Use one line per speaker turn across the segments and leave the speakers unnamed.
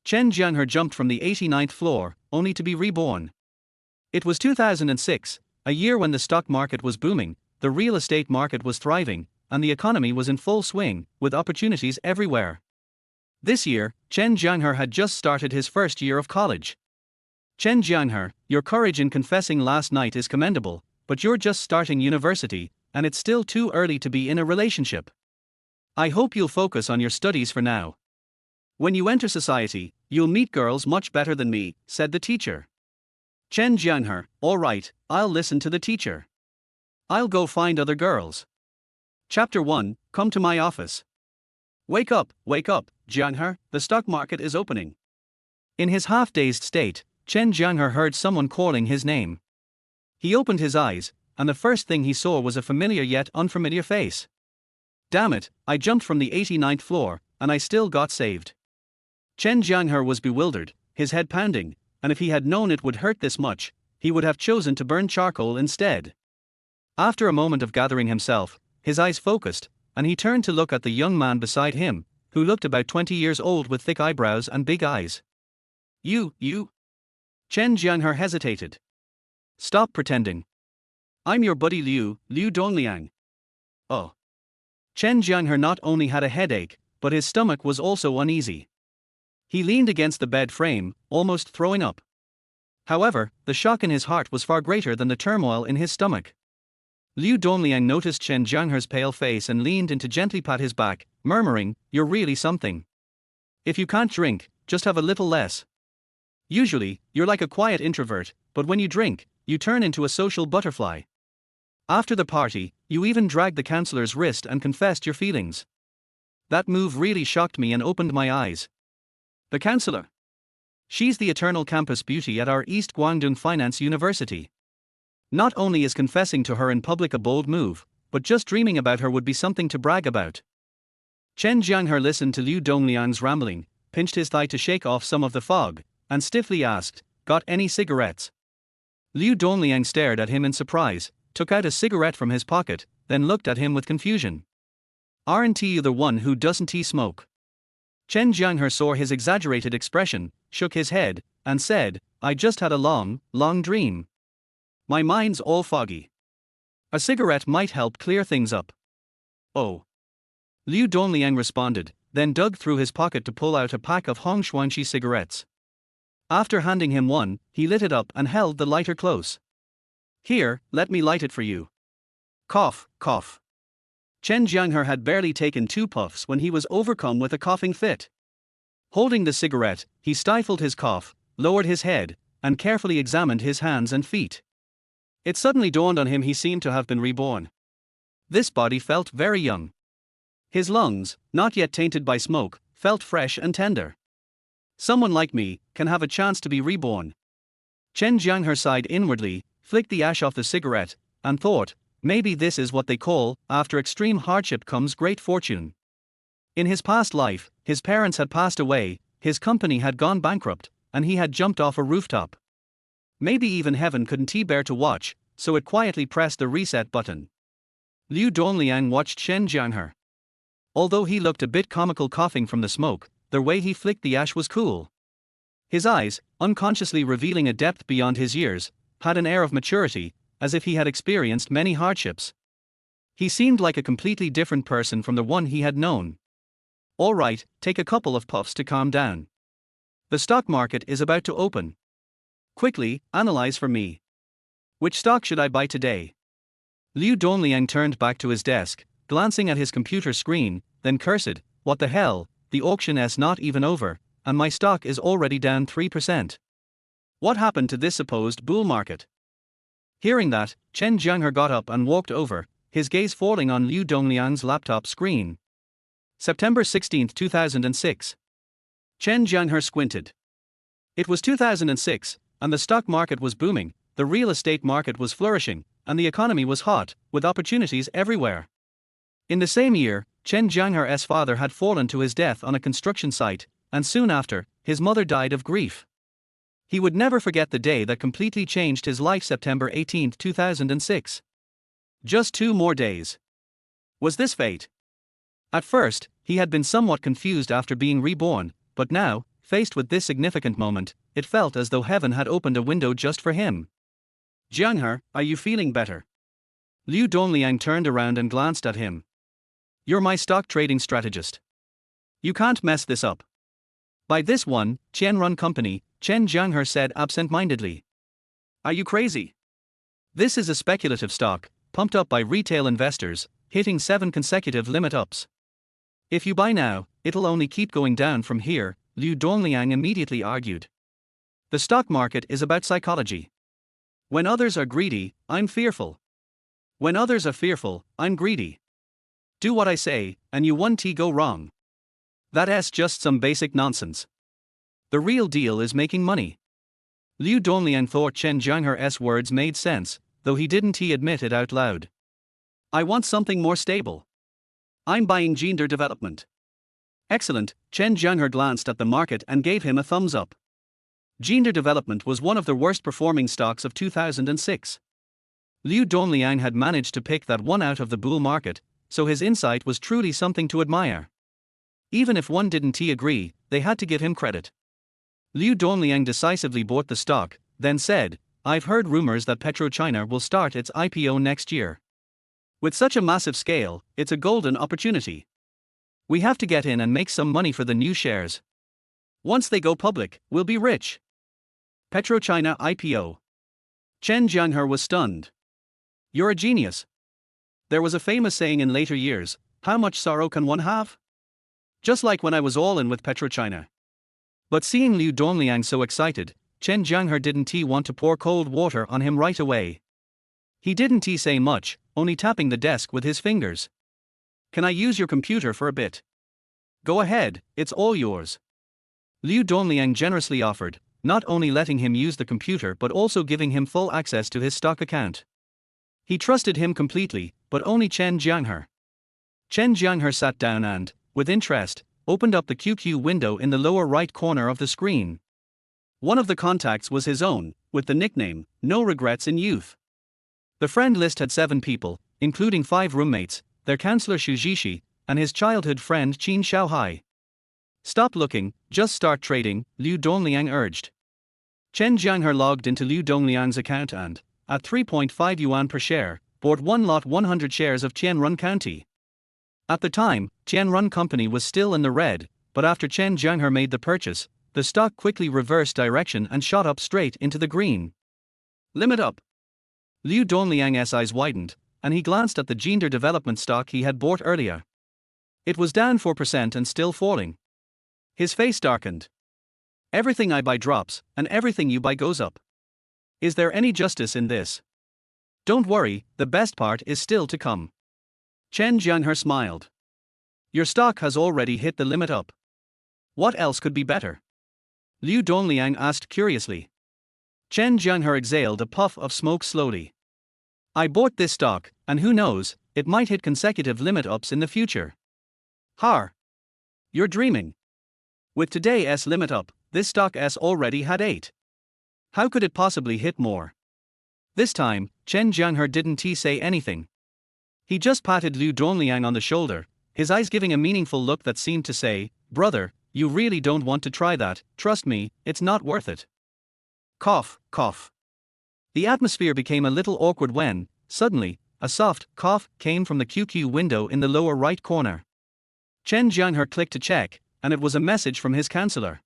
Chen Jianghe jumped from the 89th floor, only to be reborn. It was 2006, a year when the stock market was booming, the real estate market was thriving, and the economy was in full swing, with opportunities everywhere. This year, Chen Jianghe had just started his first year of college. Chen Jianghe, your courage in confessing last night is commendable, but you're just starting university, and it's still too early to be in a relationship. I hope you'll focus on your studies for now. When you enter society, you'll meet girls much better than me, said the teacher. Chen Jianghe, all right, I'll listen to the teacher. I'll go find other girls. Chapter 1, Come to my office. Wake up, Jianghe, the stock market is opening. In his half-dazed state, Chen Jianghe heard someone calling his name. He opened his eyes, and the first thing he saw was a familiar yet unfamiliar face. Damn it, I jumped from the 89th floor, and I still got saved. Chen Jianghe was bewildered, his head pounding, and if he had known it would hurt this much, he would have chosen to burn charcoal instead. After a moment of gathering himself, his eyes focused, and he turned to look at the young man beside him, who looked about 20 years old with thick eyebrows and big eyes. You? Chen Jianghe hesitated. Stop pretending. I'm your buddy Liu Dongliang. Oh. Chen Jianghe not only had a headache, but his stomach was also uneasy. He leaned against the bed frame, almost throwing up. However, the shock in his heart was far greater than the turmoil in his stomach. Liu Dongliang noticed Chen Jianghe's pale face and leaned in to gently pat his back, murmuring, "You're really something. If you can't drink, just have a little less. Usually, you're like a quiet introvert, but when you drink, you turn into a social butterfly. After the party, you even dragged the counselor's wrist and confessed your feelings. That move really shocked me and opened my eyes." The counselor? She's the eternal campus beauty at our East Guangdong Finance University. Not only is confessing to her in public a bold move, but just dreaming about her would be something to brag about. Chen Jianghe listened to Liu Dongliang's rambling, pinched his thigh to shake off some of the fog, and stiffly asked, "Got any cigarettes?" Liu Dongliang stared at him in surprise, took out a cigarette from his pocket, then looked at him with confusion. "Aren't you the one who doesn't smoke?" Chen Jianghe saw his exaggerated expression, shook his head, and said, "I just had a long dream. My mind's all foggy. A cigarette might help clear things up." "Oh." Liu Dongliang responded, then dug through his pocket to pull out a pack of Hongshuangshi cigarettes. After handing him one, he lit it up and held the lighter close. "Here, let me light it for you." Cough. Chen Jianghe had barely taken 2 puffs when he was overcome with a coughing fit. Holding the cigarette, he stifled his cough, lowered his head, and carefully examined his hands and feet. It suddenly dawned on him he seemed to have been reborn. This body felt very young. His lungs, not yet tainted by smoke, felt fresh and tender. Someone like me can have a chance to be reborn. Chen Jianghe sighed inwardly, flicked the ash off the cigarette, and thought, maybe this is what they call, after extreme hardship comes great fortune. In his past life, his parents had passed away, his company had gone bankrupt, and he had jumped off a rooftop. Maybe even heaven couldn't bear to watch, so it quietly pressed the reset button. Liu Dongliang watched Chen Jianghe. Although he looked a bit comical coughing from the smoke, the way he flicked the ash was cool. His eyes, unconsciously revealing a depth beyond his years, had an air of maturity, as if he had experienced many hardships. He seemed like a completely different person from the one he had known. "All right, take a couple of puffs to calm down. The stock market is about to open. Quickly, analyze for me. Which stock should I buy today?" Liu Dongliang turned back to his desk, glancing at his computer screen, then cursed, "What the hell, the auction's not even over, and my stock is already down 3%. What happened to this supposed bull market?" Hearing that, Chen Jianghe got up and walked over, his gaze falling on Liu Dongliang's laptop screen. September 16, 2006. Chen Jianghe squinted. It was 2006, and the stock market was booming, the real estate market was flourishing, and the economy was hot, with opportunities everywhere. In the same year, Chen Jianghe's father had fallen to his death on a construction site, and soon after, his mother died of grief. He would never forget the day that completely changed his life. September 18, 2006. Just 2 more days. Was this fate? At first, he had been somewhat confused after being reborn, but now, faced with this significant moment, it felt as though heaven had opened a window just for him. Jianghe, are you feeling better? Liu Dongliang turned around and glanced at him. You're my stock trading strategist. You can't mess this up. By this one, Chen Company, Chen Jianghe said absent-mindedly. Are you crazy? This is a speculative stock, pumped up by retail investors, hitting 7 consecutive limit ups. If you buy now, it'll only keep going down from here, Liu Dongliang immediately argued. The stock market is about psychology. When others are greedy, I'm fearful. When others are fearful, I'm greedy. Do what I say, and you won't go wrong. That's just some basic nonsense. The real deal is making money. Liu Dongliang thought Chen Jianghe's words made sense, though he didn't admit it out loud. I want something more stable. I'm buying gender development. Excellent, Chen Jianghe glanced at the market and gave him a thumbs up. Gender development was one of the worst performing stocks of 2006. Liu Dongliang had managed to pick that one out of the bull market, so his insight was truly something to admire. Even if one didn't agree, they had to give him credit. Liu Dongliang decisively bought the stock, then said, I've heard rumors that PetroChina will start its IPO next year. With such a massive scale, it's a golden opportunity. We have to get in and make some money for the new shares. Once they go public, we'll be rich. PetroChina IPO. Chen Jianghe was stunned. You're a genius. There was a famous saying in later years, how much sorrow can one have? Just like when I was all in with PetroChina. But seeing Liu Dongliang so excited, Chen Jianghe didn't want to pour cold water on him right away. He didn't say much, only tapping the desk with his fingers. Can I use your computer for a bit? Go ahead, it's all yours. Liu Dongliang generously offered, not only letting him use the computer but also giving him full access to his stock account. He trusted him completely, but only Chen Jianghe. Chen Jianghe sat down and, with interest, opened up the QQ window in the lower right corner of the screen. One of the contacts was his own, with the nickname, No Regrets in Youth. The friend list had 7 people, including 5 roommates, their counselor Xu Jishi, and his childhood friend Qin Shaohai. Stop looking, just start trading, Liu Dongliang urged. Chen Jianghe logged into Liu Dongliang's account and, at 3.5 yuan per share, bought one lot 100 shares of Qianrun County. At the time, Qianrun Company was still in the red, but after Chen Jianghe made the purchase, the stock quickly reversed direction and shot up straight into the green. Limit up. Liu Dongliang's eyes widened, and he glanced at the gender development stock he had bought earlier. It was down 4% and still falling. His face darkened. Everything I buy drops, and everything you buy goes up. Is there any justice in this? Don't worry, the best part is still to come. Chen Jianghe smiled. Your stock has already hit the limit up. What else could be better? Liu Dongliang asked curiously. Chen Jianghe exhaled a puff of smoke slowly. I bought this stock, and who knows, it might hit consecutive limit ups in the future. Har. You're dreaming. With today's limit up, this stock already had 8. How could it possibly hit more? This time, Chen Jianghe didn't say anything. He just patted Liu Dongliang on the shoulder, his eyes giving a meaningful look that seemed to say, brother, you really don't want to try that, trust me, it's not worth it. Cough, cough. The atmosphere became a little awkward when, suddenly, a soft cough came from the QQ window in the lower right corner. Chen Jianghe clicked to check, and it was a message from his counselor.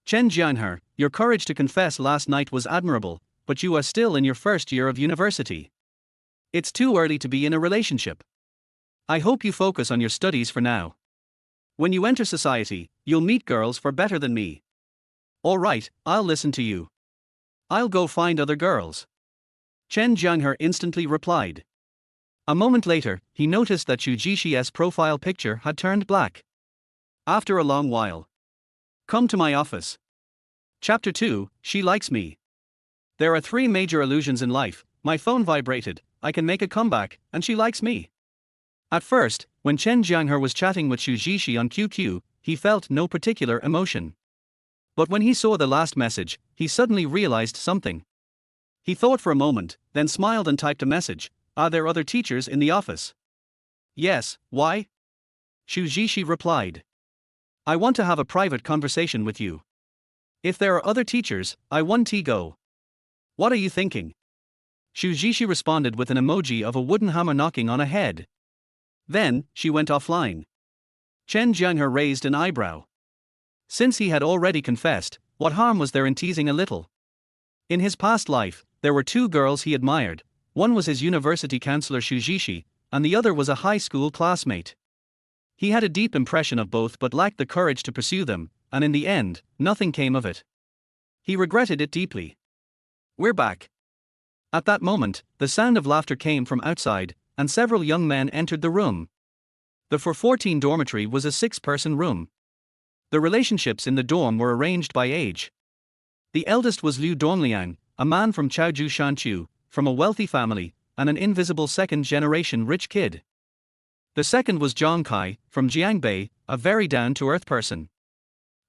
Chen Jianghe, your courage to confess last night was admirable, but you are still in your first year of university. It's too early to be in a relationship. I hope you focus on your studies for now. When you enter society, you'll meet girls far better than me. All right, I'll listen to you. I'll go find other girls. Chen Jianghe instantly replied. A moment later, he noticed that Xu Jishi's profile picture had turned black. After a long while. Come to my office. Chapter 2, She Likes Me. There are 3 major illusions in life. My phone vibrated, I can make a comeback, and she likes me. At first, when Chen Jianghe was chatting with Xu Jishi on QQ, he felt no particular emotion. But when he saw the last message, he suddenly realized something. He thought for a moment, then smiled and typed a message. Are there other teachers in the office? Yes, why? Xu Jishi replied. I want to have a private conversation with you. If there are other teachers, I want to go. What are you thinking? Shujishi responded with an emoji of a wooden hammer knocking on a head. Then, she went offline. Chen Jianghe raised an eyebrow. Since he had already confessed, what harm was there in teasing a little? In his past life, there were two girls he admired. One was his university counselor Shujishi, and the other was a high school classmate. He had a deep impression of both but lacked the courage to pursue them, and in the end, nothing came of it. He regretted it deeply. We're back. At that moment, the sound of laughter came from outside, and several young men entered the room. The 414 dormitory was a 6-person room. The relationships in the dorm were arranged by age. The eldest was Liu Dongliang, a man from Chaoju Shanchu, from a wealthy family, and an invisible second-generation rich kid. The second was Zhang Kai, from Jianghe, a very down-to-earth person.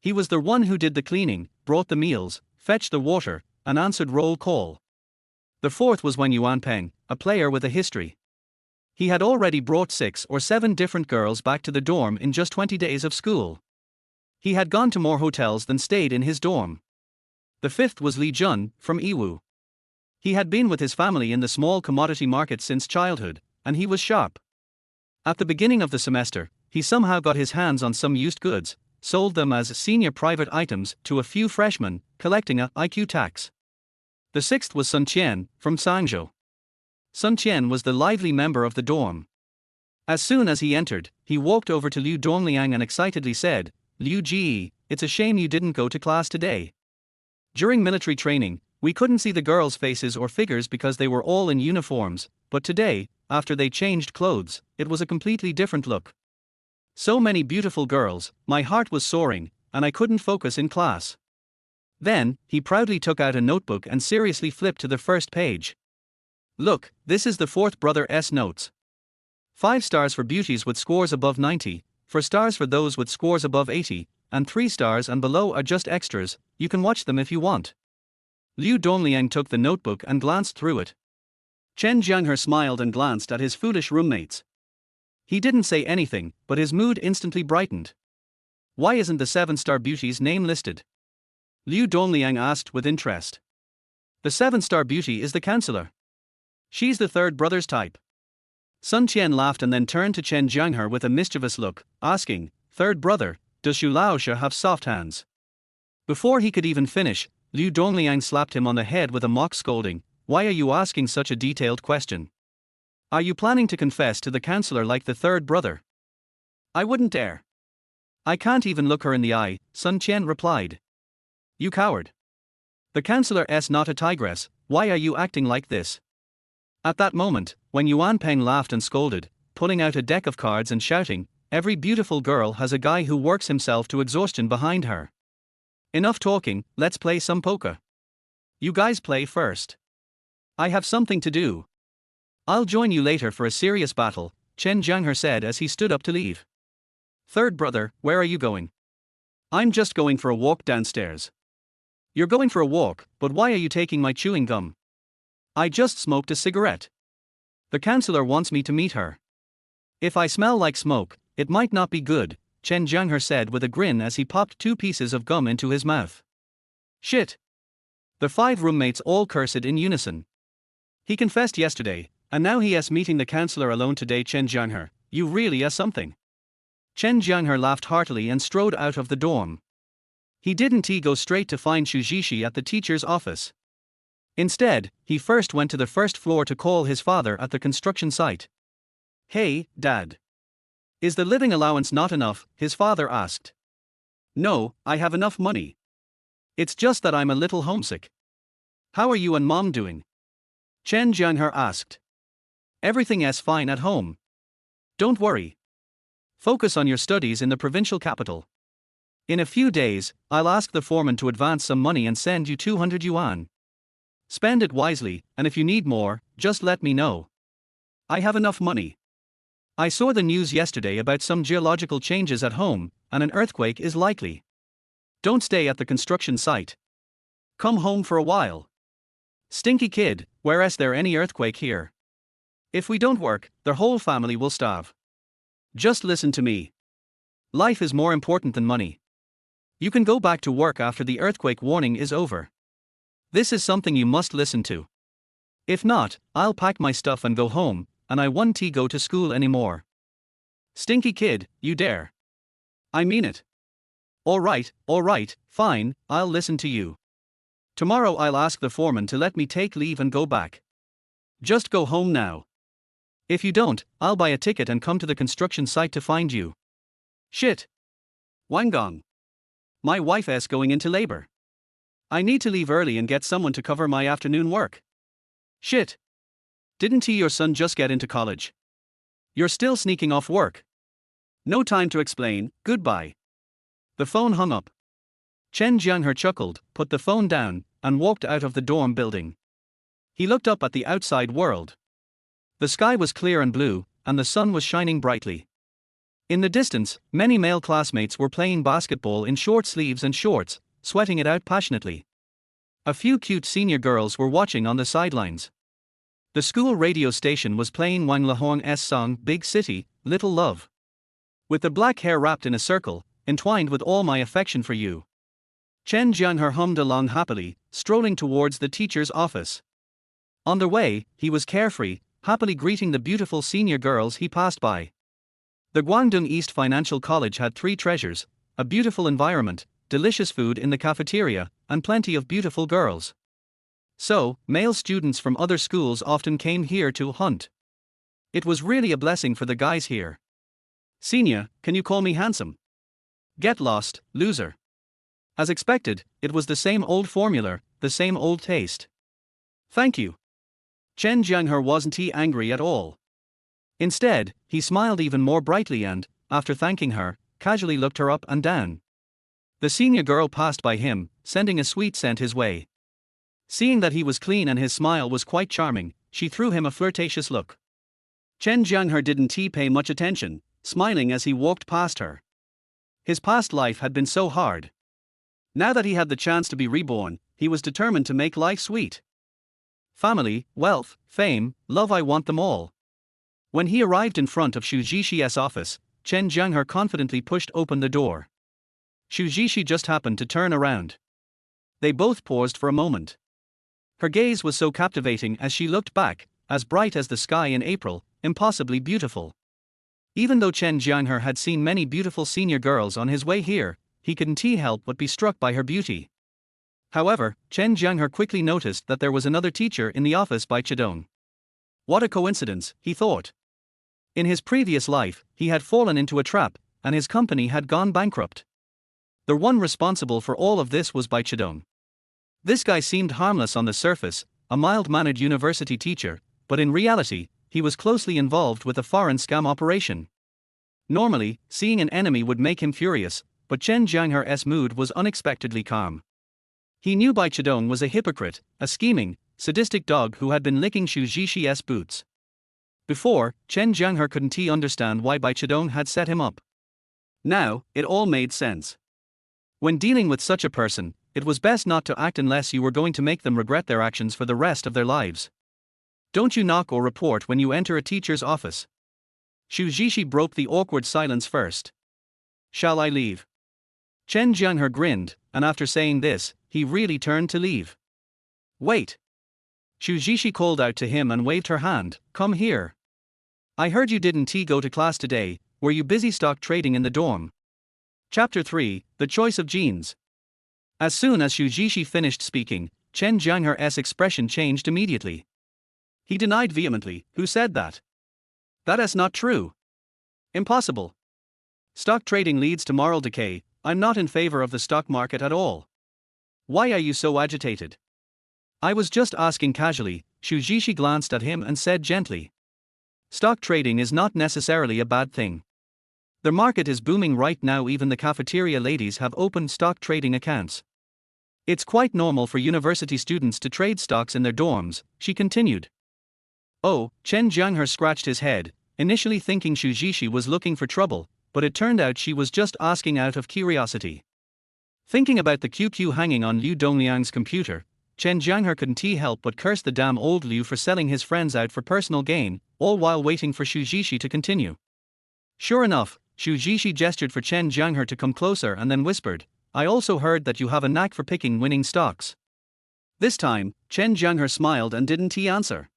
He was the one who did the cleaning, brought the meals, fetched the water, and answered roll call. The fourth was Wen Yuanpeng, a player with a history. He had already brought 6 or 7 different girls back to the dorm in just 20 days of school. He had gone to more hotels than stayed in his dorm. The fifth was Li Jun, from Yiwu. He had been with his family in the small commodity market since childhood, and he was sharp. At the beginning of the semester, he somehow got his hands on some used goods, sold them as senior private items to a few freshmen, collecting a IQ tax. The sixth was Sun Qian, from Sangzhou. Sun Qian was the lively member of the dorm. As soon as he entered, he walked over to Liu Dongliang and excitedly said, "Liu Ji, it's a shame you didn't go to class today. During military training, we couldn't see the girls' faces or figures because they were all in uniforms, but today, after they changed clothes, it was a completely different look. So many beautiful girls, my heart was soaring, and I couldn't focus in class." Then, he proudly took out a notebook and seriously flipped to the first page. "Look, this is the fourth brother S notes. 5 stars for beauties with scores above 90, 4 stars for those with scores above 80, and 3 stars and below are just extras, you can watch them if you want." Liu Dongliang took the notebook and glanced through it. Chen Jianghe smiled and glanced at his foolish roommates. He didn't say anything, but his mood instantly brightened. "Why isn't the 7-star beauty's name listed?" Liu Dongliang asked with interest. "The 7-star beauty is the counselor. She's the third brother's type." Sun Qian laughed and then turned to Chen Jianghe with a mischievous look, asking, "Third brother, does Xu Laoshe have soft hands?" Before he could even finish, Liu Dongliang slapped him on the head with a mock scolding. "Why are you asking such a detailed question? Are you planning to confess to the counselor like the third brother?" "I wouldn't dare. I can't even look her in the eye," Sun Qian replied. "You coward. The counselor is not a tigress, why are you acting like this?" At that moment, Wen Yuanpeng laughed and scolded, pulling out a deck of cards and shouting, "Every beautiful girl has a guy who works himself to exhaustion behind her. Enough talking, let's play some poker. You guys play first. I have something to do. I'll join you later for a serious battle," Chen Jianghe said as he stood up to leave. "Third brother, where are you going?" "I'm just going for a walk downstairs." "You're going for a walk, but why are you taking my chewing gum?" "I just smoked a cigarette. The counselor wants me to meet her. If I smell like smoke, it might not be good," Chen Jianghe said with a grin as he popped 2 pieces of gum into his mouth. "Shit." The 5 roommates all cursed in unison. "He confessed yesterday, and now he is meeting the counselor alone today. Chen Jianghe, you really are something." Chen Jianghe laughed heartily and strode out of the dorm. He didn't go straight to find Shujishi at the teacher's office. Instead, he first went to the first floor to call his father at the construction site. "Hey, Dad. Is the living allowance not enough?" his father asked. "No, I have enough money. It's just that I'm a little homesick." "How are you and Mom doing?" Chen Jianghe asked. "Everything is fine at home. Don't worry. Focus on your studies in the provincial capital. In a few days, I'll ask the foreman to advance some money and send you 200 yuan. Spend it wisely, and if you need more, just let me know. I have enough money. I saw the news yesterday about some geological changes at home, and an earthquake is likely. Don't stay at the construction site. Come home for a while. Stinky kid, where is there any earthquake here? If we don't work, the whole family will starve. Just listen to me." Life is more important than money. You can go back to work after the earthquake warning is over. This is something you must listen to. If not, I'll pack my stuff and go home, and I won't go to school anymore. Stinky kid, you dare. I mean it. All right, fine, I'll listen to you. Tomorrow I'll ask the foreman to let me take leave and go back. Just go home now. If you don't, I'll buy a ticket and come to the construction site to find you. Shit. Wanggong. My wife's going into labor. I need to leave early and get someone to cover my afternoon work. Shit. Didn't your son just get into college? You're still sneaking off work. No time to explain, goodbye. The phone hung up. Chen Jianghe chuckled, put the phone down, and walked out of the dorm building. He looked up at the outside world. The sky was clear and blue, and the sun was shining brightly. In the distance, many male classmates were playing basketball in short sleeves and shorts, sweating it out passionately. A few cute senior girls were watching on the sidelines. The school radio station was playing Wang Lahong's song Big City, Little Love. With the black hair wrapped in a circle, entwined with all my affection for you. Chen Jianghe hummed along happily, strolling towards the teacher's office. On their way, he was carefree, happily greeting the beautiful senior girls he passed by. The Guangdong East Financial College had three treasures: a beautiful environment, delicious food in the cafeteria, and plenty of beautiful girls. So, male students from other schools often came here to hunt. It was really a blessing for the guys here. Senior, can you call me handsome? Get lost, loser. As expected, it was the same old formula, the same old taste. Thank you. Chen Jianghe wasn't angry at all. Instead, he smiled even more brightly and, after thanking her, casually looked her up and down. The senior girl passed by him, sending a sweet scent his way. Seeing that he was clean and his smile was quite charming, she threw him a flirtatious look. Chen Jianghe didn't pay much attention, smiling as he walked past her. His past life had been so hard. Now that he had the chance to be reborn, he was determined to make life sweet. Family, wealth, fame, love, I want them all. When he arrived in front of Xu Zhixie's office, Chen Jianghe confidently pushed open the door. Xu Zhixie just happened to turn around. They both paused for a moment. Her gaze was so captivating as she looked back, as bright as the sky in April, impossibly beautiful. Even though Chen Jianghe had seen many beautiful senior girls on his way here, he couldn't help but be struck by her beauty. However, Chen Jianghe quickly noticed that there was another teacher in the office by Chidong. What a coincidence, he thought. In his previous life, he had fallen into a trap, and his company had gone bankrupt. The one responsible for all of this was Bai Chidong. This guy seemed harmless on the surface, a mild-mannered university teacher, but in reality, he was closely involved with a foreign scam operation. Normally, seeing an enemy would make him furious, but Chen Jianghe's mood was unexpectedly calm. He knew Bai Chidong was a hypocrite, a scheming, sadistic dog who had been licking Xu Zhixie's boots. Before, Chen Jianghe couldn't understand why Bai Chidong had set him up. Now, it all made sense. When dealing with such a person, it was best not to act unless you were going to make them regret their actions for the rest of their lives. Don't you knock or report when you enter a teacher's office. Xu Zhixie broke the awkward silence first. Shall I leave? Chen Jianghe grinned, and after saying this, he really turned to leave. Wait. Xu Zhixie called out to him and waved her hand, come here. I heard you didn't go to class today, were you busy stock trading in the dorm? Chapter 3, The Choice of Genes. As soon as Xu Zhixie finished speaking, Chen Jianghe's expression changed immediately. He denied vehemently, who said that? That is not true. Impossible. Stock trading leads to moral decay, I'm not in favor of the stock market at all. Why are you so agitated? I was just asking casually, Xu Zhixie glanced at him and said gently. Stock trading is not necessarily a bad thing. The market is booming right now, even the cafeteria ladies have opened stock trading accounts. It's quite normal for university students to trade stocks in their dorms, she continued. Oh, Chen Jianghe scratched his head, initially thinking Xu Zhixie was looking for trouble, but it turned out she was just asking out of curiosity. Thinking about the QQ hanging on Liu Dongliang's computer, Chen Jianghe couldn't help but curse the damn old Liu for selling his friends out for personal gain, all while waiting for Xu Zhixie to continue. Sure enough, Xu Zhiqi gestured for Chen Jianghe to come closer and then whispered, I also heard that you have a knack for picking winning stocks. This time, Chen Jianghe smiled and didn't he answer.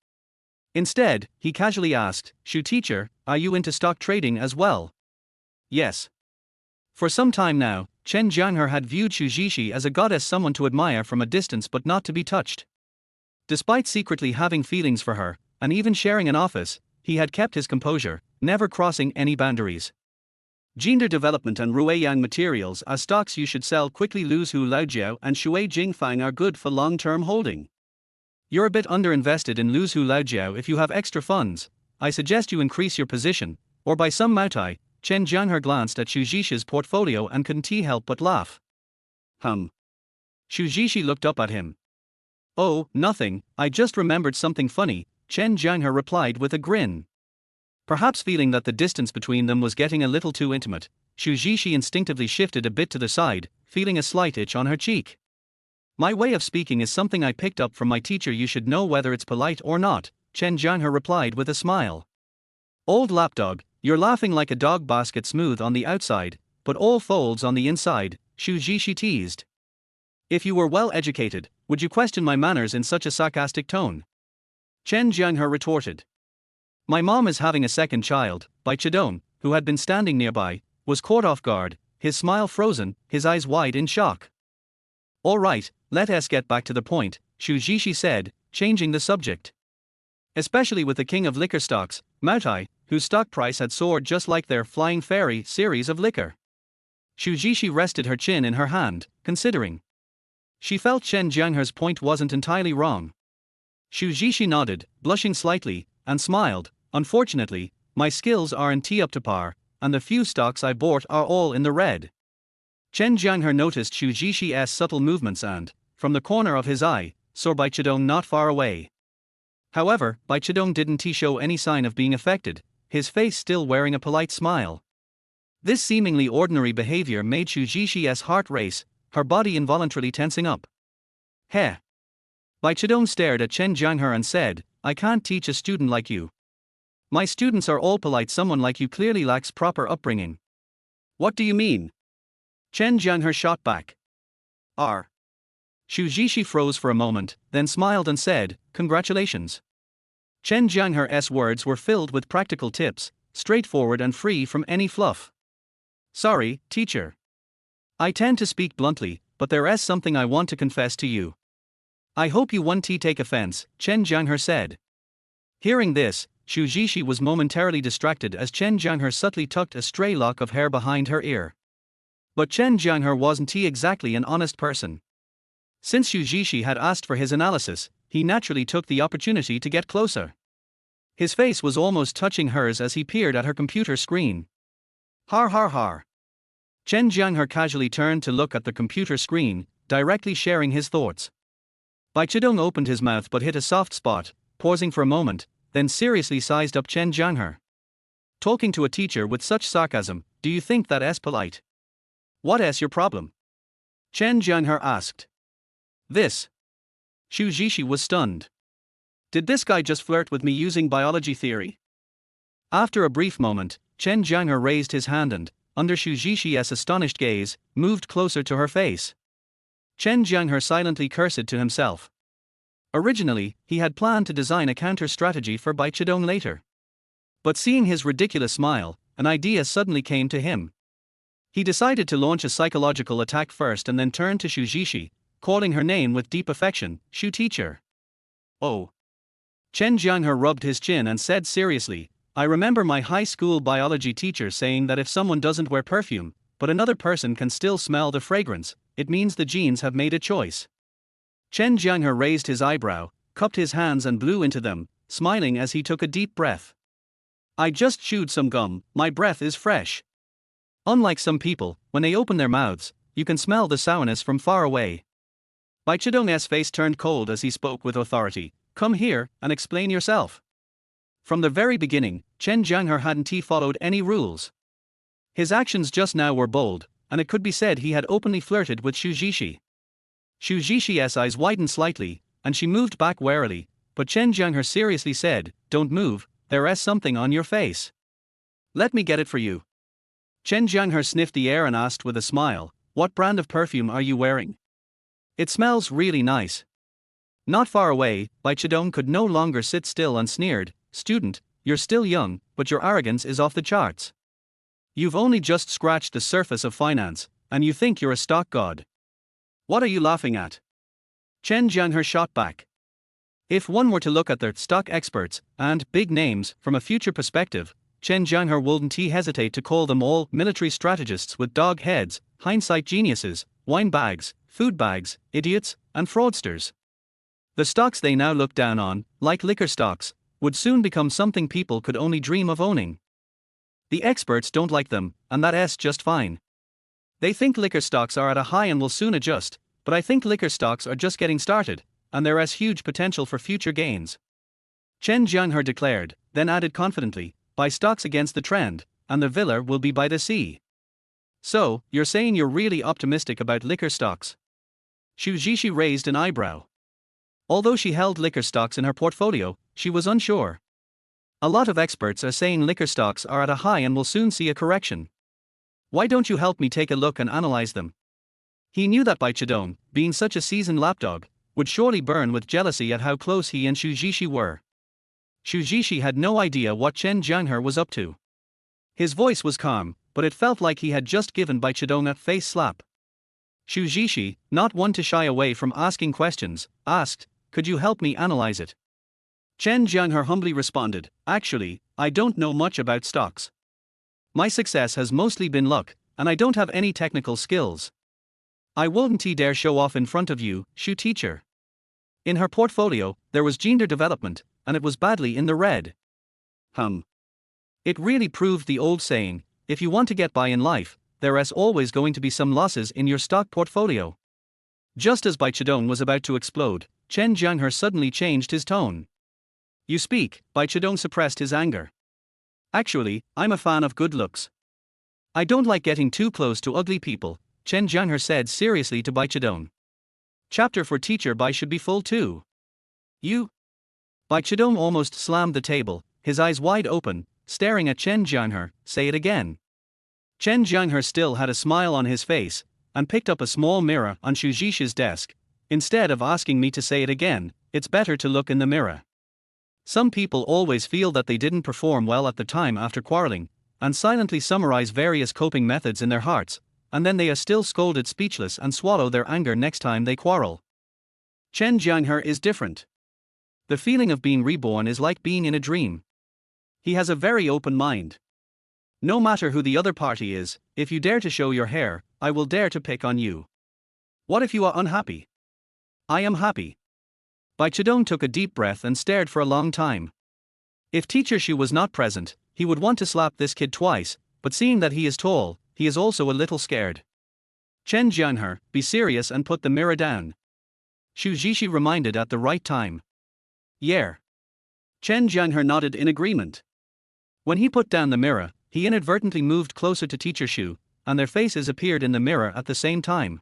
Instead, he casually asked, Xu teacher, are you into stock trading as well? Yes. For some time now, Chen Jianghe had viewed Xu Zhiqi as a goddess, someone to admire from a distance but not to be touched. Despite secretly having feelings for her, and even sharing an office, he had kept his composure, never crossing any boundaries. Gender development and Ruiyang materials are stocks you should sell quickly. Lose Hu Laojiao and Shui Jingfang are good for long-term holding. You're a bit underinvested in Lose Hu Laojiao. If you have extra funds, I suggest you increase your position, or buy some Maotai. Chen Jianghe glanced at Xu Zhiqi's portfolio and couldn't help but laugh. Xu Zhiqi looked up at him. Oh, nothing, I just remembered something funny, Chen Jianghe replied with a grin. Perhaps feeling that the distance between them was getting a little too intimate, Xu Zhiqi instinctively shifted a bit to the side, feeling a slight itch on her cheek. My way of speaking is something I picked up from my teacher. You should know whether it's polite or not, Chen Jianghe replied with a smile. Old lapdog, you're laughing like a dog basket, smooth on the outside, but all folds on the inside, Xu Zhiqi teased. If you were well educated, would you question my manners in such a sarcastic tone? Chen Jianghe retorted. My mom is having a second child. Bai Chidong, who had been standing nearby, was caught off guard, his smile frozen, his eyes wide in shock. All right, let us get back to the point, Xu Zhiqi said, changing the subject. Especially with the king of liquor stocks, Maotai, whose stock price had soared just like their Flying Fairy series of liquor. Xu Zhiqi rested her chin in her hand, considering. She felt Chen Jianghe's point wasn't entirely wrong. Xu Zhiqi nodded, blushing slightly, and smiled. Unfortunately, my skills aren't up to par, and the few stocks I bought are all in the red. Chen Jianghe noticed Xu Zhiqi's subtle movements and, from the corner of his eye, saw Bai Chidong not far away. However, Bai Chidong didn't show any sign of being affected, his face still wearing a polite smile. This seemingly ordinary behavior made Xu Zhiqi's heart race, her body involuntarily tensing up. Heh. Bai Chidong stared at Chen Jianghe and said, I can't teach a student like you. My students are all polite. Someone like you clearly lacks proper upbringing. What do you mean? Chen Jianghe shot back. Xu Zhiqi froze for a moment, then smiled and said, Congratulations. Chen Jianghe's words were filled with practical tips, straightforward and free from any fluff. Sorry, teacher. I tend to speak bluntly, but there is something I want to confess to you. I hope you won't take offense, Chen Jianghe said. Hearing this, Xu Zhiqi was momentarily distracted as Chen Jianghe subtly tucked a stray lock of hair behind her ear. But Chen Jianghe wasn't exactly an honest person. Since Xu Zhiqi had asked for his analysis, he naturally took the opportunity to get closer. His face was almost touching hers as he peered at her computer screen. Har har har. Chen Jianghe casually turned to look at the computer screen, directly sharing his thoughts. Bai Chidong opened his mouth but hit a soft spot, pausing for a moment, then seriously sized up Chen Jianghe. Talking to a teacher with such sarcasm, do you think that's polite? What is your problem? Chen Jianghe asked. This. Xu Zhiqi was stunned. Did this guy just flirt with me using biology theory? After a brief moment, Chen Jianghe raised his hand and, under Xu Zhiqi's astonished gaze, moved closer to her face. Chen Jianghe silently cursed to himself. Originally, he had planned to design a counter-strategy for Bai Chidong later. But seeing his ridiculous smile, an idea suddenly came to him. He decided to launch a psychological attack first and then turn to Xu Zhiqi, calling her name with deep affection, Xu teacher. Oh. Chen Jianghe rubbed his chin and said seriously, I remember my high school biology teacher saying that if someone doesn't wear perfume, but another person can still smell the fragrance, it means the genes have made a choice. Chen Jianghe raised his eyebrow, cupped his hands and blew into them, smiling as he took a deep breath. I just chewed some gum, my breath is fresh. Unlike some people, when they open their mouths, you can smell the sourness from far away. Bai Chidong's face turned cold as he spoke with authority. Come here and explain yourself. From the very beginning, Chen Jianghe hadn't followed any rules. His actions just now were bold, and it could be said he had openly flirted with Xu Zhiqi. Xu Zhiqi's eyes widened slightly, and she moved back warily, but Chen Jianghe seriously said, Don't move, there is something on your face. Let me get it for you. Chen Jianghe sniffed the air and asked with a smile, "What brand of perfume are you wearing? It smells really nice." Not far away, Bai Chidong could no longer sit still and sneered, "Student, you're still young, but your arrogance is off the charts. You've only just scratched the surface of finance, and you think you're a stock god. What are you laughing at?" Chen Jianghe shot back. If one were to look at the stock experts and big names from a future perspective, Chen Jianghe wouldn't hesitate to call them all military strategists with dog heads, hindsight geniuses, wine bags, food bags, idiots, and fraudsters. The stocks they now look down on, like liquor stocks, would soon become something people could only dream of owning. The experts don't like them, and that's just fine. They think liquor stocks are at a high and will soon adjust, but I think liquor stocks are just getting started, and there is huge potential for future gains. Chen Jianghe declared, then added confidently, "Buy stocks against the trend, and the villa will be by the sea." "So, you're saying you're really optimistic about liquor stocks?" Xu Zhiqi raised an eyebrow. Although she held liquor stocks in her portfolio, she was unsure. "A lot of experts are saying liquor stocks are at a high and will soon see a correction. Why don't you help me take a look and analyze them?" He knew that Bai Chidong, being such a seasoned lapdog, would surely burn with jealousy at how close he and Xu Zhiqi were. Xu Zhiqi had no idea what Chen Jianghe was up to. His voice was calm, but it felt like he had just given Bai Chidong a face slap. Xu Zhiqi, not one to shy away from asking questions, asked, "Could you help me analyze it?" Chen Jianghe humbly responded, "Actually, I don't know much about stocks. My success has mostly been luck, and I don't have any technical skills. I wouldn't dare show off in front of you, Xu teacher." In her portfolio, there was gender development, and it was badly in the red. It really proved the old saying, if you want to get by in life, there is always going to be some losses in your stock portfolio. Just as Bai Chidong was about to explode, Chen Jianghe suddenly changed his tone. "You speak," Bai Chidong suppressed his anger. "Actually, I'm a fan of good looks. I don't like getting too close to ugly people," Chen Jianghe said seriously to Bai Chidong. "Chapter for teacher Bai should be full too. You?" Bai Chidong almost slammed the table, his eyes wide open, staring at Chen Jianghe. "Say it again." Chen Jianghe still had a smile on his face, and picked up a small mirror on Xu Zhiqi's desk. "Instead of asking me to say it again, it's better to look in the mirror. Some people always feel that they didn't perform well at the time after quarreling, and silently summarize various coping methods in their hearts, and then they are still scolded speechless and swallow their anger next time they quarrel. Chen Jianghe is different. The feeling of being reborn is like being in a dream. He has a very open mind. No matter who the other party is, if you dare to show your hair, I will dare to pick on you. What if you are unhappy? I am happy." Bai Chidong took a deep breath and stared for a long time. If Teacher Xu was not present, he would want to slap this kid twice, but seeing that he is tall, he is also a little scared. "Chen Jianghe, be serious and put the mirror down," Xu Zhiqi reminded at the right time. "Yeah." Chen Jianghe nodded in agreement. When he put down the mirror, he inadvertently moved closer to Teacher Xu, and their faces appeared in the mirror at the same time.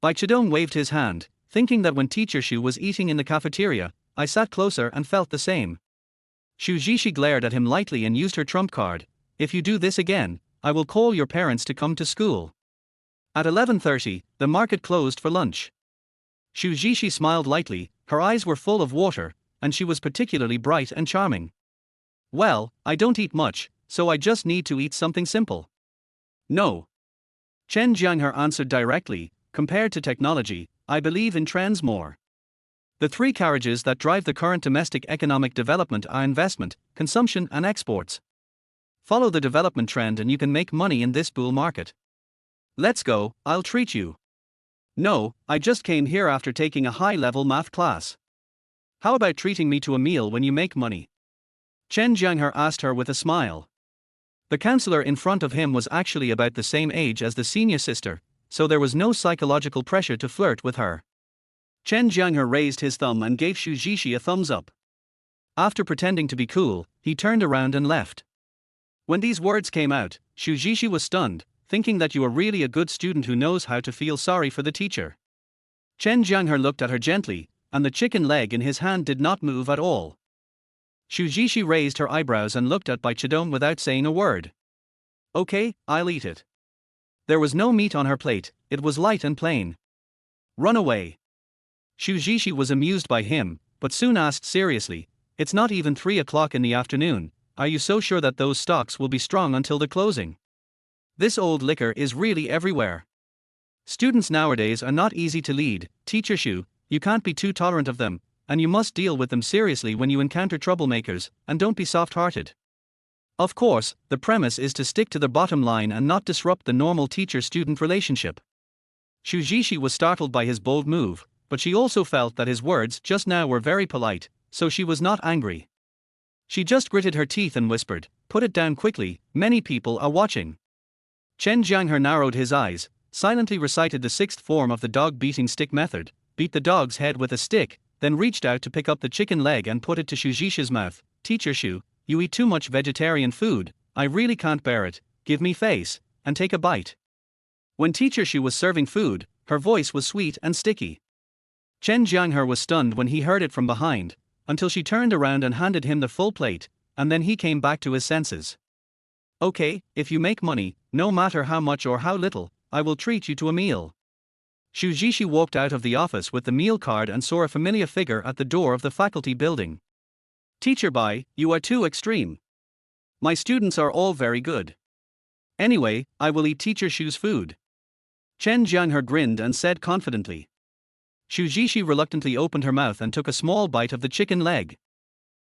Bai Chidong waved his hand, thinking that when Teacher Xu was eating in the cafeteria, I sat closer and felt the same. Xu Zhiqi glared at him lightly and used her trump card. "If you do this again, I will call your parents to come to school." At 11:30, the market closed for lunch. Xu Zhiqi smiled lightly, her eyes were full of water, and she was particularly bright and charming. "Well, I don't eat much, so I just need to eat something simple." "No." Chen Jianghe answered directly, "Compared to technology, I believe in trends more. The three carriages that drive the current domestic economic development are investment, consumption, and exports. Follow the development trend and you can make money in this bull market. Let's go, I'll treat you." "No, I just came here after taking a high-level math class. How about treating me to a meal when you make money?" Chen Jianghe asked her with a smile. The counselor in front of him was actually about the same age as the senior sister, so there was no psychological pressure to flirt with her. Chen Jianghe raised his thumb and gave Xu Zhiqi a thumbs up. After pretending to be cool, he turned around and left. When these words came out, Xu Zhiqi was stunned, thinking that you are really a good student who knows how to feel sorry for the teacher. Chen Jianghe looked at her gently, and the chicken leg in his hand did not move at all. Xu Zhiqi raised her eyebrows and looked at Bai Chidong without saying a word. Okay, I'll eat it. There was no meat on her plate, it was light and plain. Run away. Xu Zhishi was amused by him, but soon asked seriously, it's not even 3 o'clock in the afternoon, are you so sure that those stocks will be strong until the closing? This old liquor is really everywhere. Students nowadays are not easy to lead, Teacher Xu, you can't be too tolerant of them, and you must deal with them seriously when you encounter troublemakers, and don't be soft-hearted. Of course, the premise is to stick to the bottom line and not disrupt the normal teacher-student relationship. Xu Zhishi was startled by his bold move, but she also felt that his words just now were very polite, so she was not angry. She just gritted her teeth and whispered, put it down quickly, many people are watching. Chen Jianghe narrowed his eyes, silently recited the 6th form of the dog-beating stick method, beat the dog's head with a stick, then reached out to pick up the chicken leg and put it to Xu Zhishi's mouth. Teacher Xu, you eat too much vegetarian food, I really can't bear it, give me face, and take a bite. When Teacher Xu was serving food, her voice was sweet and sticky. Chen Jianghe was stunned when he heard it from behind, until she turned around and handed him the full plate, and then he came back to his senses. Okay, if you make money, no matter how much or how little, I will treat you to a meal. Xu Zhishi walked out of the office with the meal card and saw a familiar figure at the door of the faculty building. Teacher Bai, you are too extreme. My students are all very good. Anyway, I will eat Teacher Xu's food. Chen Jianghe grinned and said confidently. Xu Zhishi reluctantly opened her mouth and took a small bite of the chicken leg.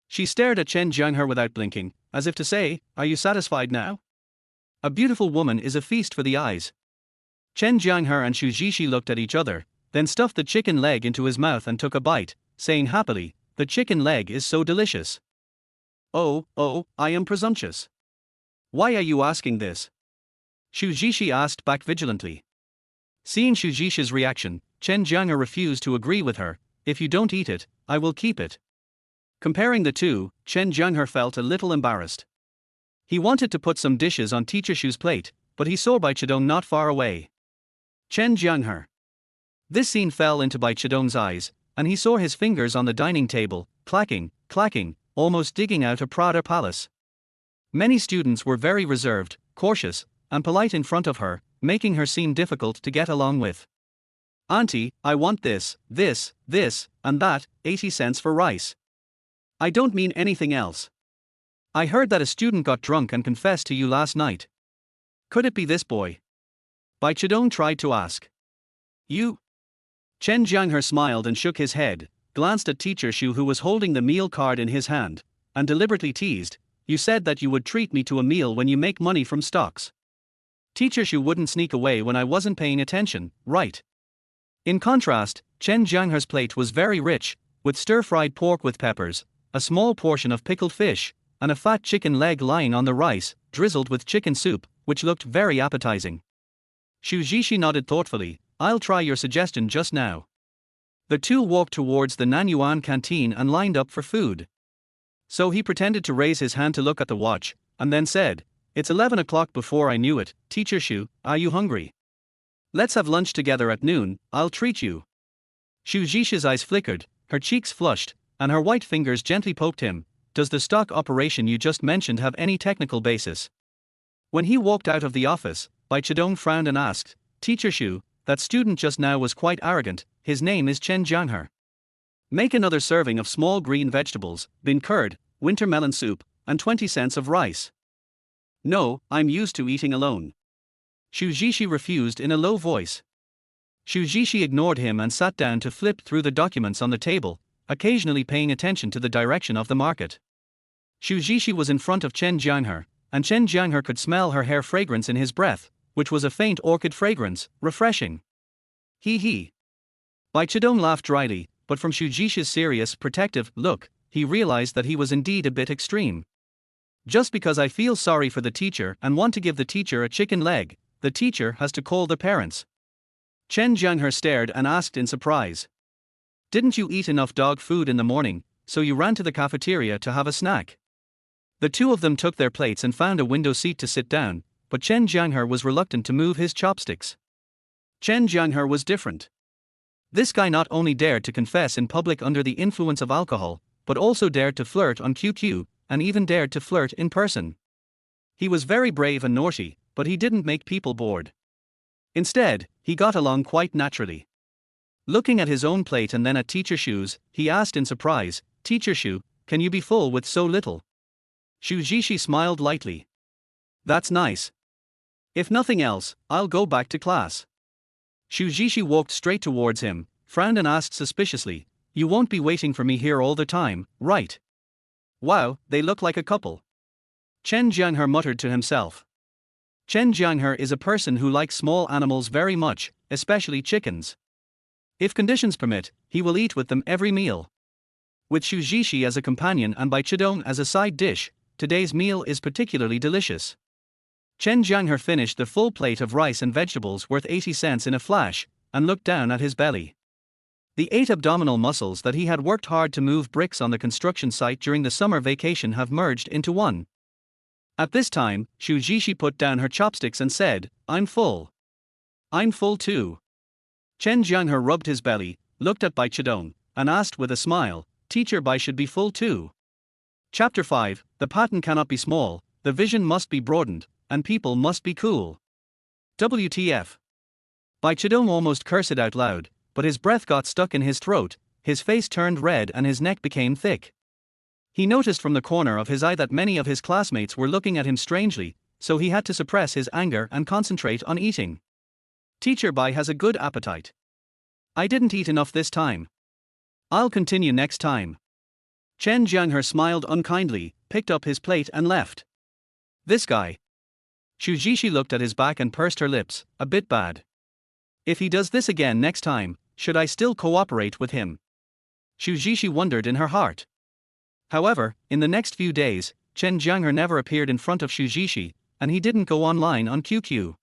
She stared at Chen Jianghe without blinking, as if to say, are you satisfied now? A beautiful woman is a feast for the eyes. Chen Jianghe and Xu Zhishi looked at each other, then stuffed the chicken leg into his mouth and took a bite, saying happily, the chicken leg is so delicious. Oh, I am presumptuous. Why are you asking this? Xu Zhishi asked back vigilantly. Seeing Xu Zhishi's reaction, Chen Jianghe refused to agree with her, if you don't eat it, I will keep it. Comparing the two, Chen Jianghe felt a little embarrassed. He wanted to put some dishes on Teacher Xu's plate, but he saw Bai Chidong not far away. Chen Jianghe. This scene fell into Bai Chidong's eyes, and he saw his fingers on the dining table, clacking, almost digging out a Prada palace. Many students were very reserved, cautious, and polite in front of her, making her seem difficult to get along with. Auntie, I want this, and that, 80 cents for rice. I don't mean anything else. I heard that a student got drunk and confessed to you last night. Could it be this boy? Bai Chidong tried to ask. You? Chen Jianghe smiled and shook his head, glanced at Teacher Xu who was holding the meal card in his hand, and deliberately teased, you said that you would treat me to a meal when you make money from stocks. Teacher Xu wouldn't sneak away when I wasn't paying attention, right? In contrast, Chen Jianghe's plate was very rich, with stir-fried pork with peppers, a small portion of pickled fish, and a fat chicken leg lying on the rice, drizzled with chicken soup, which looked very appetizing. Xu Zhishi nodded thoughtfully, I'll try your suggestion just now. The two walked towards the Nanyuan canteen and lined up for food. So he pretended to raise his hand to look at the watch, and then said, it's 11 o'clock before I knew it, Teacher Xu, are you hungry? Let's have lunch together at noon, I'll treat you. Xu Zhishi's eyes flickered, her cheeks flushed, and her white fingers gently poked him. Does the stock operation you just mentioned have any technical basis? When he walked out of the office, Bai Chidong frowned and asked, Teacher Xu, that student just now was quite arrogant, his name is Chen Jianghe. Make another serving of small green vegetables, bean curd, winter melon soup, and 20 cents of rice. No, I'm used to eating alone. Xu Zhishi refused in a low voice. Xu Zhishi ignored him and sat down to flip through the documents on the table, occasionally paying attention to the direction of the market. Xu Zhishi was in front of Chen Jianghe, and Chen Jianghe could smell her hair fragrance in his breath, which was a faint orchid fragrance, refreshing. He. Bai Chidong laughed dryly, but from Xu Zhishi's serious, protective look, he realized that he was indeed a bit extreme. Just because I feel sorry for the teacher and want to give the teacher a chicken leg, the teacher has to call the parents. Chen Jianghe stared and asked in surprise. Didn't you eat enough dog food in the morning, so you ran to the cafeteria to have a snack? The two of them took their plates and found a window seat to sit down, but Chen Jianghe was reluctant to move his chopsticks. Chen Jianghe was different. This guy not only dared to confess in public under the influence of alcohol, but also dared to flirt on QQ, and even dared to flirt in person. He was very brave and naughty, but he didn't make people bored. Instead, he got along quite naturally. Looking at his own plate and then at Teacher Shu's, he asked in surprise, "Teacher Shu, can you be full with so little?" Shu Jishi smiled lightly. "That's nice. If nothing else, I'll go back to class." Shu Jishi walked straight towards him, frowned and asked suspiciously, "You won't be waiting for me here all the time, right?" "Wow, they look like a couple." Chen Jianghe muttered to himself. Chen Jianghe is a person who likes small animals very much, especially chickens. If conditions permit, he will eat with them every meal. With Shu Jishi as a companion and Bai Chidong as a side dish, today's meal is particularly delicious. Chen Jianghe finished the full plate of rice and vegetables worth 80 cents in a flash, and looked down at his belly. The 8 abdominal muscles that he had worked hard to move bricks on the construction site during the summer vacation have merged into one. At this time, Shu Jishi put down her chopsticks and said, "I'm full." "I'm full too." Chen Jianghe rubbed his belly, looked at Bai Chidong, and asked with a smile, "Teacher Bai should be full too." Chapter 5, The pattern cannot be small, the vision must be broadened, and people must be cool. WTF. Bai Chidong almost cursed out loud, but his breath got stuck in his throat, his face turned red and his neck became thick. He noticed from the corner of his eye that many of his classmates were looking at him strangely, so he had to suppress his anger and concentrate on eating. Teacher Bai has a good appetite. I didn't eat enough this time. I'll continue next time. Chen Jianghe smiled unkindly, picked up his plate and left. This guy. Shu Jishi looked at his back and pursed her lips, a bit bad. If he does this again next time, should I still cooperate with him? Shu Jishi wondered in her heart. However, in the next few days, Chen Jianghe never appeared in front of Shu Jishi, and he didn't go online on QQ.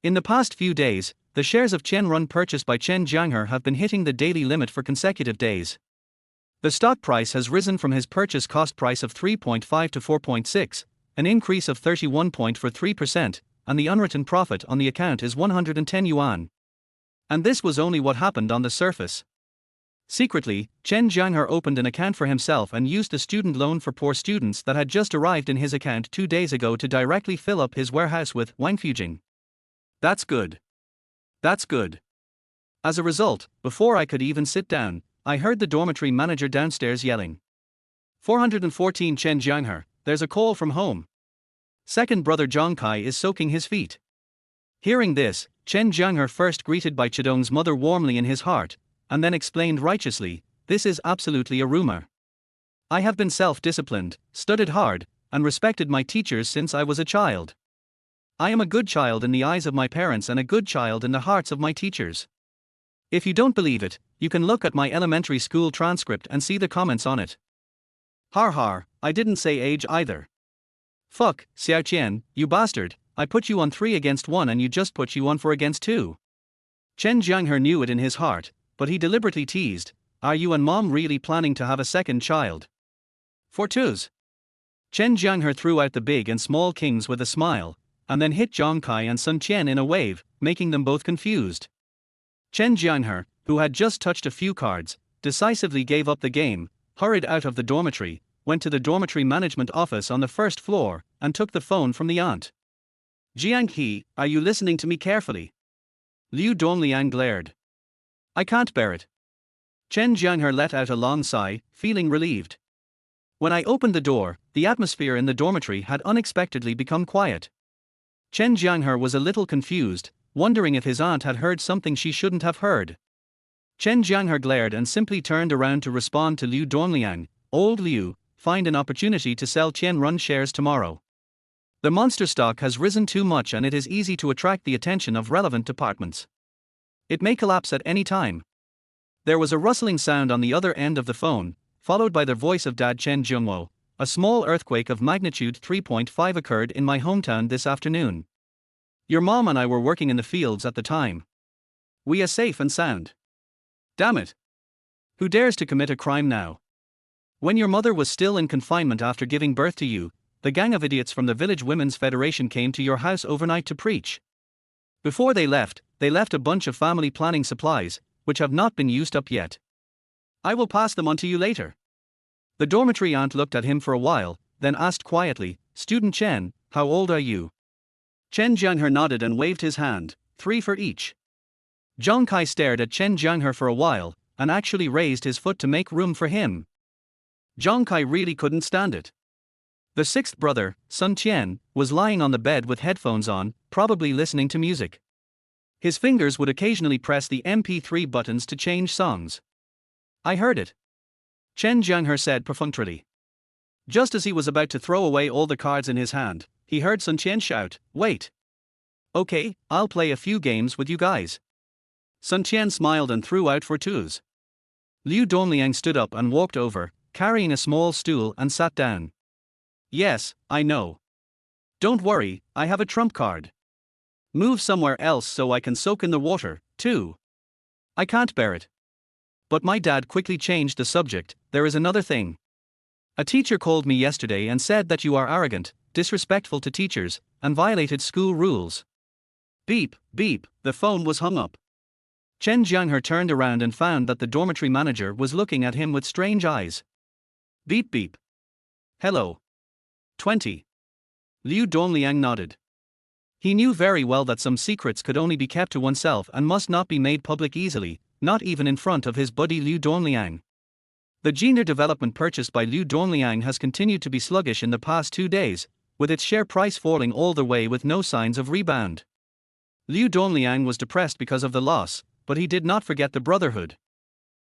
In the past few days, the shares of Chen Run purchased by Chen Jianghe have been hitting the daily limit for consecutive days. The stock price has risen from his purchase cost price of 3.5 to 4.6, an increase of 31.43%, and the unwritten profit on the account is 110 yuan. And this was only what happened on the surface. Secretly, Chen Jianghe opened an account for himself and used a student loan for poor students that had just arrived in his account 2 days ago to directly fill up his warehouse with Wangfujing. That's good. That's good. As a result, before I could even sit down, I heard the dormitory manager downstairs yelling. 414 Chen Jianghe, there's a call from home. Second brother Zhang Kai is soaking his feet. Hearing this, Chen Jianghe first greeted Bai Chidong's mother warmly in his heart, and then explained righteously, "This is absolutely a rumor. I have been self-disciplined, studied hard, and respected my teachers since I was a child. I am a good child in the eyes of my parents and a good child in the hearts of my teachers. If you don't believe it, you can look at my elementary school transcript and see the comments on it. Har har, I didn't say age either. Fuck, Xiaoqian, you bastard, I put you on 3 against 1 and you just put you on 4 against 2. Chen Jianghe knew it in his heart, but he deliberately teased, "Are you and mom really planning to have a second child?" For twos. Chen Jianghe threw out the big and small kings with a smile, and then hit Zhang Kai and Sun Qian in a wave, making them both confused. Chen Jianghe, who had just touched a few cards, decisively gave up the game, hurried out of the dormitory, went to the dormitory management office on the first floor, and took the phone from the aunt. "Jianghe, are you listening to me carefully?" Liu Dongliang glared. "I can't bear it." Chen Jianghe let out a long sigh, feeling relieved. When I opened the door, the atmosphere in the dormitory had unexpectedly become quiet. Chen Jianghe was a little confused, wondering if his aunt had heard something she shouldn't have heard. Chen Jianghe glared and simply turned around to respond to Liu Dongliang, "Old Liu, find an opportunity to sell Chen Run shares tomorrow. The monster stock has risen too much and it is easy to attract the attention of relevant departments. It may collapse at any time." There was a rustling sound on the other end of the phone, followed by the voice of Dad Chen Jianghe. "A small earthquake of magnitude 3.5 occurred in my hometown this afternoon. Your mom and I were working in the fields at the time. We are safe and sound. Damn it. Who dares to commit a crime now? When your mother was still in confinement after giving birth to you, the gang of idiots from the Village Women's Federation came to your house overnight to preach. Before they left a bunch of family planning supplies, which have not been used up yet. I will pass them on to you later." The dormitory aunt looked at him for a while, then asked quietly, "Student Chen, How old are you? Chen Jianghe nodded and waved his hand, 3 for each. Zhang Kai stared at Chen Jianghe for a while, and actually raised his foot to make room for him. Zhang Kai really couldn't stand it. The sixth brother, Sun Qian, was lying on the bed with headphones on, probably listening to music. His fingers would occasionally press the MP3 buttons to change songs. I heard it. Chen Jianghe said perfunctorily. Just as he was about to throw away all the cards in his hand, he heard Sun Qian shout, "Wait! Okay, I'll play a few games with you guys." Sun Qian smiled and threw out for twos. Liu Dongliang stood up and walked over, carrying a small stool, and sat down. Yes, I know. Don't worry, I have a trump card. Move somewhere else so I can soak in the water, too. I can't bear it. But my dad quickly changed the subject. There is another thing. A teacher called me yesterday and said that you are arrogant, disrespectful to teachers, and violated school rules. Beep, beep, the phone was hung up. Chen Jianghe turned around and found that the dormitory manager was looking at him with strange eyes. Beep beep. Hello. 20. Liu Dongliang nodded. He knew very well that some secrets could only be kept to oneself and must not be made public easily, not even in front of his buddy Liu Dongliang. The junior development purchased by Liu Dongliang has continued to be sluggish in the past 2 days, with its share price falling all the way with no signs of rebound. Liu Dongliang was depressed because of the loss, but he did not forget the brotherhood.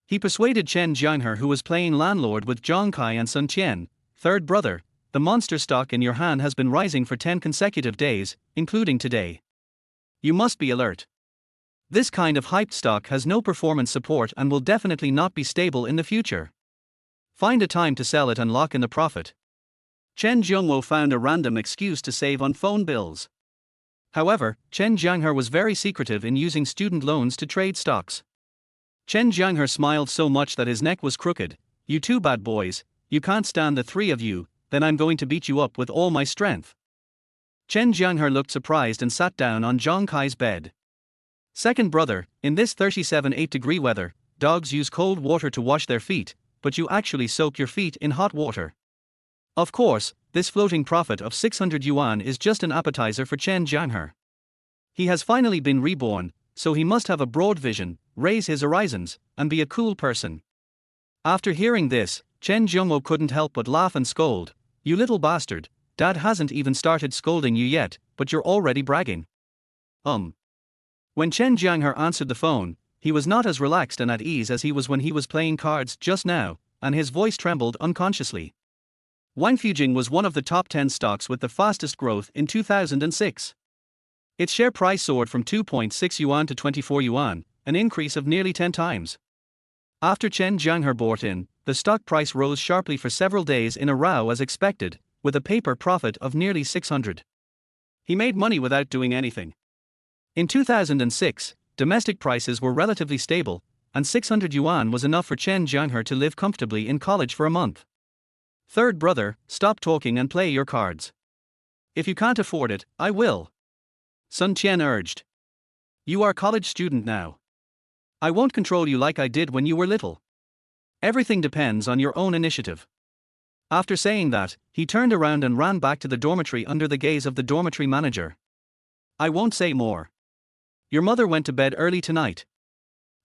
He persuaded Chen Jianghe, who was playing landlord with Zhang Kai and Sun Qian, third brother, the monster stock in your hand has been rising for 10 consecutive days, including today. You must be alert. This kind of hyped stock has no performance support and will definitely not be stable in the future. Find a time to sell it and lock in the profit. Chen Jianghe found a random excuse to save on phone bills. However, Chen Jianghe was very secretive in using student loans to trade stocks. Chen Jianghe smiled so much that his neck was crooked. You two bad boys, you can't stand the 3 of you, then I'm going to beat you up with all my strength. Chen Jianghe looked surprised and sat down on Zhang Kai's bed. Second brother, in this 37-8-degree weather, dogs use cold water to wash their feet, but you actually soak your feet in hot water. Of course, this floating profit of 600 yuan is just an appetizer for Chen Jianghe. He has finally been reborn, so he must have a broad vision, raise his horizons, and be a cool person. After hearing this, Chen Jianghe couldn't help but laugh and scold. You little bastard, Dad hasn't even started scolding you yet, but you're already bragging. When Chen Jianghe answered the phone, he was not as relaxed and at ease as he was when he was playing cards just now, and his voice trembled unconsciously. Wangfujing was one of the top 10 stocks with the fastest growth in 2006. Its share price soared from 2.6 yuan to 24 yuan, an increase of nearly 10 times. After Chen Jianghe bought in, the stock price rose sharply for several days in a row as expected, with a paper profit of nearly 600. He made money without doing anything. In 2006, domestic prices were relatively stable, and 600 yuan was enough for Chen Jianghe to live comfortably in college for a month. Third brother, stop talking and play your cards. If you can't afford it, I will. Sun Qian urged. You are a college student now. I won't control you like I did when you were little. Everything depends on your own initiative. After saying that, he turned around and ran back to the dormitory under the gaze of the dormitory manager. I won't say more. Your mother went to bed early tonight.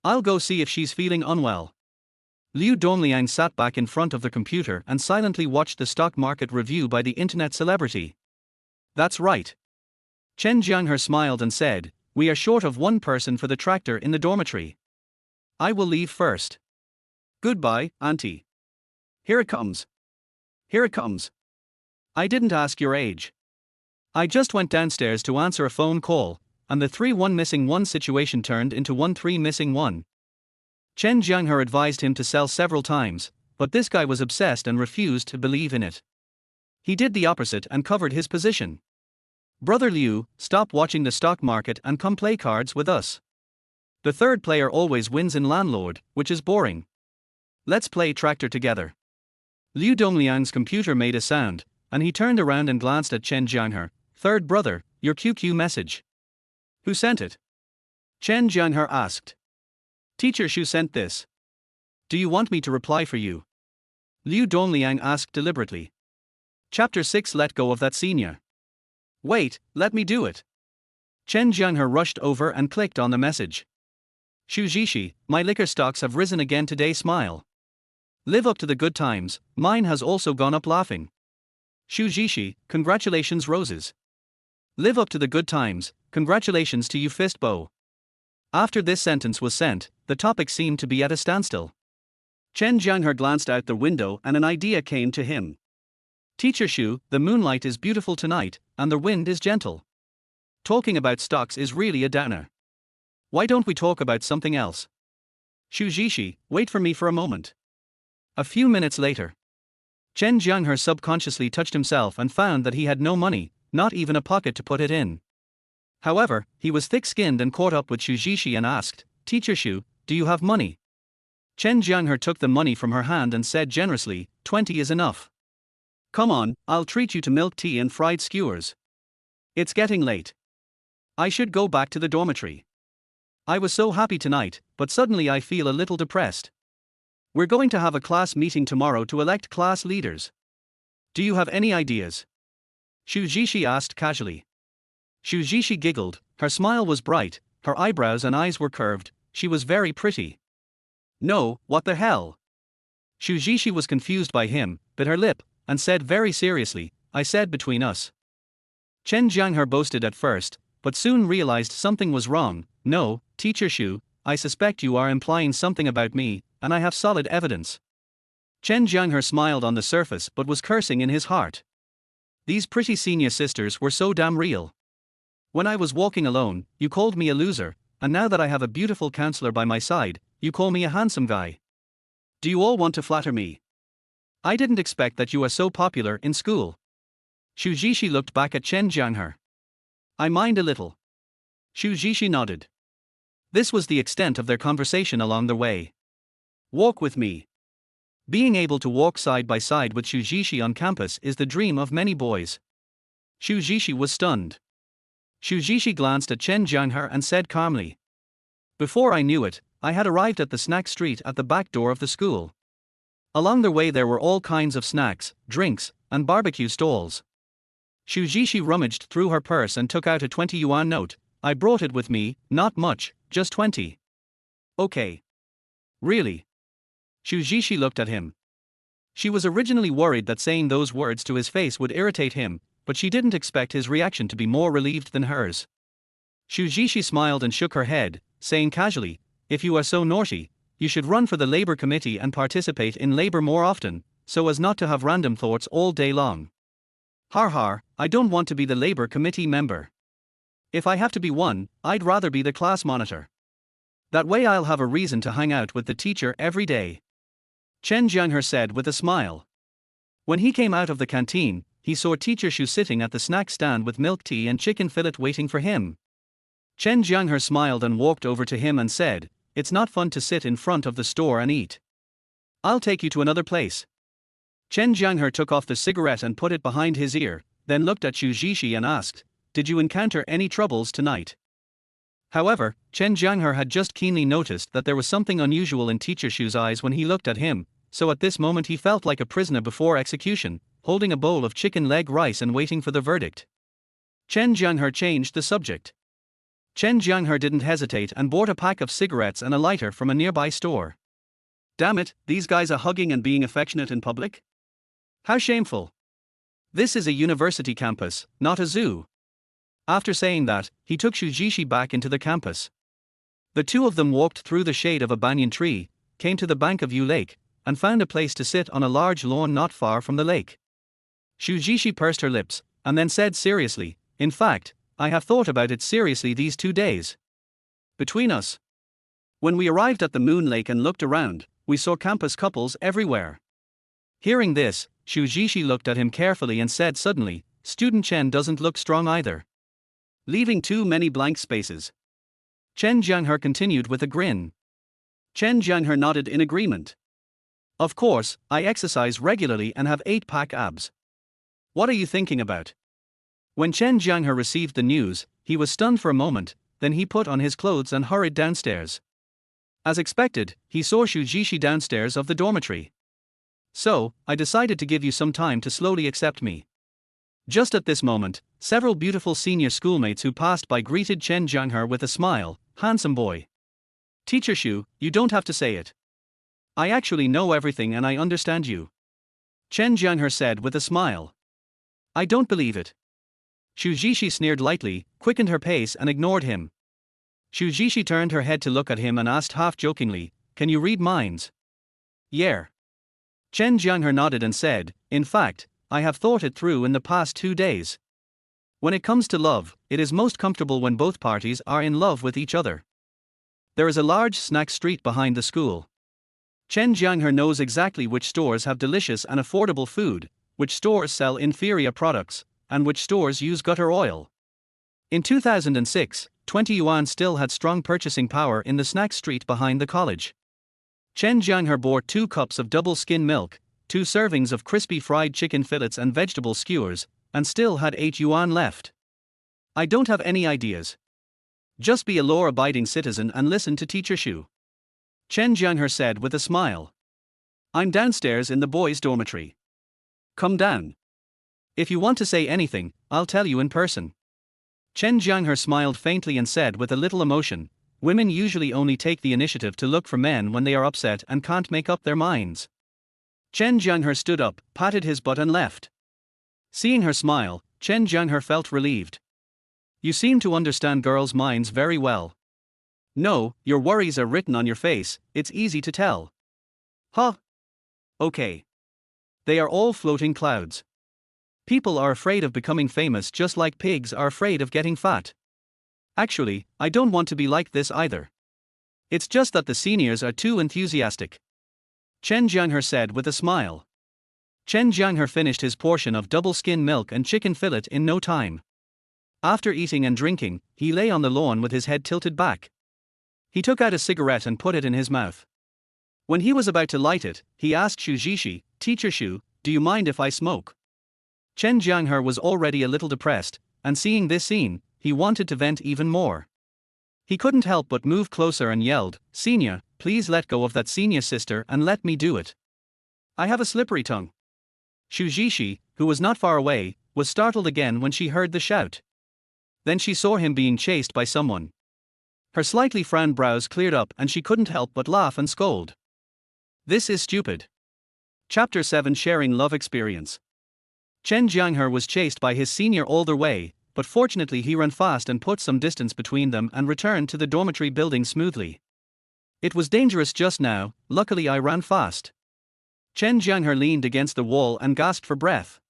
I'll go see if she's feeling unwell. Liu Dongliang sat back in front of the computer and silently watched the stock market review by the internet celebrity. That's right. Chen Jianghe smiled and said, we are short of one person for the tractor in the dormitory. I will leave first. Goodbye, auntie. Here it comes. Here it comes. I didn't ask your age. I just went downstairs to answer a phone call, and the 3-1 missing 1 situation turned into 1-3 missing 1. Chen Jianghe advised him to sell several times, but this guy was obsessed and refused to believe in it. He did the opposite and covered his position. Brother Liu, stop watching the stock market and come play cards with us. The third player always wins in landlord, which is boring. Let's play tractor together. Liu Dongliang's computer made a sound, and he turned around and glanced at Chen Jianghe. Third brother, your QQ message. Who sent it? Chen Jianghe asked. Teacher Shu sent this. Do you want me to reply for you? Liu Dongliang asked deliberately. Chapter 6 Let go of that senior. Wait, let me do it. Chen Jianghe rushed over and clicked on the message. Shujishi, my liquor stocks have risen again today. Smile. Live up to the good times, mine has also gone up. Laughing. Shujishi, congratulations. Roses. Live up to the good times, congratulations to you. Fist bow. After this sentence was sent, the topic seemed to be at a standstill. Chen Jianghe glanced out the window and an idea came to him. Teacher Shu, the moonlight is beautiful tonight, and the wind is gentle. Talking about stocks is really a downer. Why don't we talk about something else? Shujishi, wait for me for a moment. A few minutes later, Chen Jianghe subconsciously touched himself and found that he had no money, not even a pocket to put it in. However, he was thick-skinned and caught up with Shujishi and asked, Teacher Shu, do you have money? Chen Jianghe took the money from her hand and said generously, 20 is enough. Come on, I'll treat you to milk tea and fried skewers. It's getting late. I should go back to the dormitory. I was so happy tonight, but suddenly I feel a little depressed. We're going to have a class meeting tomorrow to elect class leaders. Do you have any ideas? Shujishi asked casually. Shujishi giggled, her smile was bright, her eyebrows and eyes were curved, she was very pretty. No, what the hell? Shujishi was confused by him, bit her lip, and said very seriously, I said between us. Chen Jianghe boasted at first, but soon realized something was wrong. No, Teacher Shu, I suspect you are implying something about me, and I have solid evidence. Chen Jianghe smiled on the surface but was cursing in his heart. These pretty senior sisters were so damn real. When I was walking alone, you called me a loser, and now that I have a beautiful counselor by my side, you call me a handsome guy. Do you all want to flatter me? I didn't expect that you are so popular in school. Shujishi looked back at Chen Jianghe. I mind a little. Shujishi nodded. This was the extent of their conversation along the way. Walk with me. Being able to walk side by side with Shujishi on campus is the dream of many boys. Shujishi was stunned. Shujishi glanced at Chen Jianghe and said calmly. Before I knew it, I had arrived at the snack street at the back door of the school. Along the way there were all kinds of snacks, drinks, and barbecue stalls. Shujishi rummaged through her purse and took out a 20 yuan note. I brought it with me, not much, just 20. Okay. Really? Shujishi looked at him. She was originally worried that saying those words to his face would irritate him, but she didn't expect his reaction to be more relieved than hers. Shujishi smiled and shook her head, saying casually, if you are so naughty, you should run for the labor committee and participate in labor more often, so as not to have random thoughts all day long. Har har, I don't want to be the labor committee member. If I have to be one, I'd rather be the class monitor. That way I'll have a reason to hang out with the teacher every day. Chen Jianghe said with a smile. When he came out of the canteen, he saw Teacher Shu sitting at the snack stand with milk tea and chicken fillet waiting for him. Chen Jianghe smiled and walked over to him and said, it's not fun to sit in front of the store and eat. I'll take you to another place. Chen Jianghe took off the cigarette and put it behind his ear, then looked at Shujishi and asked, did you encounter any troubles tonight? However, Chen Jianghe had just keenly noticed that there was something unusual in Teacher Shu's eyes when he looked at him, so at this moment he felt like a prisoner before execution, holding a bowl of chicken leg rice and waiting for the verdict. Chen Jianghe changed the subject. Chen Jianghe didn't hesitate and bought a pack of cigarettes and a lighter from a nearby store. Damn it, these guys are hugging and being affectionate in public? How shameful. This is a university campus, not a zoo. After saying that, he took Shujishi back into the campus. The two of them walked through the shade of a banyan tree, came to the bank of Yu Lake, and found a place to sit on a large lawn not far from the lake. Shujishi pursed her lips, and then said seriously, in fact, I have thought about it seriously these 2 days. Between us. When we arrived at the Moon Lake and looked around, we saw campus couples everywhere. Hearing this, Shujishi looked at him carefully and said suddenly, Student Chen doesn't look strong either. Leaving too many blank spaces. Chen Jianghe continued with a grin. Chen Jianghe nodded in agreement. Of course, I exercise regularly and have 8-pack abs. What are you thinking about? When Chen Jianghe received the news, he was stunned for a moment, then he put on his clothes and hurried downstairs. As expected, he saw Shujishi downstairs of the dormitory. So, I decided to give you some time to slowly accept me. Just at this moment, several beautiful senior schoolmates who passed by greeted Chen Jianghe with a smile. Handsome boy. Teacher Shu, you don't have to say it. I actually know everything and I understand you. Chen Jianghe said with a smile. I don't believe it. Shu Jishi sneered lightly, quickened her pace and ignored him. Shu Jishi turned her head to look at him and asked half-jokingly, can you read minds? Yeah. Chen Jianghe nodded and said, in fact, I have thought it through in the past 2 days. When it comes to love, it is most comfortable when both parties are in love with each other. There is a large snack street behind the school. Chen Jianghe knows exactly which stores have delicious and affordable food, which stores sell inferior products, and which stores use gutter oil. In 2006, 20 yuan still had strong purchasing power in the snack street behind the college. Chen Jianghe bought 2 cups of double skim milk, 2 servings of crispy fried chicken fillets and vegetable skewers, and still had 8 yuan left. I don't have any ideas. Just be a law-abiding citizen and listen to Teacher Shu. Chen Jianghe said with a smile. I'm downstairs in the boys' dormitory. Come down. If you want to say anything, I'll tell you in person. Chen Jianghe smiled faintly and said with a little emotion, women usually only take the initiative to look for men when they are upset and can't make up their minds. Chen Jianghe stood up, patted his butt and left. Seeing her smile, Chen Jianghe felt relieved. You seem to understand girls' minds very well. No, your worries are written on your face, it's easy to tell. Huh? Okay. They are all floating clouds. People are afraid of becoming famous just like pigs are afraid of getting fat. Actually, I don't want to be like this either. It's just that the seniors are too enthusiastic. Chen Jianghe said with a smile. Chen Jianghe finished his portion of double skin milk and chicken fillet in no time. After eating and drinking, he lay on the lawn with his head tilted back. He took out a cigarette and put it in his mouth. When he was about to light it, he asked Shu Jishi, Teacher Shu, do you mind if I smoke? Chen Jianghe was already a little depressed, and seeing this scene, he wanted to vent even more. He couldn't help but move closer and yelled, Senior, please let go of that senior sister and let me do it. I have a slippery tongue. Shu Jishi, who was not far away, was startled again when she heard the shout. Then she saw him being chased by someone. Her slightly frowned brows cleared up and she couldn't help but laugh and scold. This is stupid. Chapter 7 Sharing Love Experience. Chen Jianghe was chased by his senior all the way, but fortunately he ran fast and put some distance between them and returned to the dormitory building smoothly. It was dangerous just now, luckily I ran fast. Chen Jianghe leaned against the wall and gasped for breath.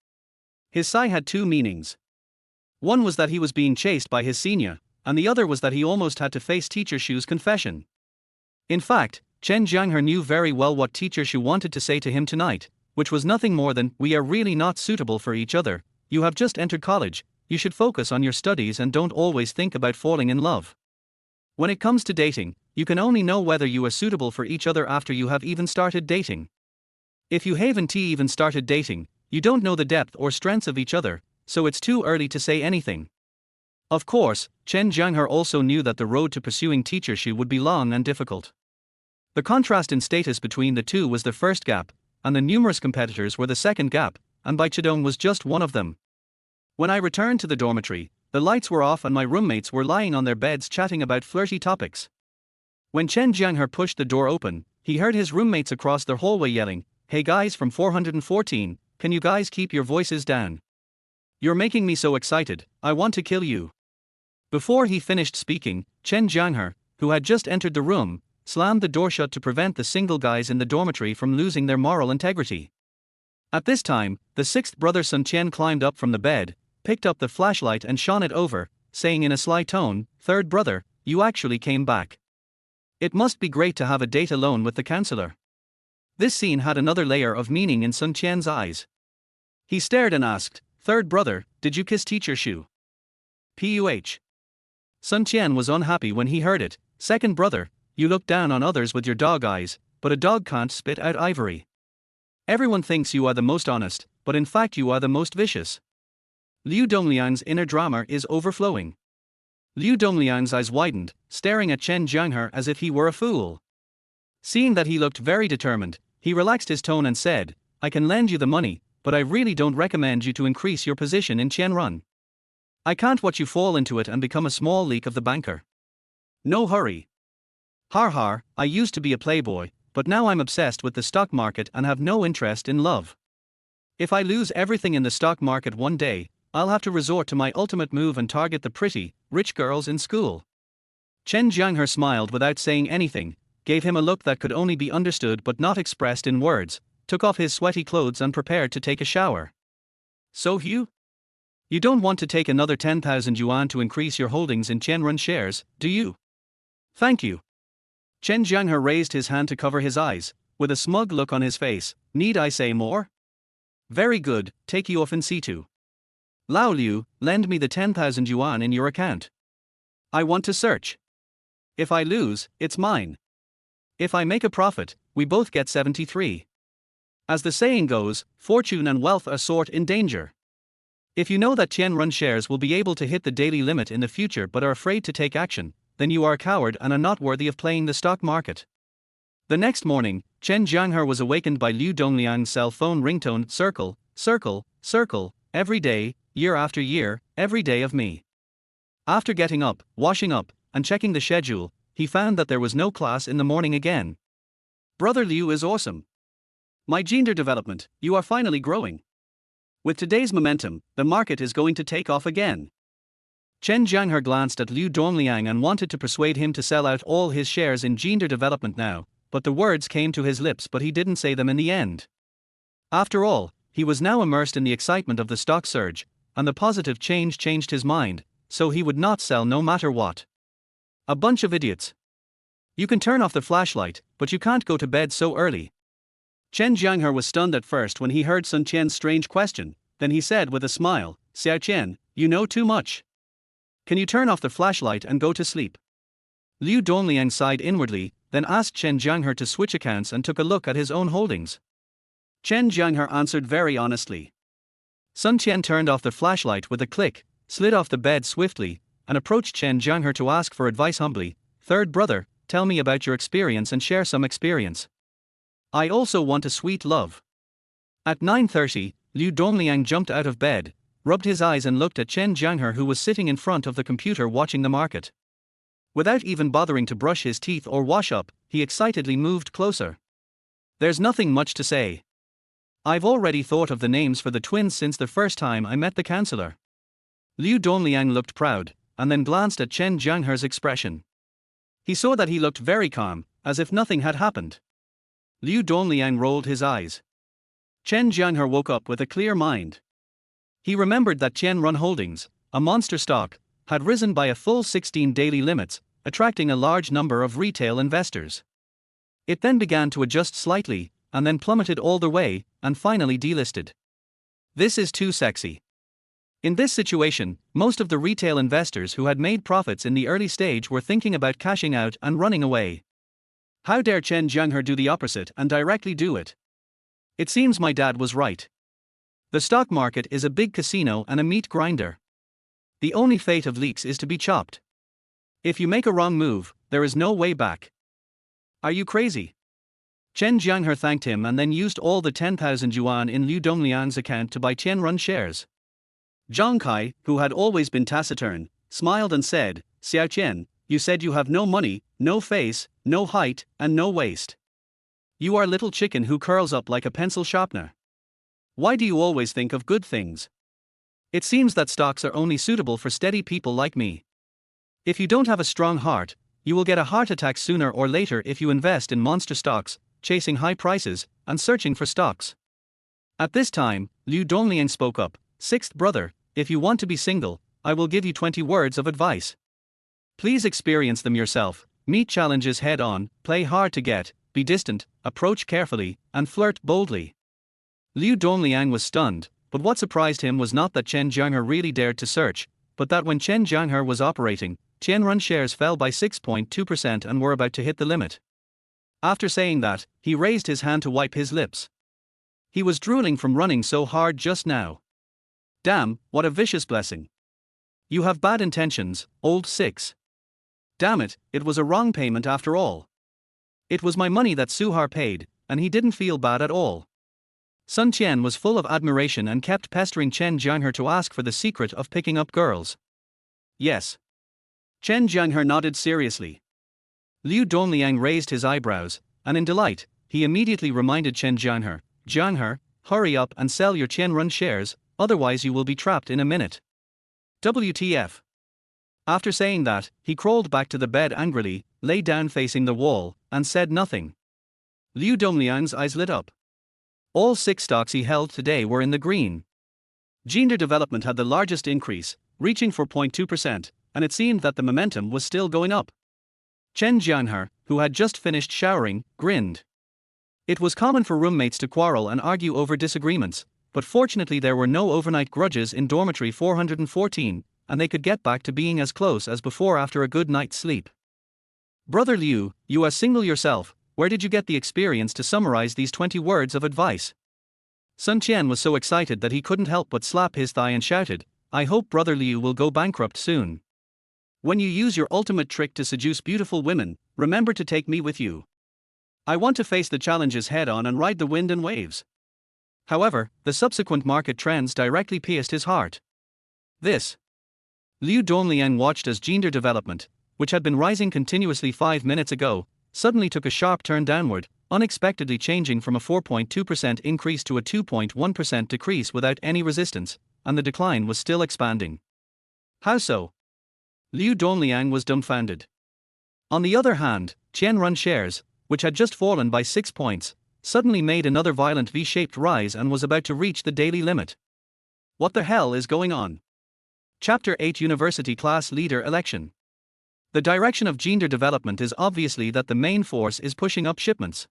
His sigh had 2 meanings. One was that he was being chased by his senior, and the other was that he almost had to face Teacher Shu's confession. In fact, Chen Jianghe knew very well what Teacher Shu wanted to say to him tonight, which was nothing more than, we are really not suitable for each other, you have just entered college, you should focus on your studies and don't always think about falling in love. When it comes to dating, you can only know whether you are suitable for each other after you have even started dating. If you haven't even started dating, you don't know the depth or strengths of each other, so it's too early to say anything. Of course, Chen Jianghe also knew that the road to pursuing Teacher Shu would be long and difficult. The contrast in status between the two was the first gap, and the numerous competitors were the second gap, and Bai Chidong was just one of them. When I returned to the dormitory, the lights were off and my roommates were lying on their beds chatting about flirty topics. When Chen Jianghe pushed the door open, he heard his roommates across the hallway yelling, Hey guys from 414, can you guys keep your voices down? You're making me so excited, I want to kill you. Before he finished speaking, Chen Jianghe, who had just entered the room, slammed the door shut to prevent the single guys in the dormitory from losing their moral integrity. At this time, the 6th brother Sun Qian climbed up from the bed, picked up the flashlight and shone it over, saying in a sly tone, 3rd brother, you actually came back. It must be great to have a date alone with the counselor. This scene had another layer of meaning in Sun Qian's eyes. He stared and asked, 3rd brother, did you kiss Teacher Shu? Puh. Sun Qian was unhappy when he heard it, 2nd brother, you look down on others with your dog eyes, but a dog can't spit out ivory. Everyone thinks you are the most honest, but in fact you are the most vicious. Liu Dongliang's inner drama is overflowing. Liu Dongliang's eyes widened, staring at Chen Jianghe as if he were a fool. Seeing that he looked very determined, he relaxed his tone and said, I can lend you the money, but I really don't recommend you to increase your position in Chen. I can't watch you fall into it and become a small leak of the banker. No hurry. Har har, I used to be a playboy, but now I'm obsessed with the stock market and have no interest in love. If I lose everything in the stock market one day, I'll have to resort to my ultimate move and target the pretty, rich girls in school. Chen Jianghe smiled without saying anything, gave him a look that could only be understood but not expressed in words, took off his sweaty clothes and prepared to take a shower. So Hugh? You don't want to take another 10,000 yuan to increase your holdings in Chen shares, do you? Thank you. Chen Jianghe raised his hand to cover his eyes, with a smug look on his face. Need I say more? Very good, take you off in situ. Lao Liu, lend me the 10,000 yuan in your account. I want to search. If I lose, it's mine. If I make a profit, we both get 73. As the saying goes, fortune and wealth are sought in danger. If you know that Chen shares will be able to hit the daily limit in the future but are afraid to take action, then you are a coward and are not worthy of playing the stock market. The next morning, Chen Jianghe was awakened by Liu Dongliang's cell phone ringtone, circle, circle, circle, every day, year after year, every day of me. After getting up, washing up, and checking the schedule, he found that there was no class in the morning again. Brother Liu is awesome. My gender development, you are finally growing. With today's momentum, the market is going to take off again. Chen Jianghe glanced at Liu Dongliang and wanted to persuade him to sell out all his shares in gender development now, but the words came to his lips but he didn't say them in the end. After all, he was now immersed in the excitement of the stock surge, and the positive change changed his mind, so he would not sell no matter what. A bunch of idiots. You can turn off the flashlight, but you can't go to bed so early. Chen Jianghe was stunned at first when he heard Sun Qian's strange question, then he said with a smile, Xiao Qian, you know too much. Can you turn off the flashlight and go to sleep? Liu Dongliang sighed inwardly, then asked Chen Jianghe to switch accounts and took a look at his own holdings. Chen Jianghe answered very honestly. Sun Qian turned off the flashlight with a click, slid off the bed swiftly, and approached Chen Jianghe to ask for advice humbly. Third brother, tell me about your experience and share some experience. I also want a sweet love. At 9:30, Liu Dongliang jumped out of bed, rubbed his eyes and looked at Chen Jianghe who was sitting in front of the computer watching the market. Without even bothering to brush his teeth or wash up, he excitedly moved closer. There's nothing much to say. I've already thought of the names for the twins since the first time I met the counselor. Liu Dongliang looked proud, and then glanced at Chen Jianghe's expression. He saw that he looked very calm, as if nothing had happened. Liu Dongliang rolled his eyes. Chen Jianghe woke up with a clear mind. He remembered that Chen Holdings, a monster stock, had risen by a full 16 daily limits, attracting a large number of retail investors. It then began to adjust slightly, and then plummeted all the way, and finally delisted. This is too sexy. In this situation, most of the retail investors who had made profits in the early stage were thinking about cashing out and running away. How dare Chen Jianghe do the opposite and directly do it? It seems my dad was right. The stock market is a big casino and a meat grinder. The only fate of leaks is to be chopped. If you make a wrong move, there is no way back. Are you crazy? Chen Jianghe thanked him and then used all the 10,000 yuan in Liu Dongliang's account to buy Chen shares. Zhang Kai, who had always been taciturn, smiled and said, Xiao Qian, you said you have no money, no face, no height, and no waist. You are little chicken who curls up like a pencil sharpener. Why do you always think of good things? It seems that stocks are only suitable for steady people like me. If you don't have a strong heart, you will get a heart attack sooner or later if you invest in monster stocks, chasing high prices, and searching for stocks. At this time, Liu Dongliang spoke up, Sixth brother, if you want to be single, I will give you 20 words of advice. Please experience them yourself, meet challenges head on, play hard to get, be distant, approach carefully, and flirt boldly. Liu Dongliang was stunned, but what surprised him was not that Chen Jianghe really dared to search, but that when Chen Jianghe was operating, Chen shares fell by 6.2% and were about to hit the limit. After saying that, he raised his hand to wipe his lips. He was drooling from running so hard just now. Damn, what a vicious blessing. You have bad intentions, old six. Damn it, it was a wrong payment after all. It was my money that Suhar paid, and he didn't feel bad at all. Sun Qian was full of admiration and kept pestering Chen Jianghe to ask for the secret of picking up girls. Yes. Chen Jianghe nodded seriously. Liu Dongliang raised his eyebrows, and in delight, he immediately reminded Chen Jianghe, Jianghe, hurry up and sell your Qianrun shares, otherwise you will be trapped in a minute. WTF. After saying that, he crawled back to the bed angrily, lay down facing the wall, and said nothing. Liu Dongliang's eyes lit up. All 6 stocks he held today were in the green. Gender Development had the largest increase, reaching 4.2%, and it seemed that the momentum was still going up. Chen Jianghe, who had just finished showering, grinned. It was common for roommates to quarrel and argue over disagreements, but fortunately there were no overnight grudges in dormitory 414, and they could get back to being as close as before after a good night's sleep. Brother Liu, you are single yourself, where did you get the experience to summarize these 20 words of advice? Sun Qian was so excited that he couldn't help but slap his thigh and shouted, I hope Brother Liu will go bankrupt soon. When you use your ultimate trick to seduce beautiful women, remember to take me with you. I want to face the challenges head on and ride the wind and waves. However, the subsequent market trends directly pierced his heart. This. Liu Dongliang watched as Gender Development, which had been rising continuously 5 minutes ago, suddenly took a sharp turn downward, unexpectedly changing from a 4.2% increase to a 2.1% decrease without any resistance, and the decline was still expanding. How so? Liu Dongliang was dumbfounded. On the other hand, Qianrun shares, which had just fallen by 6 points, suddenly made another violent V-shaped rise and was about to reach the daily limit. What the hell is going on? Chapter 8 University Class Leader Election. The direction of gender development is obviously that the main force is pushing up shipments.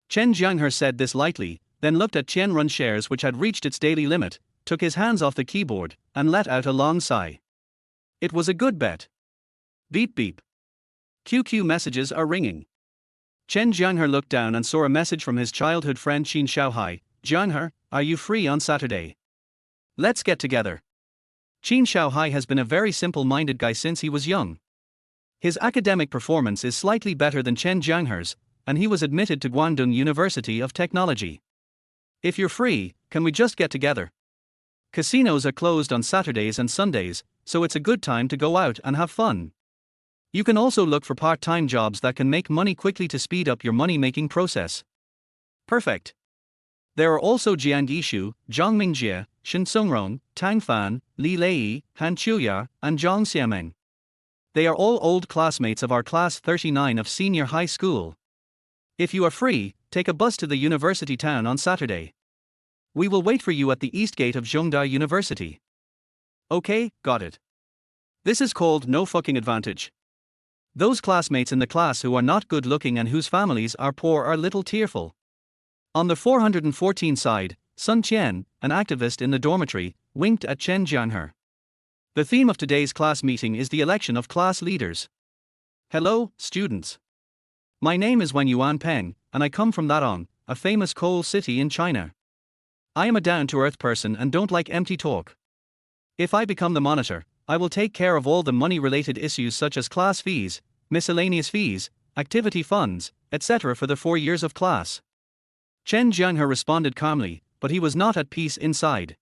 Chen Jianghe said this lightly, then looked at Qianrun shares which had reached its daily limit, took his hands off the keyboard, and let out a long sigh. It was a good bet. Beep beep. QQ messages are ringing. Chen Jianghe looked down and saw a message from his childhood friend Qin Xiaohai. Jianghe, are you free on Saturday? Let's get together. Qin Xiaohai has been a very simple-minded guy since he was young. His academic performance is slightly better than Chen Jianghe's, and he was admitted to Guangdong University of Technology. If you're free, can we just get together? Casinos are closed on Saturdays and Sundays, so it's a good time to go out and have fun. You can also look for part-time jobs that can make money quickly to speed up your money-making process. Perfect. There are also Jiang Yishu, Zhang Mingjie, Shen Songrong, Tang Fan, Li Lei, Han Chuya, and Zhang Xiameng. They are all old classmates of our class 39 of senior high school. If you are free, take a bus to the university town on Saturday. We will wait for you at the east gate of Zhongda University. Okay, got it. This is called no fucking advantage. Those classmates in the class who are not good looking and whose families are poor are little tearful. On the 414 side, Sun Qian, an activist in the dormitory, winked at Chen Jianghe. The theme of today's class meeting is the election of class leaders. Hello, students. My name is Wang Yuan Peng, and I come from Datong, a famous coal city in China. I am a down-to-earth person and don't like empty talk. If I become the monitor, I will take care of all the money-related issues such as class fees, miscellaneous fees, activity funds, etc. for the 4 years of class. Chen Jianghe responded calmly, but he was not at peace inside.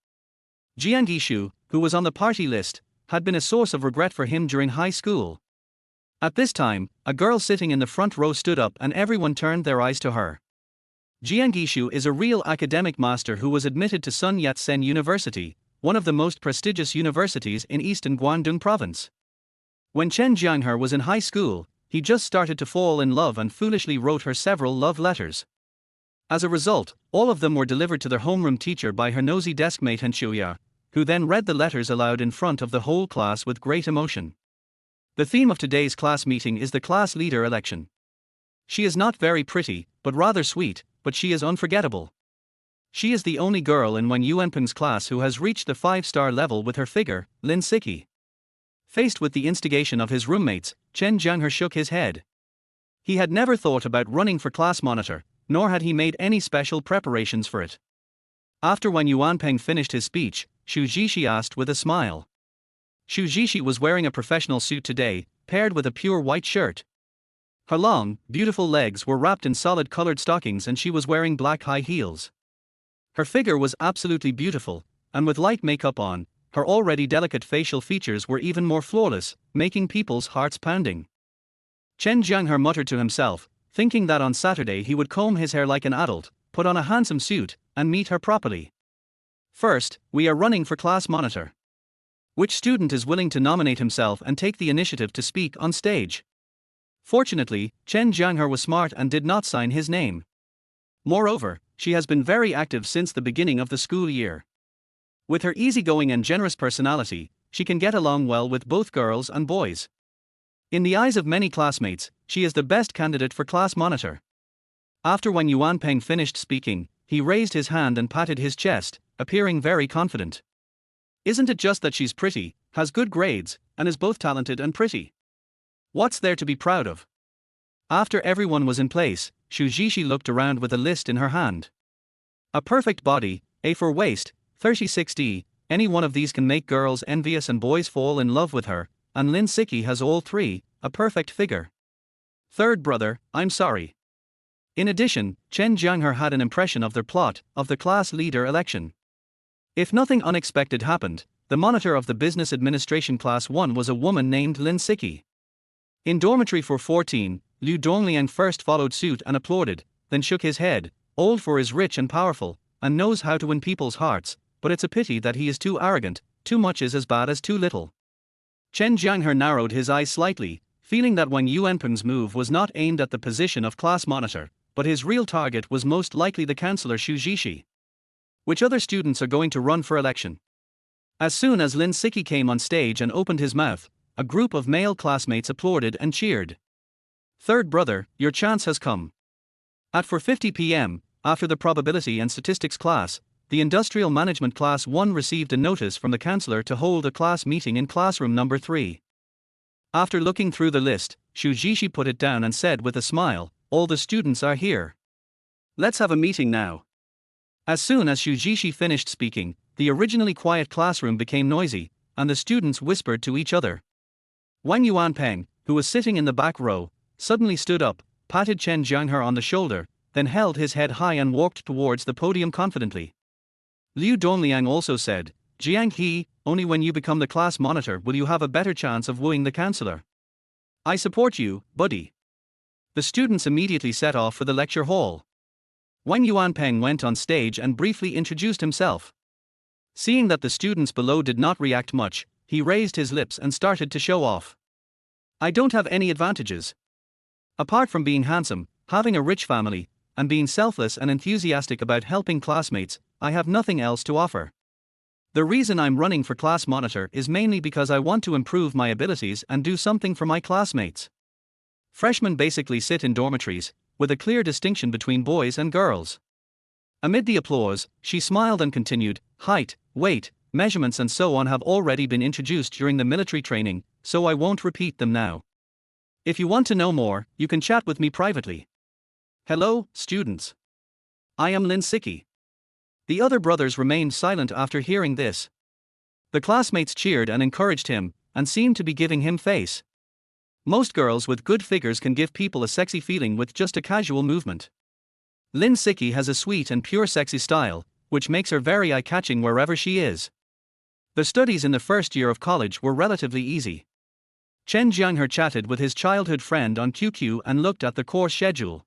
Jiang Yishu, who was on the party list, had been a source of regret for him during high school. At this time, a girl sitting in the front row stood up and everyone turned their eyes to her. Jiang Yishu is a real academic master who was admitted to Sun Yat-sen University, one of the most prestigious universities in eastern Guangdong province. When Chen Jianghe was in high school, he just started to fall in love and foolishly wrote her several love letters. As a result, all of them were delivered to their homeroom teacher by her nosy deskmate Han Chuya, who then read the letters aloud in front of the whole class with great emotion. The theme of today's class meeting is the class leader election. She is not very pretty, but rather sweet, but she is unforgettable. She is the only girl in Wang Yuanpeng's class who has reached the 5-star level with her figure, Lin Siki. Faced with the instigation of his roommates, Chen Jianghe shook his head. He had never thought about running for class monitor, nor had he made any special preparations for it. After Wang Yuanpeng finished his speech, Xu Zhishi asked with a smile. Xu Zhishi was wearing a professional suit today, paired with a pure white shirt. Her long, beautiful legs were wrapped in solid colored stockings and she was wearing black high heels. Her figure was absolutely beautiful, and with light makeup on, her already delicate facial features were even more flawless, making people's hearts pounding. Chen Jianghe muttered to himself, thinking that on Saturday he would comb his hair like an adult, put on a handsome suit, and meet her properly. First, we are running for class monitor. Which student is willing to nominate himself and take the initiative to speak on stage? Fortunately, Chen Jianghe was smart and did not sign his name. Moreover, she has been very active since the beginning of the school year. With her easygoing and generous personality, she can get along well with both girls and boys. In the eyes of many classmates, she is the best candidate for class monitor. After Wang Yuanpeng finished speaking, he raised his hand and patted his chest, appearing very confident. Isn't it just that she's pretty, has good grades, and is both talented and pretty? What's there to be proud of? After everyone was in place, Xu Zhishi looked around with a list in her hand. A perfect body, A for waist, 36D, any one of these can make girls envious and boys fall in love with her, and Lin Siki has all three, a perfect figure. Third brother, I'm sorry. In addition, Chen Jianghe had an impression of their plot, of the class leader election. If nothing unexpected happened, the monitor of the business administration class 1 was a woman named Lin Siki. In dormitory 414, Liu Dongliang first followed suit and applauded, then shook his head. Old for is rich and powerful, and knows how to win people's hearts, but it's a pity that he is too arrogant, too much is as bad as too little. Chen Jianghe narrowed his eyes slightly, feeling that Wang Yuanpeng's move was not aimed at the position of class monitor, but his real target was most likely the counselor Xu Zhishi. Which other students are going to run for election? As soon as Lin Siki came on stage and opened his mouth, a group of male classmates applauded and cheered. Third brother, your chance has come. At 4:50 p.m., after the probability and statistics class, the industrial management class 1 received a notice from the counselor to hold a class meeting in classroom number 3. After looking through the list, Xu Zhishi put it down and said with a smile, all the students are here. Let's have a meeting now. As soon as Xu Zhishi finished speaking, the originally quiet classroom became noisy, and the students whispered to each other. Wang Yuanpeng, who was sitting in the back row, suddenly stood up, patted Chen Jianghe on the shoulder, then held his head high and walked towards the podium confidently. Liu Dongliang also said, Jianghe, only when you become the class monitor will you have a better chance of wooing the counselor. I support you, buddy. The students immediately set off for the lecture hall. Wang Yuanpeng went on stage and briefly introduced himself. Seeing that the students below did not react much, he raised his lips and started to show off. I don't have any advantages. Apart from being handsome, having a rich family, and being selfless and enthusiastic about helping classmates, I have nothing else to offer. The reason I'm running for class monitor is mainly because I want to improve my abilities and do something for my classmates. Freshmen basically sit in dormitories, with a clear distinction between boys and girls. Amid the applause, she smiled and continued, height, weight, measurements and so on have already been introduced during the military training, so I won't repeat them now. If you want to know more, you can chat with me privately. Hello, students. I am Lin Siki. The other brothers remained silent after hearing this. The classmates cheered and encouraged him, and seemed to be giving him face. Most girls with good figures can give people a sexy feeling with just a casual movement. Lin Siki has a sweet and pure sexy style, which makes her very eye-catching wherever she is. The studies in the first year of college were relatively easy. Chen Jianghe chatted with his childhood friend on QQ and looked at the course schedule.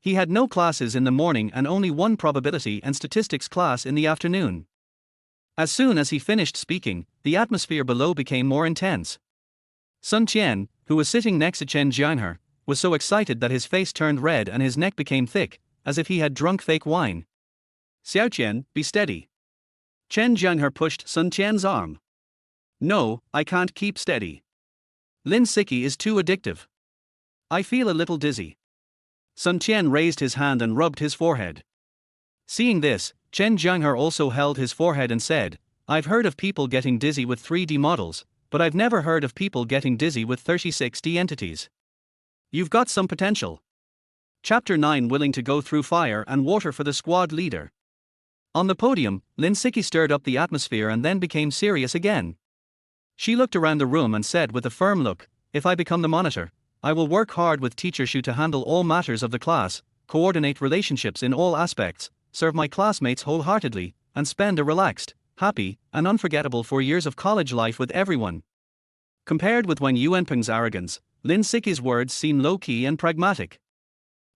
He had no classes in the morning and only one probability and statistics class in the afternoon. As soon as he finished speaking, the atmosphere below became more intense. Sun Qian, who was sitting next to Chen Jianghe, was so excited that his face turned red and his neck became thick, as if he had drunk fake wine. Xiaoqian, be steady. Chen Jianghe pushed Sun Qian's arm. No, I can't keep steady. Lin Siki is too addictive. I feel a little dizzy. Sun Qian raised his hand and rubbed his forehead. Seeing this, Chen Jianghe also held his forehead and said, I've heard of people getting dizzy with 3D models, but I've never heard of people getting dizzy with 36D entities. You've got some potential. Chapter 9 Willing to go through fire and water for the squad leader. On the podium, Lin Siki stirred up the atmosphere and then became serious again. She looked around the room and said with a firm look, if I become the monitor, I will work hard with teacher Xu to handle all matters of the class, coordinate relationships in all aspects, serve my classmates wholeheartedly, and spend a relaxed, happy, and unforgettable 4 years of college life with everyone. Compared with Wang Yuanpeng's arrogance, Lin Siki's words seem low-key and pragmatic.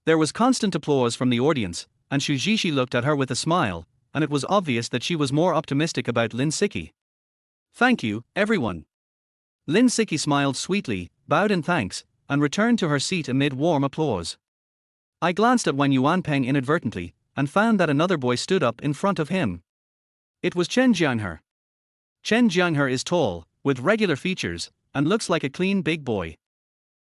There was constant applause from the audience, and Xu Zhiqi looked at her with a smile, and it was obvious that she was more optimistic about Lin Siki. Thank you, everyone. Lin Siki smiled sweetly, bowed in thanks, and returned to her seat amid warm applause. I glanced at Wang Yuanpeng inadvertently, and found that another boy stood up in front of him. It was Chen Jianghe. Chen Jianghe is tall, with regular features, and looks like a clean big boy.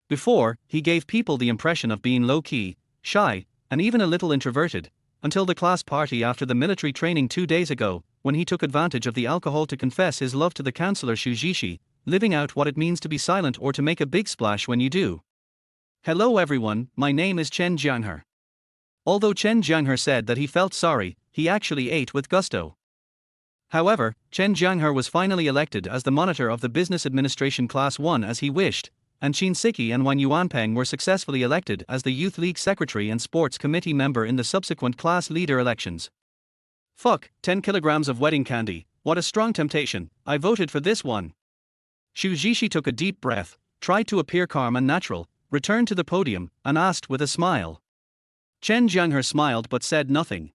Before, he gave people the impression of being low-key, shy, and even a little introverted, until the class party after the military training 2 days ago, when he took advantage of the alcohol to confess his love to the counselor Xu Zhiqi, living out what it means to be silent or to make a big splash when you do. Hello everyone, my name is Chen Jianghe. Although Chen Jianghe said that he felt sorry, he actually ate with gusto. However, Chen Jianghe was finally elected as the monitor of the Business Administration Class 1 as he wished, and Qin Siki and Wang Yuanpeng were successfully elected as the Youth League Secretary and Sports Committee member in the subsequent class leader elections. Fuck, 10 kilograms of wedding candy, what a strong temptation, I voted for this one. Xu Zhiqi took a deep breath, tried to appear calm and natural, returned to the podium, and asked with a smile. Chen Jianghe smiled but said nothing.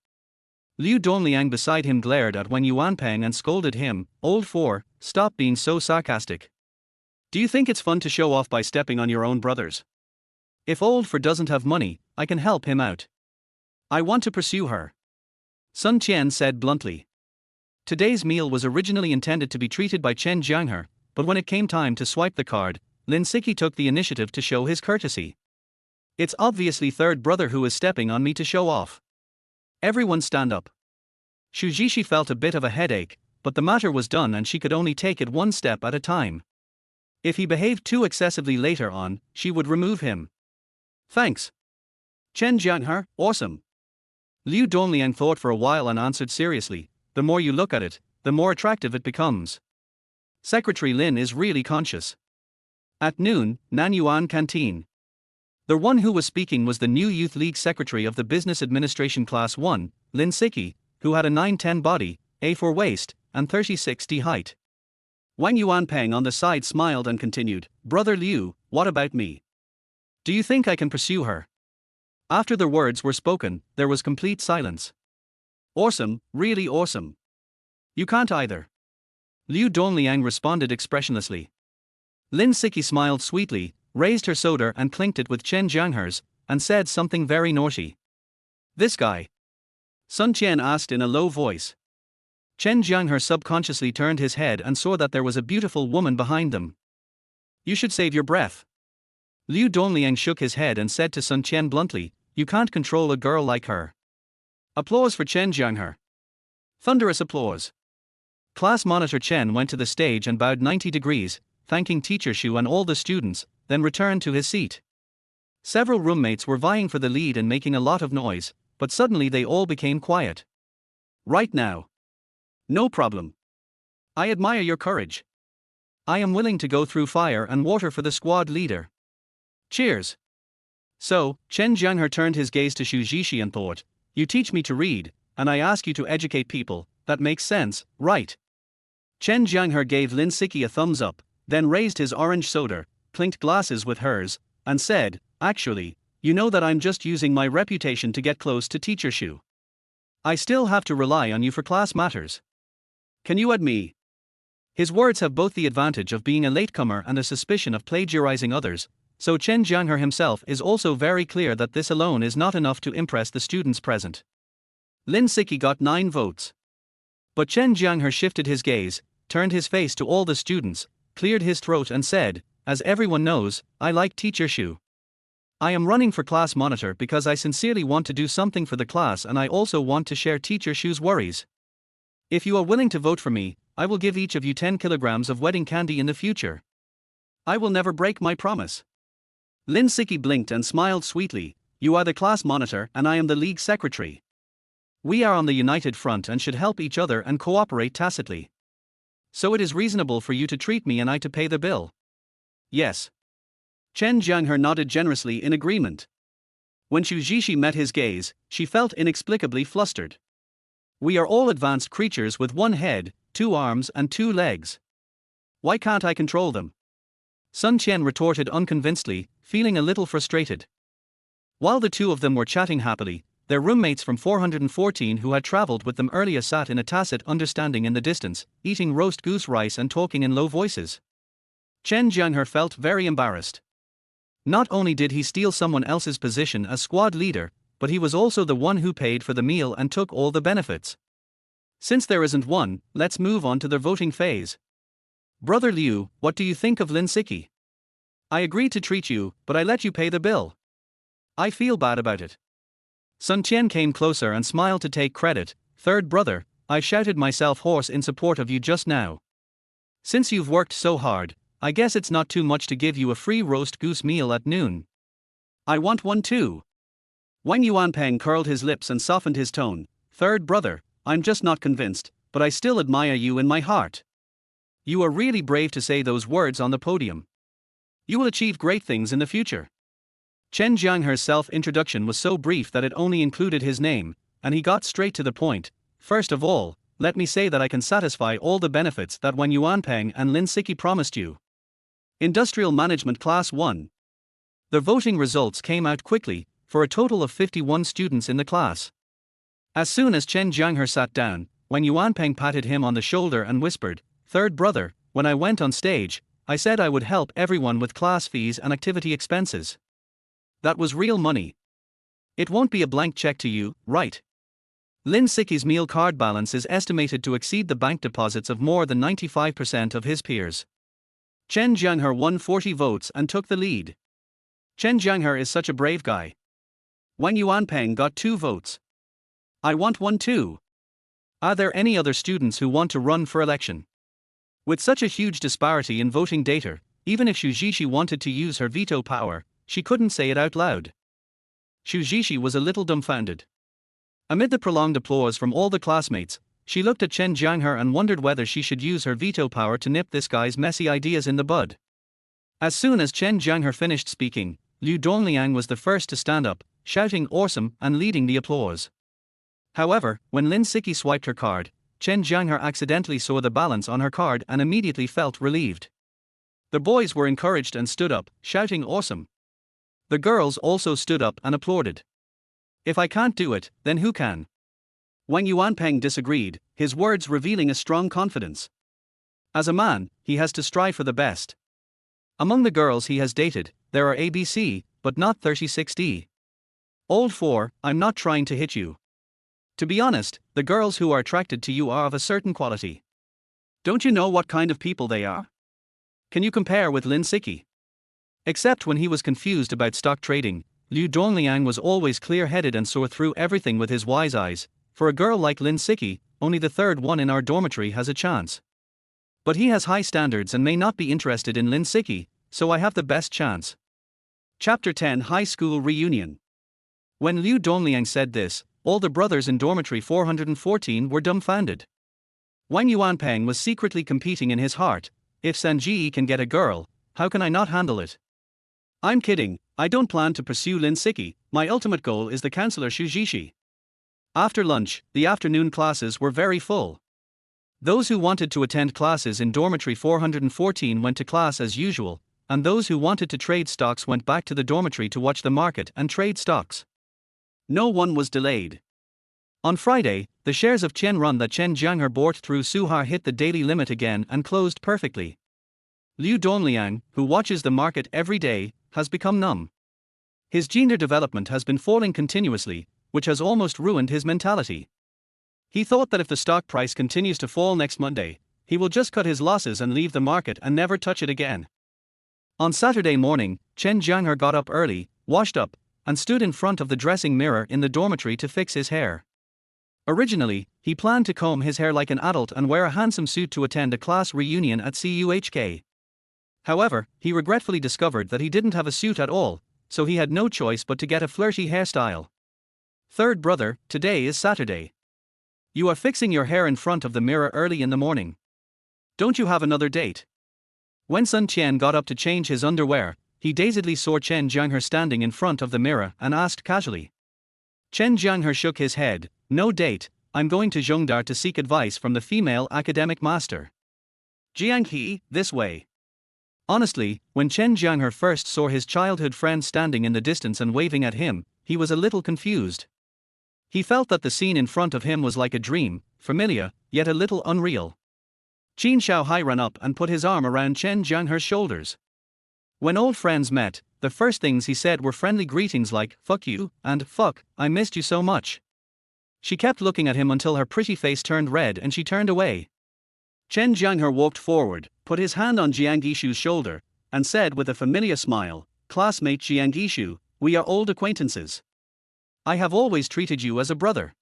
Liu Dongliang beside him glared at Wang Yuanpeng and scolded him, "Old four, stop being so sarcastic. Do you think it's fun to show off by stepping on your own brothers? If Old four doesn't have money, I can help him out. I want to pursue her." Sun Qian said bluntly. Today's meal was originally intended to be treated by Chen Jianghe, but when it came time to swipe the card, Lin Siki took the initiative to show his courtesy. It's obviously third brother who is stepping on me to show off. Everyone stand up. Xu Zhiqi felt a bit of a headache, but the matter was done and she could only take it one step at a time. If he behaved too excessively later on, she would remove him. Thanks. Chen Jianghe, awesome. Liu Dongliang thought for a while and answered seriously, the more you look at it, the more attractive it becomes. Secretary Lin is really conscious. At noon, Nanyuan Canteen. The one who was speaking was the new Youth League Secretary of the Business Administration Class 1, Lin Siki, who had a 9'10" body, A4 waist, and 36D height. Wang Yuanpeng on the side smiled and continued, Brother Liu, what about me? Do you think I can pursue her? After the words were spoken, there was complete silence. Awesome, really awesome. You can't either. Liu Dongliang responded expressionlessly. Lin Siki smiled sweetly, raised her soda and clinked it with Chen Jianghe's, and said something very naughty. This guy? Sun Qian asked in a low voice. Chen Jianghe subconsciously turned his head and saw that there was a beautiful woman behind them. You should save your breath. Liu Dongliang shook his head and said to Sun Qian bluntly, you can't control a girl like her. Applause for Chen Jianghe. Thunderous applause. Class monitor Chen went to the stage and bowed 90 degrees, thanking teacher Xu and all the students, then returned to his seat. Several roommates were vying for the lead and making a lot of noise, but suddenly they all became quiet. Right now. No problem. I admire your courage. I am willing to go through fire and water for the squad leader. Cheers. So, Chen Jianghe turned his gaze to Xu Zhiqi and thought, you teach me to read, and I ask you to educate people, that makes sense, right? Chen Jianghe gave Lin Siki a thumbs up, then raised his orange soda, clinked glasses with hers, and said, actually, you know that I'm just using my reputation to get close to teacher Xu. I still have to rely on you for class matters. Can you add me? His words have both the advantage of being a latecomer and a suspicion of plagiarizing others, so Chen Jianghe himself is also very clear that this alone is not enough to impress the students present. Lin Siki got 9 votes. But Chen Jianghe shifted his gaze, turned his face to all the students, cleared his throat and said, as everyone knows, I like teacher Xu. I am running for class monitor because I sincerely want to do something for the class and I also want to share teacher Xu's worries. If you are willing to vote for me, I will give each of you 10 kilograms of wedding candy in the future. I will never break my promise. Lin Siki blinked and smiled sweetly, you are the class monitor and I am the league secretary. We are on the united front and should help each other and cooperate tacitly. So it is reasonable for you to treat me and I to pay the bill. Yes. Chen Jianghe nodded generously in agreement. When Xu Zhishi met his gaze, she felt inexplicably flustered. We are all advanced creatures with one head, 2 arms and 2 legs. Why can't I control them? Sun Qian retorted unconvincedly, feeling a little frustrated. While the two of them were chatting happily, their roommates from 414 who had traveled with them earlier sat in a tacit understanding in the distance, eating roast goose rice and talking in low voices. Chen Jianghe felt very embarrassed. Not only did he steal someone else's position as squad leader, but he was also the one who paid for the meal and took all the benefits. Since there isn't one, let's move on to the voting phase. Brother Liu, what do you think of Lin Siki? I agreed to treat you, but I let you pay the bill. I feel bad about it. Sun Qian came closer and smiled to take credit. Third brother, I shouted myself hoarse in support of you just now. Since you've worked so hard, I guess it's not too much to give you a free roast goose meal at noon. I want one too. Wang Yuanpeng curled his lips and softened his tone. Third brother, I'm just not convinced, but I still admire you in my heart. You are really brave to say those words on the podium. You will achieve great things in the future. Chen Jianghe's self-introduction was so brief that it only included his name, and he got straight to the point. First of all, let me say that I can satisfy all the benefits that Wang Yuanpeng and Lin Siki promised you. Industrial Management Class 1. The voting results came out quickly, for a total of 51 students in the class. As soon as Chen Jianghe sat down, Wang Yuanpeng patted him on the shoulder and whispered, Third brother, when I went on stage, I said I would help everyone with class fees and activity expenses. That was real money. It won't be a blank check to you, right? Lin Siki's meal card balance is estimated to exceed the bank deposits of more than 95% of his peers. Chen Jianghe won 40 votes and took the lead. Chen Jianghe is such a brave guy. Wang Yuanpeng got 2 votes. I want one too. Are there any other students who want to run for election? With such a huge disparity in voting data, even if Xu Zhishi wanted to use her veto power, she couldn't say it out loud. Xu Zhishi was a little dumbfounded. Amid the prolonged applause from all the classmates, she looked at Chen Jianghe and wondered whether she should use her veto power to nip this guy's messy ideas in the bud. As soon as Chen Jianghe finished speaking, Liu Dongliang was the first to stand up, shouting awesome and leading the applause. However, when Lin Siki swiped her card, Chen Jianghe accidentally saw the balance on her card and immediately felt relieved. The boys were encouraged and stood up, shouting awesome. The girls also stood up and applauded. If I can't do it, then who can? Wang Yuanpeng disagreed, his words revealing a strong confidence. As a man, he has to strive for the best. Among the girls he has dated, there are ABC, but not 36D. Old 4, I'm not trying to hit you. To be honest, the girls who are attracted to you are of a certain quality. Don't you know what kind of people they are? Can you compare with Lin Siki? Except when he was confused about stock trading, Liu Dongliang was always clear-headed and saw through everything with his wise eyes. For a girl like Lin Siki, only the third one in our dormitory has a chance. But he has high standards and may not be interested in Lin Siki, so I have the best chance. Chapter 10 High School Reunion. When Liu Dongliang said this, all the brothers in dormitory 414 were dumbfounded. Wang Yuanpeng was secretly competing in his heart. If Sanji can get a girl, how can I not handle it? I'm kidding, I don't plan to pursue Lin Siki, my ultimate goal is the counselor Xu Zhishi. After lunch, the afternoon classes were very full. Those who wanted to attend classes in dormitory 414 went to class as usual, and those who wanted to trade stocks went back to the dormitory to watch the market and trade stocks. No one was delayed. On Friday, the shares of Qianrun that Chen Jianghe bought through Suhar hit the daily limit again and closed perfectly. Liu Dongliang, who watches the market every day, has become numb. His gender development has been falling continuously, which has almost ruined his mentality. He thought that if the stock price continues to fall next Monday, he will just cut his losses and leave the market and never touch it again. On Saturday morning, Chen Jianghe got up early, washed up, and stood in front of the dressing mirror in the dormitory to fix his hair. Originally, he planned to comb his hair like an adult and wear a handsome suit to attend a class reunion at CUHK. However, he regretfully discovered that he didn't have a suit at all, so he had no choice but to get a flirty hairstyle. Third brother, today is Saturday. You are fixing your hair in front of the mirror early in the morning. Don't you have another date? When Sun Qian got up to change his underwear, he dazedly saw Chen Jianghe standing in front of the mirror and asked casually. Chen Jianghe shook his head. No date, I'm going to Zhongda to seek advice from the female academic master. Jianghe, this way. Honestly, when Chen Jianghe first saw his childhood friend standing in the distance and waving at him, he was a little confused. He felt that the scene in front of him was like a dream, familiar, yet a little unreal. Qin Shaohai ran up and put his arm around Chen Jianghe's shoulders. When old friends met, the first things he said were friendly greetings like, "Fuck you," and "Fuck, I missed you so much." She kept looking at him until her pretty face turned red and she turned away. Chen Jianghe walked forward, put his hand on Jiang Yishu's shoulder, and said with a familiar smile, "Classmate Jiang Yishu, we are old acquaintances. I have always treated you as a brother.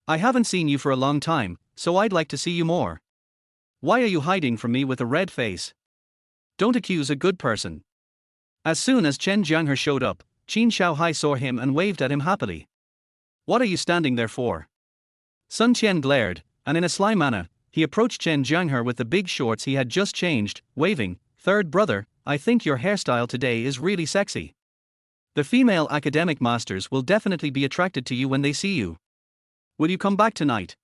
I haven't seen you for a long time, so I'd like to see you more. Why are you hiding from me with a red face? Don't accuse a good person." As soon as Chen Jianghe showed up, Qin Shaohai saw him and waved at him happily. "What are you standing there for?" Sun Qian glared, and in a sly manner, he approached Chen Jianghe with the big shorts he had just changed, waving, "Third brother, I think your hairstyle today is really sexy. The female academic masters will definitely be attracted to you when they see you. Will you come back tonight?"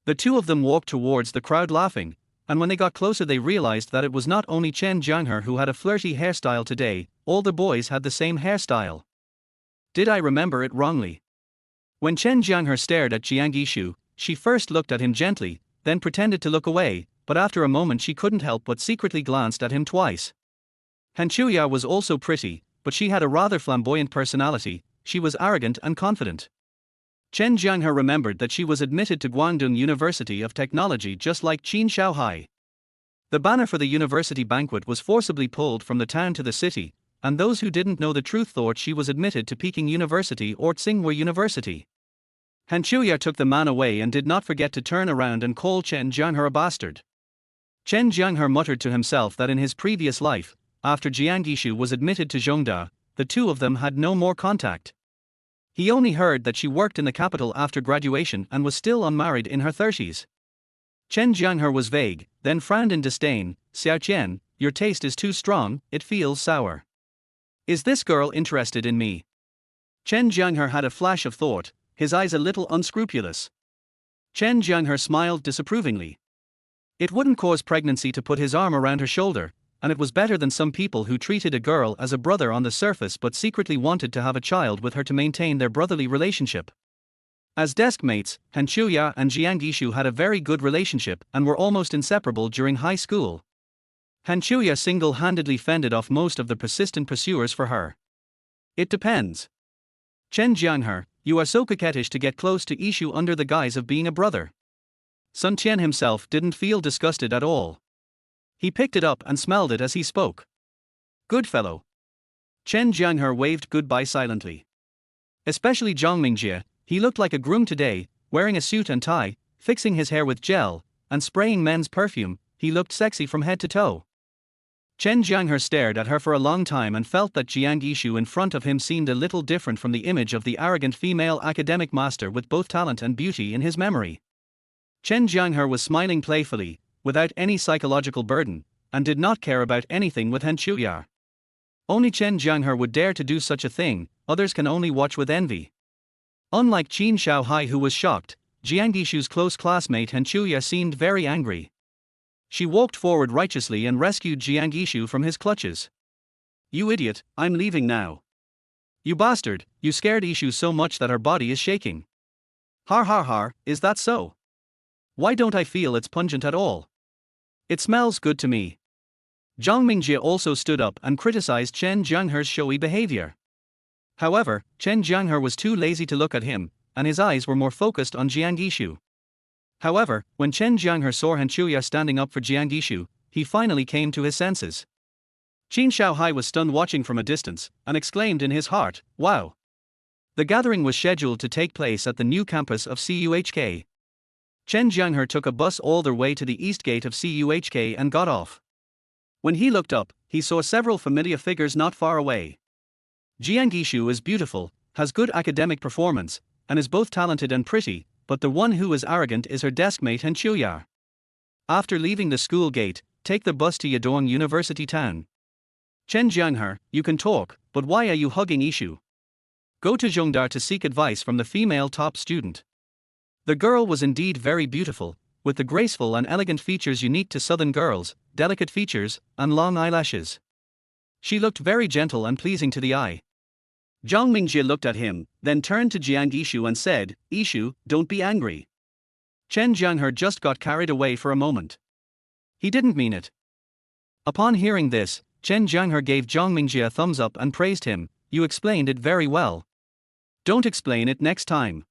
The two of them walked towards the crowd laughing, and when they got closer they realized that it was not only Chen Jianghe who had a flirty hairstyle today, all the boys had the same hairstyle. Did I remember it wrongly? When Chen Jianghe stared at Jiang Yishu, she first looked at him gently, then pretended to look away, but after a moment she couldn't help but secretly glanced at him twice. Han Chuya was also pretty, but she had a rather flamboyant personality. She was arrogant and confident. Chen Jianghe remembered that she was admitted to Guangdong University of Technology just like Qin Shaohai. The banner for the university banquet was forcibly pulled from the town to the city, and those who didn't know the truth thought she was admitted to Peking University or Tsinghua University. Han Chuya took the man away and did not forget to turn around and call Chen Jianghe a bastard. Chen Jianghe muttered to himself that in his previous life, after Jiang Yishu was admitted to Zhongda, the two of them had no more contact. He only heard that she worked in the capital after graduation and was still unmarried in her 30s. Chen Jianghe was vague, then frowned in disdain. "Xiao Qian, your taste is too strong, it feels sour. Is this girl interested in me?" Chen Jianghe had a flash of thought, his eyes a little unscrupulous. Chen Jianghe smiled disapprovingly. It wouldn't cause pregnancy to put his arm around her shoulder, and it was better than some people who treated a girl as a brother on the surface but secretly wanted to have a child with her to maintain their brotherly relationship. As desk mates, Han Chuya and Jiang Yishu had a very good relationship and were almost inseparable during high school. Han Chuya single-handedly fended off most of the persistent pursuers for her. "It depends. Chen Jianghe, you are so coquettish to get close to Yishu under the guise of being a brother." Sun Qian himself didn't feel disgusted at all. He picked it up and smelled it as he spoke. "Good fellow." Chen Jianghe waved goodbye silently. Especially Zhang Mingjie, he looked like a groom today, wearing a suit and tie, fixing his hair with gel, and spraying men's perfume. He looked sexy from head to toe. Chen Jianghe stared at her for a long time and felt that Jiang Yishu in front of him seemed a little different from the image of the arrogant female academic master with both talent and beauty in his memory. Chen Jianghe was smiling playfully, without any psychological burden, and did not care about anything with Han Chuya. Only Chen Jianghe would dare to do such a thing, others can only watch with envy. Unlike Qin Shaohai, who was shocked, Jiang Yishu's close classmate Han Chuya seemed very angry. She walked forward righteously and rescued Jiang Yishu from his clutches. "You idiot, I'm leaving now." "You bastard, you scared Yishu so much that her body is shaking." "Har har har, is that so? Why don't I feel it's pungent at all? It smells good to me." Zhang Mingjie also stood up and criticized Chen Jianghe's showy behavior. However, Chen Jianghe was too lazy to look at him, and his eyes were more focused on Jiang Yishu. However, when Chen Jianghe saw Han Chuya standing up for Jiang Yishu, he finally came to his senses. Qin Shaohai was stunned watching from a distance, and exclaimed in his heart, "Wow!" The gathering was scheduled to take place at the new campus of CUHK. Chen Jianghe took a bus all the way to the east gate of CUHK and got off. When he looked up, he saw several familiar figures not far away. Jiang Yishu is beautiful, has good academic performance, and is both talented and pretty, but the one who is arrogant is her deskmate Han Chuya. After leaving the school gate, take the bus to Yadong University town. Chen Jianghe, you can talk, but why are you hugging Ishu? Go to Zhongda to seek advice from the female top student. The girl was indeed very beautiful, with the graceful and elegant features unique to southern girls, delicate features, and long eyelashes. She looked very gentle and pleasing to the eye. Zhang Mingjie looked at him, then turned to Jiang Ishu and said, Ishu, don't be angry. Chen Jianghe just got carried away for a moment. He didn't mean it. Upon hearing this, Chen Jianghe gave Zhang Mingjie a thumbs up and praised him. You explained it very well. Don't explain it next time.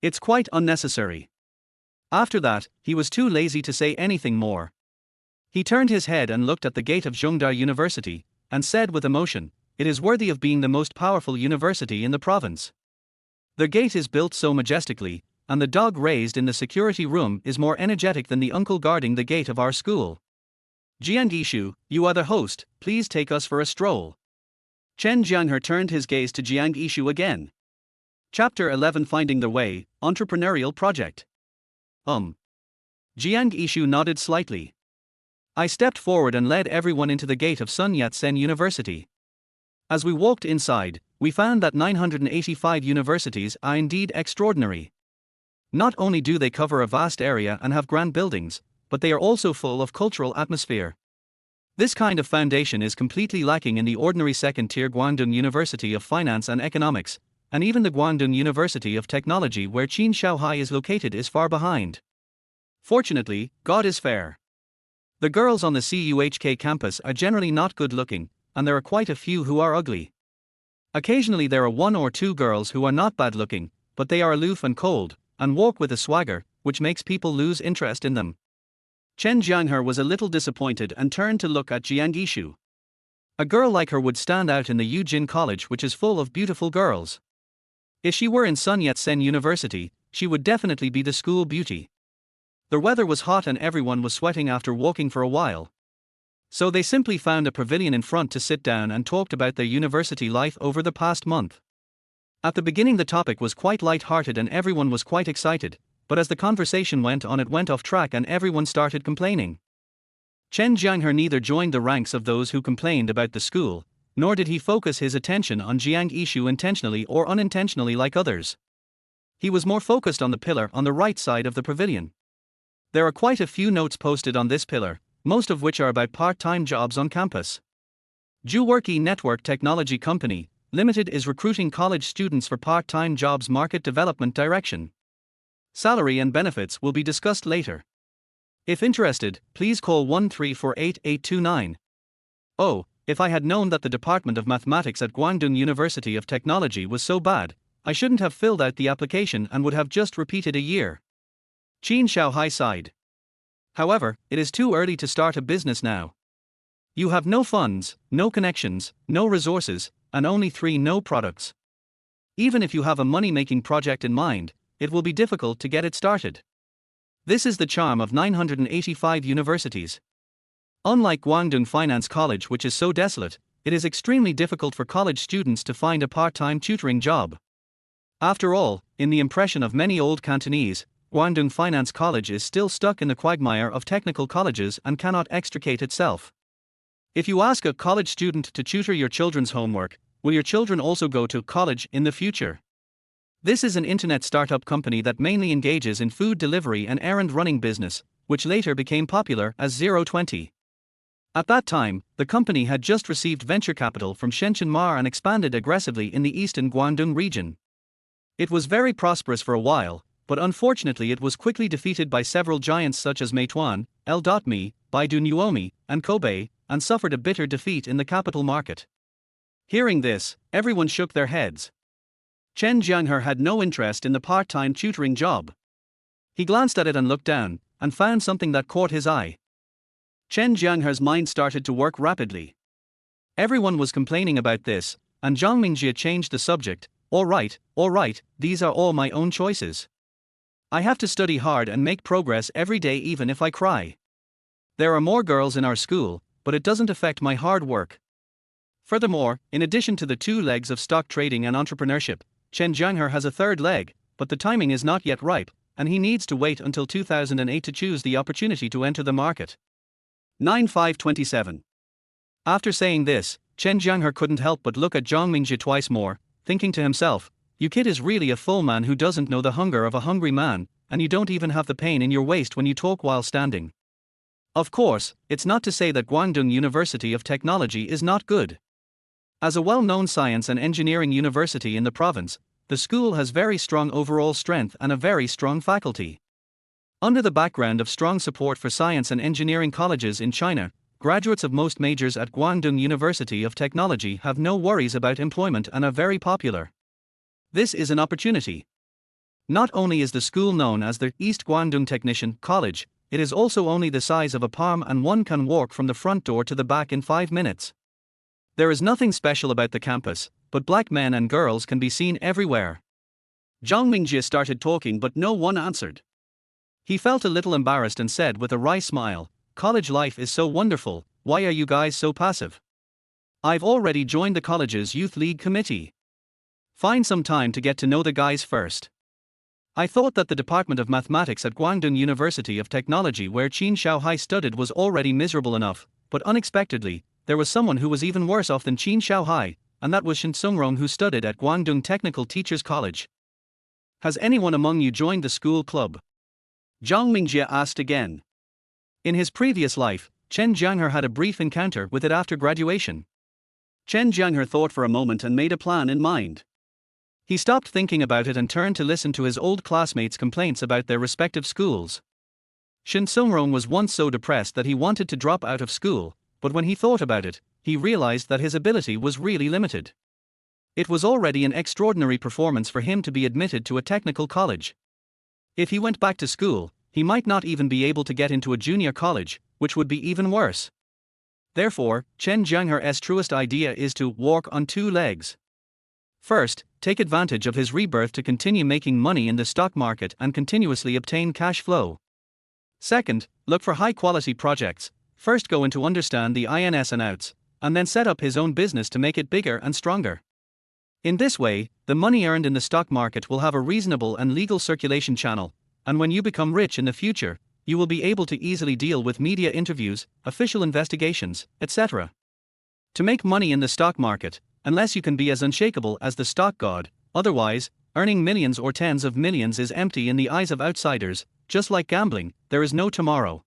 It's quite unnecessary. After that, he was too lazy to say anything more. He turned his head and looked at the gate of Zhongda University, and said with emotion, it is worthy of being the most powerful university in the province. The gate is built so majestically, and the dog raised in the security room is more energetic than the uncle guarding the gate of our school. Jiang Ishu, you are the host, please take us for a stroll. Chen Jianghe turned his gaze to Jiang Ishu again. Chapter 11 Finding the Way, Entrepreneurial Project. Jiang Ishu nodded slightly. I stepped forward and led everyone into the gate of Sun Yat-sen University. As we walked inside, we found that 985 universities are indeed extraordinary. Not only do they cover a vast area and have grand buildings, but they are also full of cultural atmosphere. This kind of foundation is completely lacking in the ordinary second-tier Guangdong University of Finance and Economics, and even the Guangdong University of Technology where Qin Shaohai is located is far behind. Fortunately, God is fair. The girls on the CUHK campus are generally not good-looking, and there are quite a few who are ugly. Occasionally there are one or two girls who are not bad-looking, but they are aloof and cold, and walk with a swagger, which makes people lose interest in them. Chen Jianghe was a little disappointed and turned to look at Jiang Ishu. A girl like her would stand out in the Yujin College, which is full of beautiful girls. If she were in Sun Yat-sen University, she would definitely be the school beauty. The weather was hot and everyone was sweating after walking for a while. So they simply found a pavilion in front to sit down and talked about their university life over the past month. At the beginning the topic was quite light-hearted and everyone was quite excited, but as the conversation went on it went off track and everyone started complaining. Chen Jianghe neither joined the ranks of those who complained about the school, nor did he focus his attention on Jiang Ishu intentionally or unintentionally like others. He was more focused on the pillar on the right side of the pavilion. There are quite a few notes posted on this pillar, most of which are about part-time jobs on campus. Juwerki Network Technology Company, Limited is recruiting college students for part-time jobs. Market development direction. Salary and benefits will be discussed later. If interested, please call 1348-829. Oh, if I had known that the Department of Mathematics at Guangdong University of Technology was so bad, I shouldn't have filled out the application and would have just repeated a year. Qin Shaohai sighed. However, it is too early to start a business now. You have no funds, no connections, no resources, and only 3 no products. Even if you have a money-making project in mind, it will be difficult to get it started. This is the charm of 985 universities. Unlike Guangdong Finance College, which is so desolate, it is extremely difficult for college students to find a part-time tutoring job. After all, in the impression of many old Cantonese, Guangdong Finance College is still stuck in the quagmire of technical colleges and cannot extricate itself. If you ask a college student to tutor your children's homework, will your children also go to college in the future? This is an internet startup company that mainly engages in food delivery and errand-running business, which later became popular as 020. At that time, the company had just received venture capital from Shenzhen Mar and expanded aggressively in the eastern Guangdong region. It was very prosperous for a while, but unfortunately it was quickly defeated by several giants such as Meituan, L.me, Baidu Nuomi, and Koubei, and suffered a bitter defeat in the capital market. Hearing this, everyone shook their heads. Chen Jianghe had no interest in the part-time tutoring job. He glanced at it and looked down, and found something that caught his eye. Chen Jianghe's mind started to work rapidly. Everyone was complaining about this, and Zhang Mingjie changed the subject. All right, these are all my own choices. I have to study hard and make progress every day even if I cry. There are more girls in our school, but it doesn't affect my hard work. Furthermore, in addition to the 2 legs of stock trading and entrepreneurship, Chen Jianghe has a 3rd leg, but the timing is not yet ripe, and he needs to wait until 2008 to choose the opportunity to enter the market. 9527. After saying this, Chen Jianghe couldn't help but look at Zhang Mingjie twice more, thinking to himself, "You kid is really a full man who doesn't know the hunger of a hungry man, and you don't even have the pain in your waist when you talk while standing." Of course, it's not to say that Guangdong University of Technology is not good. As a well-known science and engineering university in the province, the school has very strong overall strength and a very strong faculty. Under the background of strong support for science and engineering colleges in China, graduates of most majors at Guangdong University of Technology have no worries about employment and are very popular. This is an opportunity. Not only is the school known as the East Guangdong Technician College, it is also only the size of a palm and one can walk from the front door to the back in 5 minutes. There is nothing special about the campus, but black men and girls can be seen everywhere. Zhang Mingjie started talking but no one answered. He felt a little embarrassed and said with a wry smile, "College life is so wonderful, why are you guys so passive? I've already joined the college's youth league committee. Find some time to get to know the guys first. I thought that the Department of Mathematics at Guangdong University of Technology where Chen Jianghe studied was already miserable enough, but unexpectedly, there was someone who was even worse off than Chen Jianghe, and that was Chen Jianghe who studied at Guangdong Technical Teachers College. Has anyone among you joined the school club?" Zhang Mingjie asked again. In his previous life, Chen Jianghe had a brief encounter with it after graduation. Chen Jianghe thought for a moment and made a plan in mind. He stopped thinking about it and turned to listen to his old classmates' complaints about their respective schools. Chen Jianghe was once so depressed that he wanted to drop out of school, but when he thought about it, he realized that his ability was really limited. It was already an extraordinary performance for him to be admitted to a technical college. If he went back to school, he might not even be able to get into a junior college, which would be even worse. Therefore, Chen Jianghe's truest idea is to walk on 2 legs. First, take advantage of his rebirth to continue making money in the stock market and continuously obtain cash flow. Second, look for high-quality projects. First go into understand the ins and outs, and then set up his own business to make it bigger and stronger. In this way, the money earned in the stock market will have a reasonable and legal circulation channel, and when you become rich in the future, you will be able to easily deal with media interviews, official investigations, etc. To make money in the stock market, unless you can be as unshakable as the stock god, otherwise, earning millions or tens of millions is empty in the eyes of outsiders, just like gambling, there is no tomorrow.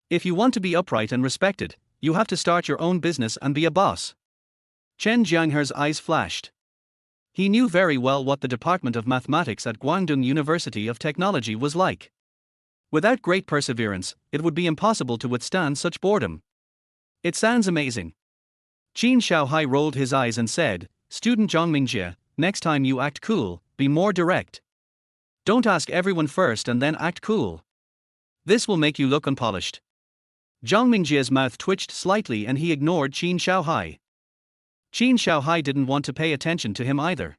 If you want to be upright and respected, you have to start your own business and be a boss. Chen Jianghe's eyes flashed. He knew very well what the Department of Mathematics at Guangdong University of Technology was like. Without great perseverance, it would be impossible to withstand such boredom. It sounds amazing. Chen Jianghe rolled his eyes and said, "Student Zhang Mingjie, next time you act cool, be more direct. Don't ask everyone first and then act cool. This will make you look unpolished." Zhang Mingjie's mouth twitched slightly and he ignored Chen Jianghe. Chen Jianghe didn't want to pay attention to him either.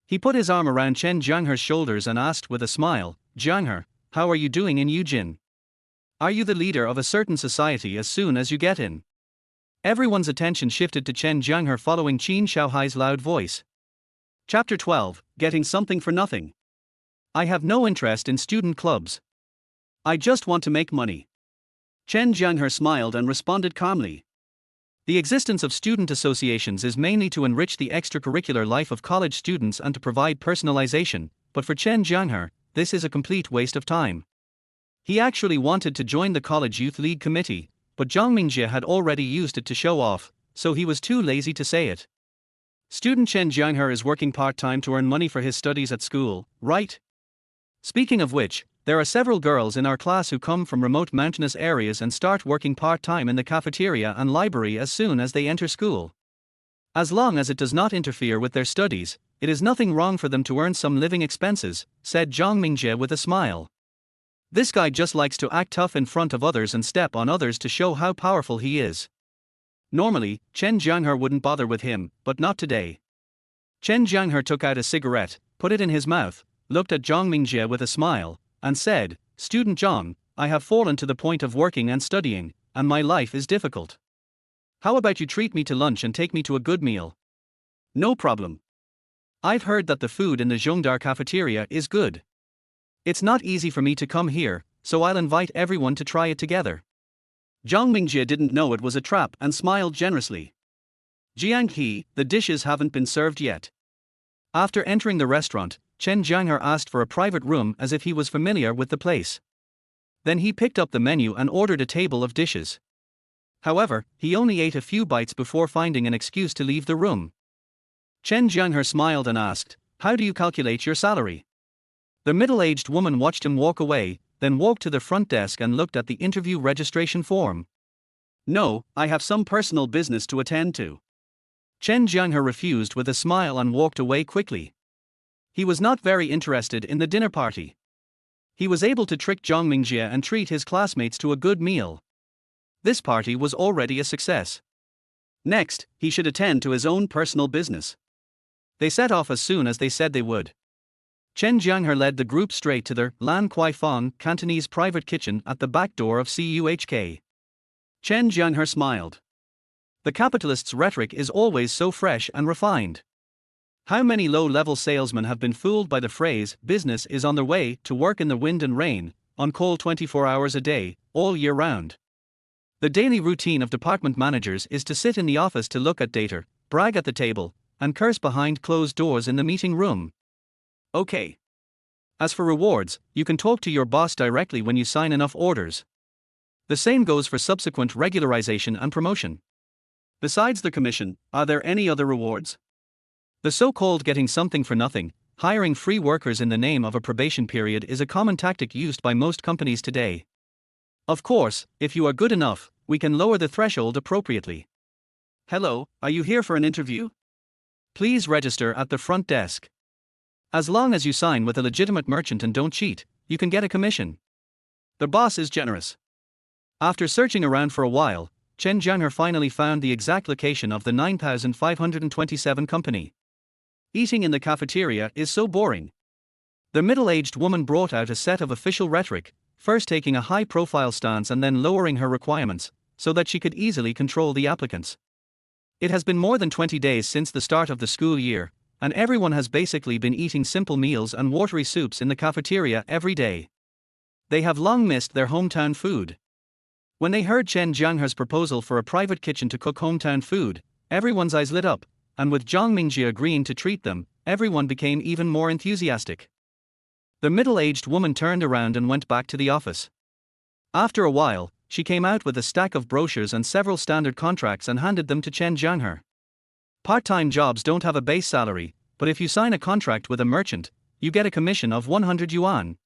He put his arm around Chen Jianghe's shoulders and asked with a smile, "Jianghe, how are you doing in Eugene? Are you the leader of a certain society as soon as you get in?" Everyone's attention shifted to Chen Jianghe following Chen Jianghe's loud voice. Chapter 12, Getting Something for Nothing. I have no interest in student clubs. I just want to make money. Chen Jianghe smiled and responded calmly. The existence of student associations is mainly to enrich the extracurricular life of college students and to provide personalization, but for Chen Jianghe, this is a complete waste of time. He actually wanted to join the college youth league committee, but Zhang Mingjie had already used it to show off, so he was too lazy to say it. Student Chen Jianghe is working part-time to earn money for his studies at school, right? Speaking of which, there are several girls in our class who come from remote mountainous areas and start working part-time in the cafeteria and library as soon as they enter school. As long as it does not interfere with their studies, it is nothing wrong for them to earn some living expenses, said Zhang Mingjie with a smile. This guy just likes to act tough in front of others and step on others to show how powerful he is. Normally, Chen Jianghe wouldn't bother with him, but not today. Chen Jianghe took out a cigarette, put it in his mouth, looked at Zhang Mingjie with a smile, and said, "Student Zhang, I have fallen to the point of working and studying, and my life is difficult. How about you treat me to lunch and take me to a good meal?" "No problem. I've heard that the food in the Zhongdar cafeteria is good. It's not easy for me to come here, so I'll invite everyone to try it together." Zhang Mingjie didn't know it was a trap and smiled generously. Jianghe, the dishes haven't been served yet. After entering the restaurant, Chen Jianghe asked for a private room as if he was familiar with the place. Then he picked up the menu and ordered a table of dishes. However, he only ate a few bites before finding an excuse to leave the room. Chen Jianghe smiled and asked, "How do you calculate your salary?" The middle-aged woman watched him walk away, then walked to the front desk and looked at the interview registration form. "No, I have some personal business to attend to." Chen Jianghe refused with a smile and walked away quickly. He was not very interested in the dinner party. He was able to trick Zhang Mingjie and treat his classmates to a good meal. This party was already a success. Next, he should attend to his own personal business. They set off as soon as they said they would. Chen Jianghe led the group straight to their Lan Kwai Fong Cantonese private kitchen at the back door of CUHK. Chen Jianghe smiled. The capitalist's rhetoric is always so fresh and refined. How many low-level salesmen have been fooled by the phrase, "business is on their way to work in the wind and rain, on call 24 hours a day, all year round." The daily routine of department managers is to sit in the office to look at data, brag at the table, and curse behind closed doors in the meeting room. Okay. As for rewards, you can talk to your boss directly when you sign enough orders. The same goes for subsequent regularization and promotion. Besides the commission, are there any other rewards? The so-called getting something for nothing, hiring free workers in the name of a probation period is a common tactic used by most companies today. Of course, if you are good enough, we can lower the threshold appropriately. "Hello, are you here for an interview? Please register at the front desk. As long as you sign with a legitimate merchant and don't cheat, you can get a commission." The boss is generous. After searching around for a while, Chen Jianghe finally found the exact location of the 9527 company. Eating in the cafeteria is so boring. The middle-aged woman brought out a set of official rhetoric, first taking a high-profile stance and then lowering her requirements, so that she could easily control the applicants. It has been more than 20 days since the start of the school year, and everyone has basically been eating simple meals and watery soups in the cafeteria every day. They have long missed their hometown food. When they heard Chen Jianghe's proposal for a private kitchen to cook hometown food, everyone's eyes lit up, and with Zhang Mingjie agreeing to treat them, everyone became even more enthusiastic. The middle-aged woman turned around and went back to the office. After a while, she came out with a stack of brochures and several standard contracts and handed them to Chen Jianghe. Part-time jobs don't have a base salary, but if you sign a contract with a merchant, you get a commission of 100 yuan.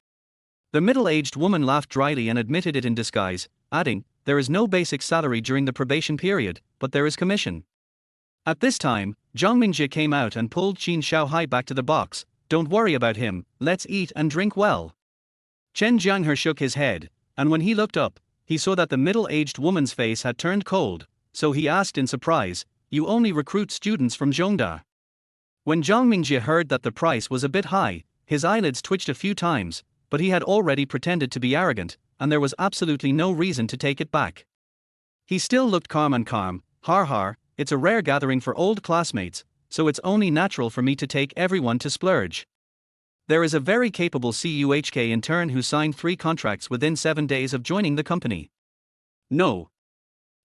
The middle-aged woman laughed dryly and admitted it in disguise, adding, "There is no basic salary during the probation period, but there is commission." At this time, Zhang Mingjie came out and pulled Qin Shaohai back to the box. "Don't worry about him, let's eat and drink well." Chen Jianghe shook his head, and when he looked up, he saw that the middle-aged woman's face had turned cold, so he asked in surprise, "You only recruit students from Zhongda?" When Zhang Mingjie heard that the price was a bit high, his eyelids twitched a few times, but he had already pretended to be arrogant, and there was absolutely no reason to take it back. He still looked calm, "Har har, it's a rare gathering for old classmates, so it's only natural for me to take everyone to splurge. There is a very capable CUHK intern who signed 3 contracts within 7 days of joining the company." "No."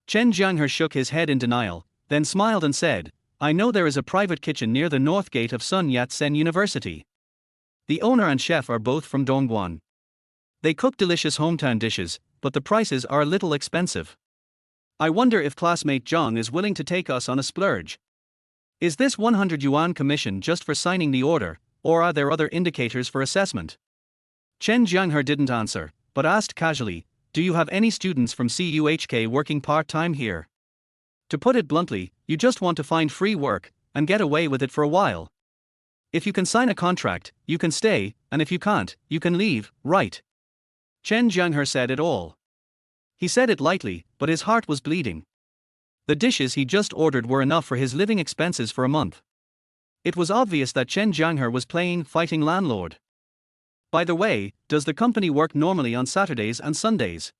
Chen Jianghe shook his head in denial, then smiled and said, "I know there is a private kitchen near the north gate of Sun Yat-sen University. The owner and chef are both from Dongguan. They cook delicious hometown dishes, but the prices are a little expensive. I wonder if classmate Zhang is willing to take us on a splurge. Is this 100 yuan commission just for signing the order, or are there other indicators for assessment?" Chen Jianghe didn't answer, but asked casually, "Do you have any students from CUHK working part-time here? To put it bluntly, you just want to find free work, and get away with it for a while. If you can sign a contract, you can stay, and if you can't, you can leave, right?" Chen Jianghe said it all. He said it lightly, but his heart was bleeding. The dishes he just ordered were enough for his living expenses for a month. It was obvious that Chen Jianghe was playing fighting landlord. "By the way, does the company work normally on Saturdays and Sundays?"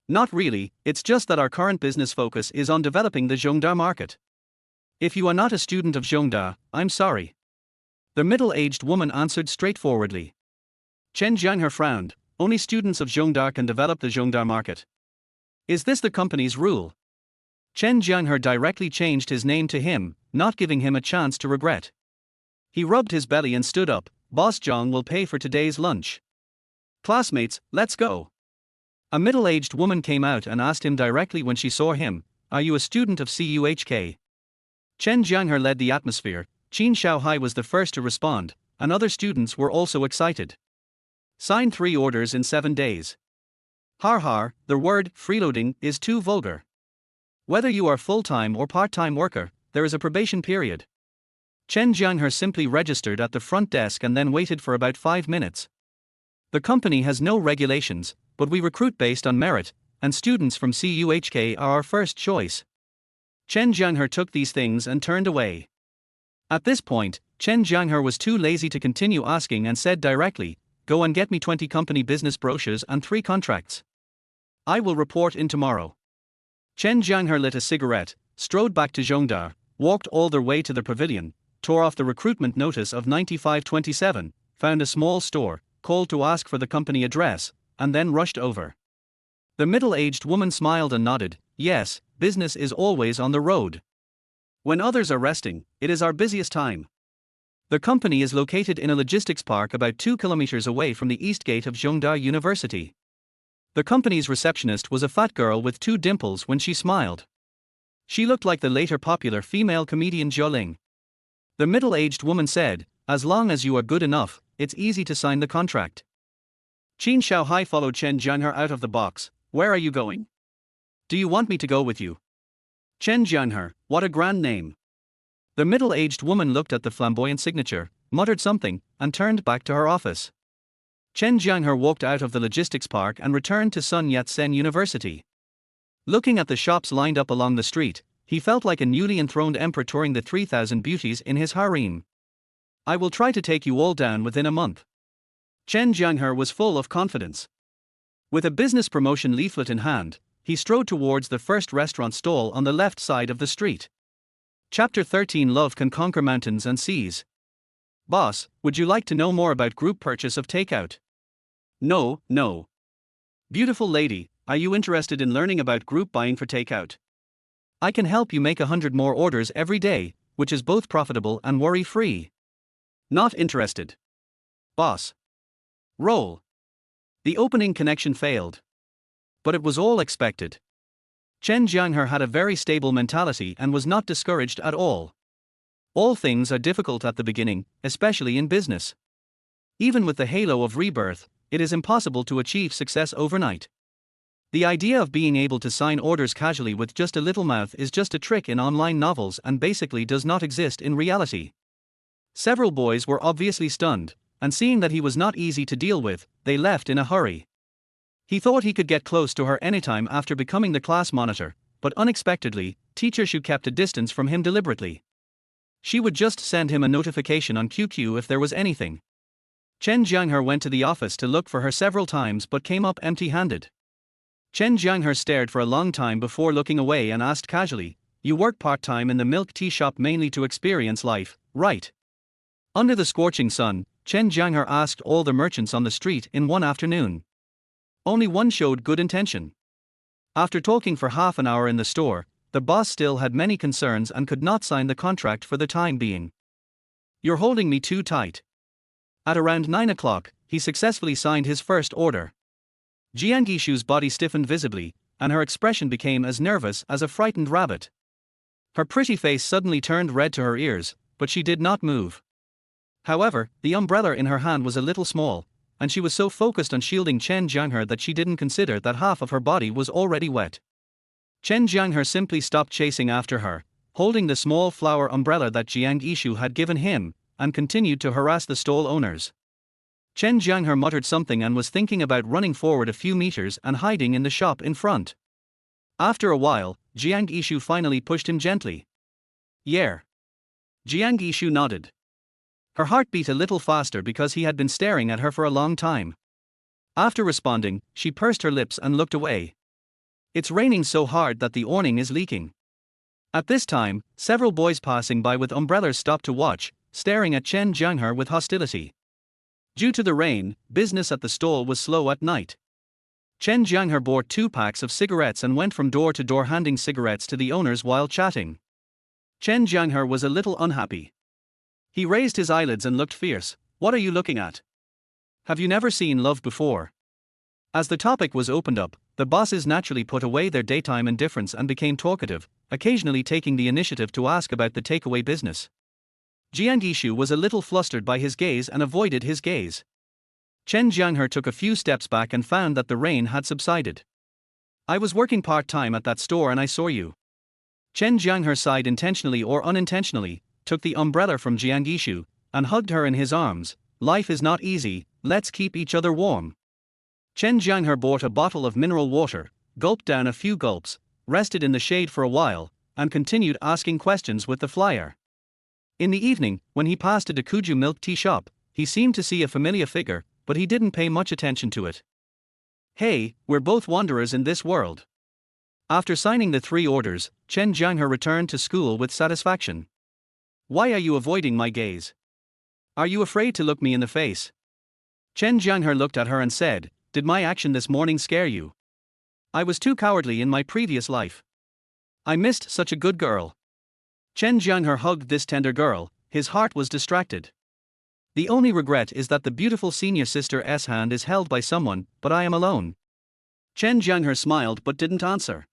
"Not really, it's just that our current business focus is on developing the Zhongda market. If you are not a student of Zhongda, I'm sorry." The middle-aged woman answered straightforwardly. Chen Jianghe frowned. "Only students of Zhongda can develop the Zhongda market. Is this the company's rule? Chen Jianghe directly changed his name to him, not giving him a chance to regret. He rubbed his belly and stood up. Boss Zhang will pay for today's lunch. Classmates, let's go. A middle-aged woman came out and asked him directly when she saw him, are you a student of CUHK? Chen Jianghe led the atmosphere. Chen Jianghe was the first to respond, and other students were also excited. Sign 3 orders in 7 days. Har har, the word freeloading is too vulgar. Whether you are full-time or part-time worker, there is a probation period. Chen Jianghe simply registered at the front desk and then waited for about 5 minutes. The company has no regulations, but we recruit based on merit, and students from CUHK are our first choice. Chen Jianghe took these things and turned away. At this point, Chen Jianghe was too lazy to continue asking and said directly, go and get me 20 company business brochures and 3 contracts. I will report in tomorrow. Chen Jianghe lit a cigarette, strode back to Zhongda, walked all the way to the pavilion, tore off the recruitment notice of 9527, found a small store, called to ask for the company address, and then rushed over. The middle-aged woman smiled and nodded, yes, business is always on the road. When others are resting, it is our busiest time. The company is located in a logistics park about 2 kilometers away from the east gate of Zhongda University. The company's receptionist was a fat girl with 2 dimples when she smiled. She looked like the later popular female comedian Zhou. The middle-aged woman said, as long as you are good enough, it's easy to sign the contract. Chen Jianghe followed Chen Jianghe out of the box. Where are you going? Do you want me to go with you? Chen Jianghe, what a grand name. The middle-aged woman looked at the flamboyant signature, muttered something, and turned back to her office. Chen Jianghe walked out of the logistics park and returned to Sun Yat-sen University. Looking at the shops lined up along the street, he felt like a newly enthroned emperor touring the 3,000 beauties in his harem. I will try to take you all down within a month. Chen Jianghe was full of confidence. With a business promotion leaflet in hand, he strode towards the first restaurant stall on the left side of the street. Chapter 13 Love Can Conquer Mountains and Seas. Boss, would you like to know more about group purchase of takeout? No. Beautiful lady, are you interested in learning about group buying for takeout? I can help you make 100 more orders every day, which is both profitable and worry-free. Not interested. Boss. Roll. The opening connection failed. But it was all expected. Chen Jianghe had a very stable mentality and was not discouraged at all. All things are difficult at the beginning, especially in business. Even with the halo of rebirth, it is impossible to achieve success overnight. The idea of being able to sign orders casually with just a little mouth is just a trick in online novels and basically does not exist in reality. Several boys were obviously stunned, and seeing that he was not easy to deal with, they left in a hurry. He thought he could get close to her anytime after becoming the class monitor, but unexpectedly, Teacher Shu kept a distance from him deliberately. She would just send him a notification on QQ if there was anything. Chen Jianghe went to the office to look for her several times but came up empty-handed. Chen Jianghe stared for a long time before looking away and asked casually, you work part-time in the milk tea shop mainly to experience life, right? Under the scorching sun, Chen Jianghe asked all the merchants on the street in one afternoon. Only one showed good intention. After talking for half an hour in the store, the boss still had many concerns and could not sign the contract for the time being. You're holding me too tight. At around 9 o'clock, he successfully signed his first order. Jianghe Shu's body stiffened visibly, and her expression became as nervous as a frightened rabbit. Her pretty face suddenly turned red to her ears, but she did not move. However, the umbrella in her hand was a little small, and she was so focused on shielding Chen Jianghe that she didn't consider that half of her body was already wet. Chen Jianghe simply stopped chasing after her, holding the small flower umbrella that Jianghe Shu had given him, and continued to harass the stall owners. Chen Jianghe muttered something and was thinking about running forward a few meters and hiding in the shop in front. After a while, Jianghe Shu finally pushed him gently. Yeah. Jianghe Shu nodded. Her heart beat a little faster because he had been staring at her for a long time. After responding, she pursed her lips and looked away. It's raining so hard that the awning is leaking. At this time, several boys passing by with umbrellas stopped to watch, staring at Chen Jianghe with hostility. Due to the rain, business at the stall was slow at night. Chen Jianghe bought 2 packs of cigarettes and went from door to door handing cigarettes to the owners while chatting. Chen Jianghe was a little unhappy. He raised his eyelids and looked fierce. What are you looking at? Have you never seen love before? As the topic was opened up, the bosses naturally put away their daytime indifference and became talkative, occasionally taking the initiative to ask about the takeaway business. Jianghe was a little flustered by his gaze and avoided his gaze. Chen Jianghe took a few steps back and found that the rain had subsided. I was working part-time at that store and I saw you. Chen Jianghe sighed intentionally or unintentionally, took the umbrella from Jianghe and hugged her in his arms. Life is not easy, let's keep each other warm. Chen Jianghe bought a bottle of mineral water, gulped down a few gulps, rested in the shade for a while, and continued asking questions with the flyer. In the evening, when he passed a Dakuju milk tea shop, he seemed to see a familiar figure, but he didn't pay much attention to it. Hey, we're both wanderers in this world. After signing the 3 orders, Chen Jianghe returned to school with satisfaction. Why are you avoiding my gaze? Are you afraid to look me in the face? Chen Jianghe looked at her and said, did my action this morning scare you? I was too cowardly in my previous life. I missed such a good girl. Chen Jianghe hugged this tender girl, his heart was distracted. The only regret is that the beautiful senior sister's hand is held by someone, but I am alone. Chen Jianghe smiled but didn't answer.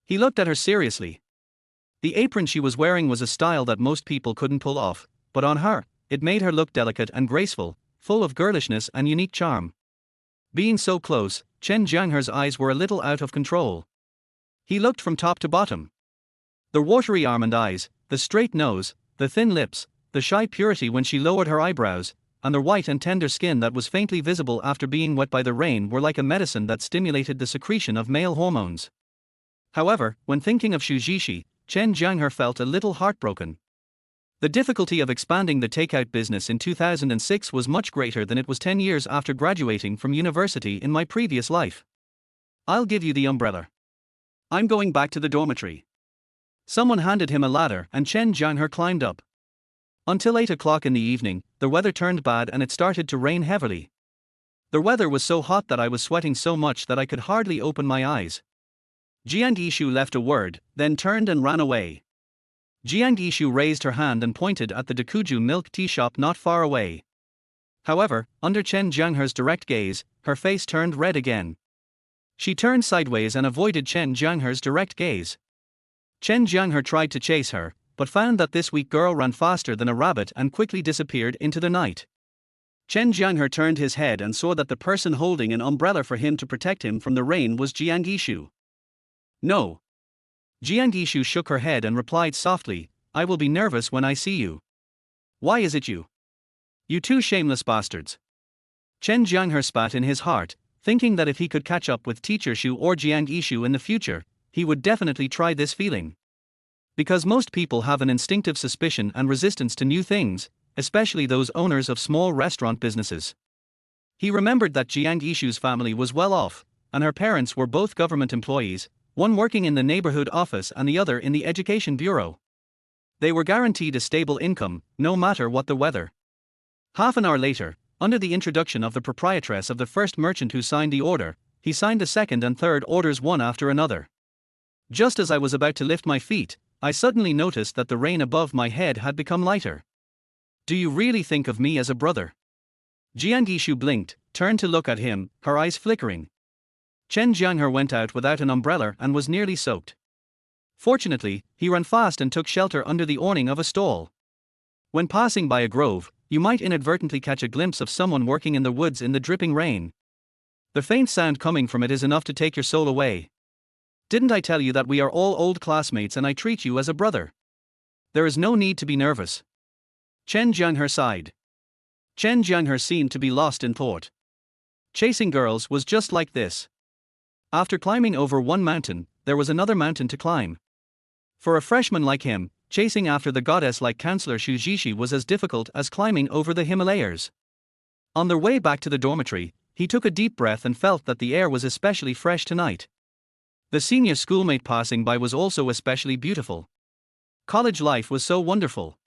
He looked at her seriously. The apron she was wearing was a style that most people couldn't pull off, but on her, it made her look delicate and graceful, full of girlishness and unique charm. Being so close, Chen Jianghe's eyes were a little out of control. He looked from top to bottom. The watery almond eyes, the straight nose, the thin lips, the shy purity when she lowered her eyebrows, and the white and tender skin that was faintly visible after being wet by the rain were like a medicine that stimulated the secretion of male hormones. However, when thinking of Shujishi, Chen Jianghe felt a little heartbroken. The difficulty of expanding the takeout business in 2006 was much greater than it was 10 years after graduating from university in my previous life. I'll give you the umbrella. I'm going back to the dormitory. Someone handed him a ladder and Chen Jianghe climbed up. Until 8 o'clock in the evening, the weather turned bad and it started to rain heavily. The weather was so hot that I was sweating so much that I could hardly open my eyes. Jianghe left a word, then turned and ran away. Jianghe raised her hand and pointed at the Dakuju milk tea shop not far away. However, under Chen Jianghe's direct gaze, her face turned red again. She turned sideways and avoided Chen Jianghe's direct gaze. Chen Jianghe tried to chase her, but found that this weak girl ran faster than a rabbit and quickly disappeared into the night. Chen Jianghe turned his head and saw that the person holding an umbrella for him to protect him from the rain was Jianghe. No. Jianghe shook her head and replied softly, I will be nervous when I see you. Why is it you? You 2 shameless bastards. Chen Jianghe spat in his heart, thinking that if he could catch up with Teacher Shu or Jianghe in the future, he would definitely try this feeling. Because most people have an instinctive suspicion and resistance to new things, especially those owners of small restaurant businesses. He remembered that Jianghe family was well off, and her parents were both government employees, one working in the neighborhood office and the other in the education bureau. They were guaranteed a stable income, no matter what the weather. Half an hour later, under the introduction of the proprietress of the first merchant who signed the order, he signed the second and third orders one after another. Just as I was about to lift my feet, I suddenly noticed that the rain above my head had become lighter. Do you really think of me as a brother? Jianghe blinked, turned to look at him, her eyes flickering. Chen Jianghe went out without an umbrella and was nearly soaked. Fortunately, he ran fast and took shelter under the awning of a stall. When passing by a grove, you might inadvertently catch a glimpse of someone working in the woods in the dripping rain. The faint sound coming from it is enough to take your soul away. Didn't I tell you that we are all old classmates and I treat you as a brother? There is no need to be nervous. Chen Jianghe sighed. Chen Jianghe seemed to be lost in thought. Chasing girls was just like this. After climbing over one mountain, there was another mountain to climb. For a freshman like him, chasing after the goddess like Counselor Shujishi was as difficult as climbing over the Himalayas. On their way back to the dormitory, he took a deep breath and felt that the air was especially fresh tonight. The senior schoolmate passing by was also especially beautiful. College life was so wonderful.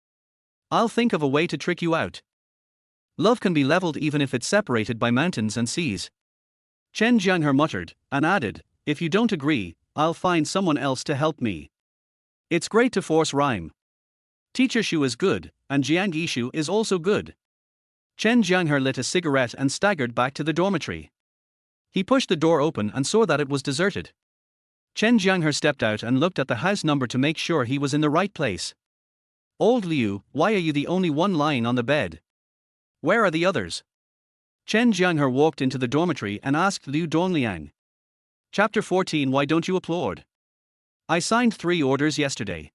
I'll think of a way to trick you out. Love can be leveled even if it's separated by mountains and seas. Chen Jianghe muttered, and added, if you don't agree, I'll find someone else to help me. It's great to force rhyme. Teacher Shu is good, and Jianghe Shu is also good. Chen Jianghe lit a cigarette and staggered back to the dormitory. He pushed the door open and saw that it was deserted. Chen Jianghe stepped out and looked at the house number to make sure he was in the right place. Old Liu, why are you the only one lying on the bed? Where are the others? Chen Jianghe walked into the dormitory and asked Liu Dongliang. Chapter 14. Why don't you applaud? I signed 3 orders yesterday.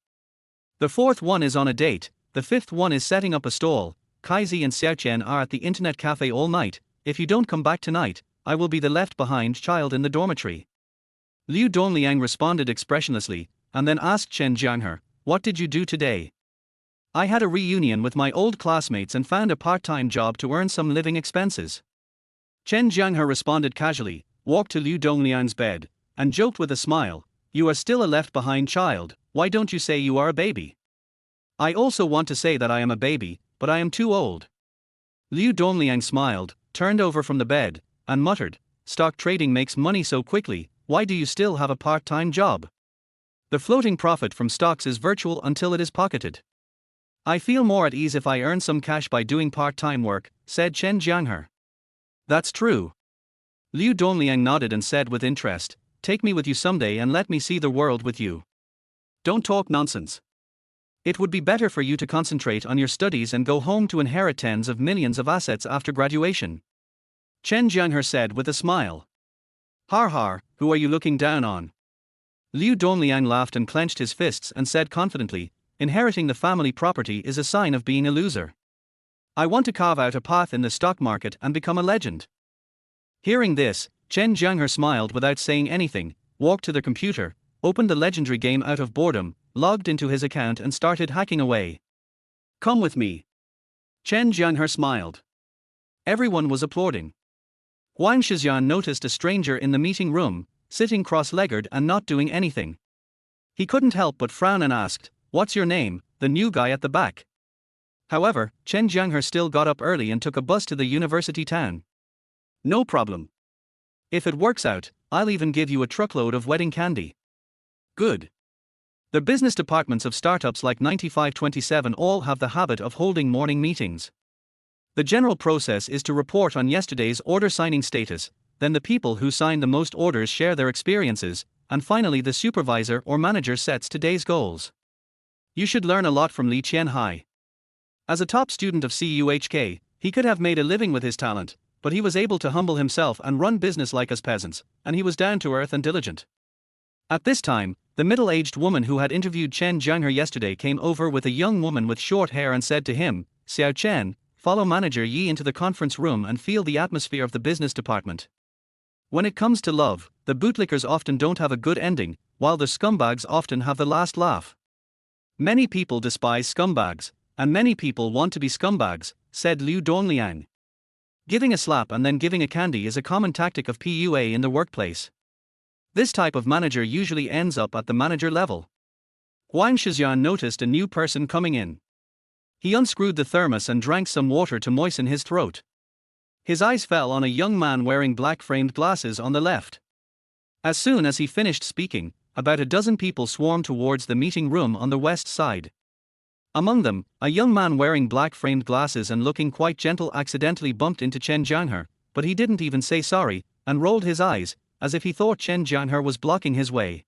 The 4th one is on a date, the 5th one is setting up a stall. Kaizi and Xiaoqian are at the internet cafe all night. If you don't come back tonight, I will be the left behind child in the dormitory. Liu Dongliang responded expressionlessly, and then asked Chen Jianghe, what did you do today? I had a reunion with my old classmates and found a part-time job to earn some living expenses. Chen Jianghe responded casually, walked to Liu Dongliang's bed, and joked with a smile, you are still a left-behind child, why don't you say you are a baby? I also want to say that I am a baby, but I am too old. Liu Dongliang smiled, turned over from the bed, and muttered, stock trading makes money so quickly, why do you still have a part-time job? The floating profit from stocks is virtual until it is pocketed. I feel more at ease if I earn some cash by doing part-time work, said Chen Jianghe. That's true. Liu Dongliang nodded and said with interest, take me with you someday and let me see the world with you. Don't talk nonsense. It would be better for you to concentrate on your studies and go home to inherit tens of millions of assets after graduation. Chen Jianghe said with a smile. Har har, who are you looking down on? Liu Dongliang laughed and clenched his fists and said confidently, inheriting the family property is a sign of being a loser. I want to carve out a path in the stock market and become a legend. Hearing this, Chen Jianghe smiled without saying anything, walked to the computer, opened the legendary game out of boredom, logged into his account and started hacking away. Come with me. Chen Jianghe smiled. Everyone was applauding. Huang Shijian noticed a stranger in the meeting room, sitting cross-legged and not doing anything. He couldn't help but frown and asked, what's your name, the new guy at the back? However, Chen Jianghe still got up early and took a bus to the university town. No problem. If it works out, I'll even give you a truckload of wedding candy. Good. The business departments of startups like 9527 all have the habit of holding morning meetings. The general process is to report on yesterday's order signing status, then the people who signed the most orders share their experiences, and finally the supervisor or manager sets today's goals. You should learn a lot from Li Qianhai. As a top student of CUHK, he could have made a living with his talent, but he was able to humble himself and run business like us peasants, and he was down to earth and diligent. At this time, the middle-aged woman who had interviewed Chen Jianghe yesterday came over with a young woman with short hair and said to him, Xiao Chen, follow manager Yi into the conference room and feel the atmosphere of the business department. When it comes to love, the bootlickers often don't have a good ending, while the scumbags often have the last laugh. Many people despise scumbags, and many people want to be scumbags, said Liu Dongliang. Giving a slap and then giving a candy is a common tactic of PUA in the workplace. This type of manager usually ends up at the manager level. Huang Shijian noticed a new person coming in. He unscrewed the thermos and drank some water to moisten his throat. His eyes fell on a young man wearing black-framed glasses on the left. As soon as he finished speaking, about a dozen people swarmed towards the meeting room on the west side. Among them, a young man wearing black-framed glasses and looking quite gentle accidentally bumped into Chen Jianghe, but he didn't even say sorry, and rolled his eyes, as if he thought Chen Jianghe was blocking his way.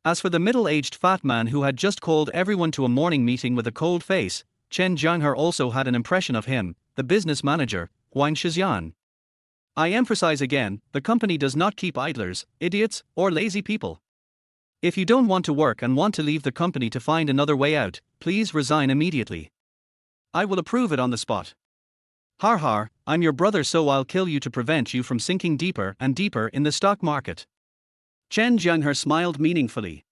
As for the middle-aged fat man who had just called everyone to a morning meeting with a cold face, Chen Jianghe also had an impression of him, the business manager, Huang Shijian. I emphasize again, the company does not keep idlers, idiots, or lazy people. If you don't want to work and want to leave the company to find another way out, please resign immediately. I will approve it on the spot. Har har, I'm your brother, so I'll kill you to prevent you from sinking deeper and deeper in the stock market. Chen Jianghe smiled meaningfully.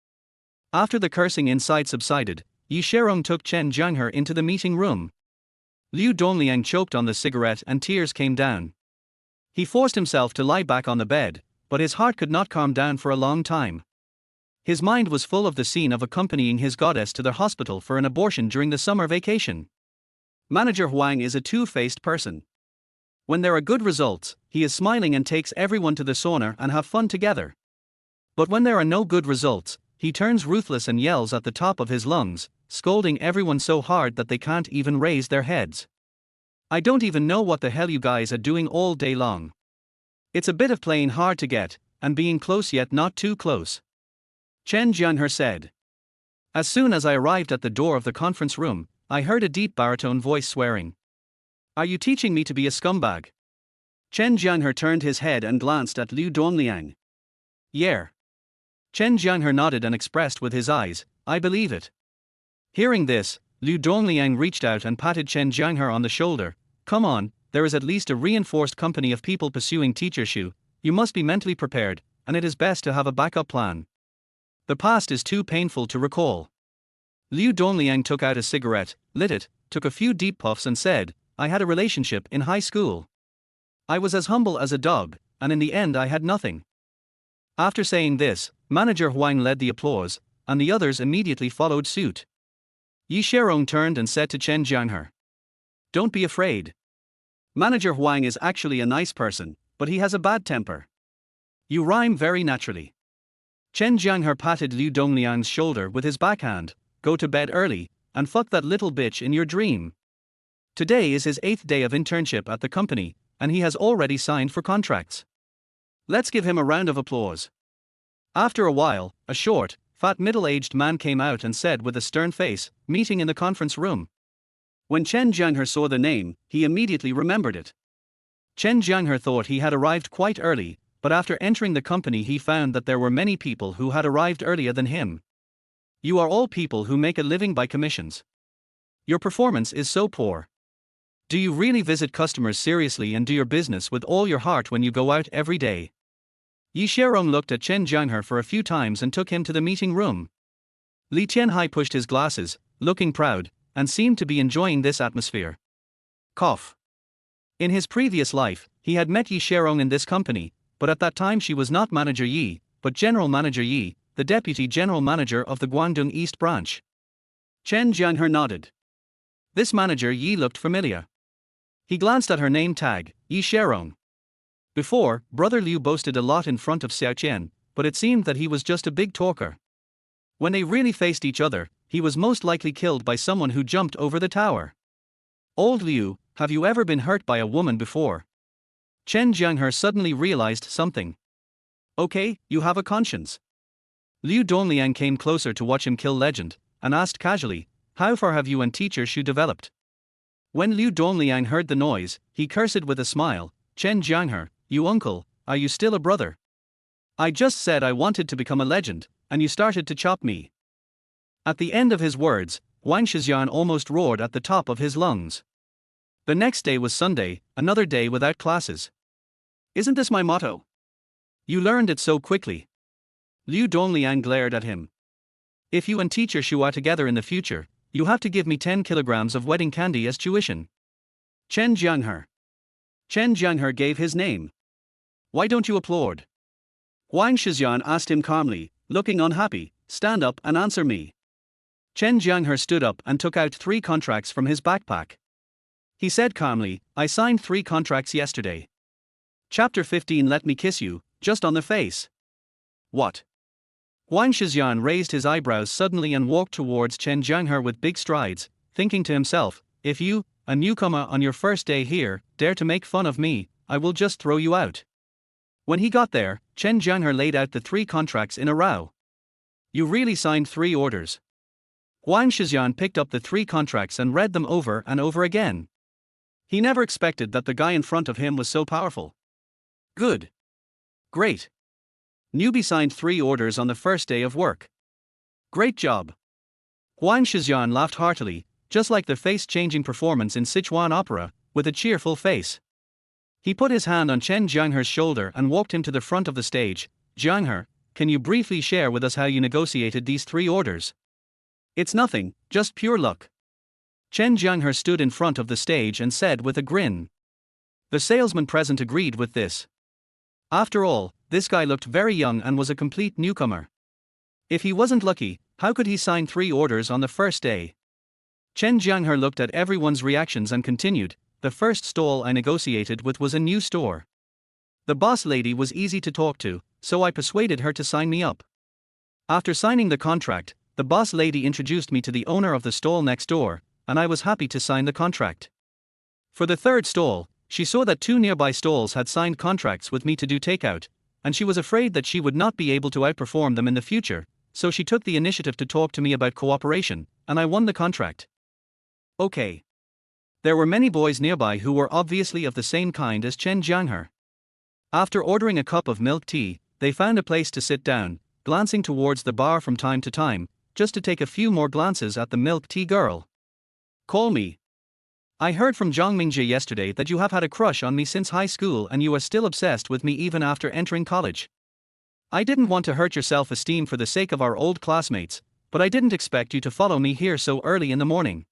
After the cursing inside subsided, Yi Sherong took Chen Jianghe into the meeting room. Liu Dongliang choked on the cigarette and tears came down. He forced himself to lie back on the bed, but his heart could not calm down for a long time. His mind was full of the scene of accompanying his goddess to the hospital for an abortion during the summer vacation. Manager Huang is a two-faced person. When there are good results, he is smiling and takes everyone to the sauna and have fun together. But when there are no good results, he turns ruthless and yells at the top of his lungs, scolding everyone so hard that they can't even raise their heads. I don't even know what the hell you guys are doing all day long. It's a bit of playing hard to get, and being close yet not too close. Chen Jianghe said. As soon as I arrived at the door of the conference room, I heard a deep baritone voice swearing. Are you teaching me to be a scumbag? Chen Jianghe turned his head and glanced at Liu Dongliang. Yeah. Chen Jianghe nodded and expressed with his eyes, I believe it. Hearing this, Liu Dongliang reached out and patted Chen Jianghe on the shoulder. Come on, there is at least a reinforced company of people pursuing teacher Shu. You must be mentally prepared, and it is best to have a backup plan. The past is too painful to recall. Liu Dongliang took out a cigarette, lit it, took a few deep puffs and said, I had a relationship in high school. I was as humble as a dog, and in the end I had nothing. After saying this, Manager Huang led the applause, and the others immediately followed suit. Yi Sherong turned and said to Chen Jianghe. Don't be afraid. Manager Huang is actually a nice person, but he has a bad temper. You rhyme very naturally. Chen Jianghe patted Liu Dongliang's shoulder with his backhand. Go to bed early, and fuck that little bitch in your dream. Today is his 8th day of internship at the company, and he has already signed for contracts. Let's give him a round of applause. After a while, a short, fat middle-aged man came out and said with a stern face, meeting in the conference room. When Chen Jianghe saw the name, he immediately remembered it. Chen Jianghe thought he had arrived quite early, but after entering the company he found that there were many people who had arrived earlier than him. You are all people who make a living by commissions. Your performance is so poor. Do you really visit customers seriously and do your business with all your heart when you go out every day? Yi Sherong looked at Chen Jianghe for a few times and took him to the meeting room. Li Tianhai pushed his glasses, looking proud, and seemed to be enjoying this atmosphere. Cough. In his previous life, he had met Yi Sherong in this company, but at that time she was not Manager Yi, but General Manager Yi, the Deputy General Manager of the Guangdong East Branch. Chen Jianghe nodded. This Manager Yi looked familiar. He glanced at her name tag, Yi Sherong. Before, Brother Liu boasted a lot in front of Xiaoqian, but it seemed that he was just a big talker. When they really faced each other, he was most likely killed by someone who jumped over the tower. Old Liu, have you ever been hurt by a woman before? Chen Jianghe suddenly realized something. Okay, you have a conscience. Liu Dongliang came closer to watch him kill Legend, and asked casually, how far have you and teacher Shu developed? When Liu Dongliang heard the noise, he cursed with a smile, Chen Jianghe, you uncle, are you still a brother? I just said I wanted to become a legend, and you started to chop me. At the end of his words, Wang Shixian almost roared at the top of his lungs. The next day was Sunday, another day without classes. Isn't this my motto? You learned it so quickly. Liu Dongliang glared at him. If you and teacher Shu are together in the future, you have to give me 10 kilograms of wedding candy as tuition. Chen Jianghe. Chen Jianghe gave his name. Why don't you applaud? Wang Shixian asked him calmly, looking unhappy, stand up and answer me. Chen Jianghe stood up and took out 3 contracts from his backpack. He said calmly, I signed 3 contracts yesterday. Chapter 15 Let me kiss you, just on the face. What? Wang Shixian raised his eyebrows suddenly and walked towards Chen Jianghe with big strides, thinking to himself, if you, a newcomer on your first day here, dare to make fun of me, I will just throw you out. When he got there, Chen Jianghe laid out the 3 contracts in a row. You really signed 3 orders. Wang Shixian picked up the 3 contracts and read them over and over again. He never expected that the guy in front of him was so powerful. Good. Great. Newbie signed 3 orders on the first day of work. Great job. Wang Shixian laughed heartily, just like the face-changing performance in Sichuan opera, with a cheerful face. He put his hand on Chen Jianghe's shoulder and walked him to the front of the stage. Jianghe, can you briefly share with us how you negotiated these 3 orders? It's nothing, just pure luck. Chen Jianghe stood in front of the stage and said with a grin. The salesman present agreed with this. After all, this guy looked very young and was a complete newcomer. If he wasn't lucky, how could he sign 3 orders on the first day? Chen Jianghe looked at everyone's reactions and continued, the first stall I negotiated with was a new store. The boss lady was easy to talk to, so I persuaded her to sign me up. After signing the contract, the boss lady introduced me to the owner of the stall next door, and I was happy to sign the contract. For the third stall, she saw that 2 nearby stalls had signed contracts with me to do takeout, and she was afraid that she would not be able to outperform them in the future, so she took the initiative to talk to me about cooperation, and I won the contract. Okay. There were many boys nearby who were obviously of the same kind as Chen Jianghe. After ordering a cup of milk tea, they found a place to sit down, glancing towards the bar from time to time, just to take a few more glances at the milk tea girl. Call me. I heard from Jianghe yesterday that you have had a crush on me since high school and you are still obsessed with me even after entering college. I didn't want to hurt your self-esteem for the sake of our old classmates, but I didn't expect you to follow me here so early in the morning.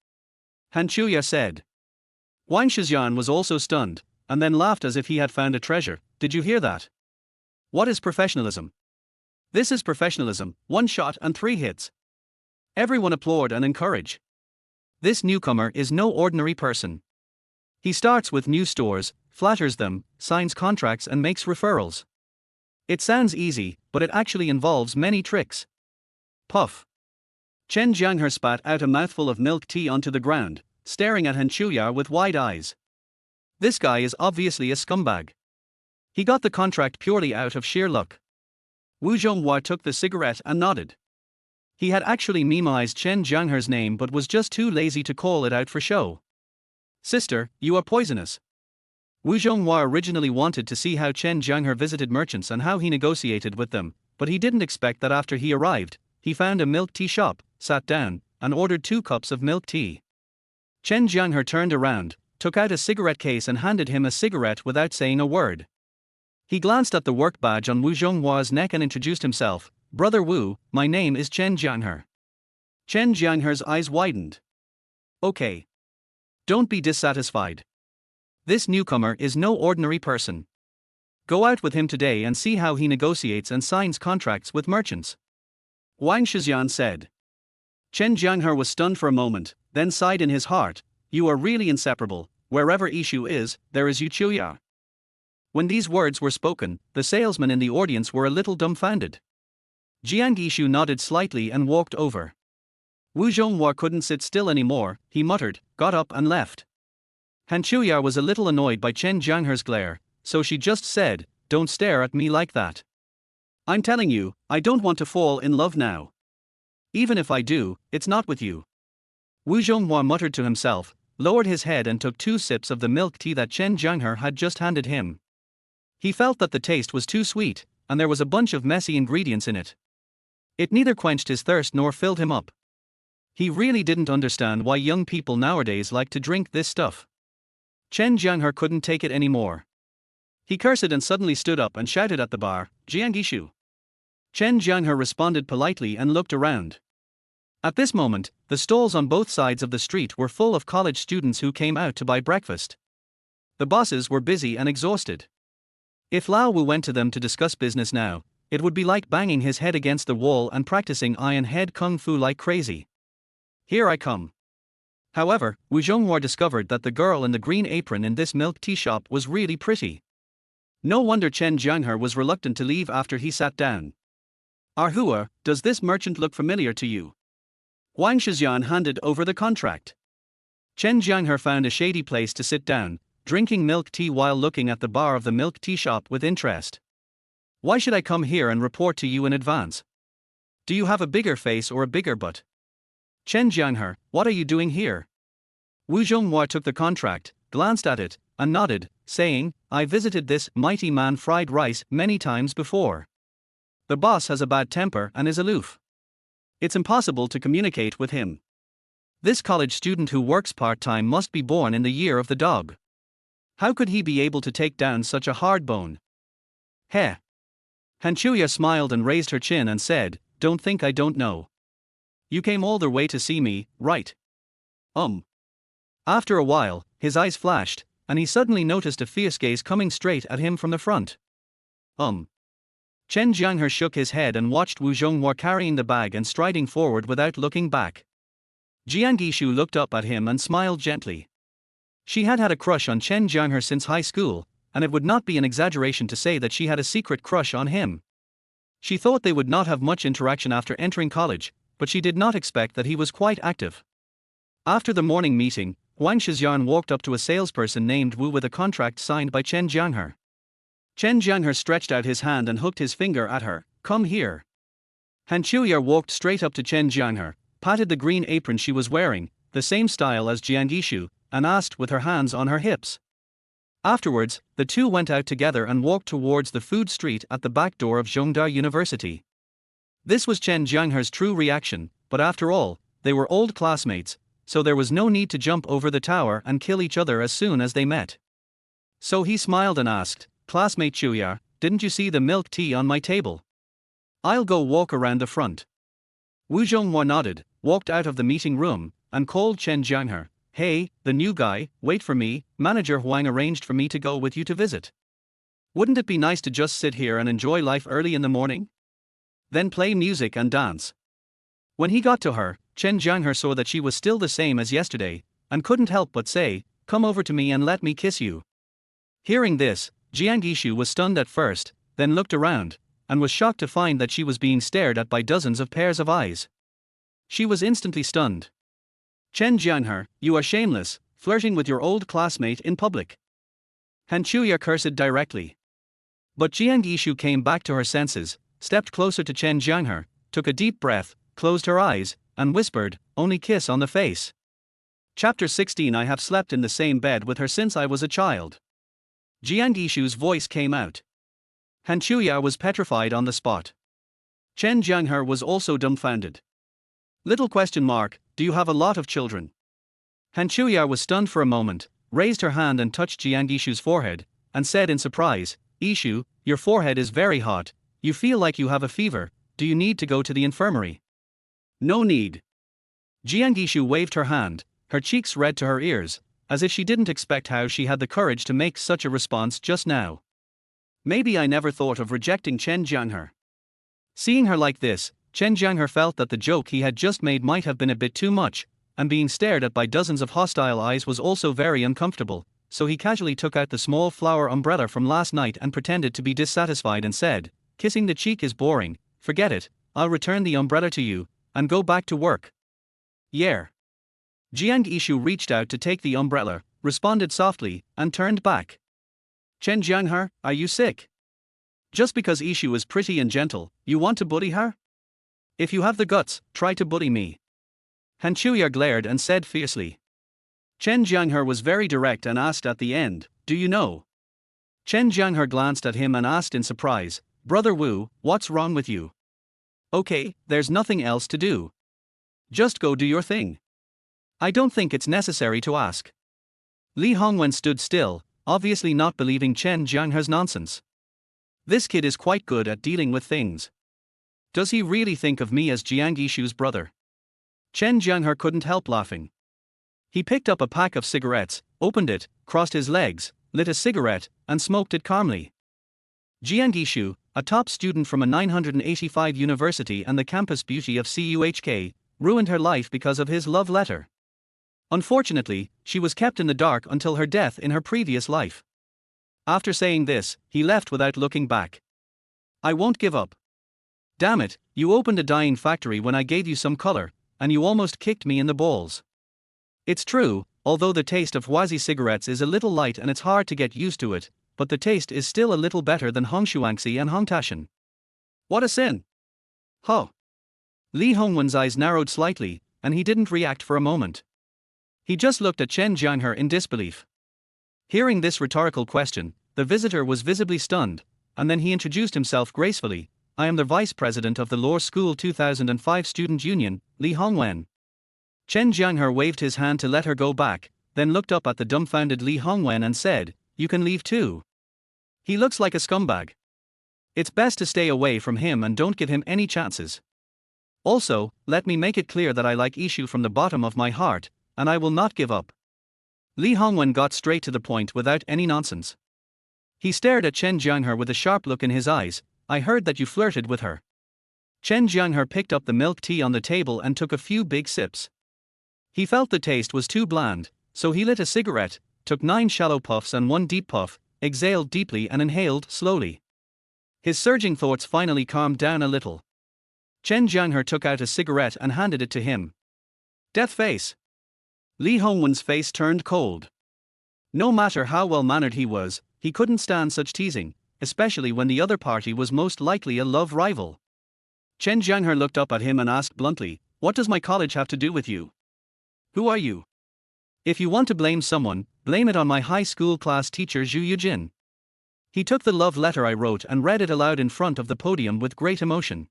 Han Chuya said. Wang Shijian was also stunned, and then laughed as if he had found a treasure. Did you hear that? What is professionalism? This is professionalism, 1 shot and 3 hits. Everyone applaud and encourage. This newcomer is no ordinary person. He starts with new stores, flatters them, signs contracts and makes referrals. It sounds easy, but it actually involves many tricks. Puff. Chen Jianghe spat out a mouthful of milk tea onto the ground, staring at Han Chuya with wide eyes. This guy is obviously a scumbag. He got the contract purely out of sheer luck. Wu Zhonghua took the cigarette and nodded. He had actually memoized Chen Jianghe's name but was just too lazy to call it out for show. Sister, you are poisonous. Wu Zhonghua originally wanted to see how Chen Jianghe visited merchants and how he negotiated with them, but he didn't expect that after he arrived, he found a milk tea shop, sat down, and ordered 2 cups of milk tea. Chen Jianghe turned around, took out a cigarette case and handed him a cigarette without saying a word. He glanced at the work badge on Wu Zhonghua's neck and introduced himself. Brother Wu, my name is Chen Jianghe. Chen Jianghe's eyes widened. Okay. Don't be dissatisfied. This newcomer is no ordinary person. Go out with him today and see how he negotiates and signs contracts with merchants. Wang Shijian said. Chen Jianghe was stunned for a moment, then sighed in his heart. You are really inseparable. Wherever Ishu is, there is Yu Chuya. When these words were spoken, the salesmen in the audience were a little dumbfounded. Jiang Ishu nodded slightly and walked over. Wu Zhonghua couldn't sit still anymore, he muttered, got up and left. Han Chuya was a little annoyed by Chen Jianghe's glare, so she just said, don't stare at me like that. I'm telling you, I don't want to fall in love now. Even if I do, it's not with you. Wu Zhonghua muttered to himself, lowered his head and took 2 sips of the milk tea that Chen Jianghe had just handed him. He felt that the taste was too sweet, and there was a bunch of messy ingredients in it. It neither quenched his thirst nor filled him up. He really didn't understand why young people nowadays like to drink this stuff. Chen Jianghe couldn't take it anymore. He cursed and suddenly stood up and shouted at the bar, Jiang Ishu. Chen Jianghe responded politely and looked around. At this moment, the stalls on both sides of the street were full of college students who came out to buy breakfast. The bosses were busy and exhausted. If Lao Wu went to them to discuss business now, it would be like banging his head against the wall and practicing iron head kung fu like crazy. Here I come. However, Wu Zhonghua discovered that the girl in the green apron in this milk tea shop was really pretty. No wonder Chen Jianghe was reluctant to leave after he sat down. Arhua, does this merchant look familiar to you? Wang Shijian handed over the contract. Chen Jianghe found a shady place to sit down, drinking milk tea while looking at the bar of the milk tea shop with interest. Why should I come here and report to you in advance? Do you have a bigger face or a bigger butt? Chen Jianghe, what are you doing here? Wu Zhonghua took the contract, glanced at it, and nodded, saying, I visited this mighty man fried rice many times before. The boss has a bad temper and is aloof. It's impossible to communicate with him. This college student who works part-time must be born in the year of the dog. How could he be able to take down such a hard bone? Heh. Han Chuya smiled and raised her chin and said, don't think I don't know. You came all the way to see me, right? After a while, his eyes flashed, and he suddenly noticed a fierce gaze coming straight at him from the front. Chen Jianghe shook his head and watched Wu Zhonghua carrying the bag and striding forward without looking back. Jiang Ishu looked up at him and smiled gently. She had had a crush on Chen Jianghe since high school, and it would not be an exaggeration to say that she had a secret crush on him. She thought they would not have much interaction after entering college, but she did not expect that he was quite active. After the morning meeting, Wang Shixian walked up to a salesperson named Wu with a contract signed by Chen Jianghe. Chen Jianghe stretched out his hand and hooked his finger at her. "Come here." Han Chuya walked straight up to Chen Jianghe, patted the green apron she was wearing, the same style as Jiang Yishu, and asked with her hands on her hips. Afterwards, the two went out together and walked towards the food street at the back door of Zhongda University. This was Chen Jianghe's true reaction, but after all, they were old classmates, so there was no need to jump over the tower and kill each other as soon as they met. So he smiled and asked, "Classmate Chuya, didn't you see the milk tea on my table? I'll go walk around the front." Wu Zhonghua nodded, walked out of the meeting room, and called Chen Jianghe. "Hey, the new guy, wait for me, Manager Huang arranged for me to go with you to visit. Wouldn't it be nice to just sit here and enjoy life early in the morning? Then play music and dance." When he got to her, Chen Jianghe saw that she was still the same as yesterday, and couldn't help but say, "Come over to me and let me kiss you." Hearing this, Jiang Yishu was stunned at first, then looked around, and was shocked to find that she was being stared at by dozens of pairs of eyes. She was instantly stunned. "Chen Jianghe, you are shameless, flirting with your old classmate in public." Han Chuya cursed directly. But Jiang Yishu came back to her senses, stepped closer to Chen Jianghe, took a deep breath, closed her eyes, and whispered, "Only kiss on the face." Chapter 16. I have slept in the same bed with her since I was a child. Jiang Yishu's voice came out. Han Chuya was petrified on the spot. Chen Jianghe was also dumbfounded. "Do you have a lot of children?" Han Chuya was stunned for a moment, raised her hand and touched Jiang Yishu's forehead, and said in surprise, "Yishu, your forehead is very hot, you feel like you have a fever, do you need to go to the infirmary?" "No need." Jiang Yishu waved her hand, her cheeks red to her ears, as if she didn't expect how she had the courage to make such a response just now. "Maybe I never thought of rejecting Chen Jianghe." Seeing her like this, Chen Jianghe felt that the joke he had just made might have been a bit too much, and being stared at by dozens of hostile eyes was also very uncomfortable, so he casually took out the small flower umbrella from last night and pretended to be dissatisfied and said, "Kissing the cheek is boring, forget it, I'll return the umbrella to you, and go back to work." "Yeah." Jiang Yishu reached out to take the umbrella, responded softly, and turned back. "Chen Jianghe, are you sick? Just because Yishu is pretty and gentle, you want to bully her? If you have the guts, try to bully me." Han Chuya glared and said fiercely. Chen Jianghe was very direct and asked at the end, "Do you know?" Chen Jianghe glanced at him and asked in surprise, "Brother Wu, what's wrong with you?" "Okay, there's nothing else to do. Just go do your thing. I don't think it's necessary to ask." Li Hongwen stood still, obviously not believing Chen Jianghe's nonsense. "This kid is quite good at dealing with things. Does he really think of me as Jiang Yishu's brother?" Chen Jianghe couldn't help laughing. He picked up a pack of cigarettes, opened it, crossed his legs, lit a cigarette, and smoked it calmly. Jiang Yishu, a top student from a 985 university and the campus beauty of CUHK, ruined her life because of his love letter. Unfortunately, she was kept in the dark until her death in her previous life. After saying this, he left without looking back. "I won't give up. Damn it, you opened a dyeing factory when I gave you some color, and you almost kicked me in the balls. It's true, although the taste of Huazi cigarettes is a little light and it's hard to get used to it, but the taste is still a little better than Hongshuangxi and Hongtashan. What a sin!" Huh. Li Hongwen's eyes narrowed slightly, and he didn't react for a moment. He just looked at Chen Jianghe in disbelief. Hearing this rhetorical question, the visitor was visibly stunned, and then he introduced himself gracefully. "I am the vice president of the Law School 2005 Student Union, Li Hongwen." Chen Jianghe waved his hand to let her go back, then looked up at the dumbfounded Li Hongwen and said, "You can leave too. He looks like a scumbag. It's best to stay away from him and don't give him any chances. Also, let me make it clear that I like Yishu from the bottom of my heart, and I will not give up." Li Hongwen got straight to the point without any nonsense. He stared at Chen Jianghe with a sharp look in his eyes. "I heard that you flirted with her." Chen Jianghe picked up the milk tea on the table and took a few big sips. He felt the taste was too bland, so he lit a cigarette, took 9 shallow puffs and 1 deep puff, exhaled deeply and inhaled slowly. His surging thoughts finally calmed down a little. Chen Jianghe took out a cigarette and handed it to him. Death face. Li Hongwen's face turned cold. No matter how well-mannered he was, he couldn't stand such teasing, especially when the other party was most likely a love rival. Chen Jianghe looked up at him and asked bluntly, "What does my college have to do with you? Who are you? If you want to blame someone, blame it on my high school class teacher Zhu Yujin." He took the love letter I wrote and read it aloud in front of the podium with great emotion.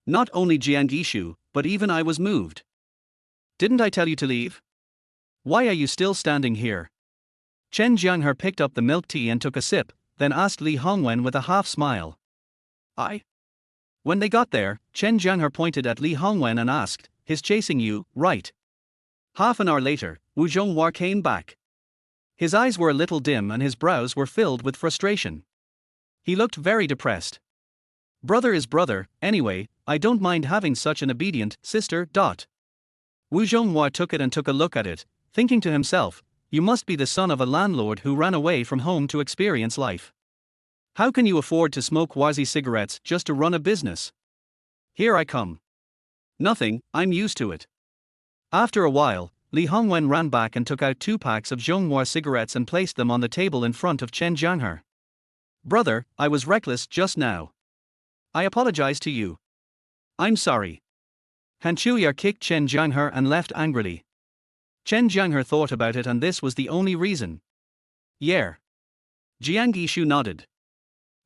Not only Jianghe, but even I was moved. Didn't I tell you to leave? Why are you still standing here? Chen Jianghe picked up the milk tea and took a sip, then asked Li Hongwen with a half-smile. When they got there, Chen Jianghe pointed at Li Hongwen and asked, "He's chasing you, right?" Half an hour later, Wu Zhonghua came back. His eyes were a little dim and his brows were filled with frustration. He looked very depressed. Brother is brother, anyway, I don't mind having such an obedient sister. Wu Zhonghua took it and took a look at it, thinking to himself, you must be the son of a landlord who ran away from home to experience life. How can you afford to smoke Wazi cigarettes just to run a business? Here I come. Nothing, I'm used to it. After a while, Li Hongwen ran back and took out 2 packs of Zhonghua cigarettes and placed them on the table in front of Chen Jianghe. Brother, I was reckless just now. I apologize to you. I'm sorry. Han Chuya kicked Chen Jianghe and left angrily. Chen Jianghe thought about it and this was the only reason. Yeah. Jianghe nodded.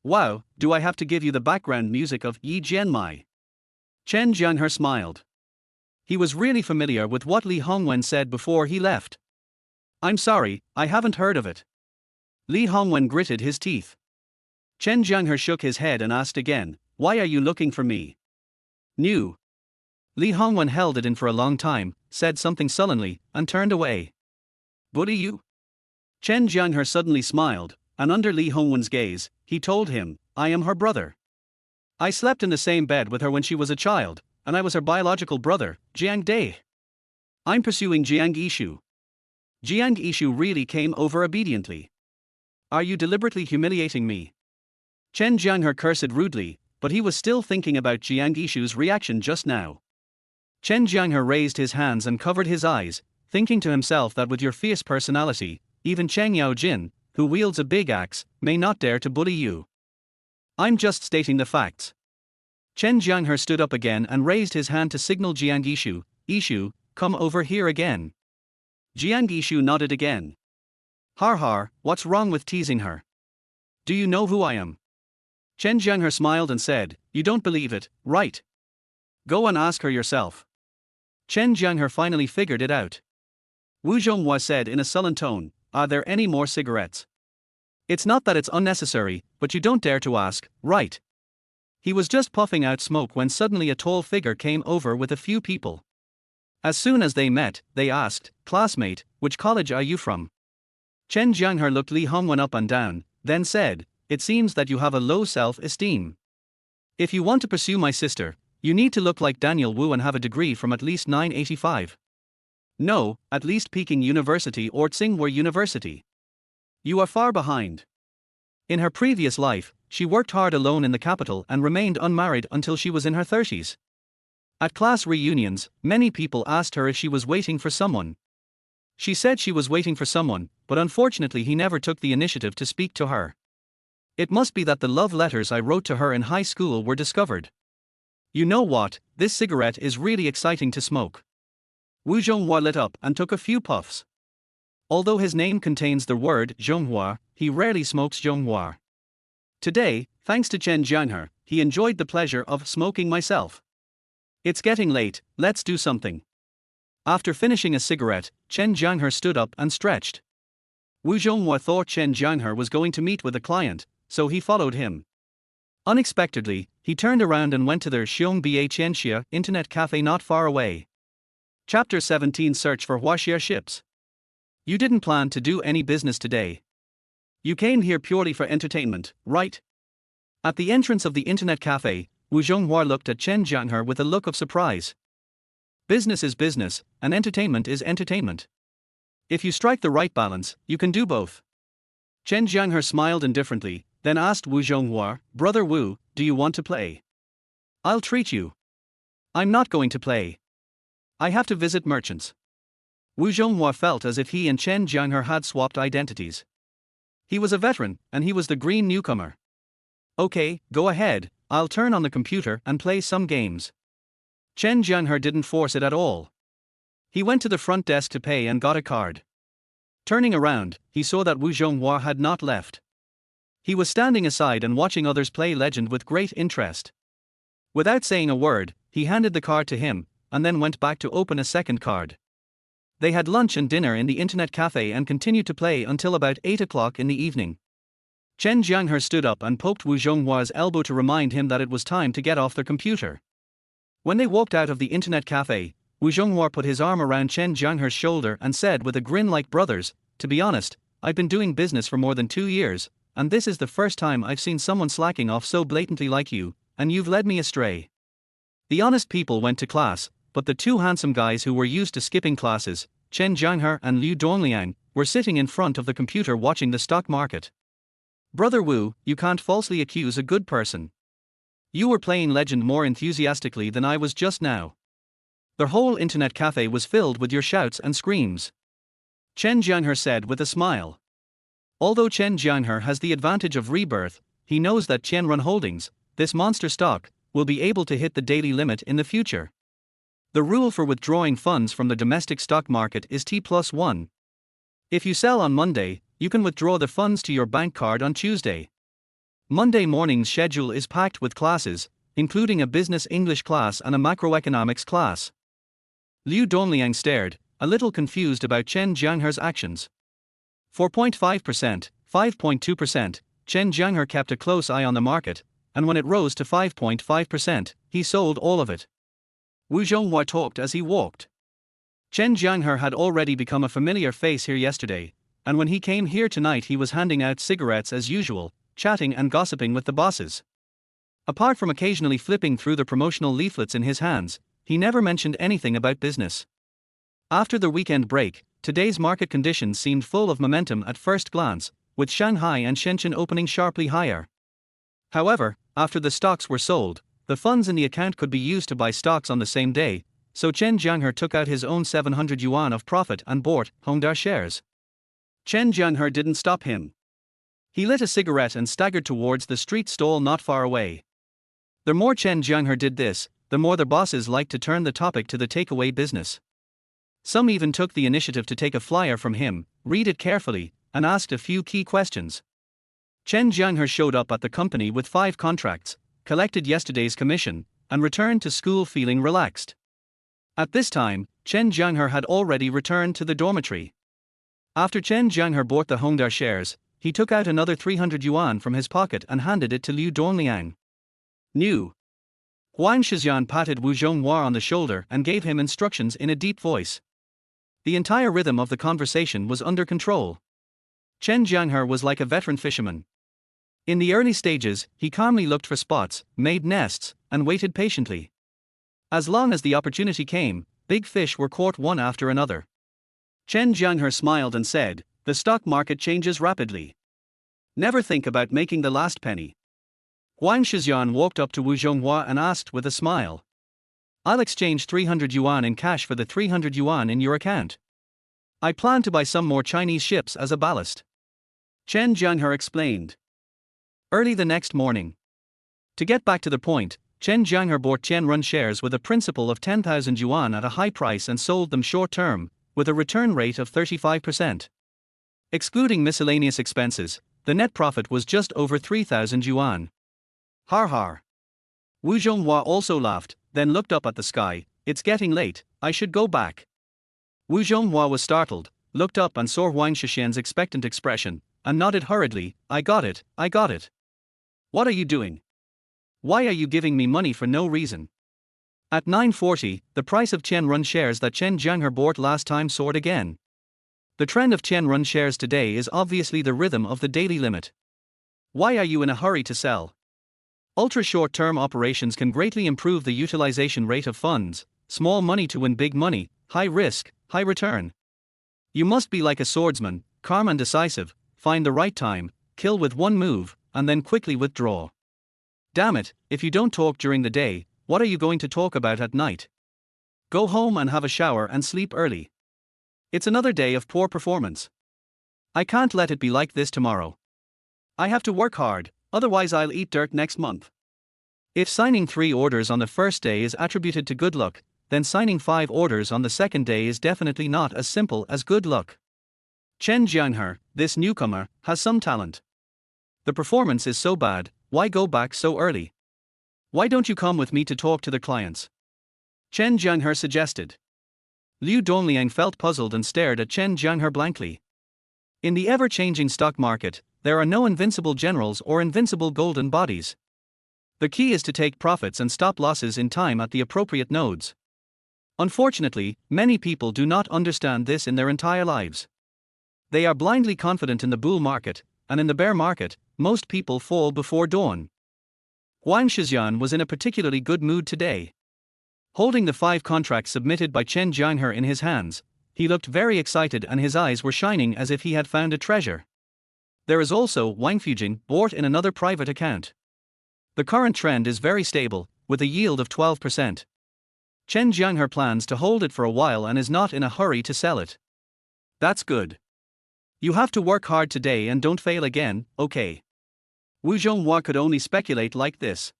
Wow, do I have to give you the background music of Yi Jianmai? Chen Jianghe smiled. He was really familiar with what Li Hongwen said before he left. I'm sorry, I haven't heard of it. Li Hongwen gritted his teeth. Chen Jianghe shook his head and asked again, why are you looking for me? New. Li Hongwen held it in for a long time, said something sullenly, and turned away. Bully you? Chen Jianghe suddenly smiled, and under Li Hongwen's gaze, he told him, I am her brother. I slept in the same bed with her when she was a child, and I was her biological brother, Jiangde. I'm pursuing Jianghe. Jianghe really came over obediently. Are you deliberately humiliating me? Chen Jianghe cursed rudely, but he was still thinking about Jianghe's reaction just now. Chen Jianghe raised his hands and covered his eyes, thinking to himself that with your fierce personality, even Cheng Yaojin, who wields a big axe, may not dare to bully you. I'm just stating the facts. Chen Jianghe stood up again and raised his hand to signal Jianghe, Ishu, come over here again. Jianghe nodded again. Har, what's wrong with teasing her? Do you know who I am? Chen Jianghe smiled and said, you don't believe it, right? Go and ask her yourself. Chen Jianghe finally figured it out. Wu Zhonghua said in a sullen tone, are there any more cigarettes? It's not that it's unnecessary, but you don't dare to ask, right? He was just puffing out smoke when suddenly a tall figure came over with a few people. As soon as they met, they asked, classmate, which college are you from? Chen Jianghe looked Li Hongwen up and down, then said, it seems that you have a low self-esteem. If you want to pursue my sister, you need to look like Daniel Wu and have a degree from at least 985. No, at least Peking University or Tsinghua University. You are far behind. In her previous life, she worked hard alone in the capital and remained unmarried until she was in her 30s. At class reunions, many people asked her if she was waiting for someone. She said she was waiting for someone, but unfortunately he never took the initiative to speak to her. It must be that the love letters I wrote to her in high school were discovered. You know what, this cigarette is really exciting to smoke. Wu Zhonghua lit up and took a few puffs. Although his name contains the word Zhonghua, he rarely smokes Zhonghua. Today, thanks to Chen Jianghe, he enjoyed the pleasure of smoking myself. It's getting late, let's do something. After finishing a cigarette, Chen Jianghe stood up and stretched. Wu Zhonghua thought Chen Jianghe was going to meet with a client, so he followed him. Unexpectedly, he turned around and went to their Xiong Xianxia internet cafe not far away. Chapter 17 Search for Huaxia ships. You didn't plan to do any business today. You came here purely for entertainment, right? At the entrance of the internet cafe, Wu Zhonghua looked at Chen Jianghe with a look of surprise. Business is business, and entertainment is entertainment. If you strike the right balance, you can do both. Chen Jianghe smiled indifferently, then asked Wu Zhonghua, "Brother Wu, do you want to play? I'll treat you." "I'm not going to play. I have to visit merchants." Wu Zhonghua felt as if he and Chen Jianghe had swapped identities. He was a veteran, and he was the green newcomer. "Okay, go ahead, I'll turn on the computer and play some games." Chen Jianghe didn't force it at all. He went to the front desk to pay and got a card. Turning around, he saw that Wu Zhonghua had not left. He was standing aside and watching others play Legend with great interest. Without saying a word, he handed the card to him, and then went back to open a second card. They had lunch and dinner in the internet cafe and continued to play until about 8 o'clock in the evening. Chen Jianghe stood up and poked Wu Zhonghua's elbow to remind him that it was time to get off their computer. When they walked out of the internet cafe, Wu Zhonghua put his arm around Chen Jianghe's shoulder and said with a grin like brothers, "To be honest, I've been doing business for more than 2 years, and this is the first time I've seen someone slacking off so blatantly like you, and you've led me astray." The honest people went to class, but the two handsome guys who were used to skipping classes, Chen Jianghe and Liu Dongliang, were sitting in front of the computer watching the stock market. "Brother Wu, you can't falsely accuse a good person. You were playing Legend more enthusiastically than I was just now. The whole internet cafe was filled with your shouts and screams." Chen Jianghe said with a smile. Although Chen Jianghe has the advantage of rebirth, he knows that Tianrun Holdings, this monster stock, will be able to hit the daily limit in the future. The rule for withdrawing funds from the domestic stock market is T+1. If you sell on Monday, you can withdraw the funds to your bank card on Tuesday. Monday morning's schedule is packed with classes, including a business English class and a macroeconomics class. Liu Dongliang stared, a little confused about Chen Jianghe's actions. 4.5%, 5.2%, Chen Jianghe kept a close eye on the market, and when it rose to 5.5%, he sold all of it. Wu Zhonghua talked as he walked. Chen Jianghe had already become a familiar face here yesterday, and when he came here tonight he was handing out cigarettes as usual, chatting and gossiping with the bosses. Apart from occasionally flipping through the promotional leaflets in his hands, he never mentioned anything about business. After the weekend break, today's market conditions seemed full of momentum at first glance, with Shanghai and Shenzhen opening sharply higher. However, after the stocks were sold, the funds in the account could be used to buy stocks on the same day, so Chen Jianghe took out his own 700 yuan of profit and bought Hongda shares. Chen Jianghe didn't stop him. He lit a cigarette and staggered towards the street stall not far away. The more Chen Jianghe did this, the more the bosses liked to turn the topic to the takeaway business. Some even took the initiative to take a flyer from him, read it carefully, and asked a few key questions. Chen Jianghe showed up at the company with 5 contracts, collected yesterday's commission, and returned to school feeling relaxed. At this time, Chen Jianghe had already returned to the dormitory. After Chen Jianghe bought the Hongda shares, he took out another 300 yuan from his pocket and handed it to Liu Dongliang. "New." Huang Shijian patted Wu Zhonghua on the shoulder and gave him instructions in a deep voice. The entire rhythm of the conversation was under control. Chen Jianghe was like a veteran fisherman. In the early stages, he calmly looked for spots, made nests, and waited patiently. As long as the opportunity came, big fish were caught one after another. Chen Jianghe smiled and said, "The stock market changes rapidly. Never think about making the last penny." Huang Shijian walked up to Wu Zhonghua and asked with a smile, "I'll exchange 300 yuan in cash for the 300 yuan in your account. I plan to buy some more Chinese ships as a ballast." Chen Jianghe explained. Early the next morning. To get back to the point, Chen Jianghe bought Tianrun shares with a principal of 10,000 yuan at a high price and sold them short term, with a return rate of 35%. Excluding miscellaneous expenses, the net profit was just over 3,000 yuan. Har har. Wu Zhonghua also laughed, then looked up at the sky. "It's getting late, I should go back." Wu Zhonghua was startled, looked up and saw Huang Shixian's expectant expression, and nodded hurriedly, I got it. "What are you doing? Why are you giving me money for no reason?" At 9:40, the price of Tianrun shares that Chen Jianghe bought last time soared again. The trend of Tianrun shares today is obviously the rhythm of the daily limit. Why are you in a hurry to sell? Ultra short-term operations can greatly improve the utilization rate of funds, small money to win big money, high risk, high return. You must be like a swordsman, calm and decisive, find the right time, kill with one move, and then quickly withdraw. Damn it, if you don't talk during the day, what are you going to talk about at night? Go home and have a shower and sleep early. It's another day of poor performance. I can't let it be like this tomorrow. I have to work hard, otherwise I'll eat dirt next month. If signing 3 orders on the first day is attributed to good luck, then signing 5 orders on the second day is definitely not as simple as good luck. Chen Jianghe, this newcomer, has some talent. The performance is so bad, why go back so early? Why don't you come with me to talk to the clients? Chen Jianghe suggested. Liu Dongliang felt puzzled and stared at Chen Jianghe blankly. In the ever-changing stock market, there are no invincible generals or invincible golden bodies. The key is to take profits and stop losses in time at the appropriate nodes. Unfortunately, many people do not understand this in their entire lives. They are blindly confident in the bull market, and in the bear market, most people fall before dawn. Huang Shijian was in a particularly good mood today. Holding the 5 contracts submitted by Chen Jianghe in his hands, he looked very excited and his eyes were shining as if he had found a treasure. There is also Wang Fujing bought in another private account. The current trend is very stable, with a yield of 12%. Chen Jianghe plans to hold it for a while and is not in a hurry to sell it. That's good. You have to work hard today and don't fail again, okay? Wu Zhonghua could only speculate like this.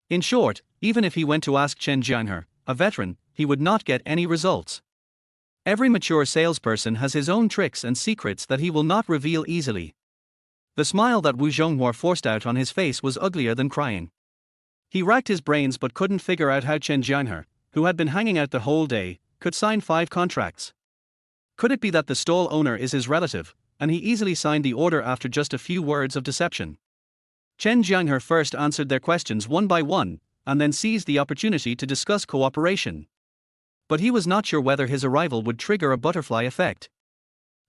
In short, even if he went to ask Chen Jianghe, a veteran, he would not get any results. Every mature salesperson has his own tricks and secrets that he will not reveal easily. The smile that Wu Zhonghua forced out on his face was uglier than crying. He racked his brains but couldn't figure out how Chen Jianghe, who had been hanging out the whole day, could sign 5 contracts. Could it be that the stall owner is his relative, and he easily signed the order after just a few words of deception? Chen Jianghe first answered their questions one by one, and then seized the opportunity to discuss cooperation. But he was not sure whether his arrival would trigger a butterfly effect.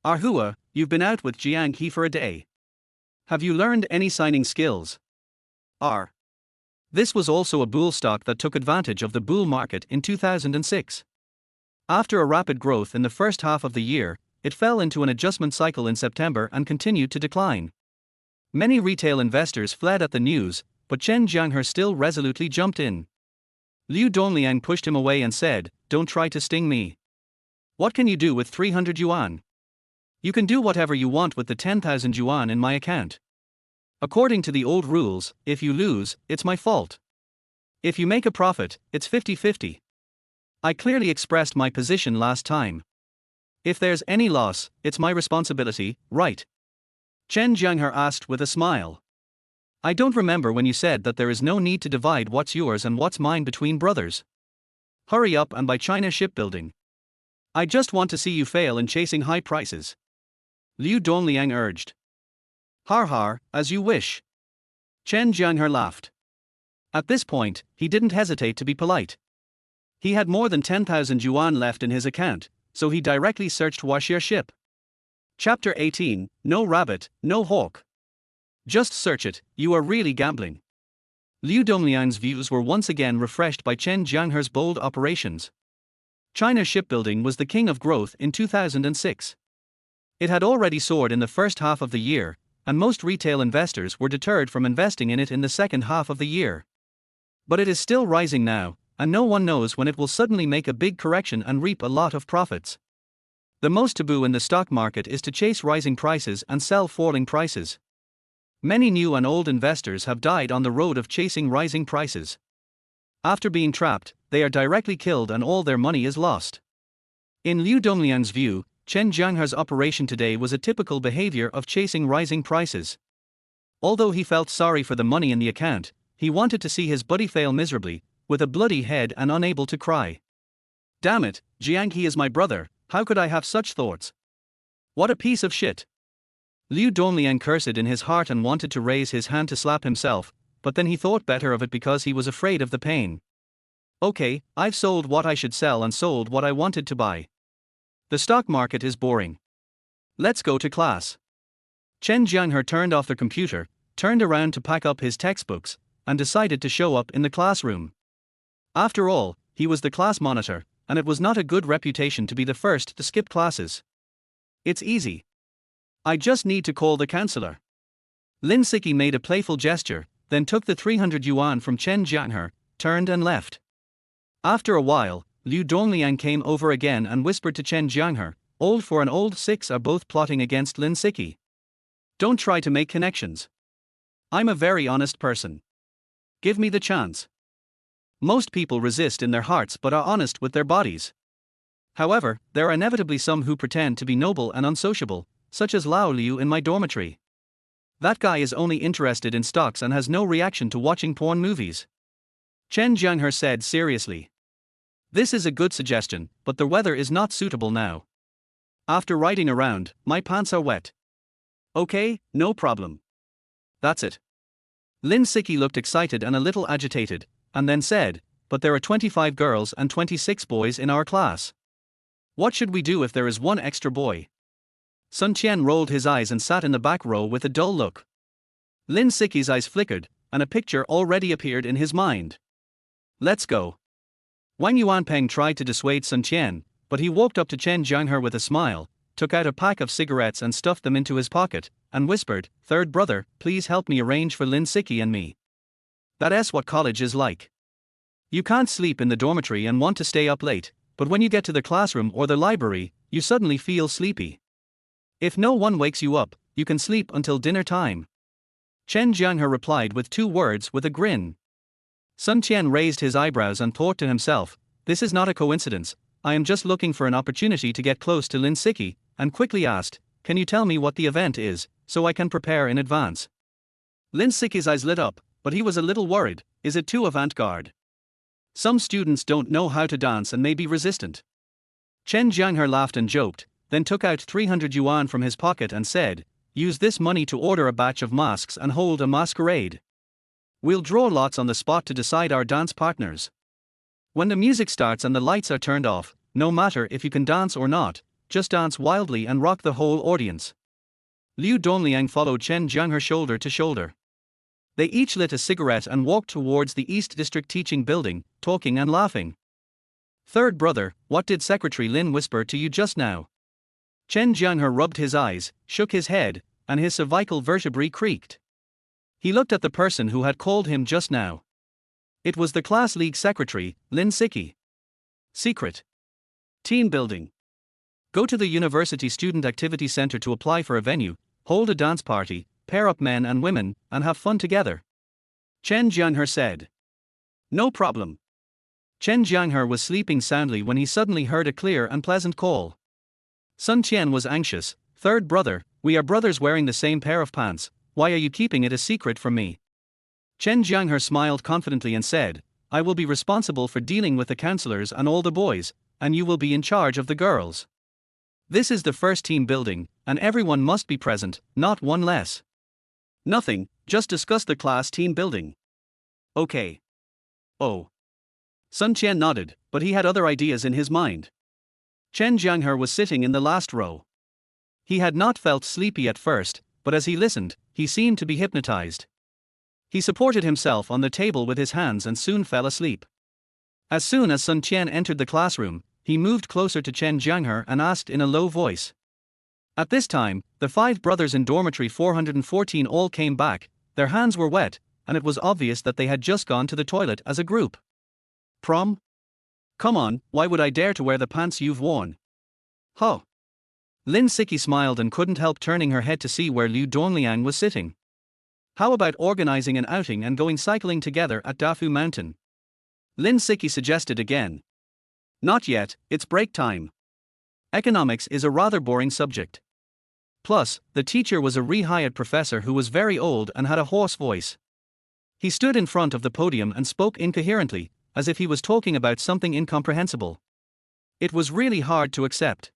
Arhua, you've been out with Jianghe for a day. Have you learned any signing skills? This was also a bull stock that took advantage of the bull market in 2006. After a rapid growth in the first half of the year, it fell into an adjustment cycle in September and continued to decline. Many retail investors fled at the news, but Chen Jianghe still resolutely jumped in. Liu Dongliang pushed him away and said, "Don't try to sting me. What can you do with 300 yuan? You can do whatever you want with the 10,000 yuan in my account. According to the old rules, if you lose, it's my fault. If you make a profit, it's 50-50. I clearly expressed my position last time. If there's any loss, it's my responsibility, right?" Chen Jianghe asked with a smile. "I don't remember when you said that there is no need to divide what's yours and what's mine between brothers. Hurry up and buy China shipbuilding. I just want to see you fail in chasing high prices," Liu Dongliang urged. "Har har, as you wish." Chen Jianghe laughed. At this point, he didn't hesitate to be polite. He had more than 10,000 yuan left in his account, so he directly searched Washir ship. Chapter 18, No Rabbit, No Hawk. Just search it, you are really gambling. Liu Dongliang's views were once again refreshed by Chen Jianghe's bold operations. China shipbuilding was the king of growth in 2006. It had already soared in the first half of the year, and most retail investors were deterred from investing in it in the second half of the year. But it is still rising now, and no one knows when it will suddenly make a big correction and reap a lot of profits. The most taboo in the stock market is to chase rising prices and sell falling prices. Many new and old investors have died on the road of chasing rising prices. After being trapped, they are directly killed and all their money is lost. In Liu Dongliang's view, Chen Jianghe's operation today was a typical behavior of chasing rising prices. Although he felt sorry for the money in the account, he wanted to see his buddy fail miserably, with a bloody head and unable to cry. "Damn it, Jianghe is my brother, how could I have such thoughts? What a piece of shit." Liu Dongliang cursed in his heart and wanted to raise his hand to slap himself, but then he thought better of it because he was afraid of the pain. "Okay, I've sold what I should sell and sold what I wanted to buy. The stock market is boring. Let's go to class." Chen Jianghe turned off the computer, turned around to pack up his textbooks, and decided to show up in the classroom. After all, he was the class monitor, and it was not a good reputation to be the first to skip classes. It's easy. I just need to call the counselor. Lin Siki made a playful gesture, then took the 300 yuan from Chen Jianghe, turned and left. After a while, Liu Dongliang came over again and whispered to Chen Jianghe, "Old for an old, six are both plotting against Lin Siki. Don't try to make connections. I'm a very honest person. Give me the chance." Most people resist in their hearts but are honest with their bodies. However, there are inevitably some who pretend to be noble and unsociable, such as Lao Liu in my dormitory. That guy is only interested in stocks and has no reaction to watching porn movies. Chen Jianghe said seriously. This is a good suggestion, but the weather is not suitable now. After riding around, my pants are wet. Okay, no problem. That's it. Lin Siki looked excited and a little agitated, and then said, "But there are 25 girls and 26 boys in our class. What should we do if there is one extra boy?" Sun Qian rolled his eyes and sat in the back row with a dull look. Lin Siki's eyes flickered, and a picture already appeared in his mind. Let's go. Wang Yuanpeng tried to dissuade Sun Qian, but he walked up to Chen Jianghe with a smile, took out a pack of cigarettes and stuffed them into his pocket, and whispered, "Third brother, please help me arrange for Lin Siki and me. That's what college is like. You can't sleep in the dormitory and want to stay up late, but when you get to the classroom or the library, you suddenly feel sleepy. If no one wakes you up, you can sleep until dinner time." Chen Jianghe replied with 2 words with a grin. Sun Qian raised his eyebrows and thought to himself, "This is not a coincidence, I am just looking for an opportunity to get close to Lin Siki," and quickly asked, "Can you tell me what the event is, so I can prepare in advance?" Lin Siki's eyes lit up, but he was a little worried. Is it too avant-garde? Some students don't know how to dance and may be resistant. Chen Jianghe laughed and joked, then took out 300 yuan from his pocket and said, "Use this money to order a batch of masks and hold a masquerade. We'll draw lots on the spot to decide our dance partners. When the music starts and the lights are turned off, no matter if you can dance or not, just dance wildly and rock the whole audience." Liu Dongliang followed Chen Jianghe shoulder to shoulder. They each lit a cigarette and walked towards the East District Teaching Building, talking and laughing. "Third brother, what did Secretary Lin whisper to you just now?" Chen Jianghe rubbed his eyes, shook his head, and his cervical vertebrae creaked. He looked at the person who had called him just now. It was the class league secretary, Lin Siki. Secret. Team building. Go to the University Student Activity Center to apply for a venue, hold a dance party, pair up men and women, and have fun together. Chen Jianghe said. No problem. Chen Jianghe was sleeping soundly when he suddenly heard a clear and pleasant call. Sun Qian was anxious. "Third brother, we are brothers wearing the same pair of pants, why are you keeping it a secret from me?" Chen Jianghe smiled confidently and said, "I will be responsible for dealing with the counselors and all the boys, and you will be in charge of the girls. This is the first team building, and everyone must be present, not one less." "Nothing, just discuss the class team building." "Okay." "Oh." Sun Qian nodded, but he had other ideas in his mind. Chen Jianghe was sitting in the last row. He had not felt sleepy at first, but as he listened, he seemed to be hypnotized. He supported himself on the table with his hands and soon fell asleep. As soon as Sun Qian entered the classroom, he moved closer to Chen Jianghe and asked in a low voice. At this time, the 5 brothers in dormitory 414 all came back, their hands were wet, and it was obvious that they had just gone to the toilet as a group. "Prom? Come on, why would I dare to wear the pants you've worn?" "Huh." Lin Siki smiled and couldn't help turning her head to see where Liu Dongliang was sitting. "How about organizing an outing and going cycling together at Dafu Mountain?" Lin Siki suggested again. "Not yet, it's break time. Economics is a rather boring subject. Plus, the teacher was a rehired professor who was very old and had a hoarse voice. He stood in front of the podium and spoke incoherently, as if he was talking about something incomprehensible. It was really hard to accept.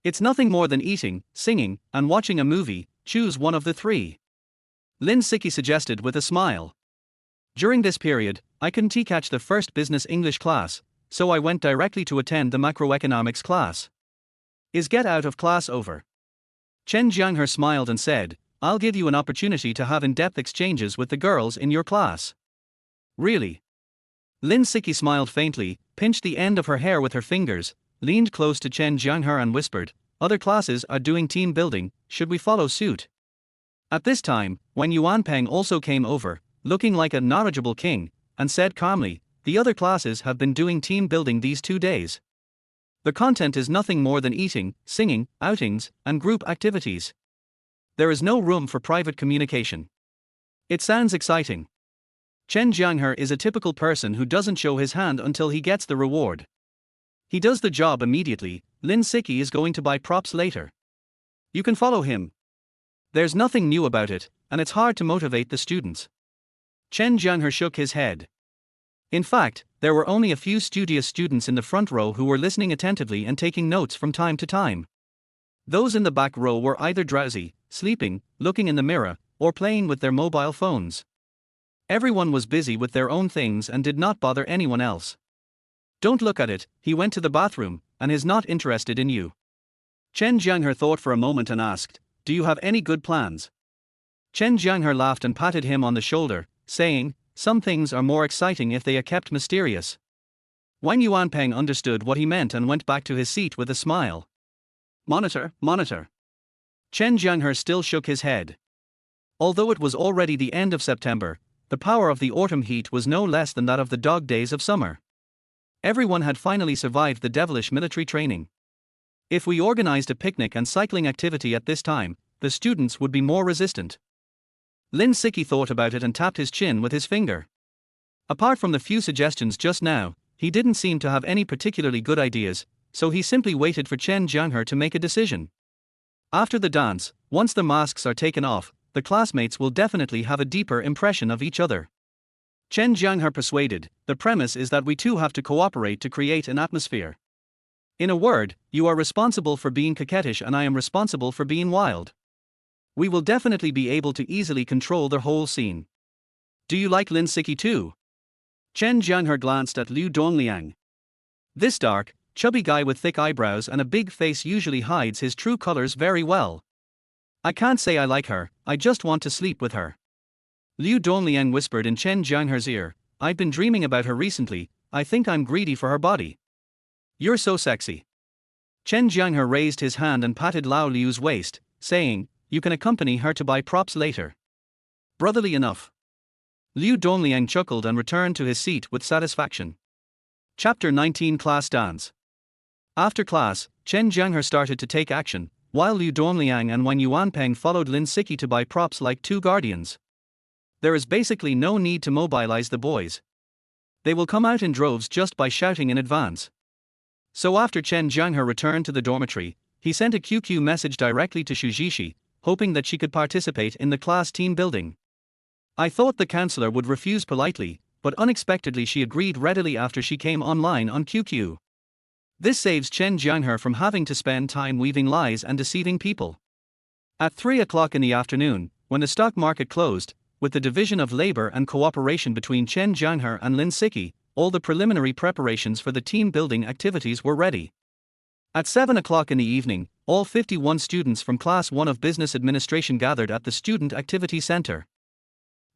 It's nothing more than eating, singing, and watching a movie, choose one of the 3. Lin Siki suggested with a smile. During this period, I couldn't catch the first business English class, so I went directly to attend the macroeconomics class. Is get out of class over? Chen Jianghe smiled and said, "I'll give you an opportunity to have in-depth exchanges with the girls in your class." Really? Lin Siki smiled faintly, pinched the end of her hair with her fingers, leaned close to Chen Jianghe and whispered, other classes are doing team building, should we follow suit? At this time, Wang Yuanpeng also came over, looking like a knowledgeable king, and said calmly, the other classes have been doing team building these 2 days. The content is nothing more than eating, singing, outings, and group activities. There is no room for private communication. It sounds exciting. Chen Jianghe is a typical person who doesn't show his hand until he gets the reward. He does the job immediately. Lin Siki is going to buy props later. You can follow him. There's nothing new about it, and it's hard to motivate the students. Chen Jianghe shook his head. In fact, there were only a few studious students in the front row who were listening attentively and taking notes from time to time. Those in the back row were either drowsy, sleeping, looking in the mirror, or playing with their mobile phones. Everyone was busy with their own things and did not bother anyone else. Don't look at it, he went to the bathroom, and is not interested in you. Chen Jianghe thought for a moment and asked, do you have any good plans? Chen Jianghe laughed and patted him on the shoulder, saying, some things are more exciting if they are kept mysterious. Wang Yuanpeng understood what he meant and went back to his seat with a smile. Monitor, monitor. Chen Jianghe still shook his head. Although it was already the end of September, the power of the autumn heat was no less than that of the dog days of summer. Everyone had finally survived the devilish military training. If we organized a picnic and cycling activity at this time, the students would be more resistant. Lin Siki thought about it and tapped his chin with his finger. Apart from the few suggestions just now, he didn't seem to have any particularly good ideas, so he simply waited for Chen Jianghe to make a decision. After the dance, once the masks are taken off, the classmates will definitely have a deeper impression of each other. Chen Jianghe persuaded, the premise is that we too have to cooperate to create an atmosphere. In a word, you are responsible for being coquettish and I am responsible for being wild. We will definitely be able to easily control the whole scene. Do you like Lin Siki too? Chen Jianghe glanced at Liu Dongliang. This dark, chubby guy with thick eyebrows and a big face usually hides his true colors very well. I can't say I like her, I just want to sleep with her. Liu Dongliang whispered in Chen Jianghe's ear, I've been dreaming about her recently, I think I'm greedy for her body. You're so sexy. Chen Jianghe raised his hand and patted Lao Liu's waist, saying, you can accompany her to buy props later. Brotherly enough. Liu Dongliang chuckled and returned to his seat with satisfaction. Chapter 19 Class Dance. After class, Chen Jianghe started to take action, while Liu Dongliang and Wang Yuanpeng followed Lin Siki to buy props like two guardians. There is basically no need to mobilize the boys. They will come out in droves just by shouting in advance. So after Chen Jianghe returned to the dormitory, he sent a QQ message directly to Shujishi, hoping that she could participate in the class team building. I thought the counselor would refuse politely, but unexpectedly she agreed readily after she came online on QQ. This saves Chen Jianghe from having to spend time weaving lies and deceiving people. At 3 o'clock in the afternoon, when the stock market closed, with the division of labor and cooperation between Chen Jianghe and Lin Siki, all the preliminary preparations for the team building activities were ready. At 7 o'clock in the evening, all 51 students from Class 1 of Business Administration gathered at the Student Activity Center.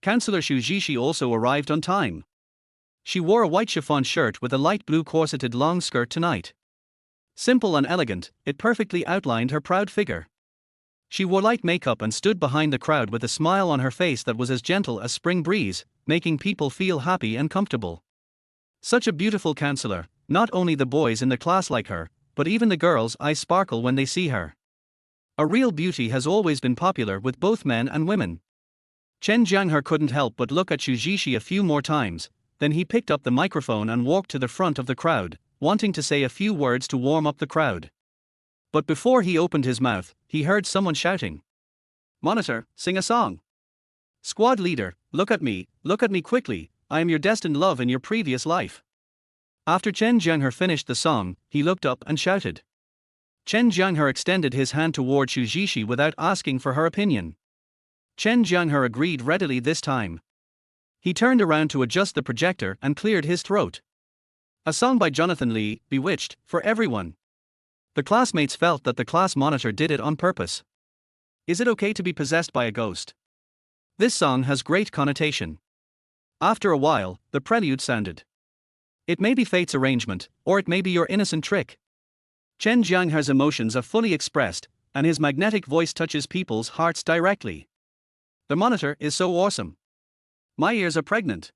Counselor Shujishi also arrived on time. She wore a white chiffon shirt with a light blue corseted long skirt tonight. Simple and elegant, it perfectly outlined her proud figure. She wore light makeup and stood behind the crowd with a smile on her face that was as gentle as spring breeze, making people feel happy and comfortable. Such a beautiful counselor, not only the boys in the class like her, but even the girls' eyes sparkle when they see her. A real beauty has always been popular with both men and women. Chen Jianghe couldn't help but look at Shujishi a few more times, then he picked up the microphone and walked to the front of the crowd, wanting to say a few words to warm up the crowd. But before he opened his mouth, he heard someone shouting. Monitor, sing a song. Squad leader, look at me quickly, I am your destined love in your previous life. After Chen Jianghe finished the song, he looked up and shouted. Chen Jianghe extended his hand toward Shujishi without asking for her opinion. Chen Jianghe agreed readily this time. He turned around to adjust the projector and cleared his throat. A song by Jonathan Lee, Bewitched, for everyone. The classmates felt that the class monitor did it on purpose. Is it okay to be possessed by a ghost? This song has great connotation. After a while, the prelude sounded. It may be fate's arrangement, or it may be your innocent trick. Chen Jianghe's emotions are fully expressed, and his magnetic voice touches people's hearts directly. The monitor is so awesome. My ears are pregnant.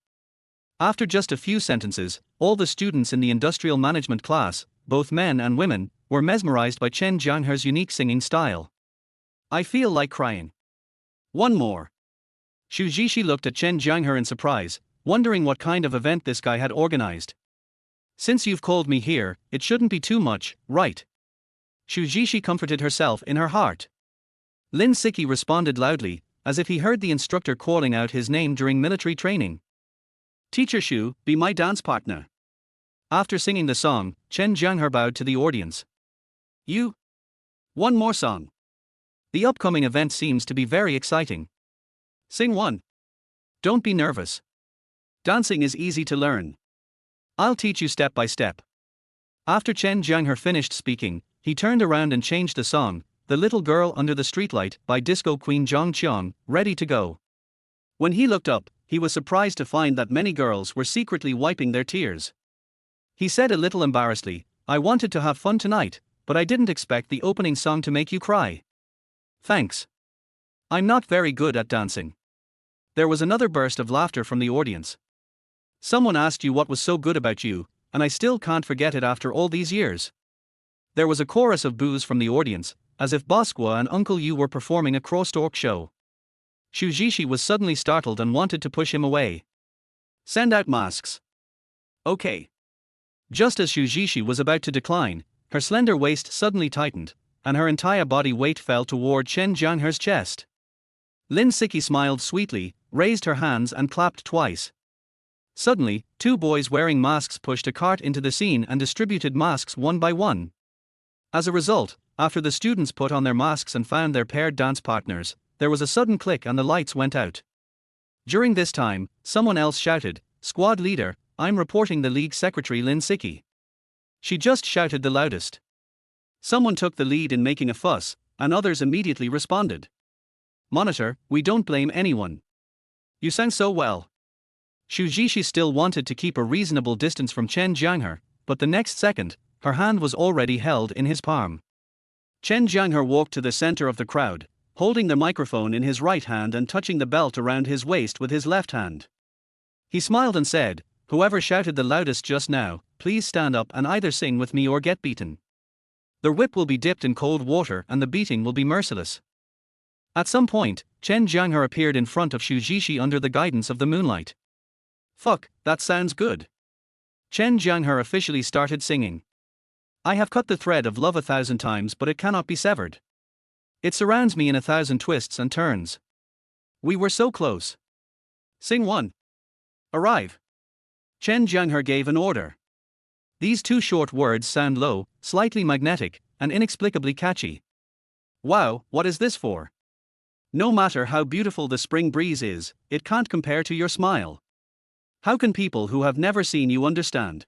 After just a few sentences, all the students in the industrial management class, both men and women, were mesmerized by Chen Jianghe's unique singing style. I feel like crying. One more. Xu Zhishi looked at Chen Jianghe in surprise, wondering what kind of event this guy had organized. Since you've called me here, it shouldn't be too much, right? Xu Zhishi comforted herself in her heart. Lin Siki responded loudly, as if he heard the instructor calling out his name during military training. Teacher Xu, be my dance partner. After singing the song, Chen Jianghe bowed to the audience. You? One more song. The upcoming event seems to be very exciting. Sing one. Don't be nervous. Dancing is easy to learn. I'll teach you step by step. After Chen Jianghe finished speaking, he turned around and changed the song, The Little Girl Under the Streetlight by Disco Queen Zhang Qiang, ready to go. When he looked up, he was surprised to find that many girls were secretly wiping their tears. He said a little embarrassedly, I wanted to have fun tonight, but I didn't expect the opening song to make you cry. Thanks. I'm not very good at dancing. There was another burst of laughter from the audience. Someone asked you what was so good about you, and I still can't forget it after all these years. There was a chorus of boos from the audience, as if Bosqua and Uncle Yu were performing a crosstalk show. Xu Zhishi was suddenly startled and wanted to push him away. Send out masks. Okay. Just as Xu Zhishi was about to decline, her slender waist suddenly tightened, and her entire body weight fell toward Chen Jianghe's chest. Lin Siki smiled sweetly, raised her hands and clapped twice. Suddenly, two boys wearing masks pushed a cart into the scene and distributed masks one by one. As a result, after the students put on their masks and found their paired dance partners, there was a sudden click and the lights went out. During this time, someone else shouted, Squad leader, I'm reporting the league secretary Lin Siki. She just shouted the loudest. Someone took the lead in making a fuss, and others immediately responded. Monitor, we don't blame anyone. You sang so well. Xu Zhishi still wanted to keep a reasonable distance from Chen Jianghe, but the next second, her hand was already held in his palm. Chen Jianghe walked to the center of the crowd, holding the microphone in his right hand and touching the belt around his waist with his left hand. He smiled and said, Whoever shouted the loudest just now, please stand up and either sing with me or get beaten. The whip will be dipped in cold water and the beating will be merciless. At some point, Chen Jianghe appeared in front of Xu Zhishi under the guidance of the moonlight. Fuck, that sounds good. Chen Jianghe officially started singing. I have cut the thread of love 1,000 times but it cannot be severed. It surrounds me in 1,000 twists and turns. We were so close. Sing one. Arrive. Chen Jianghe gave an order. These two short words sound low, slightly magnetic, and inexplicably catchy. Wow, what is this for? No matter how beautiful the spring breeze is, it can't compare to your smile. How can people who have never seen you understand?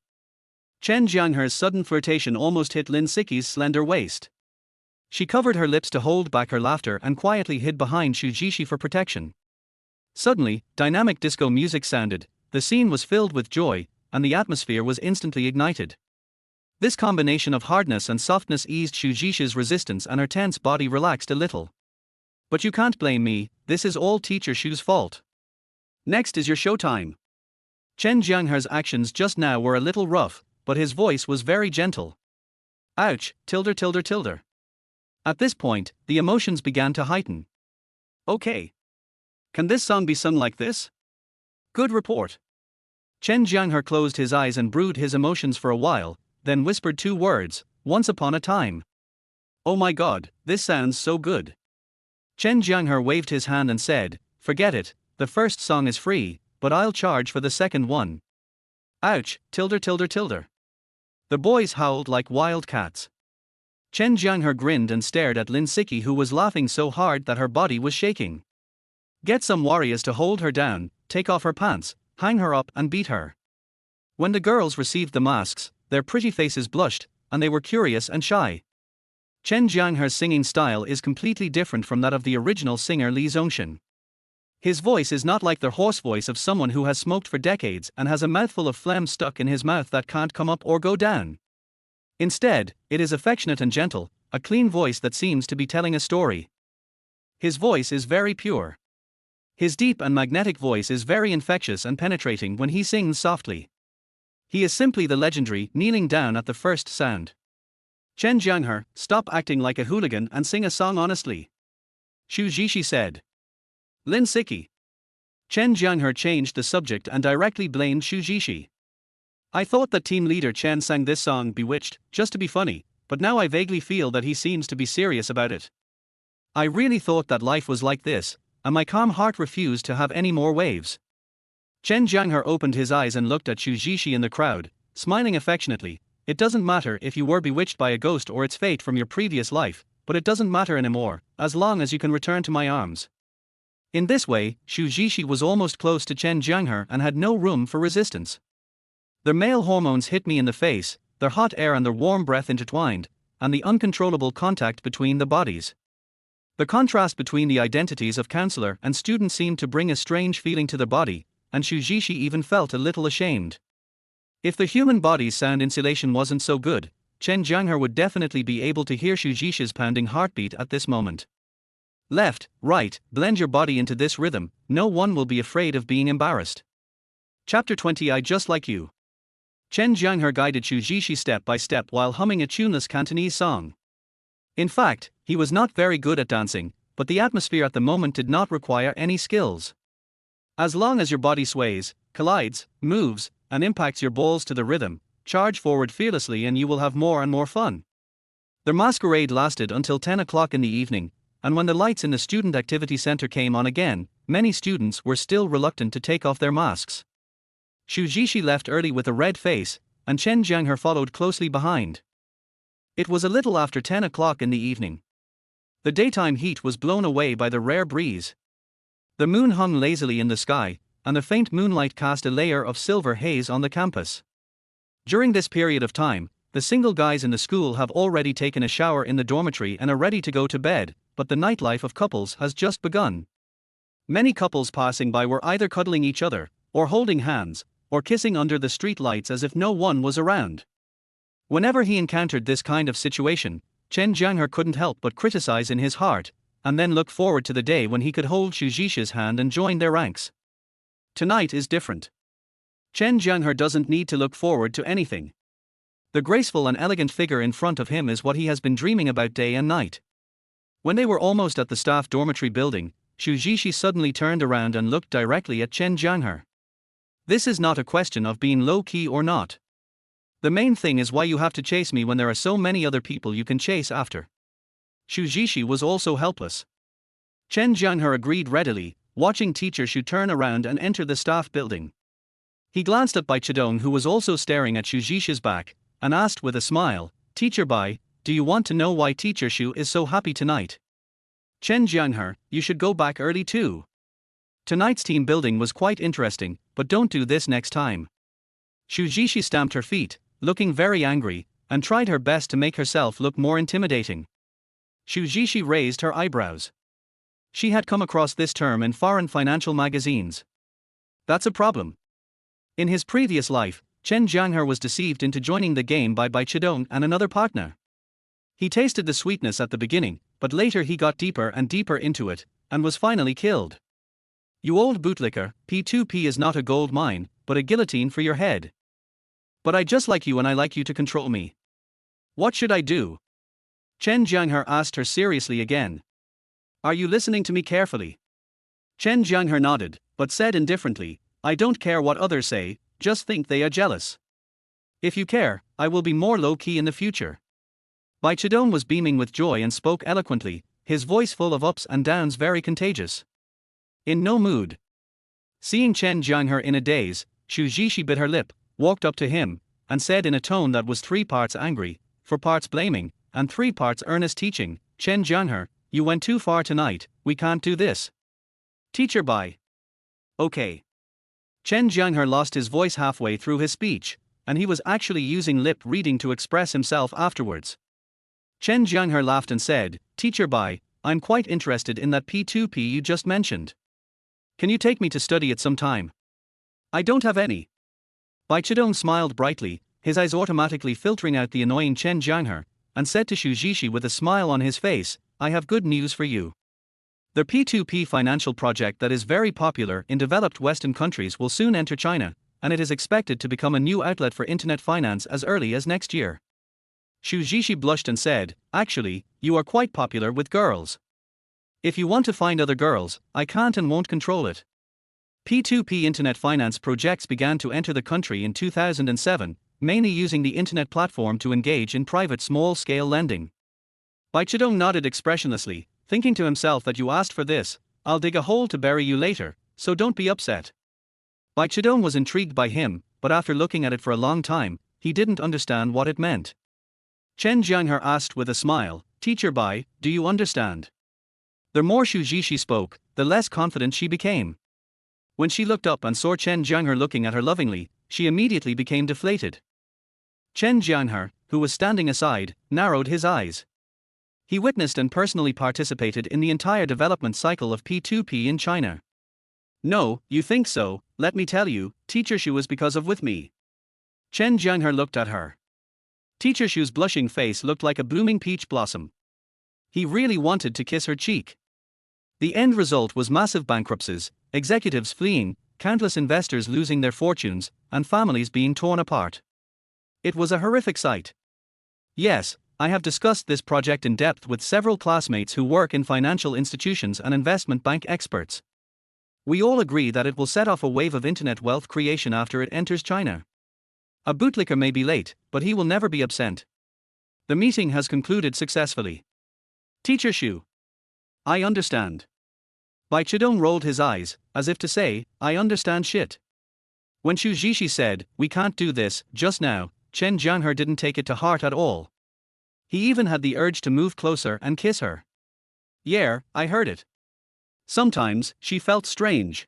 Chen Jianghe's sudden flirtation almost hit Lin Siki's slender waist. She covered her lips to hold back her laughter and quietly hid behind Xu Zhishi for protection. Suddenly, dynamic disco music sounded, the scene was filled with joy, and the atmosphere was instantly ignited. This combination of hardness and softness eased Xu Zhishi's resistance and her tense body relaxed a little. But you can't blame me, this is all Teacher Xu's fault. Next is your showtime. Chen Jianghe's actions just now were a little rough, but his voice was very gentle. Ouch, tilde tilde tilde. At this point, the emotions began to heighten. Okay. Can this song be sung like this? Good report. Chen Jianghe closed his eyes and brewed his emotions for a while, then whispered two words, once upon a time. Oh my god, this sounds so good. Chen Jianghe waved his hand and said, Forget it, the first song is free, but I'll charge for the second one. Ouch, tilde tilde tilde. The boys howled like wild cats. Chen Jianghe grinned and stared at Lin Siki, who was laughing so hard that her body was shaking. Get some warriors to hold her down, take off her pants, hang her up and beat her. When the girls received the masks, their pretty faces blushed, and they were curious and shy. Chen Jianghe's singing style is completely different from that of the original singer Li Zongxin. His voice is not like the hoarse voice of someone who has smoked for decades and has a mouthful of phlegm stuck in his mouth that can't come up or go down. Instead, it is affectionate and gentle, a clean voice that seems to be telling a story. His voice is very pure. His deep and magnetic voice is very infectious and penetrating when he sings softly. He is simply the legendary, kneeling down at the first sound. Chen Jianghe, stop acting like a hooligan and sing a song honestly. Xu Zhishi said. Lin Siki. Chen Jianghe changed the subject and directly blamed Xu Zhishi. I thought that team leader Chen sang this song Bewitched, just to be funny, but now I vaguely feel that he seems to be serious about it. I really thought that life was like this, and my calm heart refused to have any more waves. Chen Jianghe opened his eyes and looked at Xu Zhishi in the crowd, smiling affectionately. It doesn't matter if you were bewitched by a ghost or its fate from your previous life, but it doesn't matter anymore, as long as you can return to my arms. In this way, Xu Zhishi was almost close to Chen Jianghe and had no room for resistance. Their male hormones hit me in the face, their hot air and their warm breath intertwined, and the uncontrollable contact between the bodies. The contrast between the identities of counselor and student seemed to bring a strange feeling to the body, and Xu Zhishi even felt a little ashamed. If the human body's sound insulation wasn't so good, Chen Jianghe would definitely be able to hear Xu Zhishi's pounding heartbeat at this moment. Left, right, blend your body into this rhythm, no one will be afraid of being embarrassed. Chapter 20 I Just Like You. Chen Jianghe guided Xu Zhishi step by step while humming a tuneless Cantonese song. In fact, he was not very good at dancing, but the atmosphere at the moment did not require any skills. As long as your body sways, collides, moves, and impacts your balls to the rhythm, charge forward fearlessly and you will have more and more fun. Their masquerade lasted until 10 o'clock in the evening, and when the lights in the student activity center came on again, many students were still reluctant to take off their masks. Xu Zhishi left early with a red face, and Chen Jianghe followed closely behind. It was a little after 10 o'clock in the evening. The daytime heat was blown away by the rare breeze. The moon hung lazily in the sky, and the faint moonlight cast a layer of silver haze on the campus. During this period of time, the single guys in the school have already taken a shower in the dormitory and are ready to go to bed, but the nightlife of couples has just begun. Many couples passing by were either cuddling each other, or holding hands, or kissing under the street lights as if no one was around. Whenever he encountered this kind of situation, Chen Jianghe couldn't help but criticize in his heart, and then look forward to the day when he could hold Xu Zhishi's hand and join their ranks. Tonight is different. Chen Jianghe doesn't need to look forward to anything. The graceful and elegant figure in front of him is what he has been dreaming about day and night. When they were almost at the staff dormitory building, Xu Zhishi suddenly turned around and looked directly at Chen Jianghe. This is not a question of being low-key or not. The main thing is why you have to chase me when there are so many other people you can chase after. Xu Zhishi was also helpless. Chen Jianghe agreed readily, watching teacher Xu turn around and enter the staff building. He glanced at Bai Chidong, who was also staring at Xu Zhishi's back, and asked with a smile, Teacher Bai, do you want to know why teacher Xu is so happy tonight? Chen Jianghe, you should go back early too. Tonight's team building was quite interesting, but don't do this next time. Xu Zhishi stamped her feet, looking very angry, and tried her best to make herself look more intimidating. Xu Zhishi raised her eyebrows. She had come across this term in foreign financial magazines. That's a problem. In his previous life, Chen Jianghe was deceived into joining the game by Bai Chidong and another partner. He tasted the sweetness at the beginning, but later he got deeper and deeper into it, and was finally killed. You old bootlicker, P2P is not a gold mine, but a guillotine for your head. But I just like you and I like you to control me. What should I do? Chen Jianghe asked her seriously again. Are you listening to me carefully? Chen Jianghe nodded, but said indifferently, I don't care what others say, just think they are jealous. If you care, I will be more low-key in the future. Bai Chidong was beaming with joy and spoke eloquently, his voice full of ups and downs very contagious. In no mood. Seeing Chen Jianghe in a daze, Xu Zhishi bit her lip, walked up to him, and said in a tone that was 3 parts angry, 4 parts blaming, and 3 parts earnest teaching, Chen Jianghe, you went too far tonight, we can't do this. Teacher Bai. Okay. Chen Jianghe lost his voice halfway through his speech, and he was actually using lip reading to express himself afterwards. Chen Jianghe laughed and said, Teacher Bai, I'm quite interested in that P2P you just mentioned. Can you take me to study it sometime? I don't have any. Bai Chidong smiled brightly, his eyes automatically filtering out the annoying Chen Jianghe, and said to Xu Zhiqi with a smile on his face, "I have good news for you. The P2P financial project that is very popular in developed Western countries will soon enter China, and it is expected to become a new outlet for internet finance as early as next year." Xu Zhiqi blushed and said, "Actually, you are quite popular with girls. If you want to find other girls, I can't and won't control it." P2P internet finance projects began to enter the country in 2007, mainly using the internet platform to engage in private small-scale lending. Bai Chedong nodded expressionlessly, thinking to himself that you asked for this, I'll dig a hole to bury you later, so don't be upset. Bai Chedong was intrigued by him, but after looking at it for a long time, he didn't understand what it meant. Chen Jianghe asked with a smile, "Teacher Bai, do you understand?" The more Xu Zhiqi spoke, the less confident she became. When she looked up and saw Chen Jianghe looking at her lovingly, she immediately became deflated. Chen Jianghe, who was standing aside, narrowed his eyes. He witnessed and personally participated in the entire development cycle of P2P in China. "No, you think so, let me tell you, Teacher Xu is because of with me." Chen Jianghe looked at her. Teacher Xu's blushing face looked like a blooming peach blossom. He really wanted to kiss her cheek. The end result was massive bankruptcies, executives fleeing, countless investors losing their fortunes, and families being torn apart. It was a horrific sight. Yes, I have discussed this project in depth with several classmates who work in financial institutions and investment bank experts. We all agree that it will set off a wave of internet wealth creation after it enters China. A bootlicker may be late, but he will never be absent. The meeting has concluded successfully. Teacher Xu. I understand. Bai Chedong rolled his eyes, as if to say, I understand shit. When Xu Zhiqi said, we can't do this, just now, Chen Jianghe didn't take it to heart at all. He even had the urge to move closer and kiss her. Yeah, I heard it. Sometimes, she felt strange.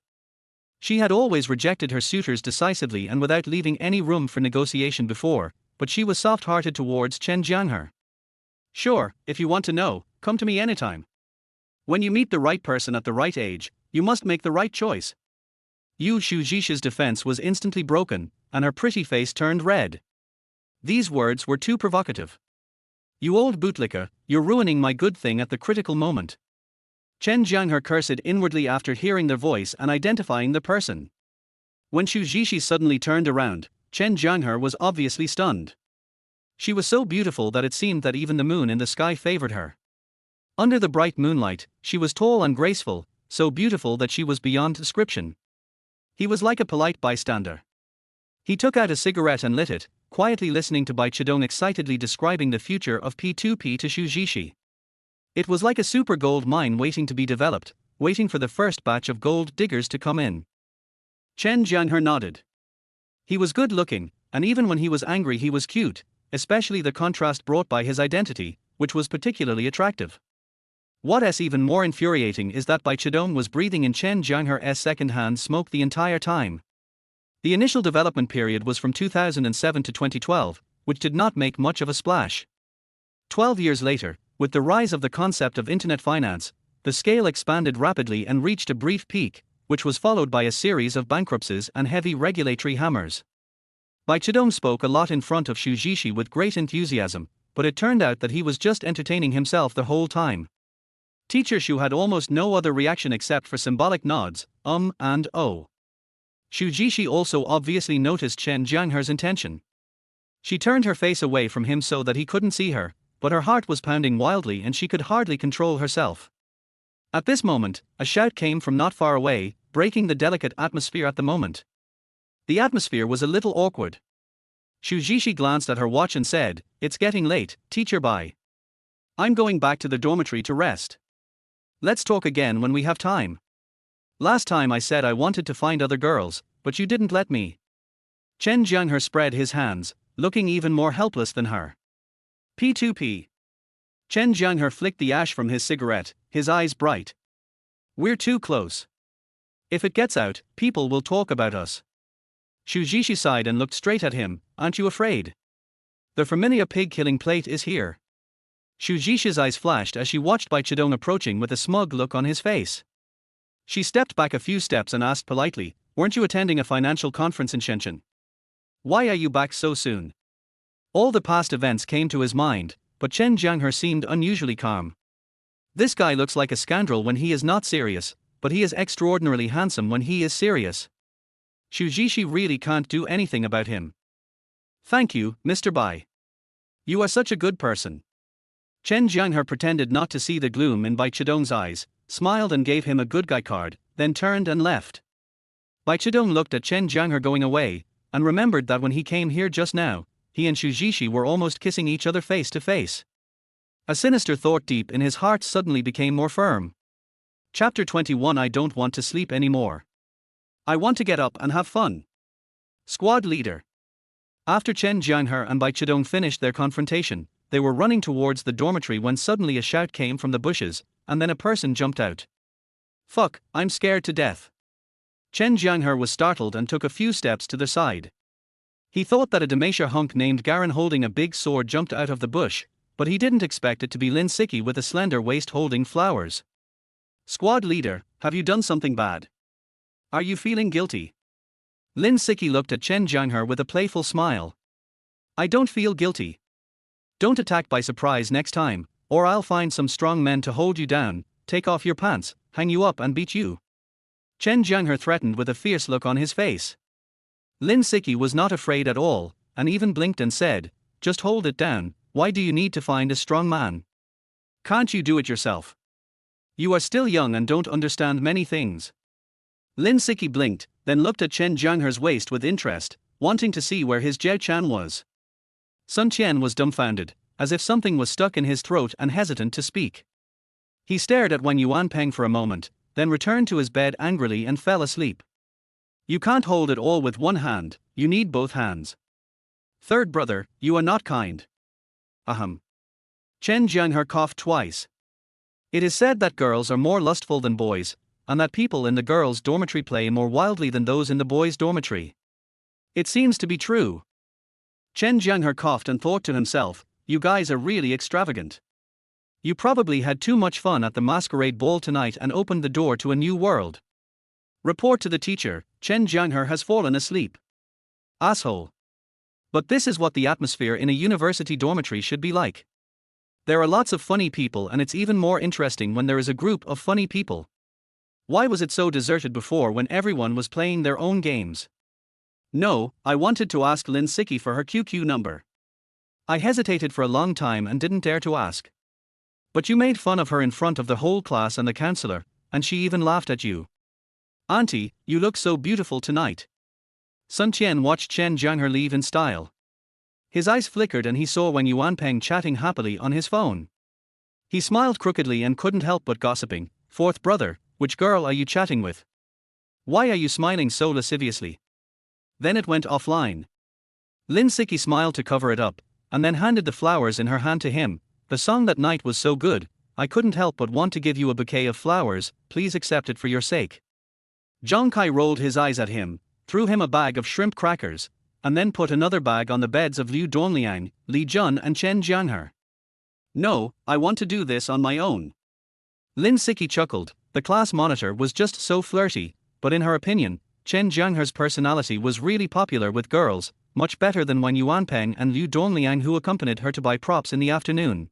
She had always rejected her suitors decisively and without leaving any room for negotiation before, but she was soft-hearted towards Chen Jianghe. Sure, if you want to know, come to me anytime. When you meet the right person at the right age, you must make the right choice. Xu Zhiqi's defense was instantly broken, and her pretty face turned red. These words were too provocative. You old bootlicker, you're ruining my good thing at the critical moment. Chen Jianghe cursed inwardly after hearing their voice and identifying the person. When Xu Zhiqi suddenly turned around, Chen Jianghe was obviously stunned. She was so beautiful that it seemed that even the moon in the sky favored her. Under the bright moonlight, she was tall and graceful, so beautiful that she was beyond description. He was like a polite bystander. He took out a cigarette and lit it, quietly listening to Bai Chedong excitedly describing the future of P2P to Xu Zhiqi. It was like a super gold mine waiting to be developed, waiting for the first batch of gold diggers to come in. Chen Jianghe nodded. He was good looking, and even when he was angry he was cute, especially the contrast brought by his identity, which was particularly attractive. What's even more infuriating is that Bai Chedong was breathing in Chen Jianghe's second-hand smoke the entire time. The initial development period was from 2007 to 2012, which did not make much of a splash. 12 years later, with the rise of the concept of internet finance, the scale expanded rapidly and reached a brief peak, which was followed by a series of bankruptcies and heavy regulatory hammers. Bai Chedong spoke a lot in front of Xu Zhiqi with great enthusiasm, but it turned out that he was just entertaining himself the whole time. Teacher Xu had almost no other reaction except for symbolic nods, and oh. Xu Zhiqi also obviously noticed Chen Jianghe's intention. She turned her face away from him so that he couldn't see her, but her heart was pounding wildly and she could hardly control herself. At this moment, a shout came from not far away, breaking the delicate atmosphere at the moment. The atmosphere was a little awkward. Xu Zhiqi glanced at her watch and said, It's getting late, Teacher Bai. I'm going back to the dormitory to rest. Let's talk again when we have time. Last time I said I wanted to find other girls, but you didn't let me. Chen Jianghe spread his hands, looking even more helpless than her. P2P. Chen Jianghe flicked the ash from his cigarette, his eyes bright. We're too close. If it gets out, people will talk about us. Xu Zhiqi sighed and looked straight at him, aren't you afraid? The familiar pig-killing plate is here. Xu Zhiqi's eyes flashed as she watched Bai Chedong approaching with a smug look on his face. She stepped back a few steps and asked politely, weren't you attending a financial conference in Shenzhen? Why are you back so soon? All the past events came to his mind, but Chen Jianghe seemed unusually calm. This guy looks like a scoundrel when he is not serious, but he is extraordinarily handsome when he is serious. Xu Jishi really can't do anything about him. Thank you, Mr. Bai. You are such a good person. Chen Jianghe pretended not to see the gloom in Bai Chidong's eyes, smiled and gave him a good guy card, then turned and left. Bai Chidong looked at Chen Jianghe going away, and remembered that when he came here just now, he and Xu Jishi were almost kissing each other face to face. A sinister thought deep in his heart suddenly became more firm. Chapter 21. I don't want to sleep anymore. I want to get up and have fun. Squad leader. After Chen Jianghe and Bai Chidong finished their confrontation, they were running towards the dormitory when suddenly a shout came from the bushes, and then a person jumped out. Fuck, I'm scared to death. Chen Jianghe was startled and took a few steps to the side. He thought that a Dalmatia hunk named Garen holding a big sword jumped out of the bush, but he didn't expect it to be Lin Siki with a slender waist holding flowers. Squad leader, have you done something bad? Are you feeling guilty? Lin Siki looked at Chen Jianghe with a playful smile. I don't feel guilty. Don't attack by surprise next time, or I'll find some strong men to hold you down, take off your pants, hang you up and beat you. Chen Jianghe threatened with a fierce look on his face. Lin Siki was not afraid at all, and even blinked and said, just hold it down, why do you need to find a strong man? Can't you do it yourself? You are still young and don't understand many things. Lin Siki blinked, then looked at Chen Jianghe's waist with interest, wanting to see where his Jiao Chan was. Sun Qian was dumbfounded, as if something was stuck in his throat and hesitant to speak. He stared at Wang Yuanpeng for a moment, then returned to his bed angrily and fell asleep. You can't hold it all with one hand, you need both hands. Third brother, you are not kind. Ahem. Chen Jianghe coughed twice. It is said that girls are more lustful than boys, and that people in the girls' dormitory play more wildly than those in the boys' dormitory. It seems to be true. Chen Jianghe coughed and thought to himself, you guys are really extravagant. You probably had too much fun at the masquerade ball tonight and opened the door to a new world. Report to the teacher, Chen Jianghe has fallen asleep. Asshole. But this is what the atmosphere in a university dormitory should be like. There are lots of funny people and it's even more interesting when there is a group of funny people. Why was it so deserted before when everyone was playing their own games? No, I wanted to ask Lin Siki for her QQ number. I hesitated for a long time and didn't dare to ask. But you made fun of her in front of the whole class and the counselor, and she even laughed at you. Auntie, you look so beautiful tonight. Sun Qian watched Chen Jianghe leave in style. His eyes flickered and he saw Wang Yuanpeng chatting happily on his phone. He smiled crookedly and couldn't help but gossiping. Fourth brother, which girl are you chatting with? Why are you smiling so lasciviously? Then it went offline. Lin Siki smiled to cover it up, and then handed the flowers in her hand to him. The song that night was so good, I couldn't help but want to give you a bouquet of flowers, please accept it for your sake. Zhang Kai rolled his eyes at him, threw him a bag of shrimp crackers, and then put another bag on the beds of Liu Donliang, Li Jun and Chen Jianghe. No, I want to do this on my own. Lin Siki chuckled, the class monitor was just so flirty, but in her opinion, Chen Jianghe's personality was really popular with girls, much better than Wang Yuanpeng and Liu Donliang who accompanied her to buy props in the afternoon.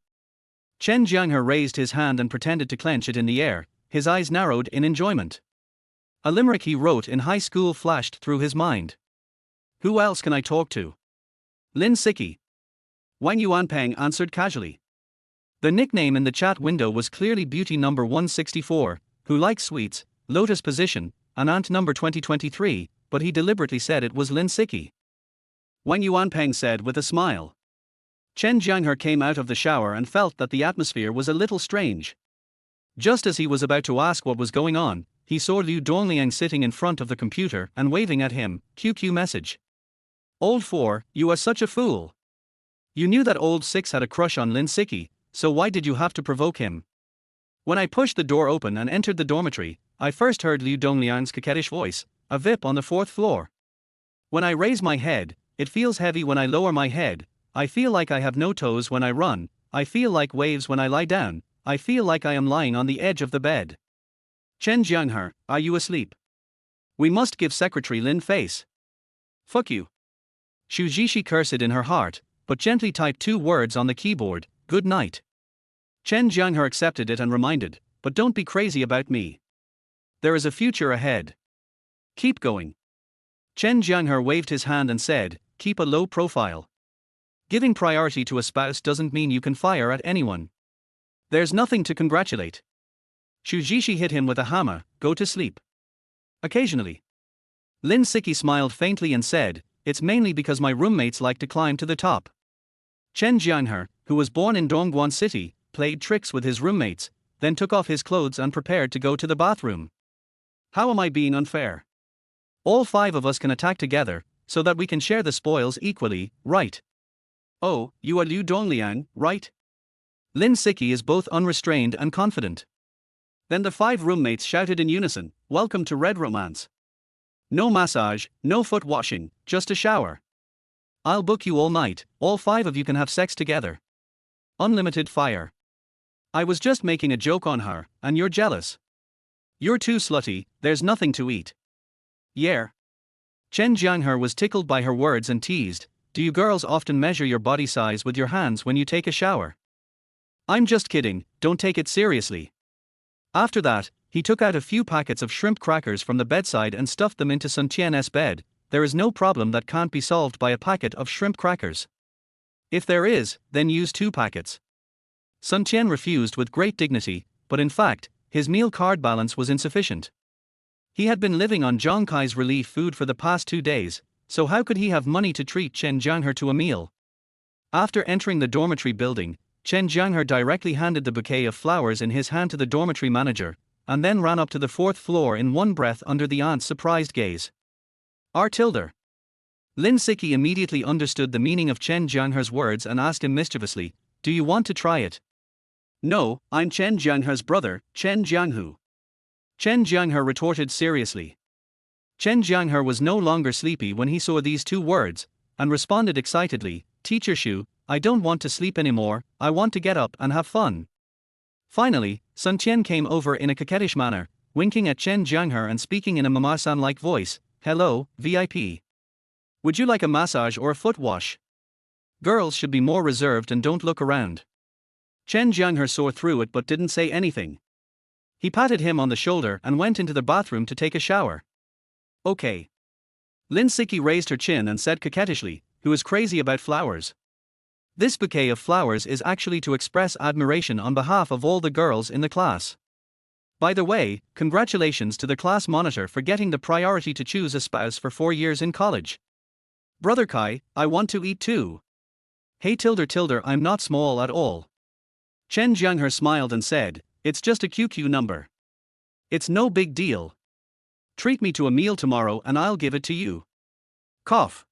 Chen Jianghe raised his hand and pretended to clench it in the air, his eyes narrowed in enjoyment. A limerick he wrote in high school flashed through his mind. Who else can I talk to? Lin Siki. Wang Yuanpeng answered casually. The nickname in the chat window was clearly Beauty number 164, who likes sweets, Lotus Position, and Aunt number 2023, but he deliberately said it was Lin Siki. Wang Yuanpeng said with a smile. Chen Jianghe came out of the shower and felt that the atmosphere was a little strange. Just as he was about to ask what was going on, he saw Liu Donliang sitting in front of the computer and waving at him, QQ message. Old 4, you are such a fool. You knew that old 6 had a crush on Lin Siki, so why did you have to provoke him? When I pushed the door open and entered the dormitory, I first heard Liu Dongliang's coquettish voice, a VIP on the 4th floor. When I raise my head, it feels heavy when I lower my head, I feel like I have no toes when I run, I feel like waves when I lie down, I feel like I am lying on the edge of the bed. Chen Jianghe, are you asleep? We must give Secretary Lin face. Fuck you. Xu Jishi cursed in her heart, but gently typed 2 words on the keyboard: good night. Chen Jianghe accepted it and reminded, but don't be crazy about me. There is a future ahead. Keep going. Chen Jianghe waved his hand and said, keep a low profile. Giving priority to a spouse doesn't mean you can fire at anyone. There's nothing to congratulate. Xu Jishi hit him with a hammer, go to sleep. Occasionally. Lin Siki smiled faintly and said, it's mainly because my roommates like to climb to the top. Chen Jianghe, who was born in Dongguan City, played tricks with his roommates, then took off his clothes and prepared to go to the bathroom. How am I being unfair? All 5 of us can attack together, so that we can share the spoils equally, right? Oh, you are Liu Dongliang, right? Lin Siki is both unrestrained and confident. Then the 5 roommates shouted in unison, welcome to Red Romance. No massage, no foot washing, just a shower. I'll book you all night, all 5 of you can have sex together. Unlimited fire. I was just making a joke on her, and you're jealous. You're too slutty, there's nothing to eat. Yeah. Chen Jianghe was tickled by her words and teased, do you girls often measure your body size with your hands when you take a shower? I'm just kidding, don't take it seriously. After that, he took out a few packets of shrimp crackers from the bedside and stuffed them into Sun Qian's bed. There is no problem that can't be solved by a packet of shrimp crackers. If there is, then use 2 packets. Sun Qian refused with great dignity, but in fact, his meal card balance was insufficient. He had been living on Zhang Kai's relief food for the past 2 days, so how could he have money to treat Chen Jianghe to a meal? After entering the dormitory building, Chen Jianghe directly handed the bouquet of flowers in his hand to the dormitory manager, and then ran up to the 4th floor in one breath under the aunt's surprised gaze. R-tilde. Lin Siki immediately understood the meaning of Chen Jianghe's words and asked him mischievously, do you want to try it? No, I'm Chen Jianghe's brother, Chen Jianghe. Chen Jianghe retorted seriously. Chen Jianghe was no longer sleepy when he saw these 2 words, and responded excitedly, Teacher Xu, I don't want to sleep anymore, I want to get up and have fun. Finally, Sun Qian came over in a coquettish manner, winking at Chen Jianghe and speaking in a mama-san-like voice, hello, VIP. Would you like a massage or a foot wash? Girls should be more reserved and don't look around. Chen Jianghe saw through it but didn't say anything. He patted him on the shoulder and went into the bathroom to take a shower. Okay. Lin Siki raised her chin and said coquettishly, who is crazy about flowers? This bouquet of flowers is actually to express admiration on behalf of all the girls in the class. By the way, congratulations to the class monitor for getting the priority to choose a spouse for 4 years in college. Brother Kai, I want to eat too. Hey tilde, I'm not small at all. Chen Jianghe smiled and said, it's just a QQ number. It's no big deal. Treat me to a meal tomorrow and I'll give it to you. Cough.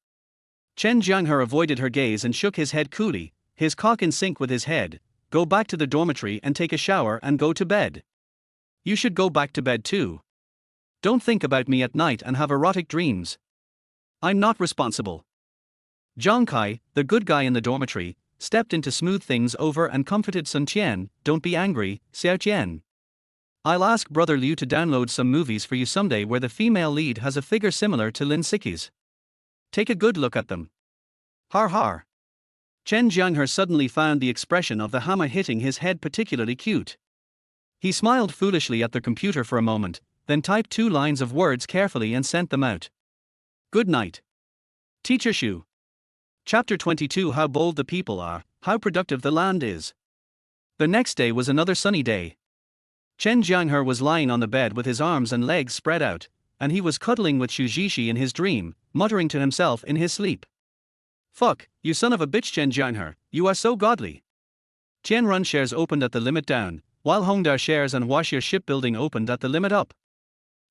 Chen Jianghe avoided her gaze and shook his head coolly, his cock in sync with his head, go back to the dormitory and take a shower and go to bed. You should go back to bed too. Don't think about me at night and have erotic dreams. I'm not responsible. Zhang Kai, the good guy in the dormitory, stepped in to smooth things over and comforted Sun Qian, don't be angry, Xiao Qian. I'll ask Brother Liu to download some movies for you someday where the female lead has a figure similar to Lin Siki's. Take a good look at them. Har har. Chen Jianghe suddenly found the expression of the hammer hitting his head particularly cute. He smiled foolishly at the computer for a moment, then typed 2 lines of words carefully and sent them out. Good night. Teacher Xu. Chapter 22 How bold the people are, how productive the land is. The next day was another sunny day. Chen Jianghe was lying on the bed with his arms and legs spread out, and he was cuddling with Xu Jishi in his dream, muttering to himself in his sleep. Fuck, you son of a bitch Chen Jianghe, you are so godly. Tianrun shares opened at the limit down, while Hongda shares and Huaxia shipbuilding opened at the limit up.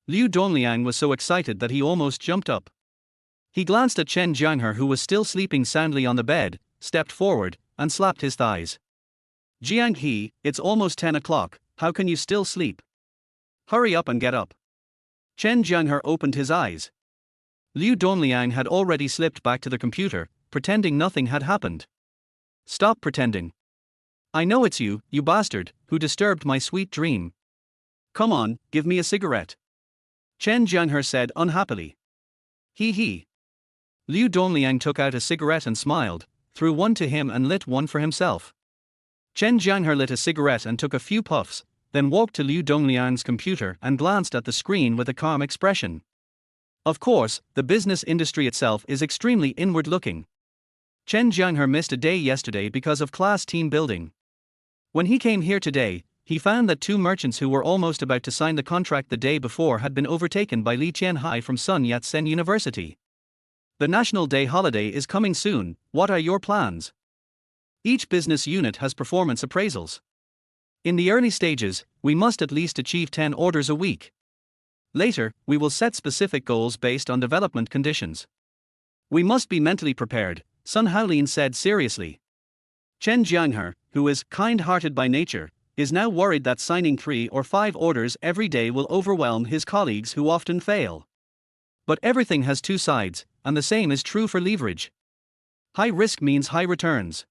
Liu Dongliang was so excited that he almost jumped up. He glanced at Chen Jianghe who was still sleeping soundly on the bed, stepped forward, and slapped his thighs. Jianghe, it's almost 10 o'clock, how can you still sleep? Hurry up and get up. Chen Jianghe opened his eyes. Liu Dongliang had already slipped back to the computer, pretending nothing had happened. Stop pretending. I know it's you, you bastard, who disturbed my sweet dream. Come on, give me a cigarette. Chen Jianghe said unhappily. He. Liu Dongliang took out a cigarette and smiled, threw one to him and lit one for himself. Chen Jianghe lit a cigarette and took a few puffs, then walked to Liu Dongliang's computer and glanced at the screen with a calm expression. Of course, the business industry itself is extremely inward-looking. Chen Jianghe missed a day yesterday because of class team building. When he came here today, he found that two merchants who were almost about to sign the contract the day before had been overtaken by Li Qianhai from Sun Yat-sen University. The National Day holiday is coming soon. What are your plans? Each business unit has performance appraisals. In the early stages, we must at least achieve 10 orders a week. Later, we will set specific goals based on development conditions. We must be mentally prepared, Sun Haolin said seriously. Chen Jianghe, who is kind-hearted by nature, is now worried that signing 3 or 5 orders every day will overwhelm his colleagues who often fail. But everything has two sides, and the same is true for leverage. High risk means high returns.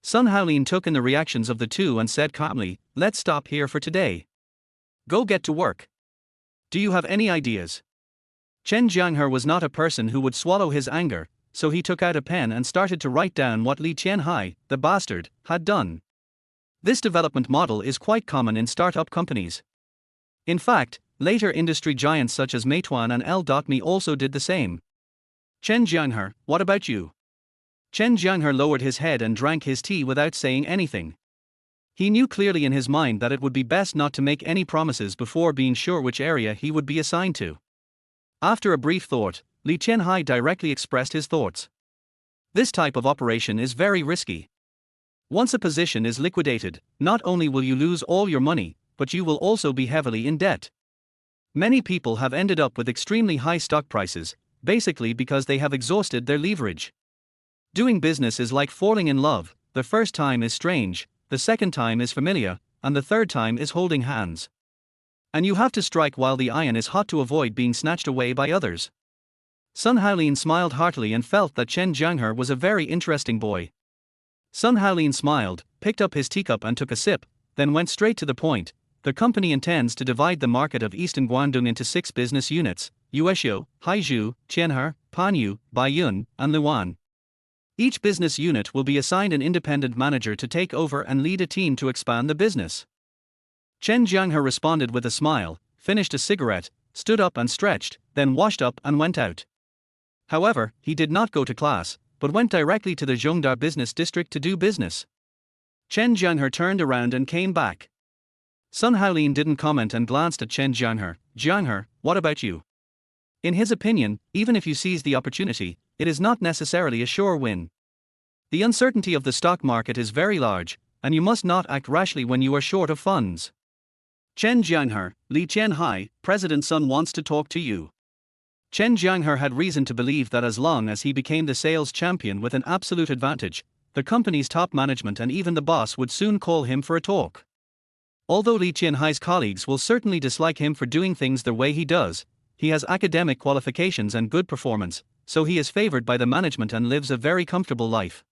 Sun Haolin took in the reactions of the two and said calmly, "Let's stop here for today. Go get to work. Do you have any ideas?" Chen Jianghe was not a person who would swallow his anger, so he took out a pen and started to write down what Li Qianhai, the bastard, had done. This development model is quite common in startup companies. In fact, later industry giants such as Meituan and L.me also did the same. Chen Jianghe, what about you? Chen Jianghe lowered his head and drank his tea without saying anything. He knew clearly in his mind that it would be best not to make any promises before being sure which area he would be assigned to. After a brief thought, Li Qianhai directly expressed his thoughts. This type of operation is very risky. Once a position is liquidated, not only will you lose all your money, but you will also be heavily in debt. Many people have ended up with extremely high stock prices, basically because they have exhausted their leverage. Doing business is like falling in love. The first time is strange, the second time is familiar, and the third time is holding hands. And you have to strike while the iron is hot to avoid being snatched away by others. Sun Haolin smiled heartily and felt that Chen Jianghe was a very interesting boy. Sun Haolin smiled, picked up his teacup and took a sip, then went straight to the point. The company intends to divide the market of Eastern Guangdong into 6 business units: Yueshou, Haizhou, Qianhe, Panyu, Baiyun, and Luan. Each business unit will be assigned an independent manager to take over and lead a team to expand the business. Chen Jianghe responded with a smile, finished a cigarette, stood up and stretched, then washed up and went out. However, he did not go to class, but went directly to the Zhongda business district to do business. Chen Jianghe turned around and came back. Sun Haolin didn't comment and glanced at Chen Jianghe. "Jianghe, what about you?" In his opinion, even if you seize the opportunity, it is not necessarily a sure win. The uncertainty of the stock market is very large, and you must not act rashly when you are short of funds. Chen Jianghe, Li Qianhai, President Sun wants to talk to you. Chen Jianghe had reason to believe that as long as he became the sales champion with an absolute advantage, the company's top management and even the boss would soon call him for a talk. Although Li Qianhai's colleagues will certainly dislike him for doing things the way he does, he has academic qualifications and good performance, so he is favored by the management and lives a very comfortable life.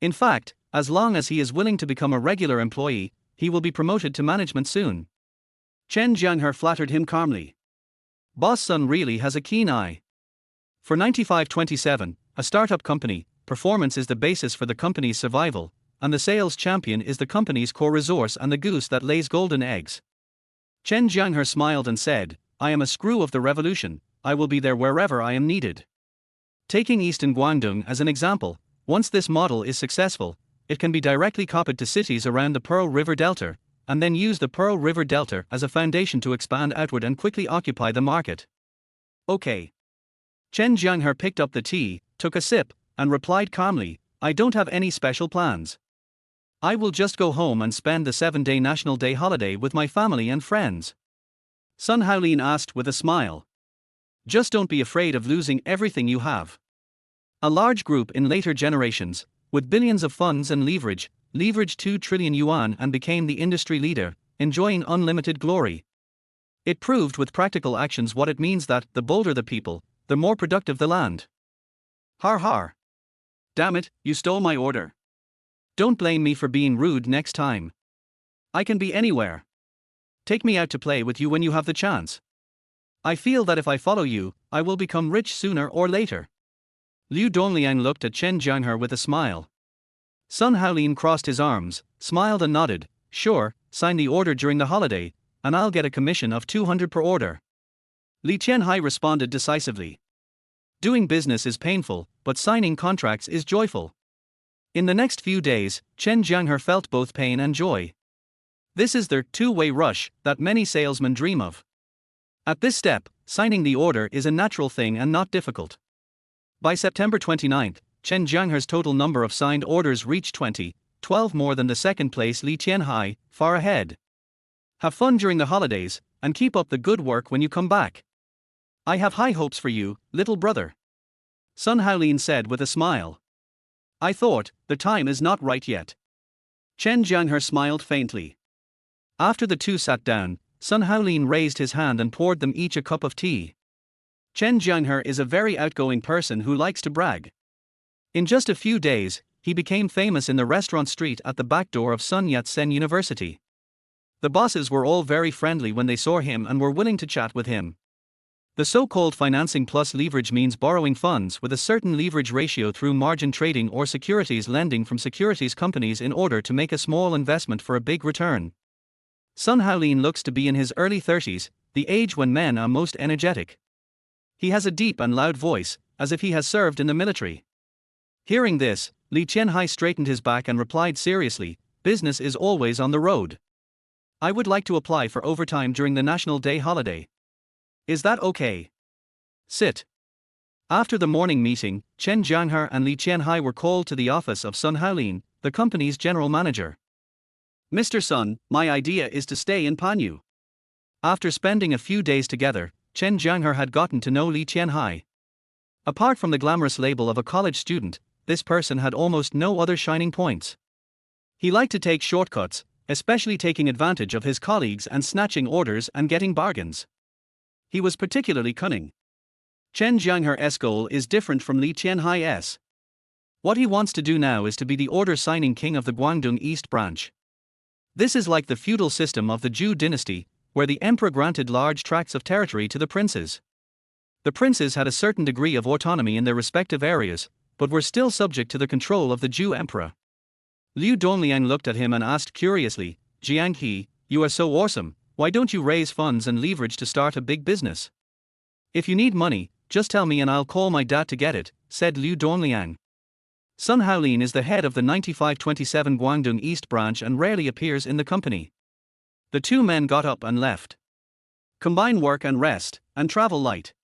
In fact, as long as he is willing to become a regular employee, he will be promoted to management soon. Chen Jianghe flattered him calmly. Boss Sun really has a keen eye. For 9527, a startup company, performance is the basis for the company's survival, and the sales champion is the company's core resource and the goose that lays golden eggs. Chen Jianghe smiled and said, "I am a screw of the revolution, I will be there wherever I am needed." Taking Eastern Guangdong as an example, once this model is successful, it can be directly copied to cities around the Pearl River Delta, and then use the Pearl River Delta as a foundation to expand outward and quickly occupy the market. Okay. Chen Jianghe picked up the tea, took a sip, and replied calmly, "I don't have any special plans. I will just go home and spend the 7-day National Day holiday with my family and friends." Sun Haolin asked with a smile. "Just don't be afraid of losing everything you have." A large group in later generations, with billions of funds and leveraged 2 trillion yuan and became the industry leader, enjoying unlimited glory. It proved with practical actions what it means that, the bolder the people, the more productive the land. Har har. Damn it, you stole my order. Don't blame me for being rude next time. I can be anywhere. Take me out to play with you when you have the chance. I feel that if I follow you, I will become rich sooner or later. Liu Dongliang looked at Chen Jianghe with a smile. Sun Haolin crossed his arms, smiled and nodded. Sure, sign the order during the holiday, and I'll get a commission of 200 per order. Li Qianhai responded decisively. Doing business is painful, but signing contracts is joyful. In the next few days, Chen Jianghe felt both pain and joy. This is the two-way rush that many salesmen dream of. At this step, signing the order is a natural thing and not difficult. By September 29, Chen Jianghe's total number of signed orders reached 20, 12 more than the second place Li Qianhai, far ahead. Have fun during the holidays, and keep up the good work when you come back. I have high hopes for you, little brother. Sun Haolin said with a smile. I thought, the time is not right yet. Chen Jianghe smiled faintly. After the two sat down, Sun Haolin raised his hand and poured them each a cup of tea. Chen Jianghe is a very outgoing person who likes to brag. In just a few days, he became famous in the restaurant street at the back door of Sun Yat-sen University. The bosses were all very friendly when they saw him and were willing to chat with him. The so-called financing plus leverage means borrowing funds with a certain leverage ratio through margin trading or securities lending from securities companies in order to make a small investment for a big return. Sun Haolin looks to be in his early 30s, the age when men are most energetic. He has a deep and loud voice, as if he has served in the military. Hearing this, Li Qianhai straightened his back and replied seriously, business is always on the road. I would like to apply for overtime during the National Day holiday. Is that okay? Sit. After the morning meeting, Chen Jianghe and Li Qianhai were called to the office of Sun Haolin, the company's general manager. Mr. Sun, my idea is to stay in Panyu. After spending a few days together, Chen Jianghe had gotten to know Li Qianhai. Apart from the glamorous label of a college student, this person had almost no other shining points. He liked to take shortcuts, especially taking advantage of his colleagues and snatching orders and getting bargains. He was particularly cunning. Chen Jianghe's goal is different from Li Qianhai's. What he wants to do now is to be the order-signing king of the Guangdong East Branch. This is like the feudal system of the Zhou dynasty, where the emperor granted large tracts of territory to the princes. The princes had a certain degree of autonomy in their respective areas, but were still subject to the control of the Zhou emperor. Liu Dongliang looked at him and asked curiously, Jianghe, you are so awesome, why don't you raise funds and leverage to start a big business? If you need money, just tell me and I'll call my dad to get it, said Liu Dongliang. Sun Haolin is the head of the 9527 Guangdong East Branch and rarely appears in the company. The two men got up and left. Combine work and rest, and travel light.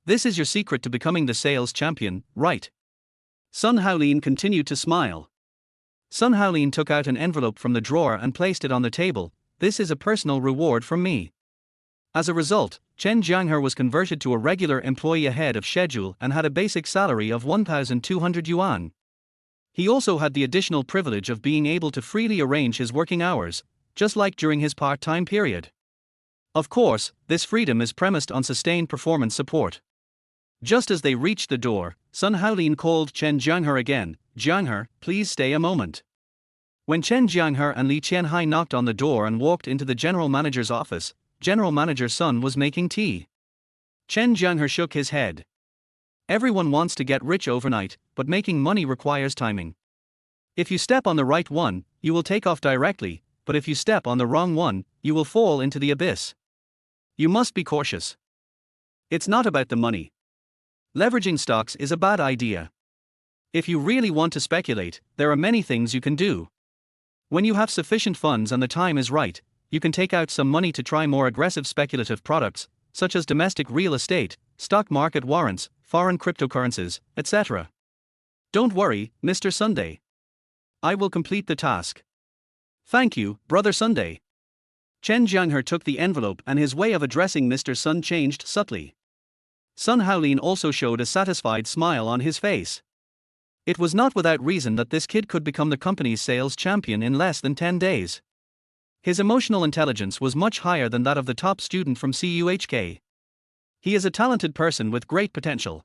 This is your secret to becoming the sales champion, right? Sun Haolin continued to smile. Sun Haolin took out an envelope from the drawer and placed it on the table. This is a personal reward from me. As a result, Chen Jianghe was converted to a regular employee ahead of schedule and had a basic salary of 1,200 yuan. He also had the additional privilege of being able to freely arrange his working hours, just like during his part-time period. Of course, this freedom is premised on sustained performance support. Just as they reached the door, Sun Haolin called Chen Jianghe again. Jianghe, please stay a moment. When Chen Jianghe and Li Qianhai knocked on the door and walked into the general manager's office, General Manager Sun was making tea. Chen Jianghe shook his head. Everyone wants to get rich overnight, but making money requires timing. If you step on the right one, you will take off directly, but if you step on the wrong one, you will fall into the abyss. You must be cautious. It's not about the money. Leveraging stocks is a bad idea. If you really want to speculate, there are many things you can do. When you have sufficient funds and the time is right, you can take out some money to try more aggressive speculative products, such as domestic real estate, stock market warrants, foreign cryptocurrencies, etc. Don't worry, Mr. Sunday. I will complete the task. Thank you, Brother Sunday. Chen Jianghe took the envelope and his way of addressing Mr. Sun changed subtly. Sun Haolin also showed a satisfied smile on his face. It was not without reason that this kid could become the company's sales champion in less than 10 days. His emotional intelligence was much higher than that of the top student from CUHK. He is a talented person with great potential.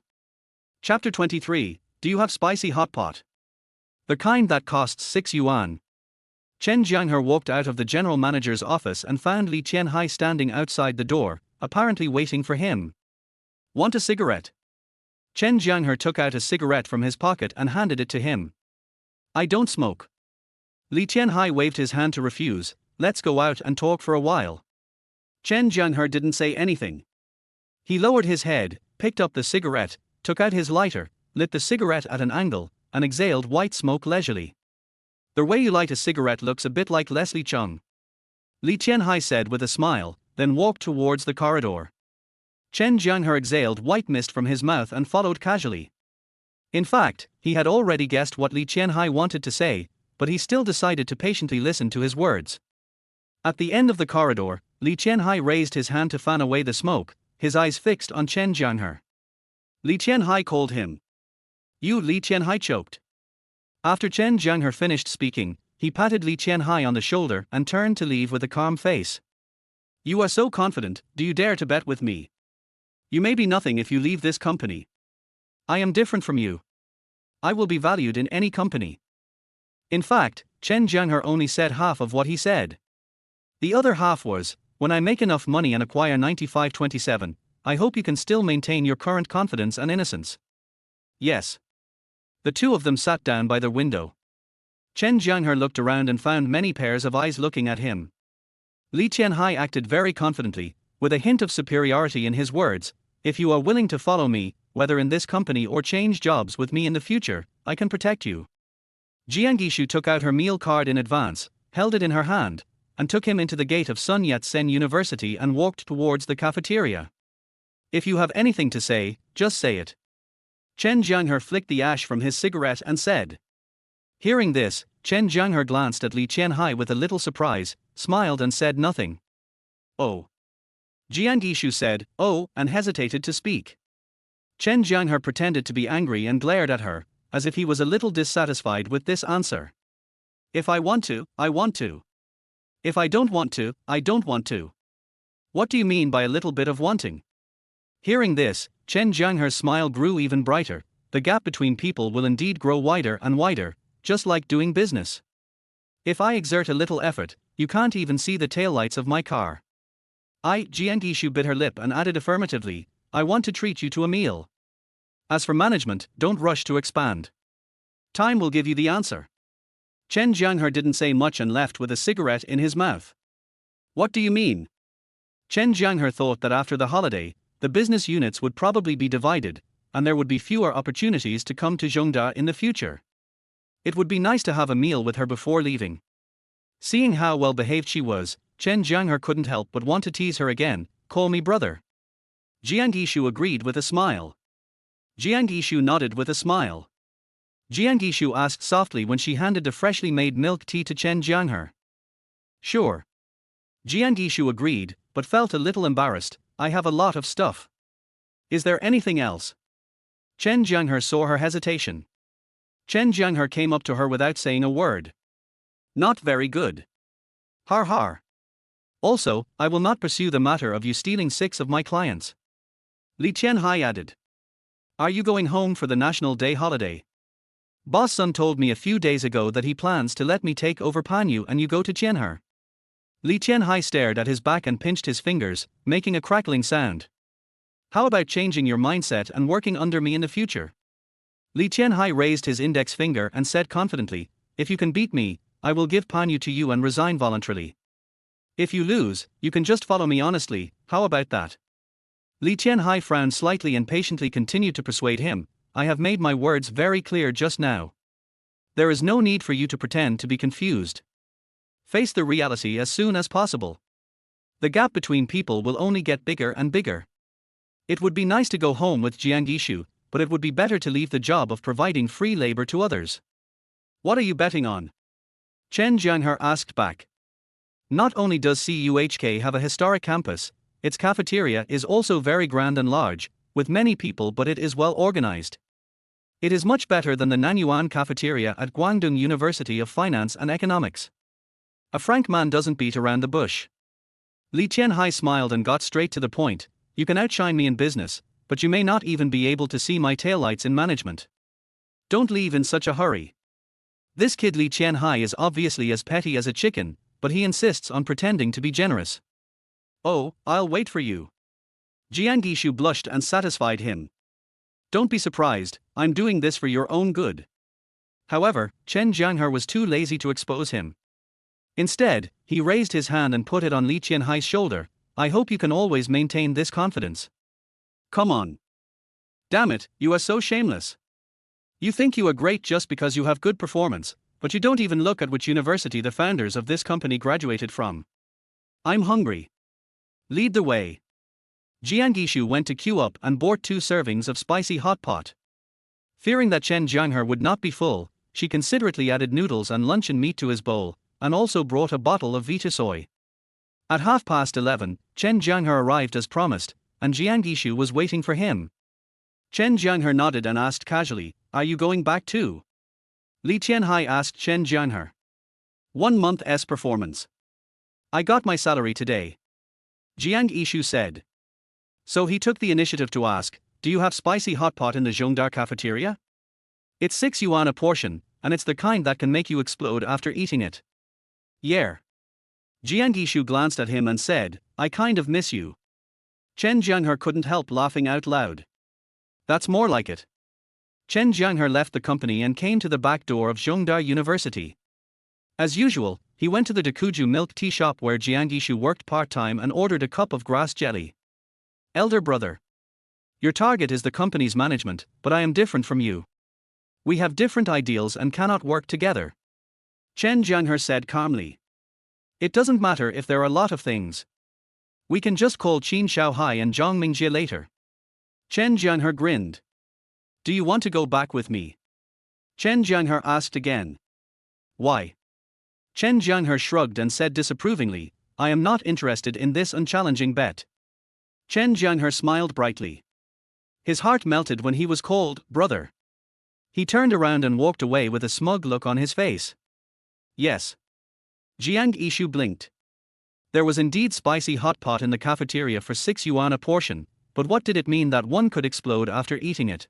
Chapter 23, Do you have spicy hot pot? The kind that costs 6 yuan. Chen Jianghe walked out of the general manager's office and found Li Qianhai standing outside the door, apparently waiting for him. Want a cigarette? Chen Jianghe took out a cigarette from his pocket and handed it to him. I don't smoke. Li Qianhai waved his hand to refuse. Let's go out and talk for a while. Chen Jianghe didn't say anything. He lowered his head, picked up the cigarette, took out his lighter, lit the cigarette at an angle, and exhaled white smoke leisurely. The way you light a cigarette looks a bit like Leslie Chung. Li Qianhai said with a smile, then walked towards the corridor. Chen Jianghe exhaled white mist from his mouth and followed casually. In fact, he had already guessed what Li Qianhai wanted to say, but he still decided to patiently listen to his words. At the end of the corridor, Li Qianhai raised his hand to fan away the smoke, his eyes fixed on Chen Jianghe. Li Qianhai called him. You, Li Qianhai choked. After Chen Jianghe finished speaking, he patted Li Qianhai on the shoulder and turned to leave with a calm face. You are so confident, do you dare to bet with me? You may be nothing if you leave this company. I am different from you. I will be valued in any company. In fact, Chen Jianghe only said half of what he said. The other half was, when I make enough money and acquire 9527, I hope you can still maintain your current confidence and innocence. Yes. The two of them sat down by the window. Chen Jianghe looked around and found many pairs of eyes looking at him. Li Qianhai acted very confidently, with a hint of superiority in his words. If you are willing to follow me, whether in this company or change jobs with me in the future, I can protect you. Jianghe took out her meal card in advance, held it in her hand, and took him into the gate of Sun Yat-sen University and walked towards the cafeteria. If you have anything to say, just say it. Chen Jianghe flicked the ash from his cigarette and said. Hearing this, Chen Jianghe glanced at Li Qianhai with a little surprise, smiled and said nothing. Oh. Jianghe said, oh, and hesitated to speak. Chen Jianghe pretended to be angry and glared at her, as if he was a little dissatisfied with this answer. If I want to, I want to. If I don't want to, I don't want to. What do you mean by a little bit of wanting? Hearing this, Chen Jianghe's smile grew even brighter. The gap between people will indeed grow wider and wider, just like doing business. If I exert a little effort, you can't even see the taillights of my car. Jianghe bit her lip and added affirmatively, I want to treat you to a meal. As for management, don't rush to expand. Time will give you the answer. Chen Jianghe didn't say much and left with a cigarette in his mouth. What do you mean? Chen Jianghe thought that after the holiday, the business units would probably be divided, and there would be fewer opportunities to come to Zhongda in the future. It would be nice to have a meal with her before leaving. Seeing how well behaved she was, Chen Jianghe couldn't help but want to tease her again. Call me brother. Jianghe agreed with a smile. Jianghe nodded with a smile. Jianghe asked softly when she handed the freshly made milk tea to Chen Jianghe. Sure. Jianghe agreed, but felt a little embarrassed. I have a lot of stuff. Is there anything else? Chen Jianghe saw her hesitation. Chen Jianghe came up to her without saying a word. Not very good. Har har. Also, I will not pursue the matter of you stealing 6 of my clients. Li Qianhai added. Are you going home for the National Day holiday? Boss Sun told me a few days ago that he plans to let me take over Panyu and you go to Qianhe. Li Qianhai stared at his back and pinched his fingers, making a crackling sound. How about changing your mindset and working under me in the future? Li Qianhai raised his index finger and said confidently, if you can beat me, I will give Panyu to you and resign voluntarily. If you lose, you can just follow me honestly, how about that? Li Qianhai frowned slightly and patiently continued to persuade him, I have made my words very clear just now. There is no need for you to pretend to be confused. Face the reality as soon as possible. The gap between people will only get bigger and bigger. It would be nice to go home with Jianghe, but it would be better to leave the job of providing free labor to others. What are you betting on? Chen Jianghe asked back. Not only does CUHK have a historic campus, its cafeteria is also very grand and large, with many people, but it is well organized. It is much better than the Nanyuan cafeteria at Guangdong University of Finance and Economics. A frank man doesn't beat around the bush. Li Qianhai smiled and got straight to the point. You can outshine me in business, but you may not even be able to see my taillights in management. Don't leave in such a hurry. This kid Li Qianhai is obviously as petty as a chicken, but he insists on pretending to be generous. Oh, I'll wait for you. Jianghe blushed and satisfied him. Don't be surprised, I'm doing this for your own good. However, Chen Jianghe was too lazy to expose him. Instead, he raised his hand and put it on Li Qianhai's shoulder. I hope you can always maintain this confidence. Come on. Damn it, you are so shameless. You think you are great just because you have good performance, but you don't even look at which university the founders of this company graduated from. I'm hungry. Lead the way. Jianghe went to queue up and bought 2 servings of spicy hot pot. Fearing that Chen Jianghe would not be full, she considerately added noodles and luncheon meat to his bowl, and also brought a bottle of Vita soy. At 11:30, Chen Jianghe arrived as promised, and Jianghe was waiting for him. Chen Jianghe nodded and asked casually, "Are you going back too?" Li Qianhai asked Chen Jianghe. 1 month's performance. I got my salary today. Jianghe said. So he took the initiative to ask, do you have spicy hot pot in the Zhongdar cafeteria? It's 6 yuan a portion, and it's the kind that can make you explode after eating it. Yeah. Jianghe glanced at him and said, I kind of miss you. Chen Jianghe couldn't help laughing out loud. That's more like it. Chen Jianghe left the company and came to the back door of Zhongdar University. As usual, he went to the Dakuju milk tea shop where Jianghe worked part-time and ordered a cup of grass jelly. Elder brother. Your target is the company's management, but I am different from you. We have different ideals and cannot work together. Chen Jianghe said calmly. It doesn't matter if there are a lot of things. We can just call Qin Shaohai and Zhang Mingjie later. Chen Jianghe grinned. Do you want to go back with me? Chen Jianghe asked again. Why? Chen Jianghe shrugged and said disapprovingly, I am not interested in this unchallenging bet. Chen Jianghe smiled brightly. His heart melted when he was called brother. He turned around and walked away with a smug look on his face. Yes. Jianghe blinked. There was indeed spicy hot pot in the cafeteria for 6 yuan a portion, but what did it mean that one could explode after eating it?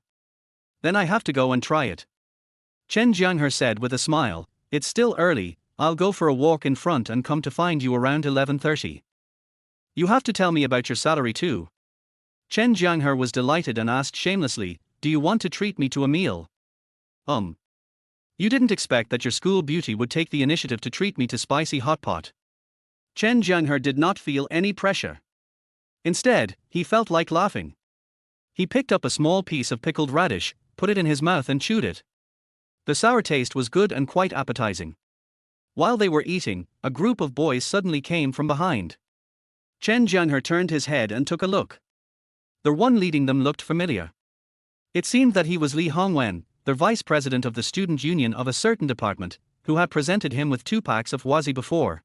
Then I have to go and try it. Chen Jianghe said with a smile, it's still early, I'll go for a walk in front and come to find you around 11:30. You have to tell me about your salary too. Chen Jianghe was delighted and asked shamelessly, do you want to treat me to a meal? You didn't expect that your school beauty would take the initiative to treat me to spicy hot pot. Chen Jianghe did not feel any pressure. Instead, he felt like laughing. He picked up a small piece of pickled radish, put it in his mouth and chewed it. The sour taste was good and quite appetizing. While they were eating, a group of boys suddenly came from behind. Chen Jianghe turned his head and took a look. The one leading them looked familiar. It seemed that he was Li Hongwen, the vice president of the student union of a certain department, who had presented him with 2 packs of wazi before.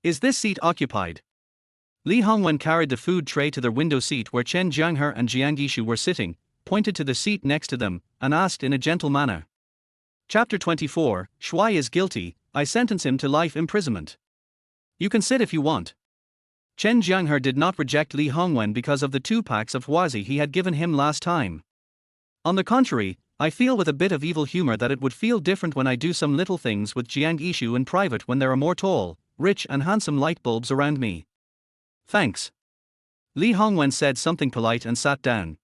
Is this seat occupied? Li Hongwen carried the food tray to their window seat where Chen Jianghe and Jianghe were sitting, pointed to the seat next to them, and asked in a gentle manner. Chapter 24, Shuai is guilty, I sentence him to life imprisonment. You can sit if you want. Chen Jianghe did not reject Li Hongwen because of the 2 packs of wazi he had given him last time. On the contrary, I feel with a bit of evil humor that it would feel different when I do some little things with Jianghe in private when there are more tall, rich and handsome light bulbs around me. Thanks. Li Hongwen said something polite and sat down.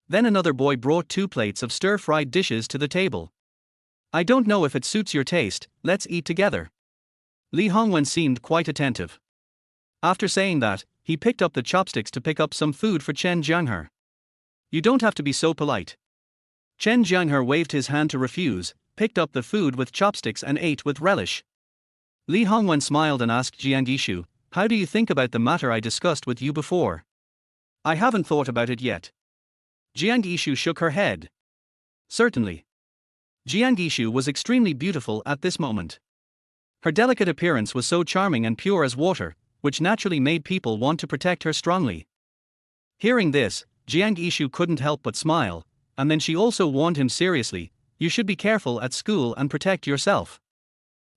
Then another boy brought 2 plates of stir-fried dishes to the table. I don't know if it suits your taste, let's eat together. Li Hongwen seemed quite attentive. After saying that, he picked up the chopsticks to pick up some food for Chen Jianghe. You don't have to be so polite. Chen Jianghe waved his hand to refuse, picked up the food with chopsticks and ate with relish. Li Hongwen smiled and asked Jianghe, how do you think about the matter I discussed with you before? I haven't thought about it yet. Jianghe shook her head. Certainly. Jianghe was extremely beautiful at this moment. Her delicate appearance was so charming and pure as water, which naturally made people want to protect her strongly. Hearing this, Jianghe couldn't help but smile, and then she also warned him seriously, you should be careful at school and protect yourself.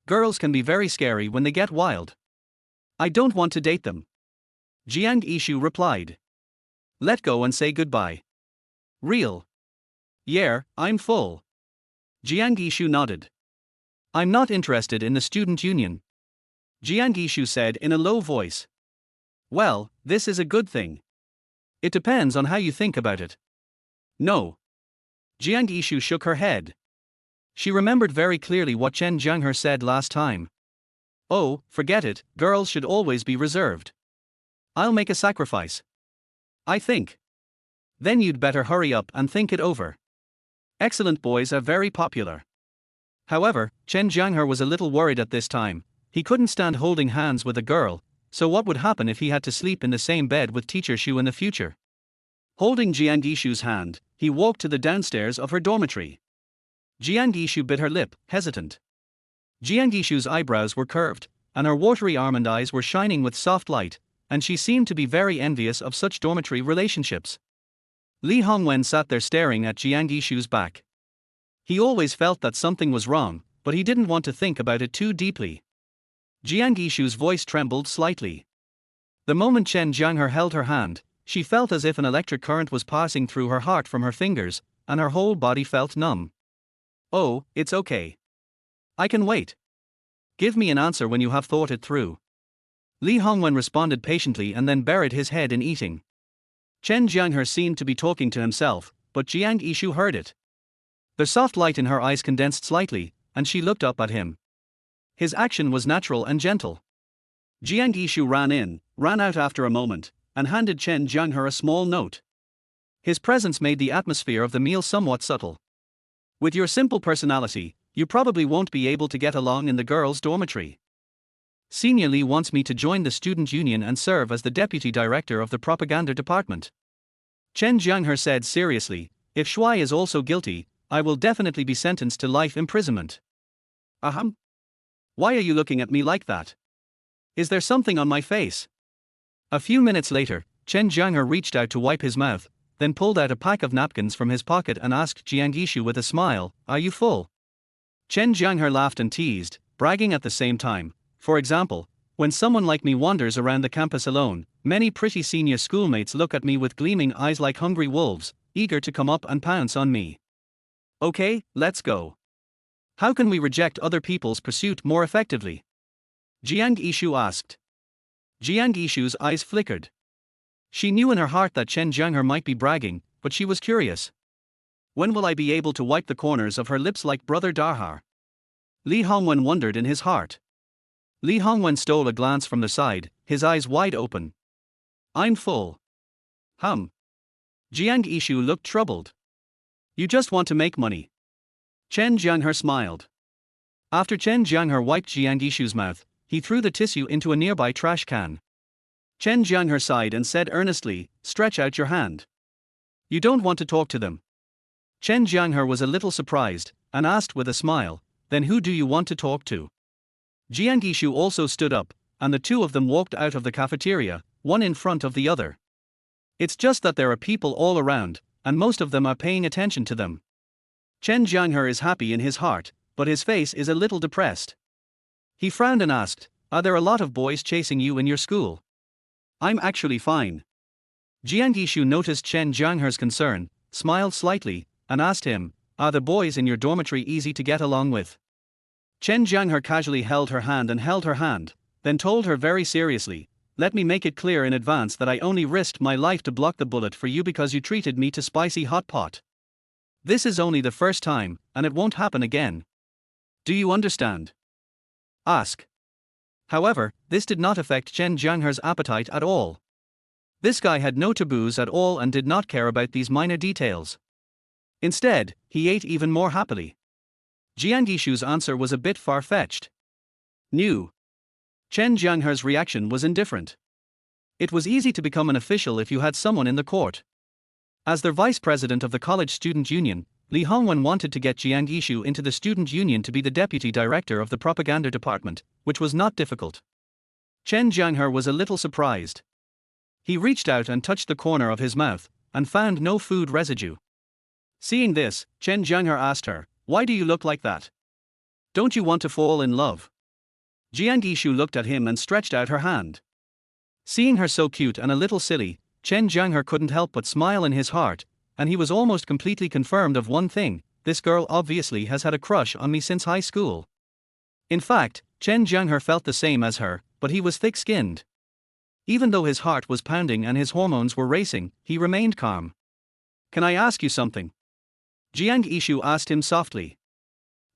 Girls can be very scary when they get wild. I don't want to date them. Jianghe replied. Let go and say goodbye. Real. Yeah, I'm full. Jianghe nodded. I'm not interested in the student union. Jianghe said in a low voice. Well, this is a good thing. It depends on how you think about it. No. Jiang Yishu shook her head. She remembered very clearly what Chen Jianghe said last time. Oh, forget it, girls should always be reserved. I'll make a sacrifice. I think. Then you'd better hurry up and think it over. Excellent boys are very popular. However, Chen Jianghe was a little worried at this time. He couldn't stand holding hands with a girl, so what would happen if he had to sleep in the same bed with teacher Xu in the future? Holding Jiang Yishu's hand, he walked to the downstairs of her dormitory. Jiang Yishu bit her lip, hesitant. Jiang Yishu's eyebrows were curved, and her watery almond eyes were shining with soft light, and she seemed to be very envious of such dormitory relationships. Li Hongwen sat there staring at Jiang Yishu's back. He always felt that something was wrong, but he didn't want to think about it too deeply. Jiang Yishu's voice trembled slightly. The moment Chen Jianghe held her hand, she felt as if an electric current was passing through her heart from her fingers, and her whole body felt numb. Oh, it's okay. I can wait. Give me an answer when you have thought it through. Li Hongwen responded patiently and then buried his head in eating. Chen Jianghe seemed to be talking to himself, but Jiang Yishu heard it. The soft light in her eyes condensed slightly, and she looked up at him. His action was natural and gentle. Jiang Yishu ran out after a moment, and handed Chen Jianghe a small note. His presence made the atmosphere of the meal somewhat subtle. With your simple personality, you probably won't be able to get along in the girls' dormitory. Senior Li wants me to join the student union and serve as the deputy director of the propaganda department. Chen Jianghe said seriously, if Shuai is also guilty, I will definitely be sentenced to life imprisonment. Ahem. Why are you looking at me like that? Is there something on my face? A few minutes later, Chen Jianghe reached out to wipe his mouth, then pulled out a pack of napkins from his pocket and asked Jiang Yishu with a smile, are you full? Chen Jianghe laughed and teased, bragging at the same time. For example, when someone like me wanders around the campus alone, many pretty senior schoolmates look at me with gleaming eyes like hungry wolves, eager to come up and pounce on me. Okay, let's go. How can we reject other people's pursuit more effectively? Jiang Yishu asked. Jiang Yishu's eyes flickered. She knew in her heart that Chen Jianghe might be bragging, but she was curious. When will I be able to wipe the corners of her lips like Brother Darhar? Li Hongwen wondered in his heart. Li Hongwen stole a glance from the side, his eyes wide open. I'm full. Jiang Yishu looked troubled. You just want to make money. Chen Jianghe smiled. After Chen Jianghe wiped Jiang Yishu's mouth, he threw the tissue into a nearby trash can. Chen Jianghe sighed and said earnestly, stretch out your hand. You don't want to talk to them. Chen Jianghe was a little surprised, and asked with a smile, then who do you want to talk to? Jiang Yishu also stood up, and the two of them walked out of the cafeteria, one in front of the other. It's just that there are people all around, and most of them are paying attention to them. Chen Jianghe is happy in his heart, but his face is a little depressed. He frowned and asked, are there a lot of boys chasing you in your school? I'm actually fine. Jiang Yishu noticed Chen Jianghe's concern, smiled slightly, and asked him, are the boys in your dormitory easy to get along with? Chen Jianghe casually held her hand, then told her very seriously, let me make it clear in advance that I only risked my life to block the bullet for you because you treated me to spicy hot pot. This is only the first time, and it won't happen again. Do you understand? Ask. However, this did not affect Chen Jianghe's appetite at all. This guy had no taboos at all and did not care about these minor details. Instead, he ate even more happily. Jiang Yishu's answer was a bit far-fetched. New. Chen Jianghe's reaction was indifferent. It was easy to become an official if you had someone in the court. As their vice president of the college student union, Li Hongwen wanted to get Jiang Yishu into the student union to be the deputy director of the propaganda department, which was not difficult. Chen Jianghe was a little surprised. He reached out and touched the corner of his mouth, and found no food residue. Seeing this, Chen Jianghe asked her, why do you look like that? Don't you want to fall in love? Jiang Yishu looked at him and stretched out her hand. Seeing her so cute and a little silly, Chen Jianghe couldn't help but smile in his heart, and he was almost completely confirmed of one thing, this girl obviously has had a crush on me since high school. In fact, Chen Jianghe felt the same as her, but he was thick-skinned. Even though his heart was pounding and his hormones were racing, he remained calm. Can I ask you something? Jiang Ishu asked him softly.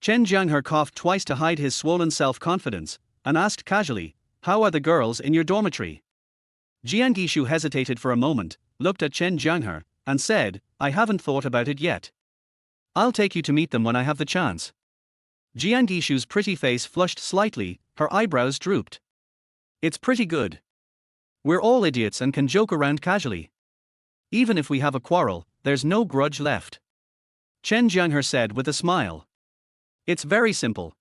Chen Jianghe coughed twice to hide his swollen self-confidence, and asked casually, "How are the girls in your dormitory?" Jiang Ishu hesitated for a moment, looked at Chen Jianghe, and said, "I haven't thought about it yet. I'll take you to meet them when I have the chance." Jiang Ishu's pretty face flushed slightly, her eyebrows drooped. "It's pretty good. We're all idiots and can joke around casually. Even if we have a quarrel, there's no grudge left," Chen Jianghe said with a smile. "It's very simple."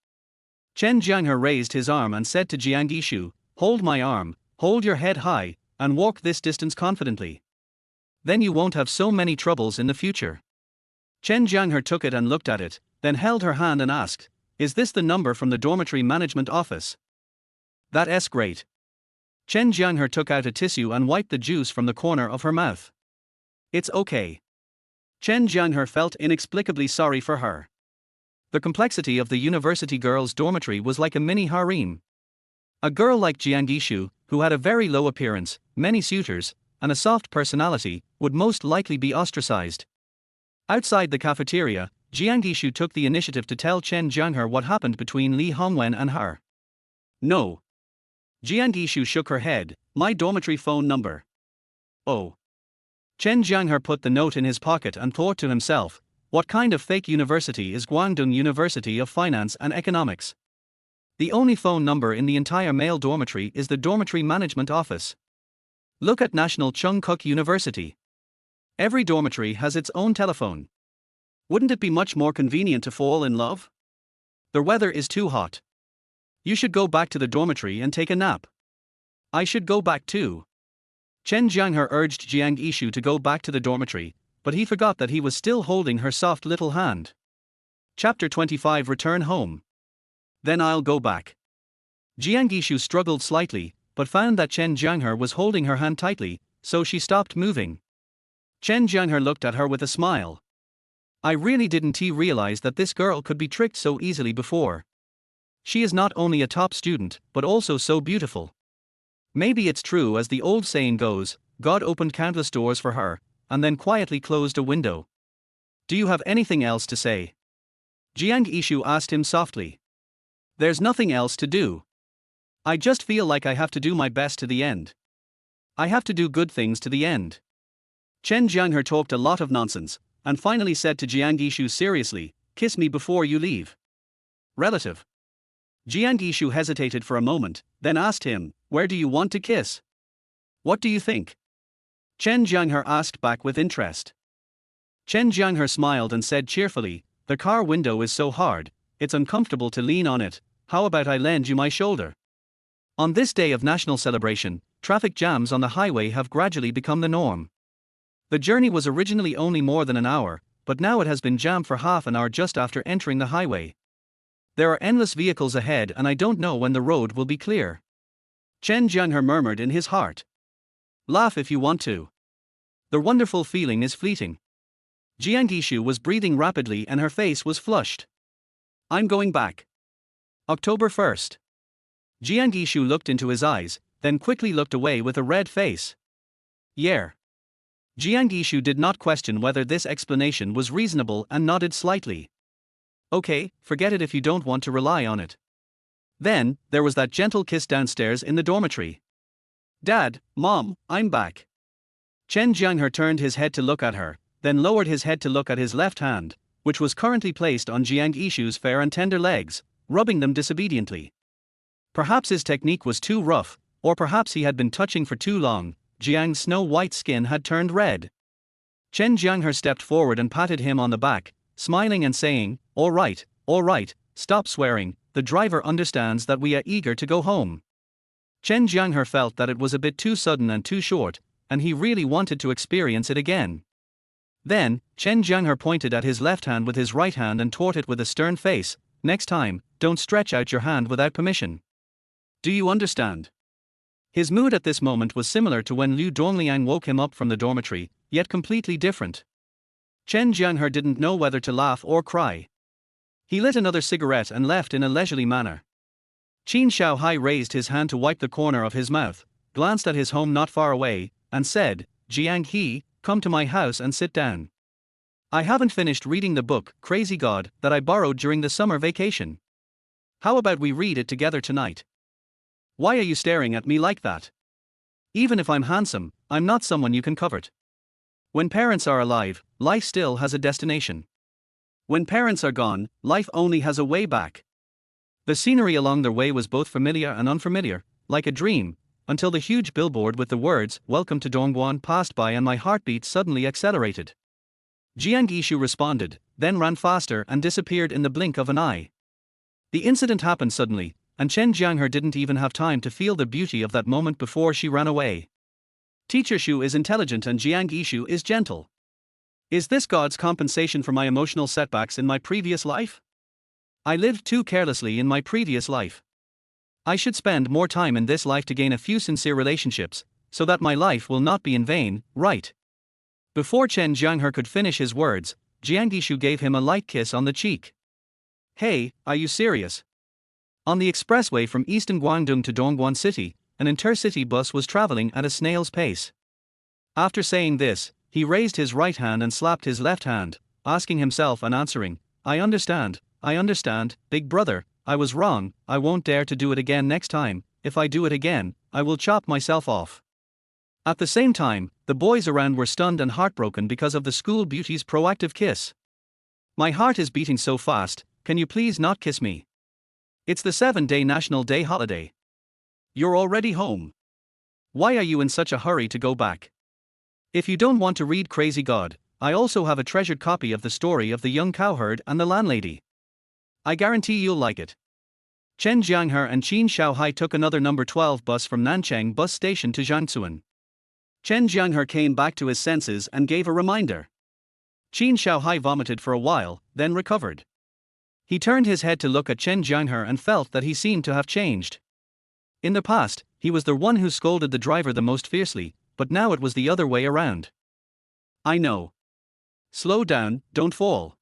Chen Jianghe raised his arm and said to Jiang Ishu, "Hold my arm, hold your head high, and walk this distance confidently. Then you won't have so many troubles in the future." Chen Jianghe took it and looked at it, then held her hand and asked, "Is this the number from the dormitory management office?" "That's great." Chen Jianghe took out a tissue and wiped the juice from the corner of her mouth. "It's okay." Chen Jianghe felt inexplicably sorry for her. The complexity of the university girls' dormitory was like a mini harem. A girl like Jiang Ishu, who had a very low appearance, many suitors, and a soft personality, would most likely be ostracized. Outside the cafeteria, Jiang Ishu took the initiative to tell Chen Jianghe what happened between Li Hongwen and her. "No." Jiang Ishu shook her head. "My dormitory phone number." "Oh." Chen Jianghe put the note in his pocket and thought to himself, what kind of fake university is Guangdong University of Finance and Economics? The only phone number in the entire male dormitory is the dormitory management office. Look at National Chung Kuk University. Every dormitory has its own telephone. Wouldn't it be much more convenient to fall in love? The weather is too hot. You should go back to the dormitory and take a nap. I should go back too. Chen Jianghe urged Jiang Ishu to go back to the dormitory, but he forgot that he was still holding her soft little hand. Chapter 25 Return Home. Then I'll go back. Jiang Ishu struggled slightly, but found that Chen Jianghe was holding her hand tightly, so she stopped moving. Chen Jianghe looked at her with a smile. "I really didn't realize that this girl could be tricked so easily before. She is not only a top student, but also so beautiful. Maybe it's true as the old saying goes, God opened countless doors for her, and then quietly closed a window. Do you have anything else to say?" Jiang Ishu asked him softly. "There's nothing else to do. I just feel like I have to do my best to the end. I have to do good things to the end." Chen Jianghe talked a lot of nonsense, and finally said to Jiang Ishu seriously, "Kiss me before you leave." "Relative." Jiang Ishu hesitated for a moment, then asked him, "Where do you want to kiss? What do you think?" Chen Jianghe asked back with interest. Chen Jianghe smiled and said cheerfully, "The car window is so hard, it's uncomfortable to lean on it. How about I lend you my shoulder?" On this day of national celebration, traffic jams on the highway have gradually become the norm. The journey was originally only more than an hour, but now it has been jammed for half an hour just after entering the highway. There are endless vehicles ahead and I don't know when the road will be clear. Chen Jianghe murmured in his heart. "Laugh if you want to. The wonderful feeling is fleeting." Jiang Ishu was breathing rapidly and her face was flushed. "I'm going back. October 1st. Jiang Ishu looked into his eyes, then quickly looked away with a red face. "Yeah." Jiang Ishu did not question whether this explanation was reasonable and nodded slightly. "Okay, forget it if you don't want to rely on it." Then, there was that gentle kiss downstairs in the dormitory. "Dad, Mom, I'm back." Chen Jianghe turned his head to look at her, then lowered his head to look at his left hand, which was currently placed on Jiang Ishu's fair and tender legs, rubbing them disobediently. Perhaps his technique was too rough, or perhaps he had been touching for too long. Jiang's snow-white skin had turned red. Chen Jianghe stepped forward and patted him on the back, smiling and saying, all right, stop swearing, the driver understands that we are eager to go home." Chen Jianghe felt that it was a bit too sudden and too short, and he really wanted to experience it again. Then, Chen Jianghe pointed at his left hand with his right hand and taught it with a stern face, "Next time, don't stretch out your hand without permission. Do you understand?" His mood at this moment was similar to when Liu Dongliang woke him up from the dormitory, yet completely different. Chen Jianghe didn't know whether to laugh or cry. He lit another cigarette and left in a leisurely manner. Qin Shaohai raised his hand to wipe the corner of his mouth, glanced at his home not far away, and said, "Jiang He, come to my house and sit down." I haven't finished reading the book, Crazy God, that I borrowed during the summer vacation. How about we read it together tonight? Why are you staring at me like that? Even if I'm handsome, I'm not someone you can covet. When parents are alive, life still has a destination. When parents are gone, life only has a way back. The scenery along their way was both familiar and unfamiliar, like a dream, until the huge billboard with the words, "Welcome to Dongguan" passed by and my heartbeat suddenly accelerated. Jianghe responded, then ran faster and disappeared in the blink of an eye. The incident happened suddenly, and Chen Jianghe didn't even have time to feel the beauty of that moment before she ran away. Teacher Shu is intelligent and Jianghe is gentle. Is this God's compensation for my emotional setbacks in my previous life? I lived too carelessly in my previous life. I should spend more time in this life to gain a few sincere relationships, so that my life will not be in vain, right? Before Chen Jianghe could finish his words, Jianghe gave him a light kiss on the cheek. Hey, are you serious? On the expressway from eastern Guangdong to Dongguan City, an intercity bus was traveling at a snail's pace. After saying this, he raised his right hand and slapped his left hand, asking himself and answering, I understand, big brother, I was wrong, I won't dare to do it again next time, if I do it again, I will chop myself off. At the same time, the boys around were stunned and heartbroken because of the school beauty's proactive kiss. My heart is beating so fast, can you please not kiss me? It's the 7-day National Day holiday. You're already home. Why are you in such a hurry to go back? If you don't want to read Crazy God, I also have a treasured copy of the story of the young cowherd and the landlady. I guarantee you'll like it. Chen Jianghe and Qin Shaohai took another number 12 bus from Nanchang bus station to Jiangsuan. Chen Jianghe came back to his senses and gave a reminder. Qin Shaohai vomited for a while, then recovered. He turned his head to look at Chen Jianghe and felt that he seemed to have changed. In the past, he was the one who scolded the driver the most fiercely, but now it was the other way around. I know. Slow down, don't fall.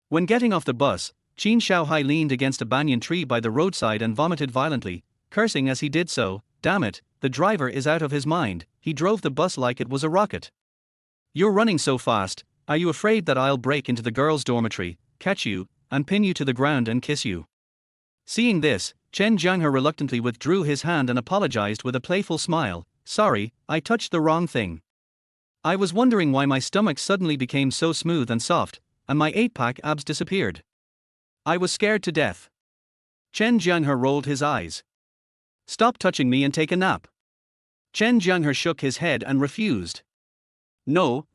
When getting off the bus, Qin Shaohai leaned against a banyan tree by the roadside and vomited violently, cursing as he did so, damn it, the driver is out of his mind, he drove the bus like it was a rocket. You're running so fast, are you afraid that I'll break into the girls' dormitory, catch you, and pin you to the ground and kiss you? Seeing this, Chen Jianghe reluctantly withdrew his hand and apologized with a playful smile, sorry, I touched the wrong thing. I was wondering why my stomach suddenly became so smooth and soft, and my 8-pack abs disappeared. I was scared to death. Chen Jianghe rolled his eyes. Stop touching me and take a nap. Chen Jianghe shook his head and refused. No.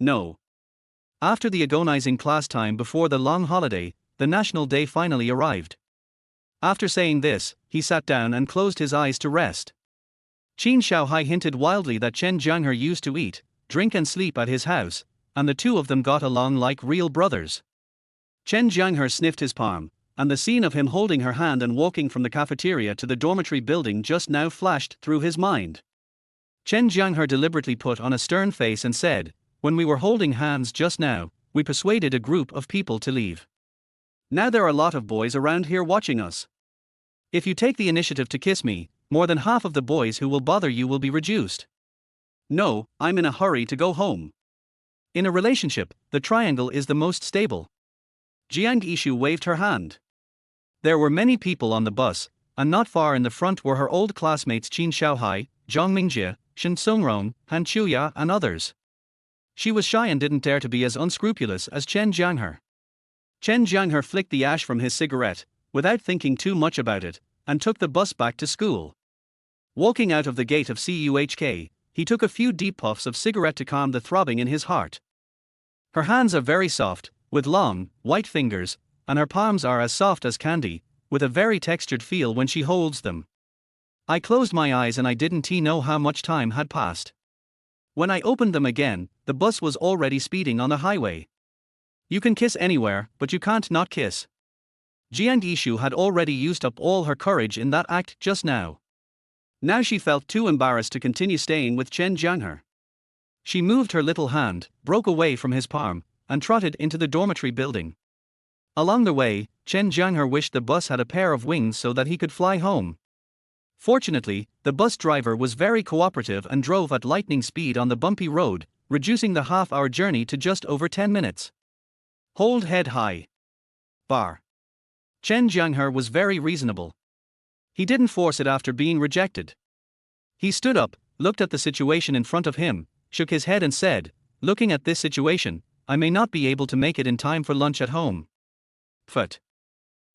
After the agonizing class time before the long holiday, the National Day finally arrived. After saying this, he sat down and closed his eyes to rest. Qin Shaohai hinted wildly that Chen Jianghe used to eat, drink and sleep at his house, and the two of them got along like real brothers. Chen Jianghe sniffed his palm, and the scene of him holding her hand and walking from the cafeteria to the dormitory building just now flashed through his mind. Chen Jianghe deliberately put on a stern face and said, when we were holding hands just now, we persuaded a group of people to leave. Now there are a lot of boys around here watching us. If you take the initiative to kiss me, more than half of the boys who will bother you will be reduced. No, I'm in a hurry to go home. In a relationship, the triangle is the most stable. Jianghe waved her hand. There were many people on the bus, and not far in the front were her old classmates Qin Shaohai, Zhang Mingjie, Shen Songrong, Han Chuya and others. She was shy and didn't dare to be as unscrupulous as Chen Jianghe. Chen Jianghe flicked the ash from his cigarette, without thinking too much about it, and took the bus back to school. Walking out of the gate of CUHK, he took a few deep puffs of cigarette to calm the throbbing in his heart. Her hands are very soft, with long, white fingers, and her palms are as soft as candy, with a very textured feel when she holds them. I closed my eyes and I didn't know how much time had passed. When I opened them again, the bus was already speeding on the highway. You can kiss anywhere, but you can't not kiss. Jianghe had already used up all her courage in that act just now. Now she felt too embarrassed to continue staying with Chen Jianghe. She moved her little hand, broke away from his palm, and trotted into the dormitory building. Along the way, Chen Jianghe wished the bus had a pair of wings so that he could fly home. Fortunately, the bus driver was very cooperative and drove at lightning speed on the bumpy road, reducing the half-hour journey to just over 10 minutes. Hold head high. Bar. Chen Jianghe was very reasonable. He didn't force it after being rejected. He stood up, looked at the situation in front of him, shook his head and said, looking at this situation, I may not be able to make it in time for lunch at home. Pfft.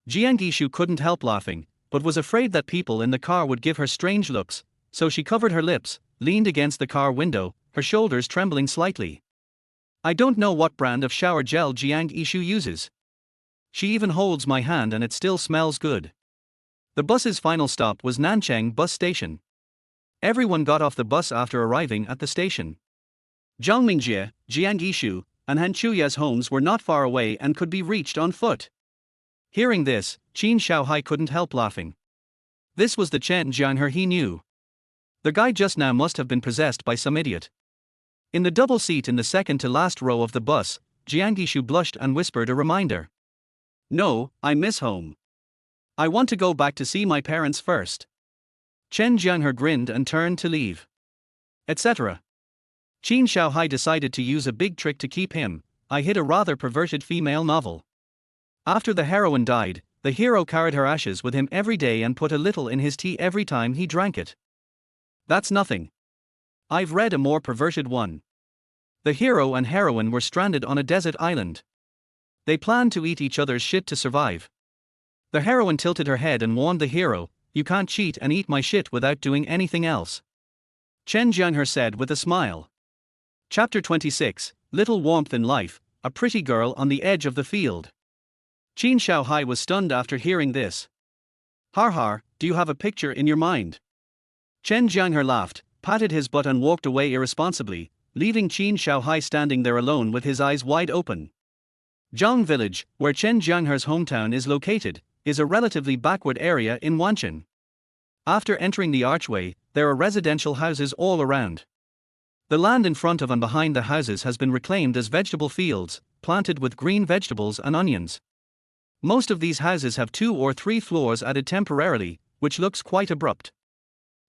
Jianghe couldn't help laughing, but was afraid that people in the car would give her strange looks, so she covered her lips, leaned against the car window, her shoulders trembling slightly. I don't know what brand of shower gel Jianghe uses. She even holds my hand and it still smells good. The bus's final stop was Nanchang bus station. Everyone got off the bus after arriving at the station. Zhangmingjie, Jianghe, and Han Chuya's homes were not far away and could be reached on foot. Hearing this, Chen Jianghe couldn't help laughing. This was the Chen Jianghe he knew. The guy just now must have been possessed by some idiot. In the double seat in the second to last row of the bus, Jianghe blushed and whispered a reminder. No, I miss home. I want to go back to see my parents first. Chen Jianghe grinned and turned to leave. Etc. Chen Jianghe decided to use a big trick to keep him. I hid a rather perverted female novel. After the heroine died, the hero carried her ashes with him every day and put a little in his tea every time he drank it. That's nothing. I've read a more perverted one. The hero and heroine were stranded on a desert island. They planned to eat each other's shit to survive. The heroine tilted her head and warned the hero, you can't cheat and eat my shit without doing anything else. Chen Jianghe said with a smile. Chapter 26, Little Warmth in Life, a pretty girl on the edge of the field. Chen Jianghe was stunned after hearing this. Har, do you have a picture in your mind? Chen Jianghe laughed, patted his butt and walked away irresponsibly, leaving Chen Jianghe standing there alone with his eyes wide open. Zhang Village, where Chen Jianghe's hometown is located, is a relatively backward area in Wancheng. After entering the archway, there are residential houses all around. The land in front of and behind the houses has been reclaimed as vegetable fields, planted with green vegetables and onions. Most of these houses have 2 or 3 floors added temporarily, which looks quite abrupt.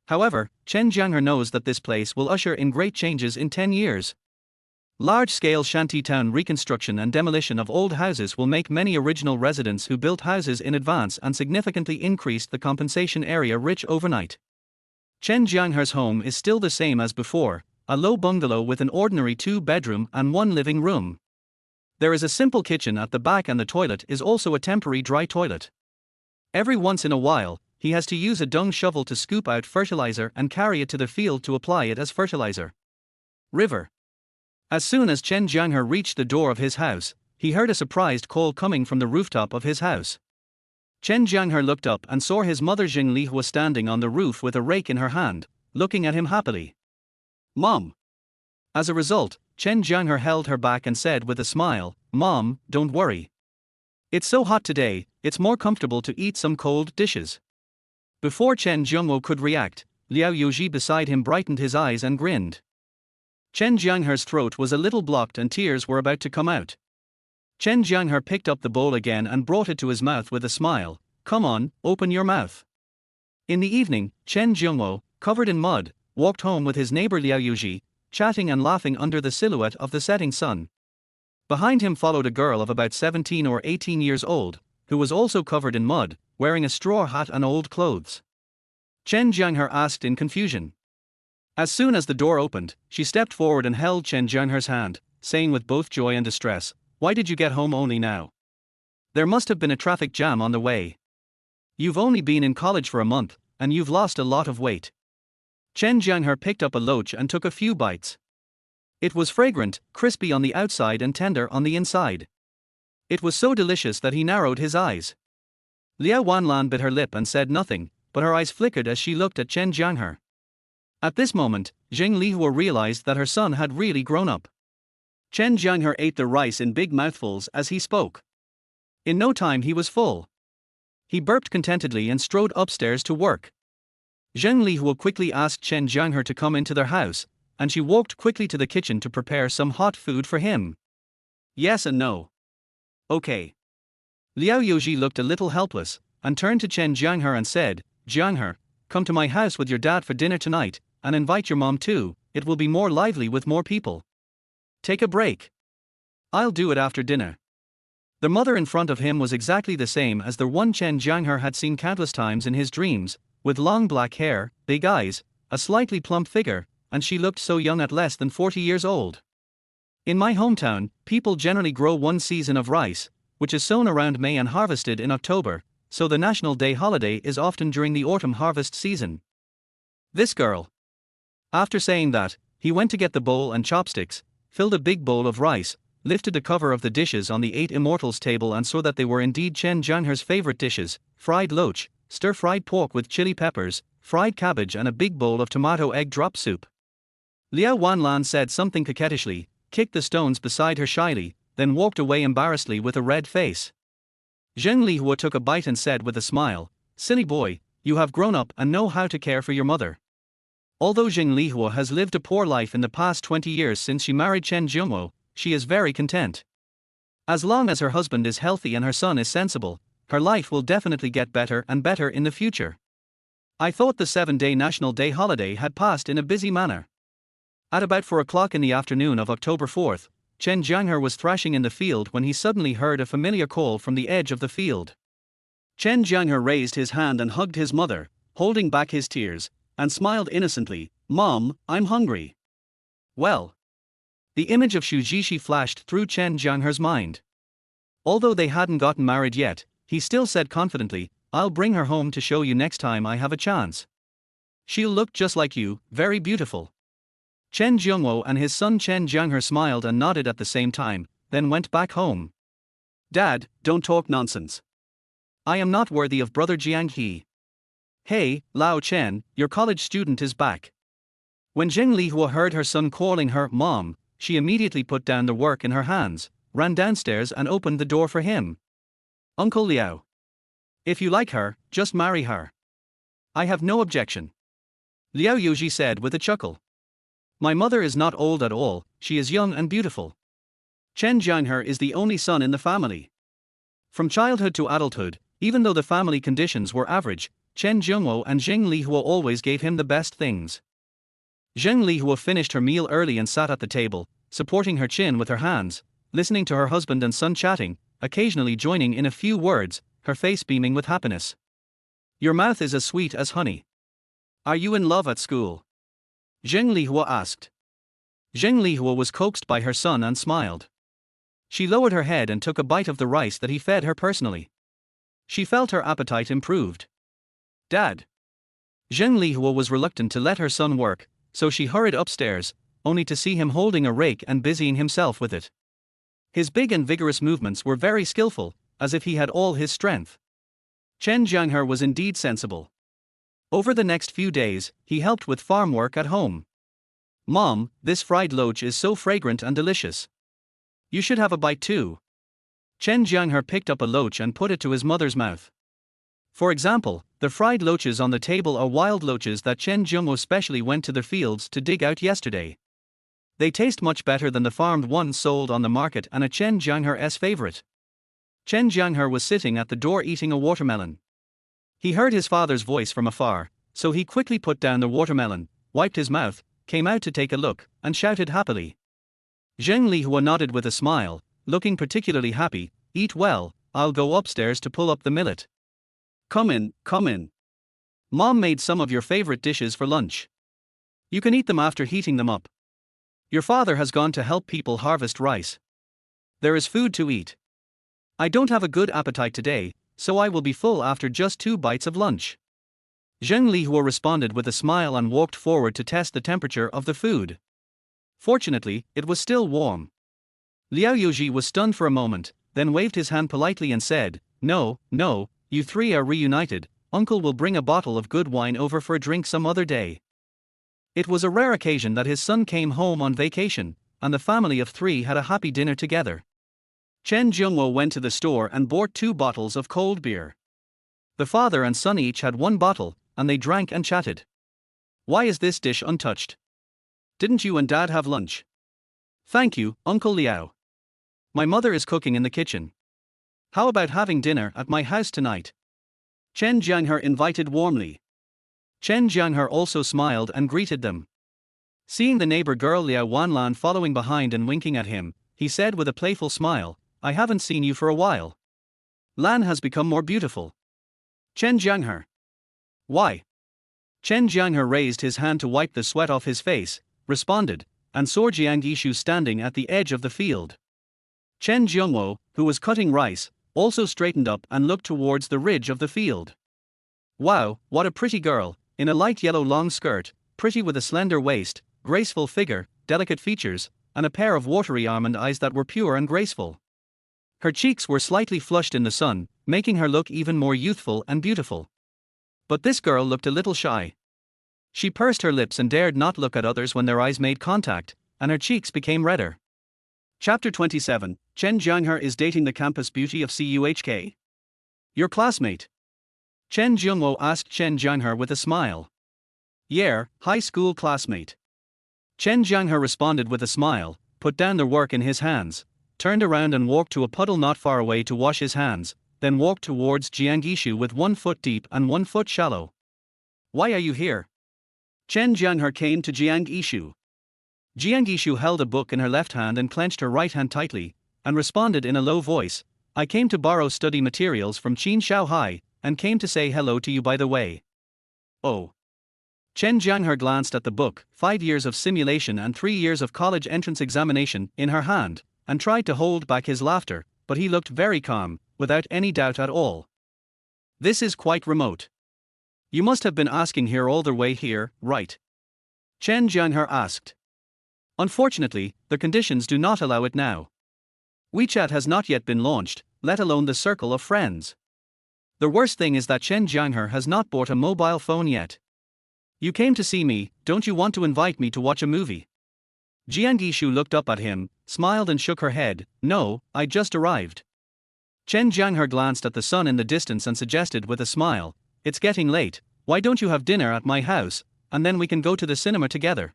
However, Chen Jianghe knows that this place will usher in great changes in 10 years. Large-scale shantytown reconstruction and demolition of old houses will make many original residents who built houses in advance and significantly increase the compensation area rich overnight. Chen Jianghe's home is still the same as before, a low bungalow with an ordinary 2-bedroom and 1 living room. There is a simple kitchen at the back and the toilet is also a temporary dry toilet. Every once in a while, he has to use a dung shovel to scoop out fertilizer and carry it to the field to apply it as fertilizer. River. As soon as Chen Jianghe reached the door of his house, he heard a surprised call coming from the rooftop of his house. Chen Jianghe looked up and saw his mother Zheng was standing on the roof with a rake in her hand, looking at him happily. Mom. As a result, Chen Jianghe held her back and said with a smile, Mom, don't worry. It's so hot today, it's more comfortable to eat some cold dishes. Before Chen Jianghe could react, Liao Youji beside him brightened his eyes and grinned. Chen Jianghe's throat was a little blocked and tears were about to come out. Chen Jianghe picked up the bowl again and brought it to his mouth with a smile. Come on, open your mouth. In the evening, Chen Jianghe, covered in mud, walked home with his neighbor Liao Youji, chatting and laughing under the silhouette of the setting sun. Behind him followed a girl of about 17 or 18 years old, who was also covered in mud, wearing a straw hat and old clothes. Chen Jianghe asked in confusion. As soon as the door opened, she stepped forward and held Chen Jianghe's hand, saying with both joy and distress, Why did you get home only now? There must have been a traffic jam on the way. You've only been in college for a month, and you've lost a lot of weight. Chen Jianghe picked up a loach and took a few bites. It was fragrant, crispy on the outside and tender on the inside. It was so delicious that he narrowed his eyes. Liao Wanlan bit her lip and said nothing, but her eyes flickered as she looked at Chen Jianghe. At this moment, Zheng Lihua realized that her son had really grown up. Chen Jianghe ate the rice in big mouthfuls as he spoke. In no time he was full. He burped contentedly and strode upstairs to work. Zheng Lihua quickly asked Chen Jianghe to come into their house, and she walked quickly to the kitchen to prepare some hot food for him. Yes and no. Okay. Liao Youji looked a little helpless, and turned to Chen Jianghe and said, Jianghe, come to my house with your dad for dinner tonight, and invite your mom too, it will be more lively with more people. Take a break. I'll do it after dinner. The mother in front of him was exactly the same as the one Chen Jianghe had seen countless times in his dreams, with long black hair, big eyes, a slightly plump figure, and she looked so young at less than 40 years old. In my hometown, people generally grow one season of rice, which is sown around May and harvested in October, so the National Day holiday is often during the autumn harvest season. This girl. After saying that, he went to get the bowl and chopsticks, filled a big bowl of rice, lifted the cover of the dishes on the 8 Immortals table and saw that they were indeed Chen Jianghe's favorite dishes: fried loach, stir-fried pork with chili peppers, fried cabbage and a big bowl of tomato egg drop soup. Liao Wanlan said something coquettishly, kicked the stones beside her shyly, then walked away embarrassedly with a red face. Zheng Lihua took a bite and said with a smile, "Silly boy, you have grown up and know how to care for your mother." Although Zheng Lihua has lived a poor life in the past 20 years since she married Chen Jianghe, she is very content. As long as her husband is healthy and her son is sensible, her life will definitely get better and better in the future. I thought the 7-day National Day holiday had passed in a busy manner. At about 4 o'clock in the afternoon of October 4th, Chen Jianghe was thrashing in the field when he suddenly heard a familiar call from the edge of the field. Chen Jianghe raised his hand and hugged his mother, holding back his tears, and smiled innocently. "Mom, I'm hungry." Well. The image of Xu Jishi flashed through Chen Jianghe's mind. Although they hadn't gotten married yet, he still said confidently, "I'll bring her home to show you next time I have a chance. She'll look just like you, very beautiful." Chen Jianghe and his son Chen Jianghe smiled and nodded at the same time, then went back home. "Dad, don't talk nonsense. I am not worthy of brother Jianghe. Hey, Lao Chen, your college student is back." When Zheng Lihua heard her son calling her "Mom," she immediately put down the work in her hands, ran downstairs and opened the door for him. "Uncle Liao. If you like her, just marry her. I have no objection," Liao Yuji said with a chuckle. "My mother is not old at all, she is young and beautiful. Chen Jianghe is the only son in the family. From childhood to adulthood, even though the family conditions were average, Chen Jianghe and Zheng Lihua always gave him the best things." Zheng Lihua finished her meal early and sat at the table, supporting her chin with her hands, listening to her husband and son chatting, occasionally joining in a few words, her face beaming with happiness. "Your mouth is as sweet as honey. Are you in love at school?" Zheng Lihua asked. Zheng Lihua was coaxed by her son and smiled. She lowered her head and took a bite of the rice that he fed her personally. She felt her appetite improved. "Dad." Zheng Lihua was reluctant to let her son work, so she hurried upstairs, only to see him holding a rake and busying himself with it. His big and vigorous movements were very skillful, as if he had all his strength. Chen Jianghe was indeed sensible. Over the next few days, he helped with farm work at home. "Mom, this fried loach is so fragrant and delicious. You should have a bite too." Chen Jianghe picked up a loach and put it to his mother's mouth. For example, the fried loaches on the table are wild loaches that Chen Jianghe specially went to the fields to dig out yesterday. They taste much better than the farmed ones sold on the market and a Chen Jianghe's favorite. Chen Jianghe was sitting at the door eating a watermelon. He heard his father's voice from afar, so he quickly put down the watermelon, wiped his mouth, came out to take a look, and shouted happily. Zheng Lihua nodded with a smile, looking particularly happy. "Eat well, I'll go upstairs to pull up the millet." Come in, come in. Mom made some of your favorite dishes for lunch. You can eat them after heating them up. Your father has gone to help people harvest rice. There is food to eat. I don't have a good appetite today, so I will be full after just 2 bites of lunch." Zheng Lihua responded with a smile and walked forward to test the temperature of the food. Fortunately, it was still warm. Liao Yuji was stunned for a moment, then waved his hand politely and said, No, you 3 are reunited. Uncle will bring a bottle of good wine over for a drink some other day." It was a rare occasion that his son came home on vacation, and the family of 3 had a happy dinner together. Chen Jianghe went to the store and bought 2 bottles of cold beer. The father and son each had 1 bottle, and they drank and chatted. "Why is this dish untouched? Didn't you and Dad have lunch?" "Thank you, Uncle Liao. My mother is cooking in the kitchen. How about having dinner at my house tonight?" Chen Jianghe invited warmly. Chen Jianghe also smiled and greeted them. Seeing the neighbor girl Liao Wanlan following behind and winking at him, he said with a playful smile, I haven't seen you for a while. Lan has become more beautiful. Chen Jianghe. Why? Chen Jianghe raised his hand to wipe the sweat off his face, responded, and saw Jiang Yishu standing at the edge of the field. Chen Jianghe, who was cutting rice, also straightened up and looked towards the ridge of the field. Wow, what a pretty girl, in a light yellow long skirt, pretty with a slender waist, graceful figure, delicate features, and a pair of watery almond eyes that were pure and graceful. Her cheeks were slightly flushed in the sun, making her look even more youthful and beautiful. But this girl looked a little shy. She pursed her lips and dared not look at others when their eyes made contact, and her cheeks became redder. Chapter 27, Chen Jianghe is dating the campus beauty of CUHK. Your classmate? Chen Jianghe asked Chen Jianghe with a smile. Yeah, high school classmate. Chen Jianghe responded with a smile, put down the work in his hands, turned around and walked to a puddle not far away to wash his hands, then walked towards Jiang Yishu with 1 foot deep and 1 foot shallow. Why are you here? Chen Jianghe came to Jiang Yishu. Jiang Yishu held a book in her left hand and clenched her right hand tightly, and responded in a low voice, I came to borrow study materials from Qin Shao Hai, and came to say hello to you by the way. Oh. Chen Jianghe glanced at the book, 5 years of simulation and 3 years of college entrance examination, in her hand, and tried to hold back his laughter, but he looked very calm, without any doubt at all. This is quite remote. You must have been asking here all the way here, right? Chen Jianghe asked. Unfortunately, the conditions do not allow it now. WeChat has not yet been launched, let alone the circle of friends. The worst thing is that Chen Jianghe has not bought a mobile phone yet. You came to see me, don't you want to invite me to watch a movie? Jiang Yishu looked up at him, smiled and shook her head, no, I just arrived. Chen Jianghe glanced at the sun in the distance and suggested with a smile, it's getting late, why don't you have dinner at my house, and then we can go to the cinema together.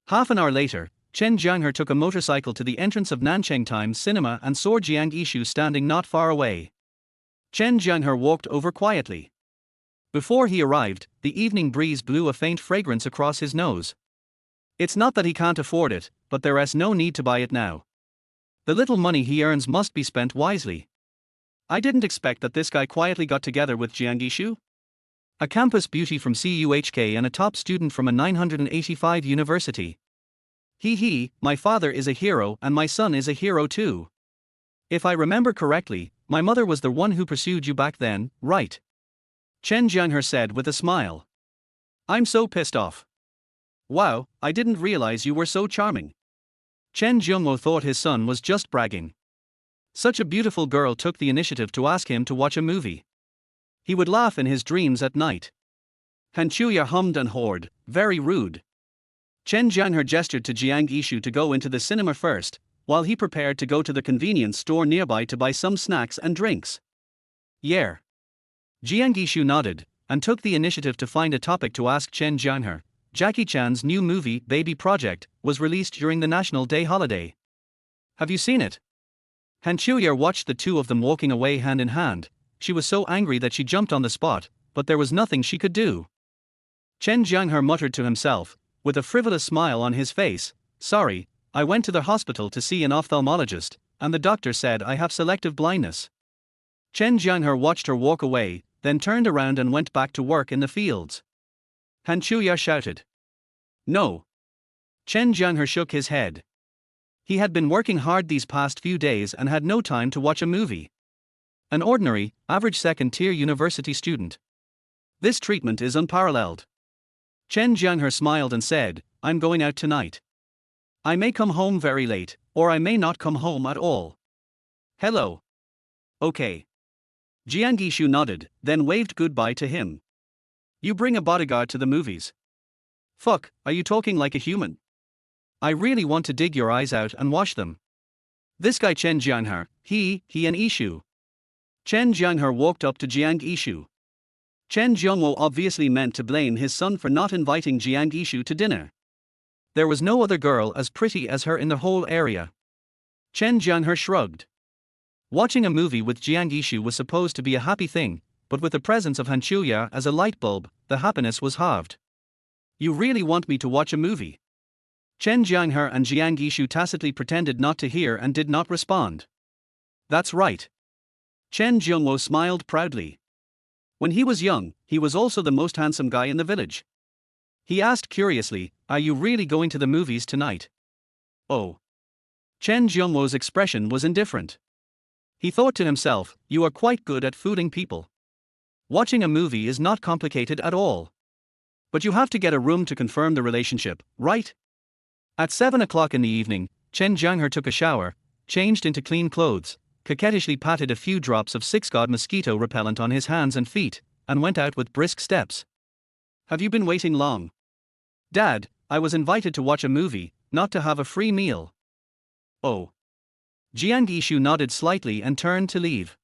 Half an hour later, Chen Jianghe took a motorcycle to the entrance of Nancheng Times Cinema and saw Jiang Yishu standing not far away. Chen Jianghe walked over quietly. Before he arrived, the evening breeze blew a faint fragrance across his nose. It's not that he can't afford it, but there's no need to buy it now. The little money he earns must be spent wisely. I didn't expect that this guy quietly got together with Jiang Yishu. A campus beauty from CUHK and a top student from a 985 university. My father is a hero and my son is a hero too. If I remember correctly, my mother was the one who pursued you back then, right? Chen Jianghe said with a smile. I'm so pissed off. Wow, I didn't realize you were so charming. Chen Jianghe thought his son was just bragging. Such a beautiful girl took the initiative to ask him to watch a movie. He would laugh in his dreams at night. Han Chuya hummed and hawed, very rude. Chen Jianghe gestured to Jiang Yishu to go into the cinema first, while he prepared to go to the convenience store nearby to buy some snacks and drinks. Yeah. Jiang Yishu nodded, and took the initiative to find a topic to ask Chen Jianghe. Jackie Chan's new movie, Baby Project, was released during the National Day holiday. Have you seen it? Han Chuya watched the two of them walking away hand in hand. She was so angry that she jumped on the spot, but there was nothing she could do. Chen Jianghe muttered to himself, with a frivolous smile on his face, sorry, I went to the hospital to see an ophthalmologist, and the doctor said I have selective blindness. Chen Jianghe watched her walk away, then turned around and went back to work in the fields. Han Chuya shouted. No. Chen Jianghe shook his head. He had been working hard these past few days and had no time to watch a movie. An ordinary, average second-tier university student. This treatment is unparalleled. Chen Jianghe smiled and said, I'm going out tonight. I may come home very late, or I may not come home at all. Hello. Okay. Jiang Yishu nodded, then waved goodbye to him. You bring a bodyguard to the movies. Fuck, are you talking like a human? I really want to dig your eyes out and wash them. This guy Chen Jianghe, he and Yishu. Chen Jianghe walked up to Jiang Yishu. Chen Jianghe obviously meant to blame his son for not inviting Jiang Yishu to dinner. There was no other girl as pretty as her in the whole area. Chen Jianghe shrugged. Watching a movie with Jiang Yishu was supposed to be a happy thing, but with the presence of Han Chuya as a light bulb, the happiness was halved. You really want me to watch a movie? Chen Jianghe and Jiang Yishu tacitly pretended not to hear and did not respond. That's right. Chen Jianghe smiled proudly. When he was young, he was also the most handsome guy in the village. He asked curiously, "Are you really going to the movies tonight?" Oh. Chen Jianghe's expression was indifferent. He thought to himself, "You are quite good at fooling people. Watching a movie is not complicated at all. But you have to get a room to confirm the relationship, right?" At 7 o'clock in the evening, Chen Jianghe took a shower, changed into clean clothes, coquettishly patted a few drops of 6-God mosquito repellent on his hands and feet, and went out with brisk steps. "Have you been waiting long?" "Dad, I was invited to watch a movie, not to have a free meal." "Oh." Jianghe nodded slightly and turned to leave.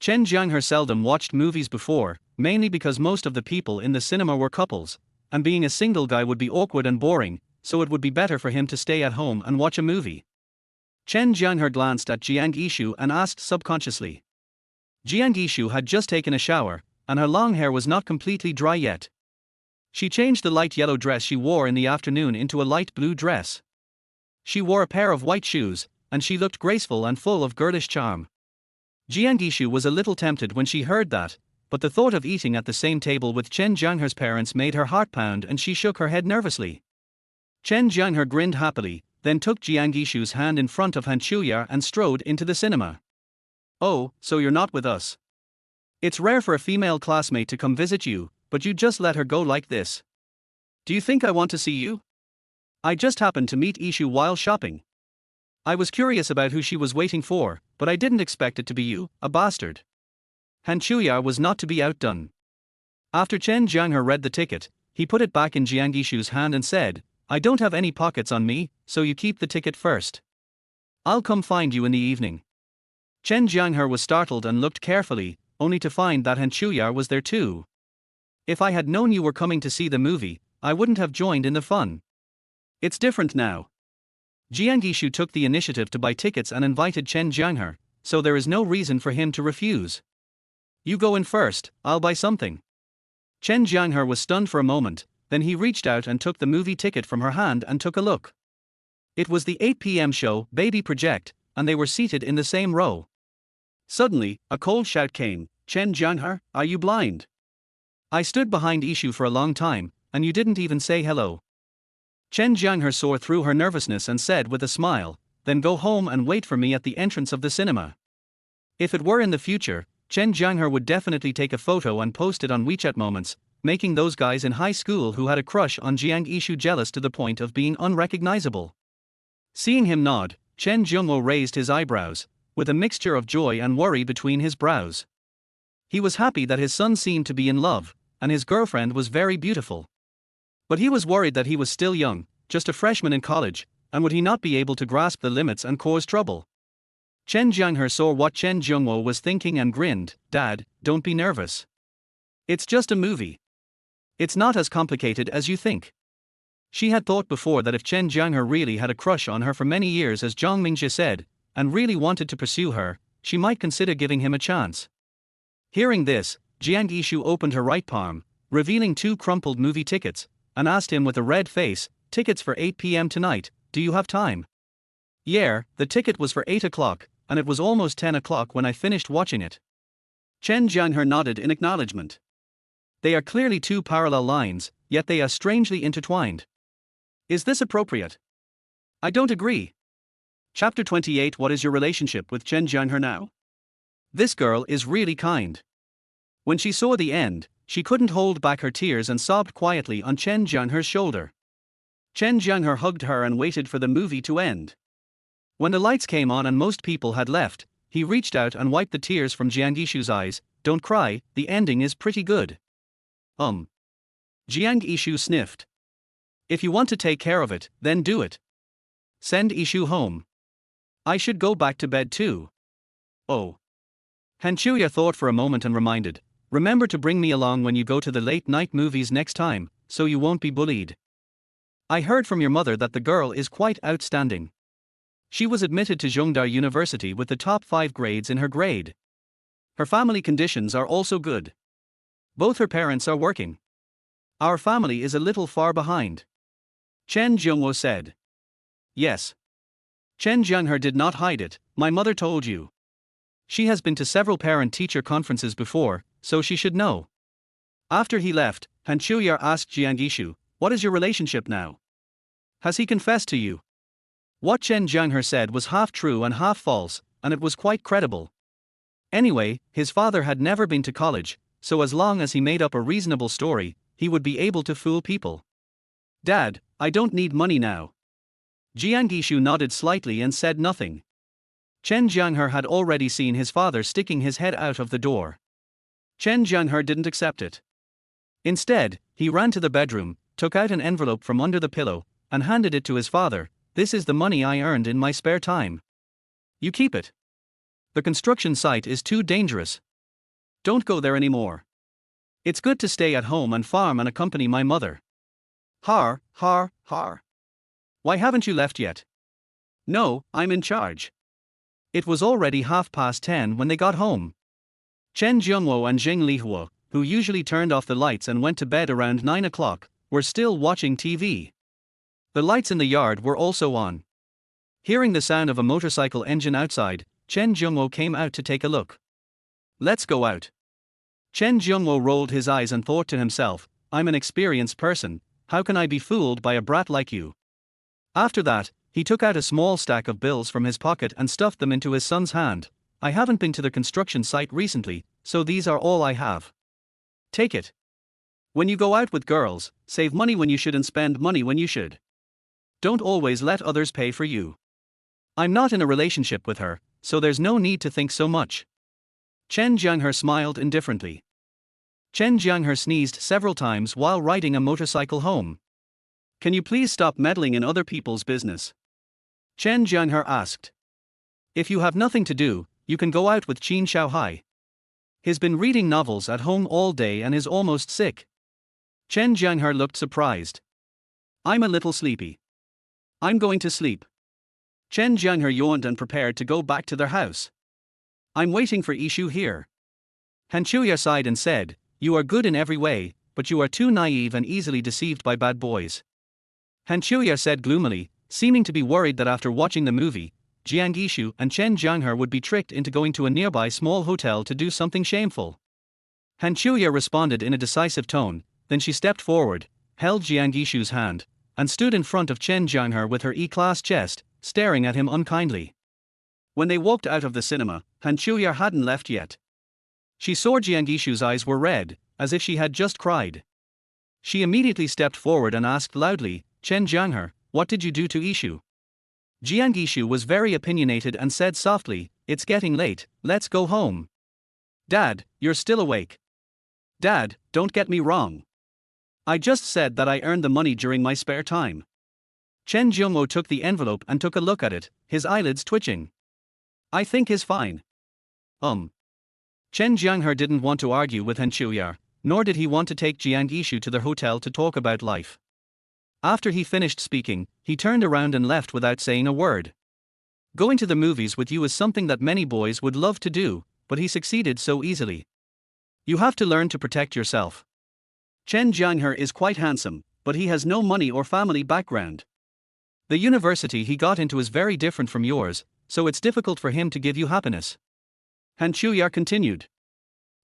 Chen Jianghe seldom watched movies before, mainly because most of the people in the cinema were couples, and being a single guy would be awkward and boring, so it would be better for him to stay at home and watch a movie. Chen Jianghe glanced at Jianghe and asked subconsciously. Jianghe had just taken a shower, and her long hair was not completely dry yet. She changed the light yellow dress she wore in the afternoon into a light blue dress. She wore a pair of white shoes, and she looked graceful and full of girlish charm. Jianghe was a little tempted when she heard that, but the thought of eating at the same table with Chen Jianghe's parents made her heart pound and she shook her head nervously. Chen Jianghe grinned happily, then took Jianghe hand in front of Han Chuya and strode into the cinema. "Oh, so you're not with us. It's rare for a female classmate to come visit you, but you just let her go like this. Do you think I want to see you? I just happened to meet Ishu while shopping. I was curious about who she was waiting for, but I didn't expect it to be you, a bastard." Han Chuya was not to be outdone. After Chen Jianghe read the ticket, he put it back in Jianghe hand and said, "I don't have any pockets on me, so you keep the ticket first. I'll come find you in the evening." Chen Jianghe was startled and looked carefully, only to find that Han Chuya was there too. "If I had known you were coming to see the movie, I wouldn't have joined in the fun. It's different now." Jianghe took the initiative to buy tickets and invited Chen Jianghe, so there is no reason for him to refuse. "You go in first, I'll buy something." Chen Jianghe was stunned for a moment, then he reached out and took the movie ticket from her hand and took a look. It was the 8 p.m. show, Baby Project, and they were seated in the same row. Suddenly, a cold shout came, "Chen Jianghe, are you blind? I stood behind Ishu for a long time, and you didn't even say hello." Chen Jianghe saw through her nervousness and said with a smile, "Then go home and wait for me at the entrance of the cinema." If it were in the future, Chen Jianghe would definitely take a photo and post it on WeChat Moments, making those guys in high school who had a crush on Jianghe jealous to the point of being unrecognizable. Seeing him nod, Chen Jianghe raised his eyebrows, with a mixture of joy and worry between his brows. He was happy that his son seemed to be in love, and his girlfriend was very beautiful. But he was worried that he was still young, just a freshman in college, and would he not be able to grasp the limits and cause trouble? Chen Jianghe saw what Chen Jianghe was thinking and grinned, "Dad, don't be nervous. It's just a movie. It's not as complicated as you think." She had thought before that if Chen Jianghe really had a crush on her for many years as Zhang Mingzhi said, and really wanted to pursue her, she might consider giving him a chance. Hearing this, Jianghe opened her right palm, revealing 2 crumpled movie tickets, and asked him with a red face, "Tickets for 8 p.m. tonight, do you have time?" "Yeah, the ticket was for 8 o'clock, and it was almost 10 o'clock when I finished watching it." Chen Jianghe nodded in acknowledgement. They are clearly 2 parallel lines, yet they are strangely intertwined. Is this appropriate? I don't agree. Chapter 28. What is your relationship with Chen Jianghe now? This girl is really kind. When she saw the end, she couldn't hold back her tears and sobbed quietly on Chen Jianghe's shoulder. Chen Jianghe hugged her and waited for the movie to end. When the lights came on and most people had left, he reached out and wiped the tears from Jianghe's eyes. "Don't cry, the ending is pretty good." Jianghe sniffed. "If you want to take care of it, then do it. Send Ishu home. I should go back to bed too." "Oh." Han Chuya thought for a moment and reminded, "Remember to bring me along when you go to the late-night movies next time, so you won't be bullied. I heard from your mother that the girl is quite outstanding. She was admitted to Zhongdar University with the top 5 grades in her grade. Her family conditions are also good. Both her parents are working. Our family is a little far behind." Chen Jianghe said. "Yes." Chen Jianghe did not hide it, "My mother told you. She has been to several parent-teacher conferences before, so she should know. After he left, Han Chuya asked Jianghe, "What is your relationship now? Has he confessed to you?" What Chen Jianghe said was half true and half false, and it was quite credible. Anyway, his father had never been to college, so as long as he made up a reasonable story, he would be able to fool people. "Dad, I don't need money now." Jianghe nodded slightly and said nothing. Chen Jianghe had already seen his father sticking his head out of the door. Chen Jianghe didn't accept it. Instead, he ran to the bedroom, took out an envelope from under the pillow, and handed it to his father. "This is the money I earned in my spare time. You keep it. The construction site is too dangerous. Don't go there anymore. It's good to stay at home and farm and accompany my mother." Har, har, har. "Why haven't you left yet?" "No, I'm in charge." It was already 10:30 when they got home. Chen Jianghe and Zheng Lihuo, who usually turned off the lights and went to bed around 9 o'clock, were still watching TV. The lights in the yard were also on. Hearing the sound of a motorcycle engine outside, Chen Jianghe came out to take a look. "Let's go out." Chen Jianghe rolled his eyes and thought to himself, "I'm an experienced person, how can I be fooled by a brat like you?" After that, he took out a small stack of bills from his pocket and stuffed them into his son's hand. "I haven't been to the construction site recently, so these are all I have. Take it. When you go out with girls, save money when you should and spend money when you should. Don't always let others pay for you. I'm not in a relationship with her, so there's no need to think so much." Chen Jianghe smiled indifferently. Chen Jianghe sneezed several times while riding a motorcycle home. "Can you please stop meddling in other people's business?" Chen Jianghe asked. "If you have nothing to do, you can go out with Qin Shaohai. He's been reading novels at home all day and is almost sick." Chen Jianghe looked surprised. "I'm a little sleepy. I'm going to sleep." Chen Jianghe yawned and prepared to go back to their house. "I'm waiting for Ishu here." Han Chuya sighed and said, "You are good in every way, but you are too naive and easily deceived by bad boys." Han Chuya said gloomily, seeming to be worried that after watching the movie, Jianghe and Chen Jianghe would be tricked into going to a nearby small hotel to do something shameful. Han Chuya responded in a decisive tone, then she stepped forward, held Jianghe's hand, and stood in front of Chen Jianghe with her E-class chest, staring at him unkindly. When they walked out of the cinema, Han Chuya hadn't left yet. She saw Jianghe's eyes were red, as if she had just cried. She immediately stepped forward and asked loudly, "Chen Jianghe, what did you do to Ishu?" Jianghe was very opinionated and said softly, "It's getting late, let's go home." "Dad, you're still awake." "Dad, don't get me wrong. I just said that I earned the money during my spare time." Chen Jianghe took the envelope and took a look at it, his eyelids twitching. "I think he's fine." Chen Jianghe didn't want to argue with Han Chuya, nor did he want to take Jianghe to the hotel to talk about life. After he finished speaking, he turned around and left without saying a word. Going to the movies with you is something that many boys would love to do, but he succeeded so easily. You have to learn to protect yourself. Chen Jianghe is quite handsome, but he has no money or family background. The university he got into is very different from yours, so it's difficult for him to give you happiness." Han Chuya continued.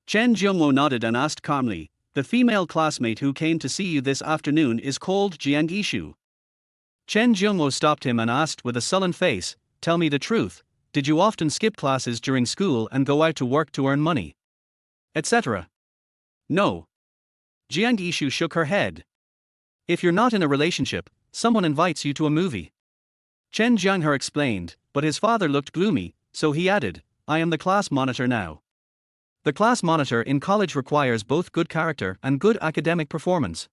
Chen Jianghe nodded and asked calmly, "The female classmate who came to see you this afternoon is called Jianghe." Chen Jianghe stopped him and asked with a sullen face, "Tell me the truth, did you often skip classes during school and go out to work to earn money? Etc." "No." Jianghe shook her head. "If you're not in a relationship, someone invites you to a movie." Chen Jianghe explained, but his father looked gloomy, so he added, "I am the class monitor now." The class monitor in college requires both good character and good academic performance.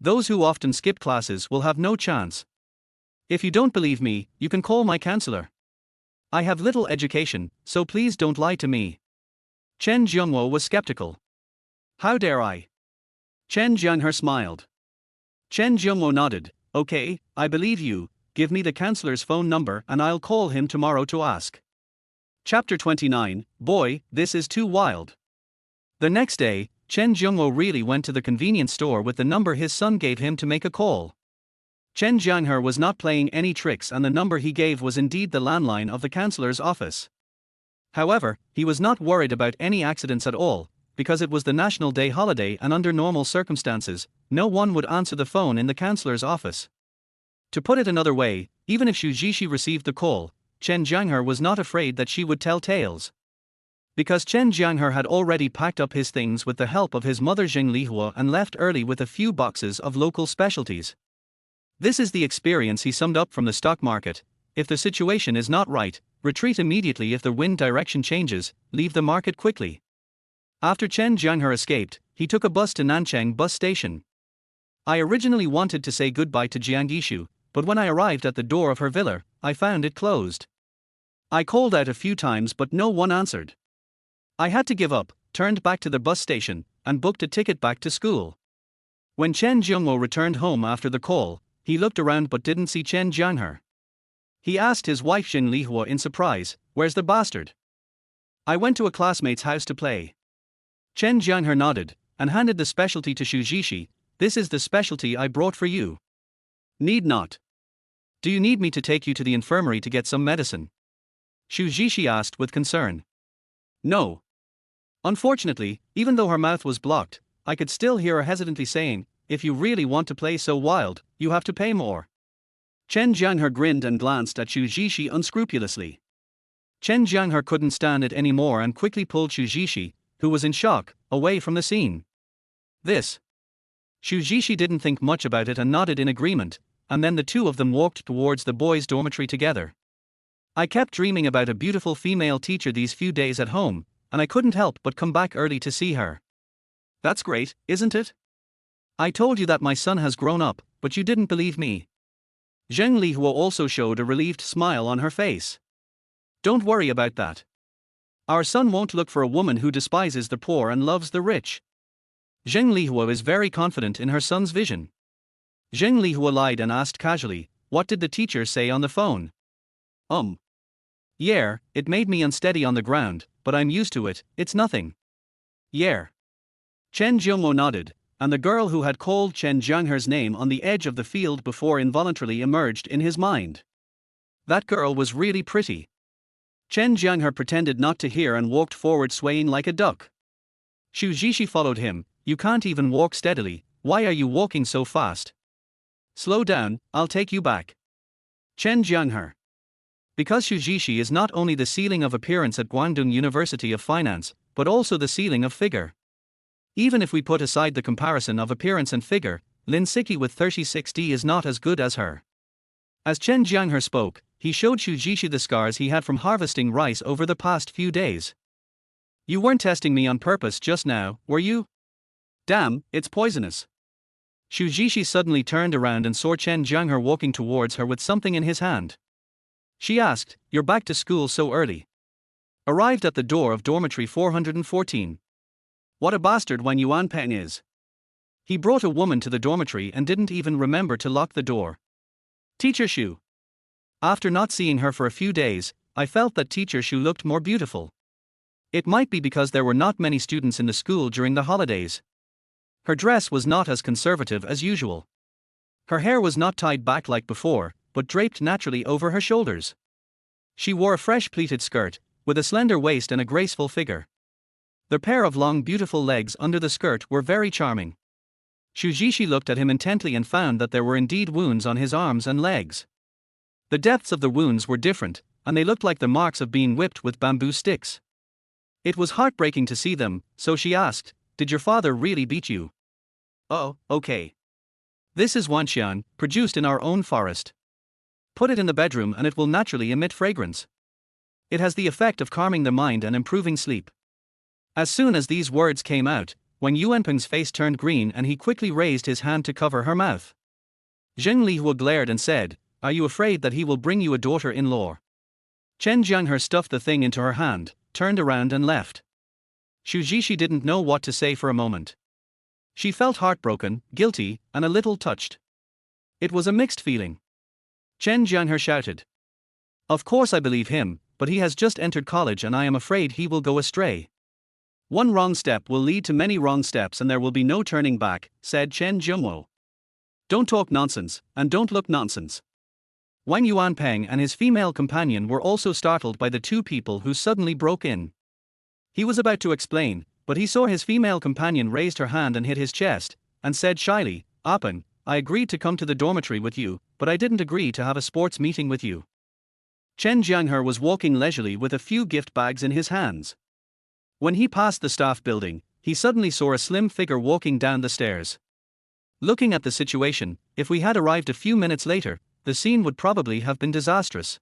Those who often skip classes will have no chance. If you don't believe me, you can call my counselor. I have little education, so please don't lie to me. Chen Jianghe was skeptical. "How dare I?" Chen Jianghe smiled. Chen Jianghe nodded, "Okay, I believe you, give me the counselor's phone number and I'll call him tomorrow to ask." Chapter 29, Boy, this is too wild. The next day, Chen Jianghe really went to the convenience store with the number his son gave him to make a call. Chen Jianghe was not playing any tricks and the number he gave was indeed the landline of the counselor's office. However, he was not worried about any accidents at all, because it was the National Day holiday and under normal circumstances, no one would answer the phone in the counselor's office. To put it another way, even if Xu Jishi received the call, Chen Jianghe was not afraid that she would tell tales. Because Chen Jianghe had already packed up his things with the help of his mother Zheng Lihua and left early with a few boxes of local specialties. This is the experience he summed up from the stock market. If the situation is not right, retreat immediately. If the wind direction changes, leave the market quickly. After Chen Jianghe escaped, he took a bus to Nanchang bus station. I originally wanted to say goodbye to Jianghe, but when I arrived at the door of her villa, I found it closed. I called out a few times but no one answered. I had to give up, turned back to the bus station, and booked a ticket back to school. When Chen Jianghe returned home after the call, he looked around but didn't see Chen Jianghe. He asked his wife Zheng Lihua in surprise, "Where's the bastard?" "I went to a classmate's house to play." Chen Jianghe nodded, and handed the specialty to Xu Jishi. "This is the specialty I brought for you." "Need not. Do you need me to take you to the infirmary to get some medicine?" Xu Jishi asked with concern. "No." Unfortunately, even though her mouth was blocked, I could still hear her hesitantly saying, "If you really want to play so wild, you have to pay more." Chen Jianghe grinned and glanced at Xu Jishi unscrupulously. Chen Jianghe couldn't stand it anymore and quickly pulled Xu Jishi, who was in shock, away from the scene. "This." Xu Jishi didn't think much about it and nodded in agreement, and then the two of them walked towards the boys' dormitory together. I kept dreaming about a beautiful female teacher these few days at home, and I couldn't help but come back early to see her. "That's great, isn't it? I told you that my son has grown up, but you didn't believe me." Zheng Lihua also showed a relieved smile on her face. "Don't worry about that. Our son won't look for a woman who despises the poor and loves the rich." Zheng Lihua is very confident in her son's vision. Zheng Lihua lied and asked casually, "What did the teacher say on the phone?" Yeah, it made me unsteady on the ground, but I'm used to it, it's nothing." "Yeah." Chen Jianghe nodded, and the girl who had called Chen Jianghe's name on the edge of the field before involuntarily emerged in his mind. That girl was really pretty. Chen Jianghe pretended not to hear and walked forward swaying like a duck. Xu Jishi followed him. "You can't even walk steadily, why are you walking so fast?" "Slow down, I'll take you back." Chen Jianghe. Because Xu Jishi is not only the ceiling of appearance at Guangdong University of Finance, but also the ceiling of figure. Even if we put aside the comparison of appearance and figure, Lin Siki with 36D is not as good as her. As Chen Jianghe spoke, he showed Xu Jishi the scars he had from harvesting rice over the past few days. "You weren't testing me on purpose just now, were you? Damn, it's poisonous." Xu Jishi suddenly turned around and saw Chen Jianghe walking towards her with something in his hand. She asked, "You're back to school so early?" "Arrived at the door of dormitory 414. What a bastard when Yuan Peng is. He brought a woman to the dormitory and didn't even remember to lock the door." Teacher Xu. After not seeing her for a few days, I felt that Teacher Xu looked more beautiful. It might be because there were not many students in the school during the holidays. Her dress was not as conservative as usual. Her hair was not tied back like before, but draped naturally over her shoulders. She wore a fresh pleated skirt, with a slender waist and a graceful figure. The pair of long beautiful legs under the skirt were very charming. Xu Jishi looked at him intently and found that there were indeed wounds on his arms and legs. The depths of the wounds were different, and they looked like the marks of being whipped with bamboo sticks. It was heartbreaking to see them, so she asked, "Did your father really beat you?" "Oh, okay. This is Wanxian, produced in our own forest. Put it in the bedroom and it will naturally emit fragrance. It has the effect of calming the mind and improving sleep." As soon as these words came out, Wang Yuanpeng's face turned green and he quickly raised his hand to cover her mouth. Zheng Lihua glared and said, "Are you afraid that he will bring you a daughter-in-law?" Chen Jianghe stuffed the thing into her hand, turned around and left. Xu Jishi didn't know what to say for a moment. She felt heartbroken, guilty, and a little touched. It was a mixed feeling. Chen Jianghe shouted, "Of course I believe him, but he has just entered college and I am afraid he will go astray." "One wrong step will lead to many wrong steps and there will be no turning back," said Chen Jianghe. "Don't talk nonsense, and don't look nonsense. Wang Yuanpeng and his female companion were also startled by the two people who suddenly broke in. He was about to explain, but he saw his female companion raised her hand and hit his chest, and said shyly, "Apeng, I agreed to come to the dormitory with you, but I didn't agree to have a sports meeting with you." Chen Jianghe was walking leisurely with a few gift bags in his hands. When he passed the staff building, he suddenly saw a slim figure walking down the stairs. Looking at the situation, if we had arrived a few minutes later, the scene would probably have been disastrous.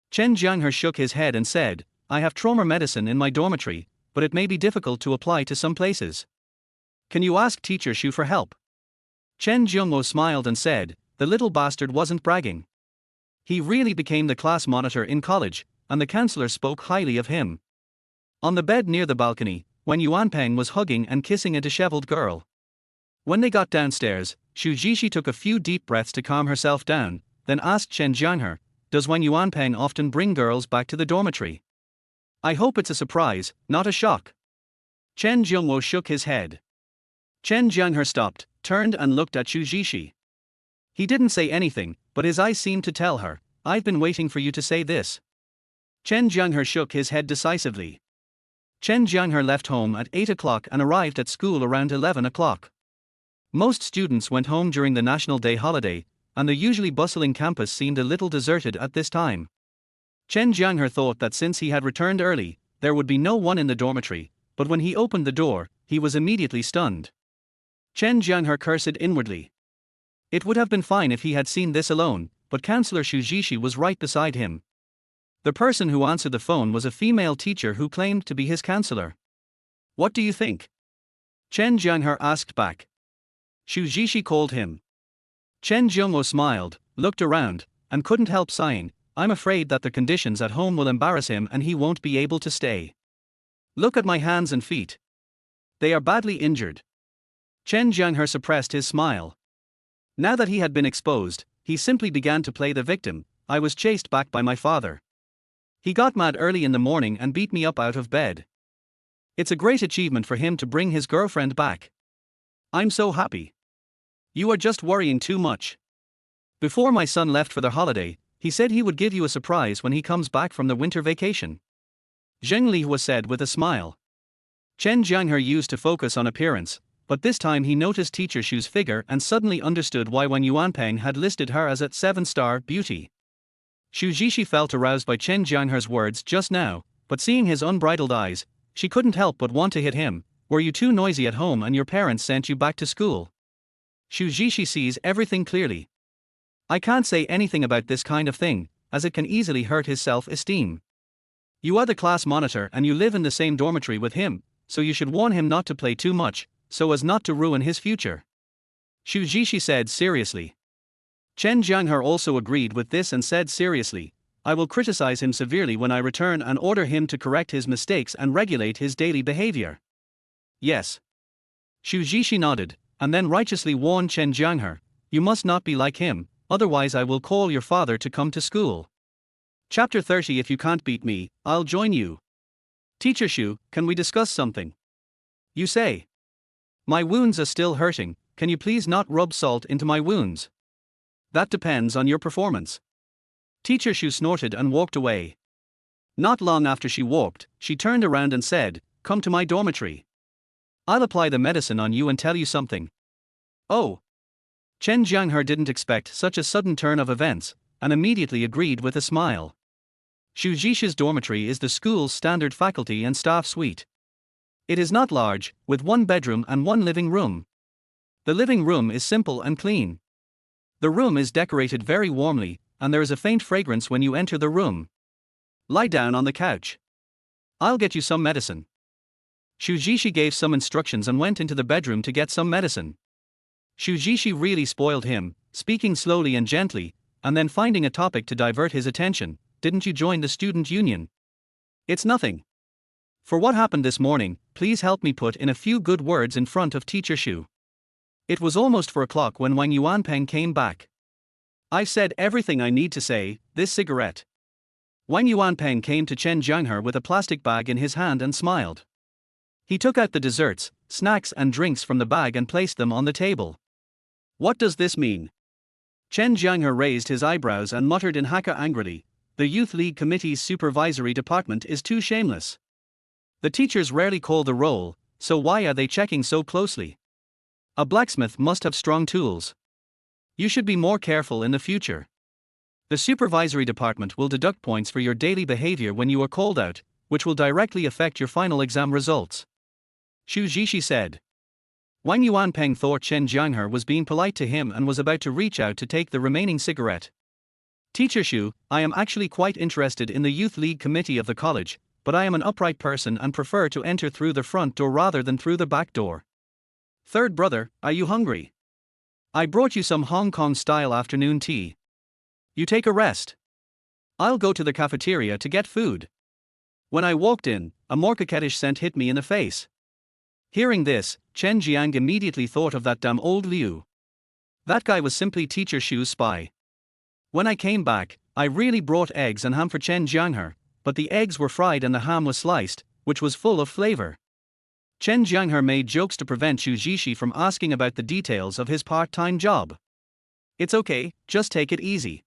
Chen Jianghe shook his head and said, "I have trauma medicine in my dormitory, but it may be difficult to apply to some places. Can you ask Teacher Xu for help?" Chen Jianghe smiled and said, "The little bastard wasn't bragging. He really became the class monitor in college, and the counselor spoke highly of him." On the bed near the balcony, Wang Yuanpeng was hugging and kissing a disheveled girl. When they got downstairs, Xu Jishi took a few deep breaths to calm herself down, then asked Chen Jianghe, "Does Wang Yuanpeng often bring girls back to the dormitory? I hope it's a surprise, not a shock." Chen Jianghe shook his head. Chen Jianghe stopped, turned and looked at Xu Jishi. He didn't say anything, but his eyes seemed to tell her, "I've been waiting for you to say this." Chen Jianghe shook his head decisively. Chen Jianghe left home at 8 o'clock and arrived at school around 11 o'clock. Most students went home during the National Day holiday, and the usually bustling campus seemed a little deserted at this time. Chen Jianghe thought that since he had returned early, there would be no one in the dormitory, but when he opened the door, he was immediately stunned. Chen Jianghe cursed inwardly. It would have been fine if he had seen this alone, but Counselor Xu Jishi was right beside him. The person who answered the phone was a female teacher who claimed to be his counselor. "What do you think?" Chen Jianghe asked back. Xu Jishi called him. Chen Jianghe smiled, looked around, and couldn't help sighing, "I'm afraid that the conditions at home will embarrass him and he won't be able to stay. Look at my hands and feet. They are badly injured." Chen Jianghe suppressed his smile. Now that he had been exposed, he simply began to play the victim. "I was chased back by my father. He got mad early in the morning and beat me up out of bed. It's a great achievement for him to bring his girlfriend back. I'm so happy. You are just worrying too much. Before my son left for the holiday, he said he would give you a surprise when he comes back from the winter vacation." Zheng Li was said with a smile. Chen Jianghe used to focus on appearance, but this time he noticed Teacher Xu's figure and suddenly understood why Wang Yuanpeng had listed her as a 7-star beauty. Xu Jishi felt aroused by Chen Jianghe's words just now, but seeing his unbridled eyes, she couldn't help but want to hit him. "Were you too noisy at home and your parents sent you back to school?" Xu Jishi sees everything clearly. "I can't say anything about this kind of thing, as it can easily hurt his self-esteem. You are the class monitor and you live in the same dormitory with him, so you should warn him not to play too much, so as not to ruin his future," Xu Jishi said seriously. Chen Jianghe also agreed with this and said seriously, "I will criticize him severely when I return and order him to correct his mistakes and regulate his daily behavior." "Yes." Xu Jishi nodded, and then righteously warned Chen Jianghe, "You must not be like him, otherwise I will call your father to come to school." Chapter 30. If you can't beat me, I'll join you. "Teacher Xu, can we discuss something?" You say. "My wounds are still hurting, can you please not rub salt into my wounds?" "That depends on your performance." Teacher Xu snorted and walked away. Not long after she walked, she turned around and said, "Come to my dormitory. I'll apply the medicine on you and tell you something." "Oh." Chen Jianghe didn't expect such a sudden turn of events, and immediately agreed with a smile. Xu Jishi's dormitory is the school's standard faculty and staff suite. It is not large, with one bedroom and one living room. The living room is simple and clean. The room is decorated very warmly, and there is a faint fragrance when you enter the room. Lie down on the couch. I'll get you some medicine." Xu Jishi gave some instructions and went into the bedroom to get some medicine. Xu Jishi really spoiled him, speaking slowly and gently, and then finding a topic to divert his attention. "Didn't you join the student union?" "It's nothing. For what happened this morning, please help me put in a few good words in front of Teacher Xu." It was almost 4 o'clock when Wang Yuanpeng came back. "I've said everything I need to say, this cigarette." Wang Yuanpeng came to Chen Jianghe with a plastic bag in his hand and smiled. He took out the desserts, snacks and drinks from the bag and placed them on the table. "What does this mean?" Chen Jianghe raised his eyebrows and muttered in Hakka angrily, "The Youth League Committee's supervisory department is too shameless. The teachers rarely call the roll, so why are they checking so closely? A blacksmith must have strong tools. You should be more careful in the future. The supervisory department will deduct points for your daily behavior when you are called out, which will directly affect your final exam results," Xu Zhishi said. Wang Yuanpeng thought Chen Jianghe was being polite to him and was about to reach out to take the remaining cigarette. "Teacher Xu, I am actually quite interested in the Youth League Committee of the college, but I am an upright person and prefer to enter through the front door rather than through the back door. Third brother, are you hungry? I brought you some Hong Kong-style afternoon tea. You take a rest. I'll go to the cafeteria to get food." When I walked in, a more coquettish scent hit me in the face. Hearing this, Chen Jianghe immediately thought of that damn old Liu. That guy was simply Teacher Xu's spy. When I came back, I really brought eggs and ham for Chen Jianghe, but the eggs were fried and the ham was sliced, which was full of flavor. Chen Jianghe made jokes to prevent Xu Zhishi from asking about the details of his part-time job. "It's okay, just take it easy."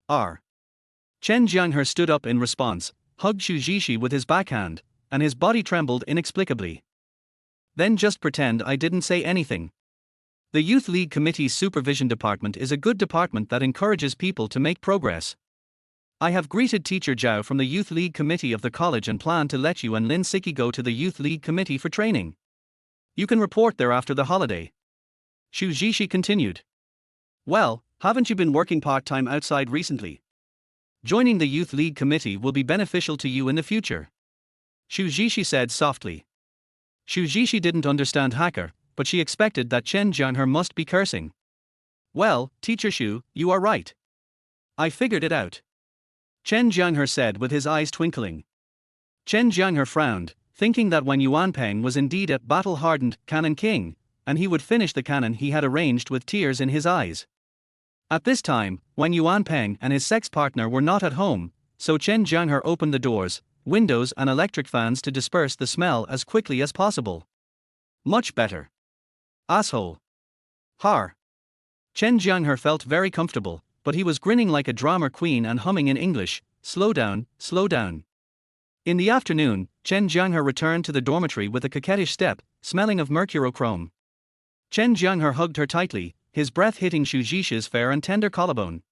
Chen Jianghe stood up in response, hugged Xu Zhishi with his backhand, and his body trembled inexplicably. "Then just pretend I didn't say anything. The Youth League Committee's Supervision Department is a good department that encourages people to make progress. I have greeted Teacher Zhao from the Youth League Committee of the college and plan to let you and Lin Siki go to the Youth League Committee for training. You can report there after the holiday," Xu Zhishi continued. "Well, haven't you been working part-time outside recently? Joining the Youth League Committee will be beneficial to you in the future," Xu Zhishi said softly. Xu Zhishi didn't understand Hakka, but she expected that Chen Jianghe must be cursing. "Well, Teacher Xu, you are right. I figured it out," Chen Jianghe said with his eyes twinkling. Chen Jianghe frowned, thinking that Wang Yuanpeng was indeed a battle-hardened Cannon King, and he would finish the cannon he had arranged with tears in his eyes. At this time, Wang Yuanpeng and his sex partner were not at home, so Chen Jianghe opened the doors, windows and electric fans to disperse the smell as quickly as possible. "Much better. Asshole." Har. Chen Jianghe felt very comfortable, but he was grinning like a drama queen and humming in English, "Slow down, slow down." In the afternoon, Chen Jianghe returned to the dormitory with a coquettish step, smelling of mercurochrome. Chen Jianghe hugged her tightly, his breath hitting Xu Zhishi's fair and tender collarbone.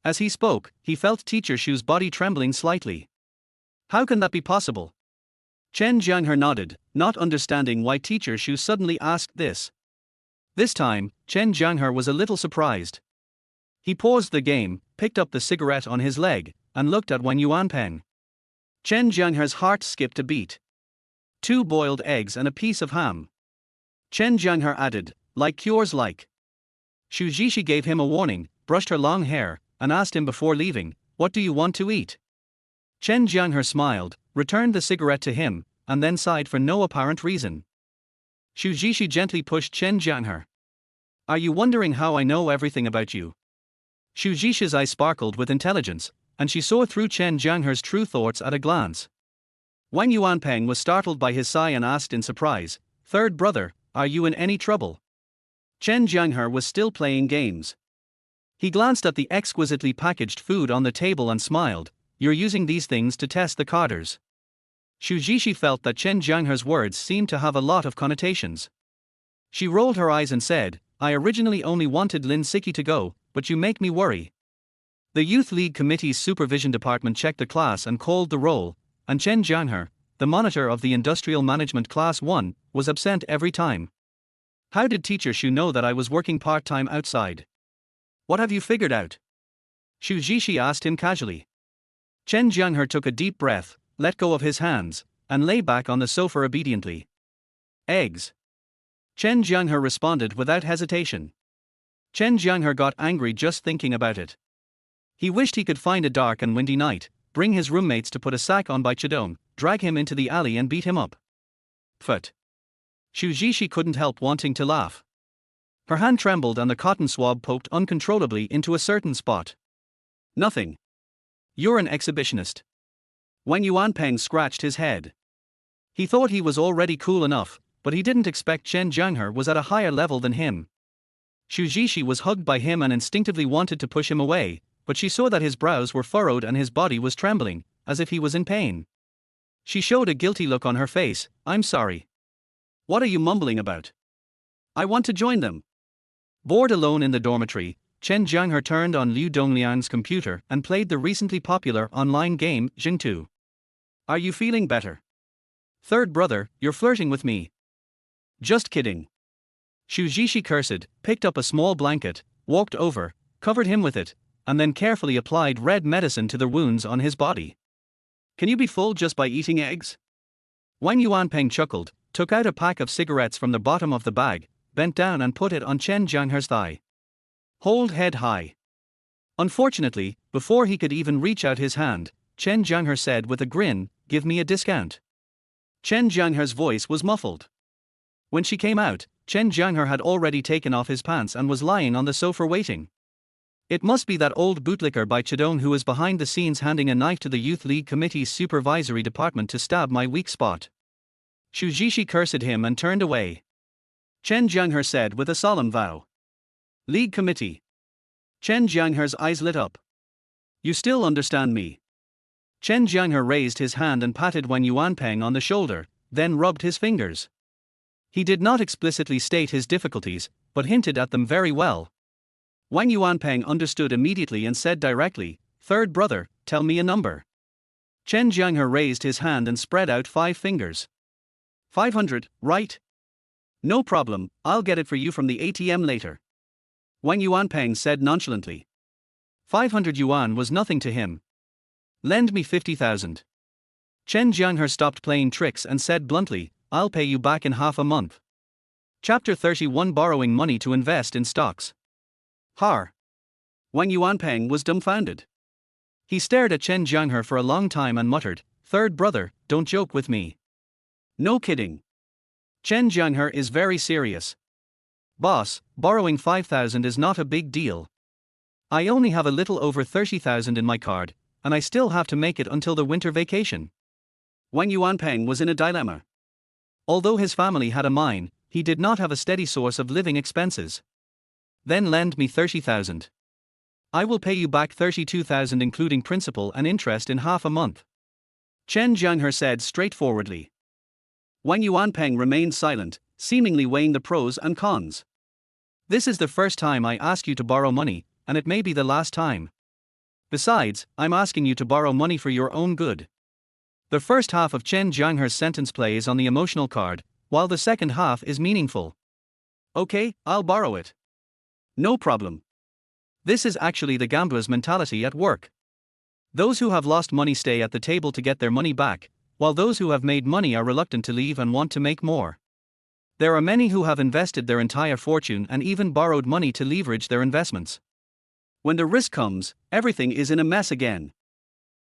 As he spoke, he felt Teacher Xu's body trembling slightly. "How can that be possible?" Chen Jianghe nodded, not understanding why Teacher Xu suddenly asked this. This time, Chen Jianghe was a little surprised. He paused the game, picked up the cigarette on his leg, and looked at Wang Yuanpeng. Chen Jianghe's heart skipped a beat. 2 boiled eggs and a piece of ham. Chen Jianghe added, "Like cures like." Xu Zhishi gave him a warning, brushed her long hair, and asked him before leaving, "What do you want to eat?" Chen Jianghe smiled, returned the cigarette to him, and then sighed for no apparent reason. Xu Zhishi gently pushed Chen Jianghe. "Are you wondering how I know everything about you?" Xu Zhishi's eyes sparkled with intelligence, and she saw through Chen Jianghe's true thoughts at a glance. Wang Yuanpeng was startled by his sigh and asked in surprise, "Third brother, are you in any trouble?" Chen Jianghe was still playing games. He glanced at the exquisitely packaged food on the table and smiled, "You're using these things to test the carders." Xu Zhishi felt that Chen Jianghe's words seemed to have a lot of connotations. She rolled her eyes and said, "I originally only wanted Lin Siki to go, but you make me worry." The Youth League Committee's Supervision Department checked the class and called the roll, and Chen Jianghe, the monitor of the Industrial Management Class 1, was absent every time. "How did Teacher Xu know that I was working part-time outside? What have you figured out?" Xu Zhishi asked him casually. Chen Jianghe took a deep breath, let go of his hands, and lay back on the sofa obediently. "Eggs." Chen Jianghe responded without hesitation. Chen Jianghe got angry just thinking about it. He wished he could find a dark and windy night, bring his roommates to put a sack on by Chidong, drag him into the alley and beat him up. Phut. Xu Zhishi couldn't help wanting to laugh. Her hand trembled and the cotton swab poked uncontrollably into a certain spot. "Nothing. You're an exhibitionist." Wang Yuanpeng scratched his head. He thought he was already cool enough, but he didn't expect Chen Jianghe was at a higher level than him. Xu Zhishi was hugged by him and instinctively wanted to push him away, but she saw that his brows were furrowed and his body was trembling, as if he was in pain. She showed a guilty look on her face. I'm sorry. What are you mumbling about? I want to join them. Bored alone in the dormitory, Chen Jianghe turned on Liu Dongliang's computer and played the recently popular online game, Jingtu. Are you feeling better? Third brother, you're flirting with me. Just kidding. Xu Zhishi cursed, picked up a small blanket, walked over, covered him with it, and then carefully applied red medicine to the wounds on his body. Can you be full just by eating eggs? Wang Yuanpeng chuckled, took out a pack of cigarettes from the bottom of the bag, bent down and put it on Chen Jianghe's thigh. Hold head high. Unfortunately, before he could even reach out his hand, Chen Jianghe said with a grin, give me a discount. Chen Jianghe's voice was muffled. When she came out, Chen Jianghe had already taken off his pants and was lying on the sofa waiting. It must be that old bootlicker by Chidong who is behind the scenes handing a knife to the Youth League Committee's supervisory department to stab my weak spot. Xu Zhishi cursed him and turned away. Chen Jianghe said with a solemn vow. League Committee. Chen Jianghe's eyes lit up. You still understand me? Chen Jianghe raised his hand and patted Wang Yuanpeng on the shoulder, then rubbed his fingers. He did not explicitly state his difficulties, but hinted at them very well. Wang Yuanpeng understood immediately and said directly, third brother, tell me a number. Chen Jianghe raised his hand and spread out 5 fingers. 500, right? No problem, I'll get it for you from the ATM later. Wang Yuanpeng said nonchalantly. 500 yuan was nothing to him. Lend me 50,000. Chen Jianghe stopped playing tricks and said bluntly, I'll pay you back in half a month. Chapter 31 Borrowing Money to Invest in Stocks. Har. Wang Yuanpeng was dumbfounded. He stared at Chen Jianghe for a long time and muttered, third brother, don't joke with me. No kidding. Chen Jianghe is very serious. Boss, borrowing 5,000 is not a big deal. I only have a little over 30,000 in my card, and I still have to make it until the winter vacation. Wang Yuanpeng was in a dilemma. Although his family had a mine, he did not have a steady source of living expenses. Then lend me 30,000. I will pay you back 32,000 including principal and interest in half a month. Chen Jianghe said straightforwardly. Wang Yuanpeng remained silent, seemingly weighing the pros and cons. This is the first time I ask you to borrow money, and it may be the last time. Besides, I'm asking you to borrow money for your own good. The first half of Chen Jianghe's sentence play is on the emotional card, while the second half is meaningful. Okay, I'll borrow it. No problem. This is actually the gambler's mentality at work. Those who have lost money stay at the table to get their money back, while those who have made money are reluctant to leave and want to make more. There are many who have invested their entire fortune and even borrowed money to leverage their investments. When the risk comes, everything is in a mess again.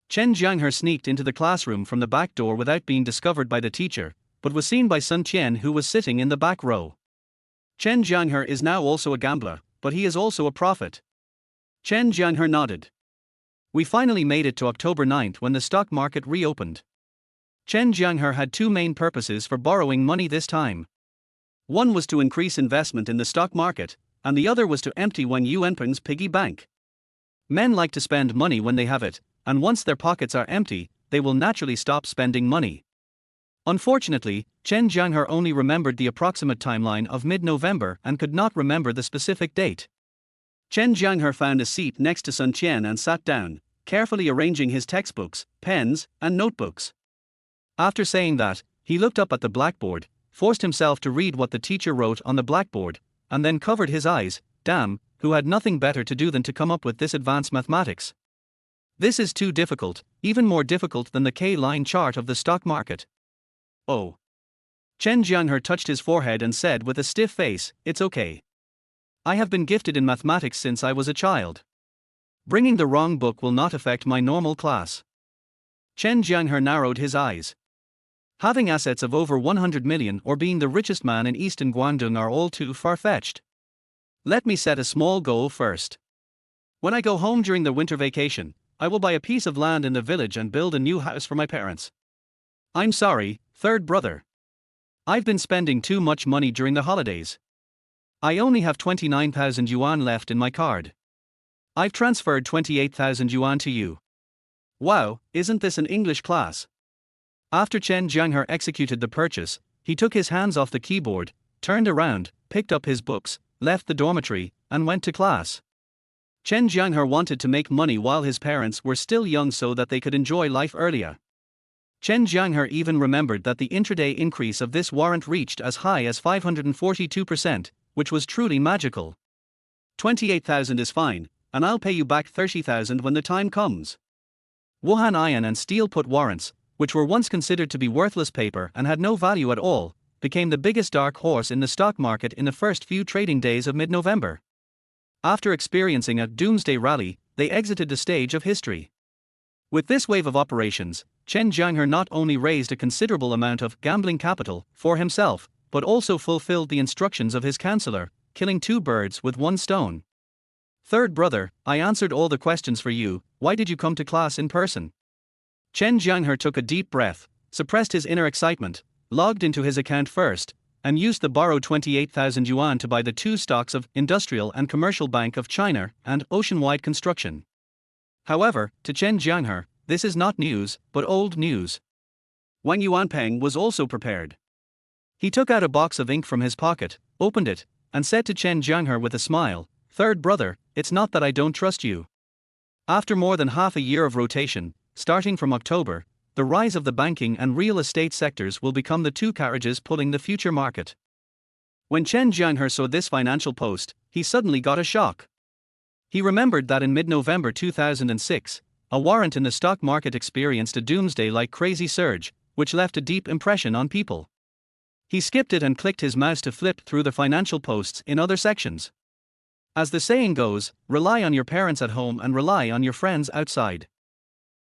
Chen Jianghe sneaked into the classroom from the back door without being discovered by the teacher, but was seen by Sun Qian who was sitting in the back row. Chen Jianghe is now also a gambler, but he is also a prophet. Chen Jianghe nodded. We finally made it to October 9th when the stock market reopened. Chen Jianghe had 2 main purposes for borrowing money this time. One was to increase investment in the stock market, and the other was to empty Wang Yuanpeng's piggy bank. Men like to spend money when they have it, and once their pockets are empty, they will naturally stop spending money. Unfortunately, Chen Jianghe only remembered the approximate timeline of mid-November and could not remember the specific date. Chen Jianghe found a seat next to Sun Qian and sat down, carefully arranging his textbooks, pens, and notebooks. After saying that, he looked up at the blackboard, forced himself to read what the teacher wrote on the blackboard, and then covered his eyes. Damn, who had nothing better to do than to come up with this advanced mathematics. This is too difficult, even more difficult than the K-line chart of the stock market. Oh. Chen Jianghe touched his forehead and said with a stiff face, it's okay. I have been gifted in mathematics since I was a child. Bringing the wrong book will not affect my normal class. Chen Jianghe narrowed his eyes. Having assets of over 100 million or being the richest man in eastern Guangdong are all too far-fetched. Let me set a small goal first. When I go home during the winter vacation, I will buy a piece of land in the village and build a new house for my parents. I'm sorry, third brother. I've been spending too much money during the holidays. I only have 29,000 yuan left in my card. I've transferred 28,000 yuan to you. Wow, isn't this an English class? After Chen Jianghe executed the purchase, he took his hands off the keyboard, turned around, picked up his books, left the dormitory, and went to class. Chen Jianghe wanted to make money while his parents were still young so that they could enjoy life earlier. Chen Jianghe even remembered that the intraday increase of this warrant reached as high as 542%, which was truly magical. 28,000 is fine, and I'll pay you back 30,000 when the time comes. Wuhan iron and steel put warrants, which were once considered to be worthless paper and had no value at all, became the biggest dark horse in the stock market in the first few trading days of mid-November. After experiencing a doomsday rally, they exited the stage of history. With this wave of operations, Chen Jianghe not only raised a considerable amount of gambling capital for himself, but also fulfilled the instructions of his counselor, killing two birds with one stone. Third brother, I answered all the questions for you. Why did you come to class in person? Chen Jianghe took a deep breath, suppressed his inner excitement, logged into his account first, and used the borrowed 28,000 yuan to buy the two stocks of Industrial and Commercial Bank of China and Oceanwide Construction. However, to Chen Jianghe, this is not news, but old news. Wang Yuanpeng was also prepared. He took out a box of ink from his pocket, opened it, and said to Chen Jianghe with a smile, "Third brother, it's not that I don't trust you." After more than half a year of rotation, starting from October, the rise of the banking and real estate sectors will become the two carriages pulling the future market. When Chen Jianghe saw this financial post, he suddenly got a shock. He remembered that in mid-November 2006, a warrant in the stock market experienced a doomsday-like crazy surge, which left a deep impression on people. He skipped it and clicked his mouse to flip through the financial posts in other sections. As the saying goes, rely on your parents at home and rely on your friends outside.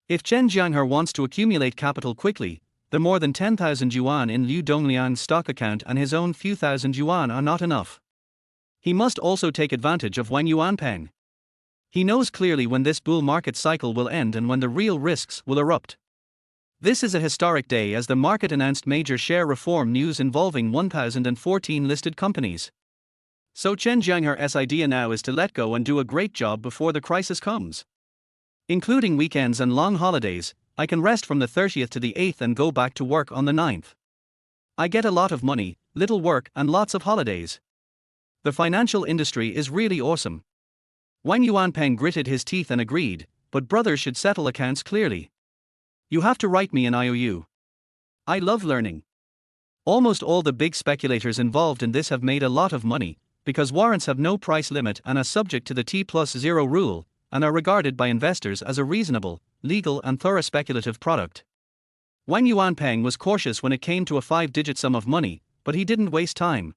If Chen Jianghe wants to accumulate capital quickly, the more than 10,000 yuan in Liu Dongliang's stock account and his own few thousand yuan are not enough. He must also take advantage of Wang Yuanpeng. He knows clearly when this bull market cycle will end and when the real risks will erupt. This is a historic day as the market announced major share reform news involving 1,014 listed companies. So Chen Jianghe's idea now is to let go and do a great job before the crisis comes. Including weekends and long holidays, I can rest from the 30th to the 8th and go back to work on the 9th. I get a lot of money, little work and lots of holidays. The financial industry is really awesome. Wang Yuanpeng gritted his teeth and agreed, but brothers should settle accounts clearly. You have to write me an IOU. I love learning. Almost all the big speculators involved in this have made a lot of money, because warrants have no price limit and are subject to the T+0 rule, and are regarded by investors as a reasonable, legal and thorough speculative product. Wang Yuanpeng was cautious when it came to a 5-digit sum of money, but he didn't waste time.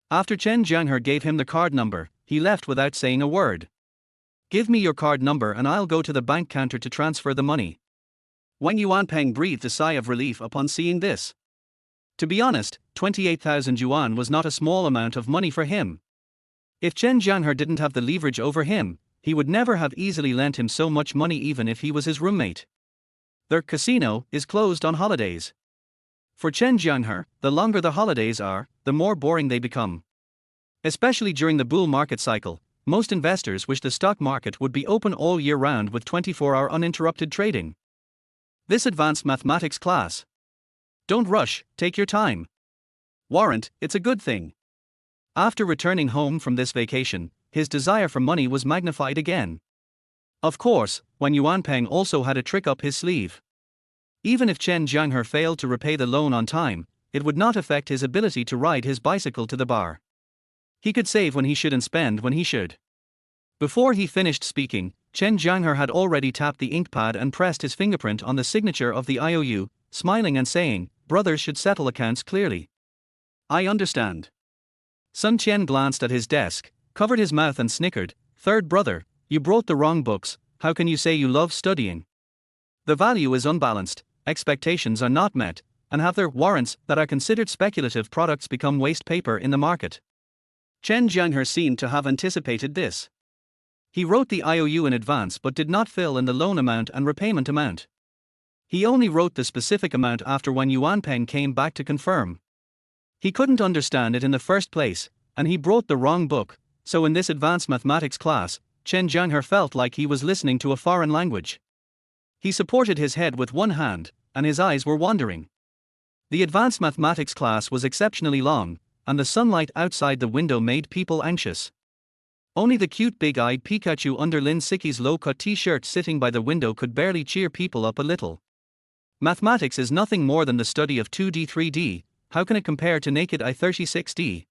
After Chen Jianghe gave him the card number, he left without saying a word. Give me your card number and I'll go to the bank counter to transfer the money. Wang Yuanpeng breathed a sigh of relief upon seeing this. To be honest, 28,000 yuan was not a small amount of money for him. If Chen Jianghe didn't have the leverage over him, he would never have easily lent him so much money even if he was his roommate. Their casino is closed on holidays. For Chen Jianghe, the longer the holidays are, the more boring they become. Especially during the bull market cycle, most investors wish the stock market would be open all year round with 24-hour uninterrupted trading. This advanced mathematics class. Don't rush, take your time. Warrant, it's a good thing. After returning home from this vacation, his desire for money was magnified again. Of course, Wang Yuanpeng also had a trick up his sleeve. Even if Chen Jianghe failed to repay the loan on time, it would not affect his ability to ride his bicycle to the bar. He could save when he should and spend when he should. Before he finished speaking, Chen Jianghe had already tapped the ink pad and pressed his fingerprint on the signature of the IOU, smiling and saying, "Brothers should settle accounts clearly." I understand. Sun Qian glanced at his desk, covered his mouth and snickered, "Third brother, you brought the wrong books, how can you say you love studying? The value is unbalanced, expectations are not met, and have their warrants that are considered speculative products become waste paper in the market." Chen Jianghe seemed to have anticipated this. He wrote the IOU in advance but did not fill in the loan amount and repayment amount. He only wrote the specific amount after Wang Yuanpeng came back to confirm. He couldn't understand it in the first place, And he brought the wrong book, so in this advanced mathematics class, Chen Jianghe felt like he was listening to a foreign language. He supported his head with one hand, and his eyes were wandering. The advanced mathematics class was exceptionally long, and the sunlight outside the window made people anxious. Only the cute big-eyed Pikachu under Lin Siki's low-cut t-shirt sitting by the window could barely cheer people up a little. Mathematics is nothing more than the study of 2D 3D, how can it compare to naked I 36D?